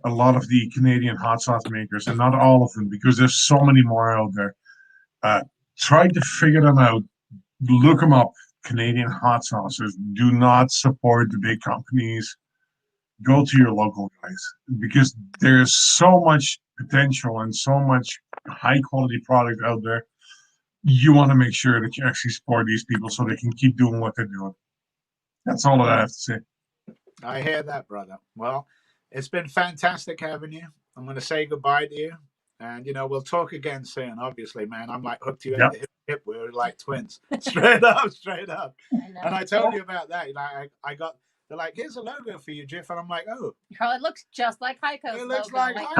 a lot of the Canadian hot sauce makers, and not all of them, because there's so many more out there. Try to figure them out. Look them up. Canadian hot sauces. Do not support the big companies. Go to your local guys, because there's so much potential and so much high quality product out there. You want to make sure that you actually support these people so they can keep doing what they're doing. That's all that I have to say. I hear that, brother. Well, it's been fantastic having you. I'm going to say goodbye to you. And, we'll talk again soon, obviously, man. I'm like hooked to you at the hip. We're like twins. Straight up. And I told you about that. They're like, here's a logo for you, Jiff. And I'm like, oh. Girl, it looks just like Haico's. It looks like Haico.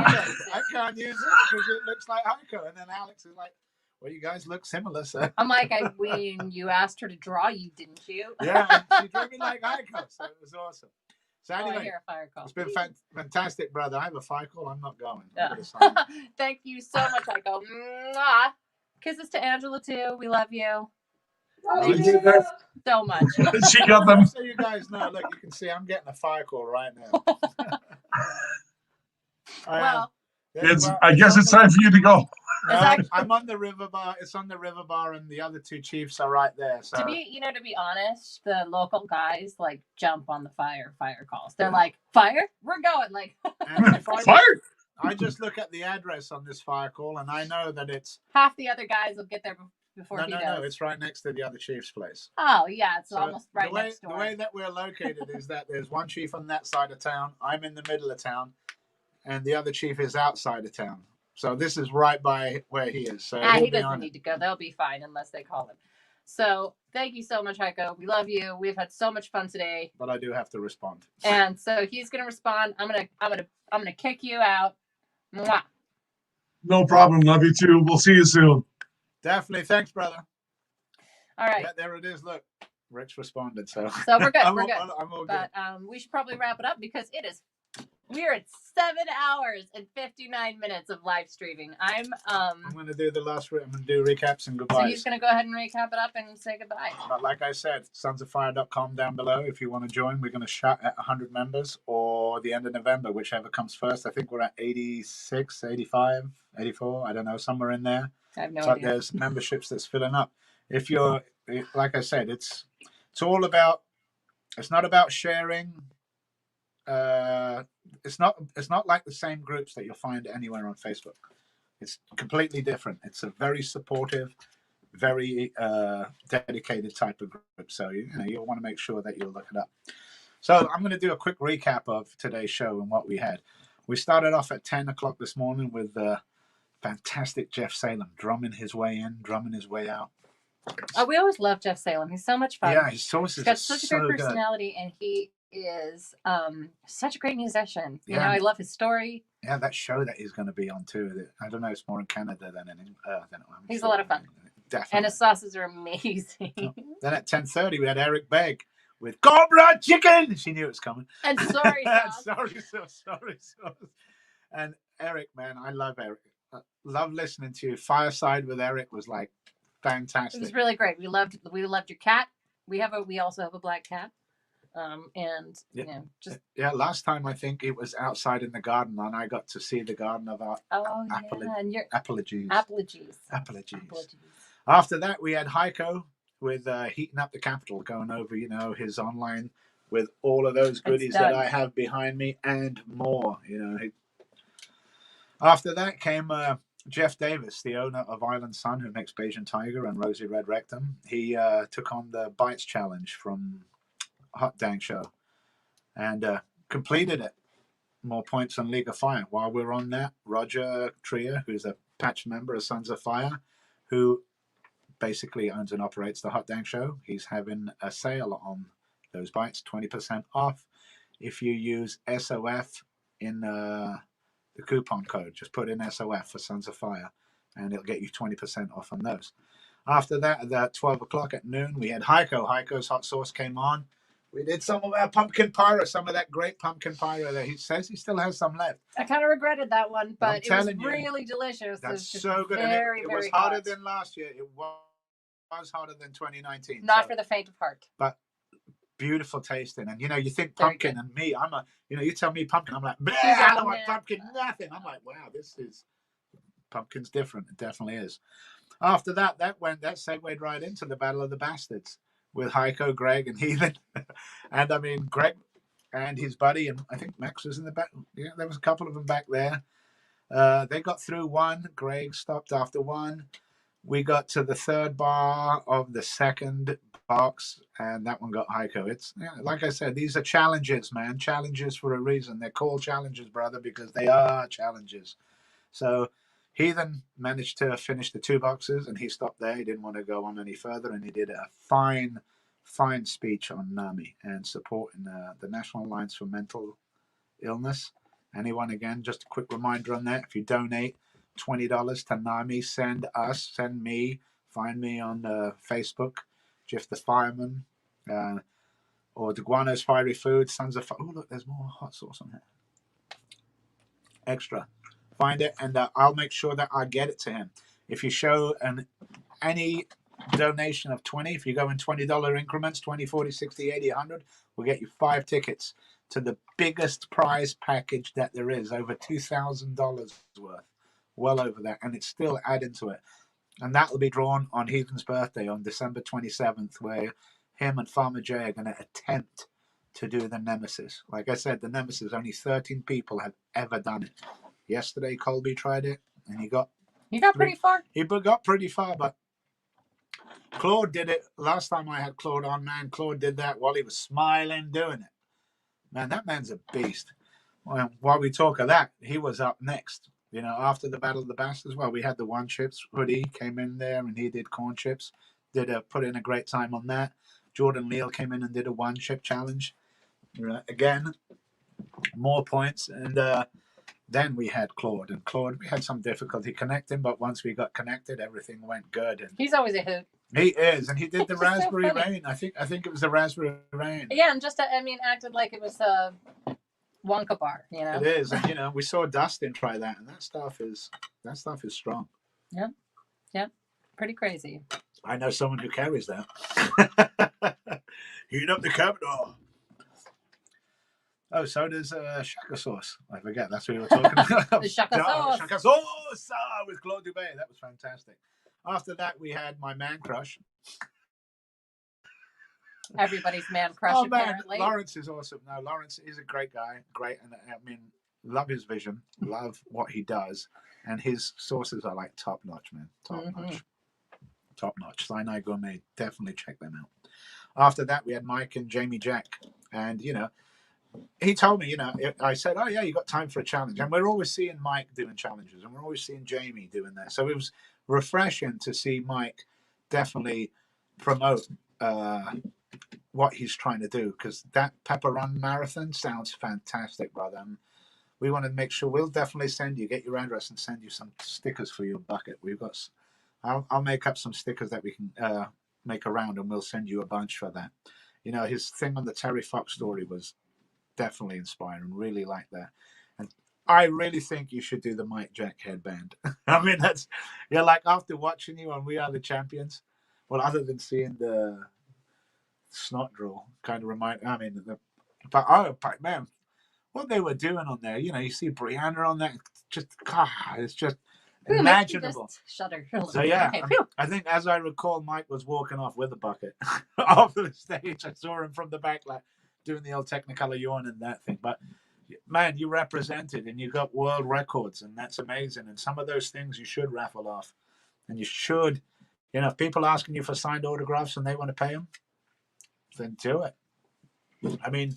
I can't use it because it looks like Haico. And then Alex is like, well, you guys look similar, so. I'm like, when you asked her to draw you, didn't you? Yeah, she drew me like Haico, so it was awesome. So anyway, I hear a fire call. It's been fantastic, brother. I have a fire call. I'm not going. Yeah. Thank you so much, Haico. Mwah. Kisses to Angela, too. We love you. So much. She got them. So you guys know, look, you can see I'm getting a fire call right now. I guess it's time for you to go. I'm on the river bar. It's on the river bar, and the other two chiefs are right there. So to be honest, the local guys jump on the fire calls. They're like, fire? We're going. Fire? I just look at the address on this fire call, and I know that it's Half the other guys will get there before he does. No, it's right next to the other chief's place. Oh yeah, it's So almost right next door. The way that we're located is that there's one chief on that side of town. I'm in the middle of town, and the other chief is outside of town. So this is right by where he is. So he doesn't need to go. They'll be fine unless they call him. So thank you so much, Haico. We love you. We've had so much fun today. But I do have to respond. And so he's gonna respond. I'm gonna kick you out. Mwah. No problem. Love you too. We'll see you soon. Definitely. Thanks, brother. All right. Yeah, there it is. Look, Rich responded. So we're good. I'm we're good. I'm all but we should probably wrap it up because we're at 7 hours and 59 minutes of live streaming. I'm going to do the last. I'm going to do recaps and goodbyes. So he's going to go ahead and recap it up and say goodbye. But like I said, sonsofire.com down below if you want to join. We're going to shut at 100 members or the end of November, whichever comes first. I think we're at 86, 85, 84. I don't know, somewhere in there. I have no but idea. There's memberships that's filling up. If you're, like I said, it's all about. It's not about sharing. It's not like the same groups that you'll find anywhere on Facebook. It's completely different. It's a very supportive, very dedicated type of group. So you'll want to make sure that you'll look it up. So I'm going to do a quick recap of today's show and what we had. We started off at 10 o'clock this morning with fantastic Jeff Salem drumming his way in, drumming his way out. Oh, we always love Jeff Salem. He's so much fun. Yeah, his sources. He's got such a great personality, and he is such a great musician. You know, I love his story. Yeah, that show that he's going to be on too. I don't know, it's more in Canada than in He's a lot of fun. Definitely. And his sauces are amazing. Then at 10:30 we had Eric Begg with Cobra Chicken. She knew it was coming. And sorry sauce. sorry sauce. And Eric, man, I love Eric. Love listening to you. Fireside with Eric was like fantastic. It was really great. We loved your cat. We also have a black cat. Last time I think it was outside in the garden, and I got to see the garden of our apologies. After that, we had Haico with Heating Up the Capital, going over his online with all of those goodies that I have behind me and more. After that came Jeff Davis, the owner of Island Sun, who makes Bayesian Tiger and Rosy Red Rectum. He took on the Bites Challenge from Hot Dang Show and completed it. More points on League of Fire. While we're on that, Roger Trier, who's a patch member of Sons of Fire, who basically owns and operates the Hot Dang Show, he's having a sale on those bites, 20% off if you use SOF in the coupon code. Just put in SOF for Sons of Fire and it'll get you 20% off on those. After that, at 12 o'clock at noon, we had Haico. Haico's hot sauce came on. We did some of our pumpkin pyro, some of that great pumpkin pyro that he says he still has some left. I kind of regretted that one, but it was really delicious. That's so good. Very, it was hotter than last year. It was hotter than 2019. Not for the faint of heart. But beautiful tasting. And, you think pumpkin and me, you tell me pumpkin, I'm like, I don't want pumpkin, nothing. I'm like, wow, pumpkin's different. It definitely is. After that segued right into the Battle of the Basterds with Haico, Greg, and Heathen. And I mean, Greg and his buddy, and I think Max was in the back. Yeah, there was a couple of them back there. They got through one. Greg stopped after one. We got to the third bar of the second box, and that one got Haico. It's like I said, these are challenges, man. Challenges for a reason. They're called challenges, brother, because they are challenges. So Heathen managed to finish the 2 boxes, and he stopped there. He didn't want to go on any further, and he did a fine speech on NAMI and supporting the National Alliance for Mental Illness. Anyone, again, just a quick reminder on that. If you donate $20 to NAMI, send me, find me on Facebook, Jeff the Fireman, or the Guano's Fiery Food, Sons of Fire. Oh, look, there's more hot sauce on here. Extra. Find it, and I'll make sure that I get it to him. If you show any donation of 20, if you go in $20 increments, 20, 40, 60, 80, 100, we'll get you 5 tickets to the biggest prize package that there is, over $2,000 worth. Well over that, and it's still adding to it. And that will be drawn on Heathen's birthday on December 27th, where him and Farmer Jay are going to attempt to do the Nemesis. Like I said, the Nemesis, only 13 people have ever done it. yesterday Colby tried it, and he got pretty far. He got pretty far, but Claude did it last time I had Claude on. Man, Claude did that while he was smiling, doing it. Man, that man's a beast. Well, while we talk of that, he was up next. You know, after the Battle of the Bastards, well, we had the one chips hoodie came in there, and he did corn chips. Put in a great time on that. Jordan Leal came in and did a one chip challenge. Again, more points, and then we had Claude. And Claude, we had some difficulty connecting, but once we got connected, everything went good. And he's always a hoot. He is, and he did the It's just so raspberry funny. rain. I think it was the raspberry rain. Yeah, and just acted like it was a Wonka bar. You know, It is, and we saw Dustin try that, and that stuff is strong. Yeah, yeah, pretty crazy. I know someone who carries that. Heat up the Capitol. Oh, so does Shaka Sauce. I forget. That's what we were talking about. The Shaka Sauce. Shaka Sauce with Claude Dubé. That was fantastic. After that, we had my man crush. Everybody's man crush, Oh, man. apparently. Lawrence is awesome. No, Lawrence is a great guy. Great. And I mean, love his vision. Love what he does. And his sauces are like top notch, man. Top notch. Top notch. Sinai Gourmet. Definitely check them out. After that, we had Mike and Jamie Jack. And, he told me, I said, oh, yeah, you got time for a challenge. And we're always seeing Mike doing challenges, and we're always seeing Jamie doing that. So it was refreshing to see Mike definitely promote what he's trying to do, because that Pepper Run Marathon sounds fantastic, brother. And we want to make sure we'll definitely get your address and send you some stickers for your bucket. We've got, I'll make up some stickers that we can make around, and we'll send you a bunch for that. His thing on the Terry Fox story was definitely inspiring. Really like that. And I really think you should do the Mike Jack headband. I mean, like after watching you on We Are the Champions, well, other than seeing the snot draw, kind of but man, what they were doing on there, you see Brianna on that, it's just imaginable. Shudder. So yeah, I think as I recall, Mike was walking off with a bucket off the stage. I saw him from the back, like doing the old Technicolor yawn and that thing. But man, you represented, and you got world records, and that's amazing. And some of those things you should raffle off, and you should, if people are asking you for signed autographs and they want to pay them, then do it. I mean,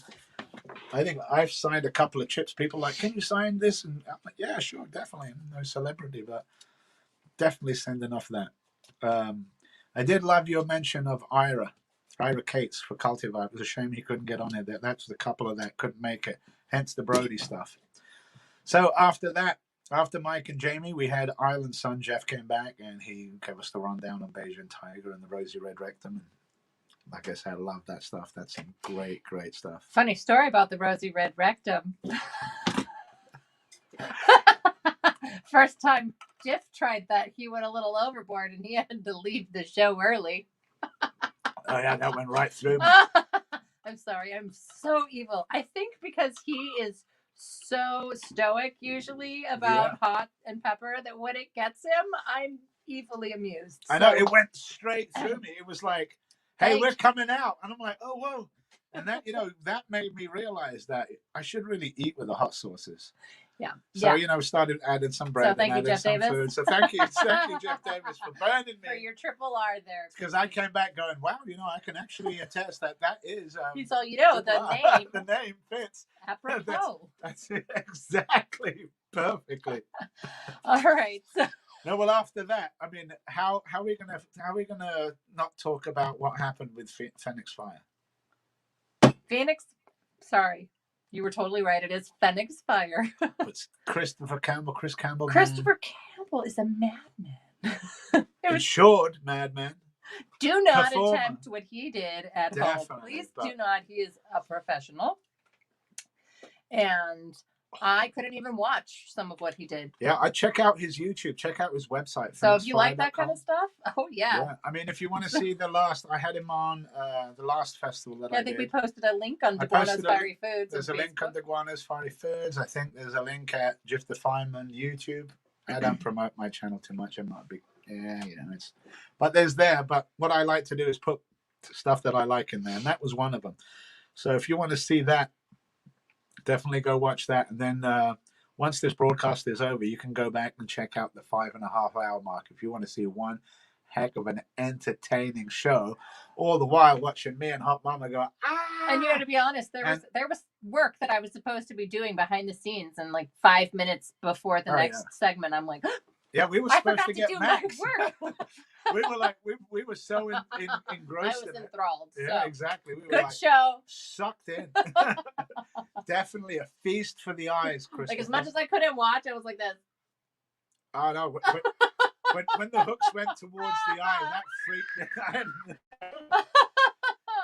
I think I've signed a couple of chips. People are like, can you sign this? And I'm like, yeah, sure, definitely. I'm no celebrity, but definitely sending off that. I did love your mention of Ira Cates for Cultivar. It was a shame he couldn't get on it. That's the couple of that couldn't make it, hence the Brody stuff. So after that, after Mike and Jamie, we had Island's son Jeff came back, and he gave us the rundown on Beijing Tiger and the Rosy Red Rectum. And like I said, I love that stuff. That's some great, great stuff. Funny story about the Rosy Red Rectum. First time Jeff tried that, he went a little overboard, and he had to leave the show early. Oh yeah, that went right through me. I'm sorry, I'm so evil. I think because he is so stoic usually about hot and pepper that when it gets him, I'm evilly amused. I know, it went straight through me. It was like, hey, we're coming out. And I'm like, oh, whoa. And that, that made me realize that I should really eat with the hot sauces. Yeah. So, started adding some bread. So thank you, Jeff Davis. Food. So thank you, Jeff Davis, for burning me. For your triple R there. Because I came back going, wow, I can actually attest that is. He's all, the name. The name fits. Apropos. That's it exactly, perfectly. All right. No, well, after that, I mean, how are we gonna not talk about what happened with Fenyx Fyre? Sorry, you were totally right. It is Fenyx Fyre. It's Chris Campbell. Christopher Campbell is a madman. Insured madman. Do not attempt what he did at home. Please do not. He is a professional. And I couldn't even watch some of what he did. Yeah, I check out his YouTube, check out his website. So if you like that kind of stuff, yeah. I mean, if you want to see I had him on the last festival that I think did. we posted a link on Deguano's Fiery Foods. There's a link on Deguano's Fiery Foods. I think there's a link at Jeff the Fireman YouTube. I don't promote my channel too much. I'm not a big, but there's there. But what I like to do is put stuff that I like in there, and that was one of them. So if you want to see that, definitely go watch that. And then once this broadcast is over, you can go back and check out the 5.5 hour mark if you want to see one heck of an entertaining show, all the while watching me and Hot Mama go, And to be honest, there was work that I was supposed to be doing behind the scenes, and like 5 minutes before the next segment, I'm like, yeah, we were I supposed forgot to to get do Max. my work. We were like, we were so engrossed. I was enthralled. Yeah, so. exactly. We were Good like, show. Sucked in. Definitely a feast for the eyes, Chris. Like as much as I couldn't watch, I was like this. Oh no! When the hooks went towards the eye, that freaked me.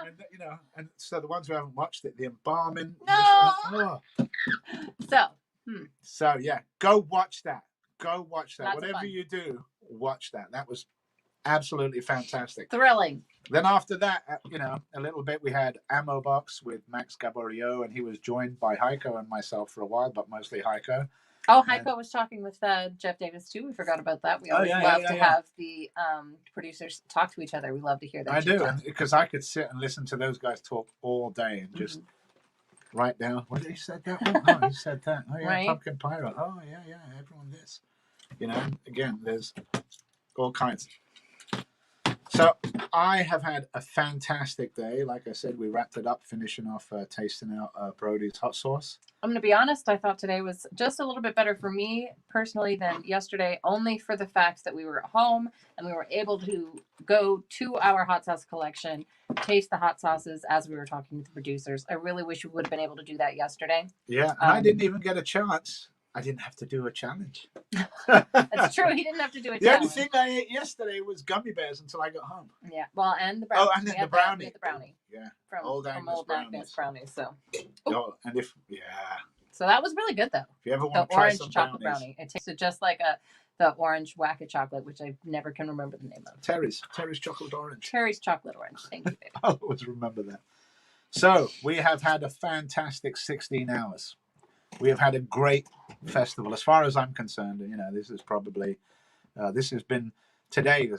And you know, and so the ones who haven't watched it, the embalming. No. So yeah, go watch that. Go watch that. Lots of Whatever fun. you do, watch that. That was absolutely fantastic. Thrilling. Then after that, you know, a little bit, we had Ammo Box with Max Gaborio, and he was joined by Haico and myself for a while, but mostly Haico. Oh, Haico was talking with Jeff Davis too. We forgot about that. We always love to have the producers talk to each other. We love to hear that. I do, because I could sit and listen to those guys talk all day and just write down, what did he said that one? Oh, he said that. Oh, yeah, Right. Pumpkin Pyro. Oh, yeah, everyone this. You know, again, there's all kinds. So I have had a fantastic day. Like I said, we wrapped it up, finishing off tasting out Brody's hot sauce. I'm going to be honest. I thought today was just a little bit better for me personally than yesterday, only for the fact that we were at home and we were able to go to our hot sauce collection, taste the hot sauces as we were talking to the producers. I really wish we would have been able to do that yesterday. Yeah, and I didn't even get a chance. I didn't have to do a challenge. That's true. He didn't have to do a The challenge. only thing I ate yesterday was gummy bears until I got home. Yeah, well, and the brownie. Oh, and then the brownie. We had the brownie. Yeah, From Old Agnes brownies. So. Oh, and So that was really good though. If you ever The want to try orange some chocolate brownies. brownie. It tasted just like the orange Wacka chocolate, which I never can remember the name of. Terry's chocolate orange. Terry's chocolate orange. Thank you, baby. I'll always remember that. So we have had a fantastic 16 hours. We have had a great festival. As far as I'm concerned, you know, this is probably, this has been, today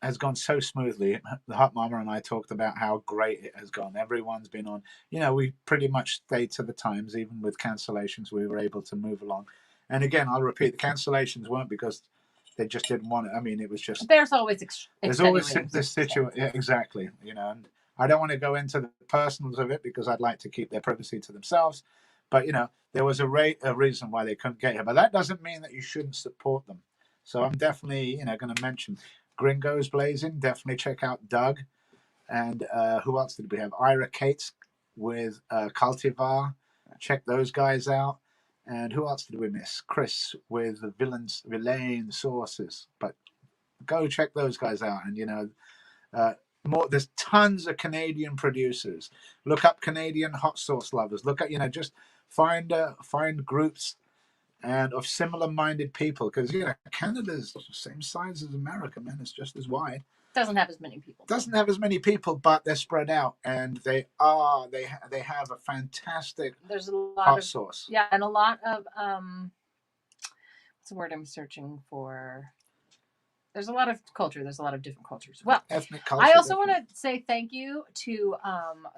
has gone so smoothly. The Hot Mama and I talked about how great it has gone. Everyone's been on, you know, we pretty much stayed to the times, even with cancellations, we were able to move along. And again, I'll repeat, the cancellations weren't because they just didn't want it. I mean, it was just, There's always there's always this situation. Yeah, exactly. You know, and I don't want to go into the personals of it because I'd like to keep their privacy to themselves. But, you know, there was a reason why they couldn't get here. But that doesn't mean that you shouldn't support them. So I'm definitely, you know, going to mention Gringos Blazing. Definitely check out Doug. And who else did we have? Ira Cates with Cultivar. Check those guys out. And who else did we miss? Chris with the Villain Sauces. But go check those guys out. And, you know, there's tons of Canadian producers. Look up Canadian hot sauce lovers. Look at, you know, just find groups and of similar minded people, because, you know, Canada's the same size as America, man. It's just as wide. Doesn't have as many people. Doesn't have as many people, but they're spread out, and they have a fantastic There's a lot hot of sauce. Yeah, and a lot of what's the word I'm searching for? There's a lot of culture. There's a lot of different cultures. Well, ethnic culture. I also want to say thank you to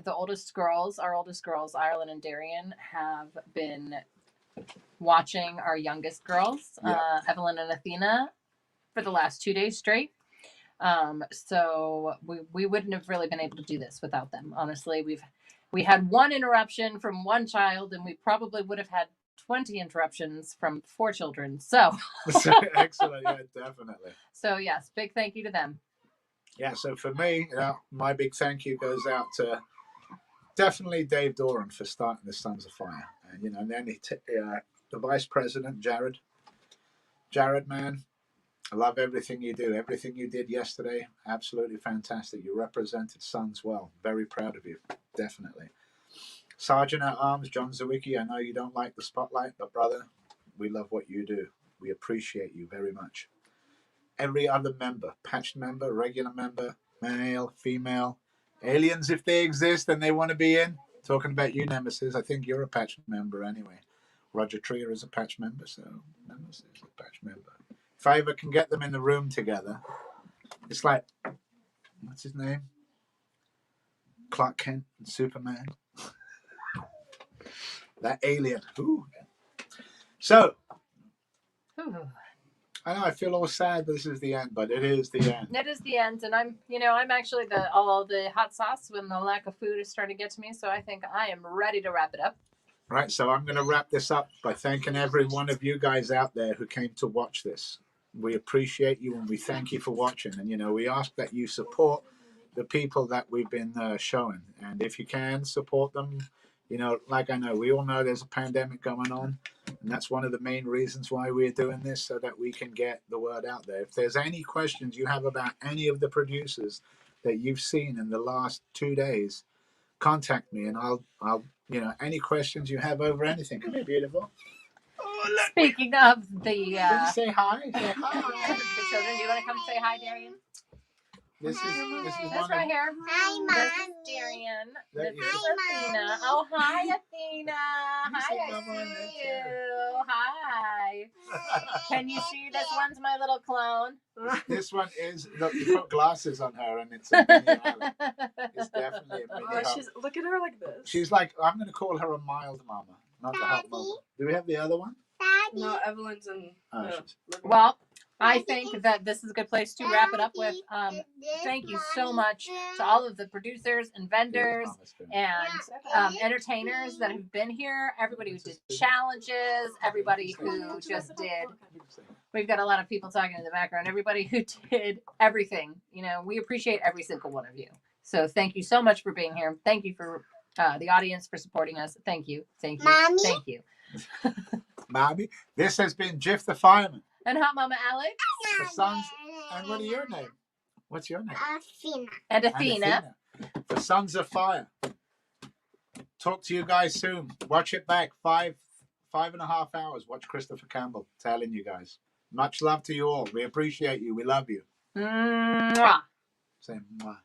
the oldest girls. Our oldest girls, Ireland and Darian, have been watching our youngest girls, Evelyn and Athena, for the last 2 days straight. So we wouldn't have really been able to do this without them. Honestly, we had one interruption from one child, and we probably would have had 20 interruptions from 4 children. So Excellent, yeah, definitely. So yes, big thank you to them. Yeah, so for me, you know, my big thank you goes out to definitely Dave Doran for starting the Sons of Fire, and you know, and then the vice president Jared, man, I love everything you do. Everything you did yesterday, absolutely fantastic. You represented Sons well. Very proud of you, definitely. Sergeant at Arms John Zawicki, I know you don't like the spotlight, but brother, we love what you do. We appreciate you very much. Every other member, patched member, regular member, male, female, aliens if they exist and they want to be in. Talking about you, Nemesis, I think you're a patched member anyway. Roger Trier is a patched member, so Nemesis is a patched member. If I ever can get them in the room together, it's like, what's his name? Clark Kent and Superman. That alien. Ooh. So, I know I feel all sad this is the end, but it is the end. It is the end, and I'm actually all the hot sauce when the lack of food is starting to get to me. So I think I am ready to wrap it up. Right, so I'm going to wrap this up by thanking every one of you guys out there who came to watch this. We appreciate you and we thank you for watching. And, we ask that you support the people that we've been showing. And if you can, support them. Like I know, we all know there's a pandemic going on. And that's one of the main reasons why we're doing this, so that we can get the word out there. If there's any questions you have about any of the producers that you've seen in the last 2 days, contact me and I'll any questions you have over anything. Come here, beautiful. Speaking of the Did you say hi? Say hi. The children, do you want to come say hi, Darian? This is This right here. Hi, Mom. This is Darian. This is Athena. Oh, hi, Athena. Hi, I see you. Hi. Can you see this one's my little clone? This one is, look, you put glasses on her and it's a mini Alex. It's definitely a mini Look at her like this. She's like, I'm going to call her a mild mama, not the hot mama. Do we have the other one? Daddy. No, Evelyn's in. Well, I think that this is a good place to wrap it up with. Thank you so much to all of the producers and vendors and entertainers that have been here. Everybody who did challenges, everybody who just did. We've got a lot of people talking in the background. Everybody who did everything. We appreciate every single one of you. So thank you so much for being here. Thank you for the audience for supporting us. Thank you. Thank you. Mommy? Thank you. Mommy, this has been Jiff the Fireman. And Hot Mama Alex. The Sons, and what are your name? What's your name? Athena. And Athena. The Sons of Fire. Talk to you guys soon. Watch it back. 5.5 hours. Watch Christopher Campbell telling you guys. Much love to you all. We appreciate you. We love you. Mwah. Say mwah.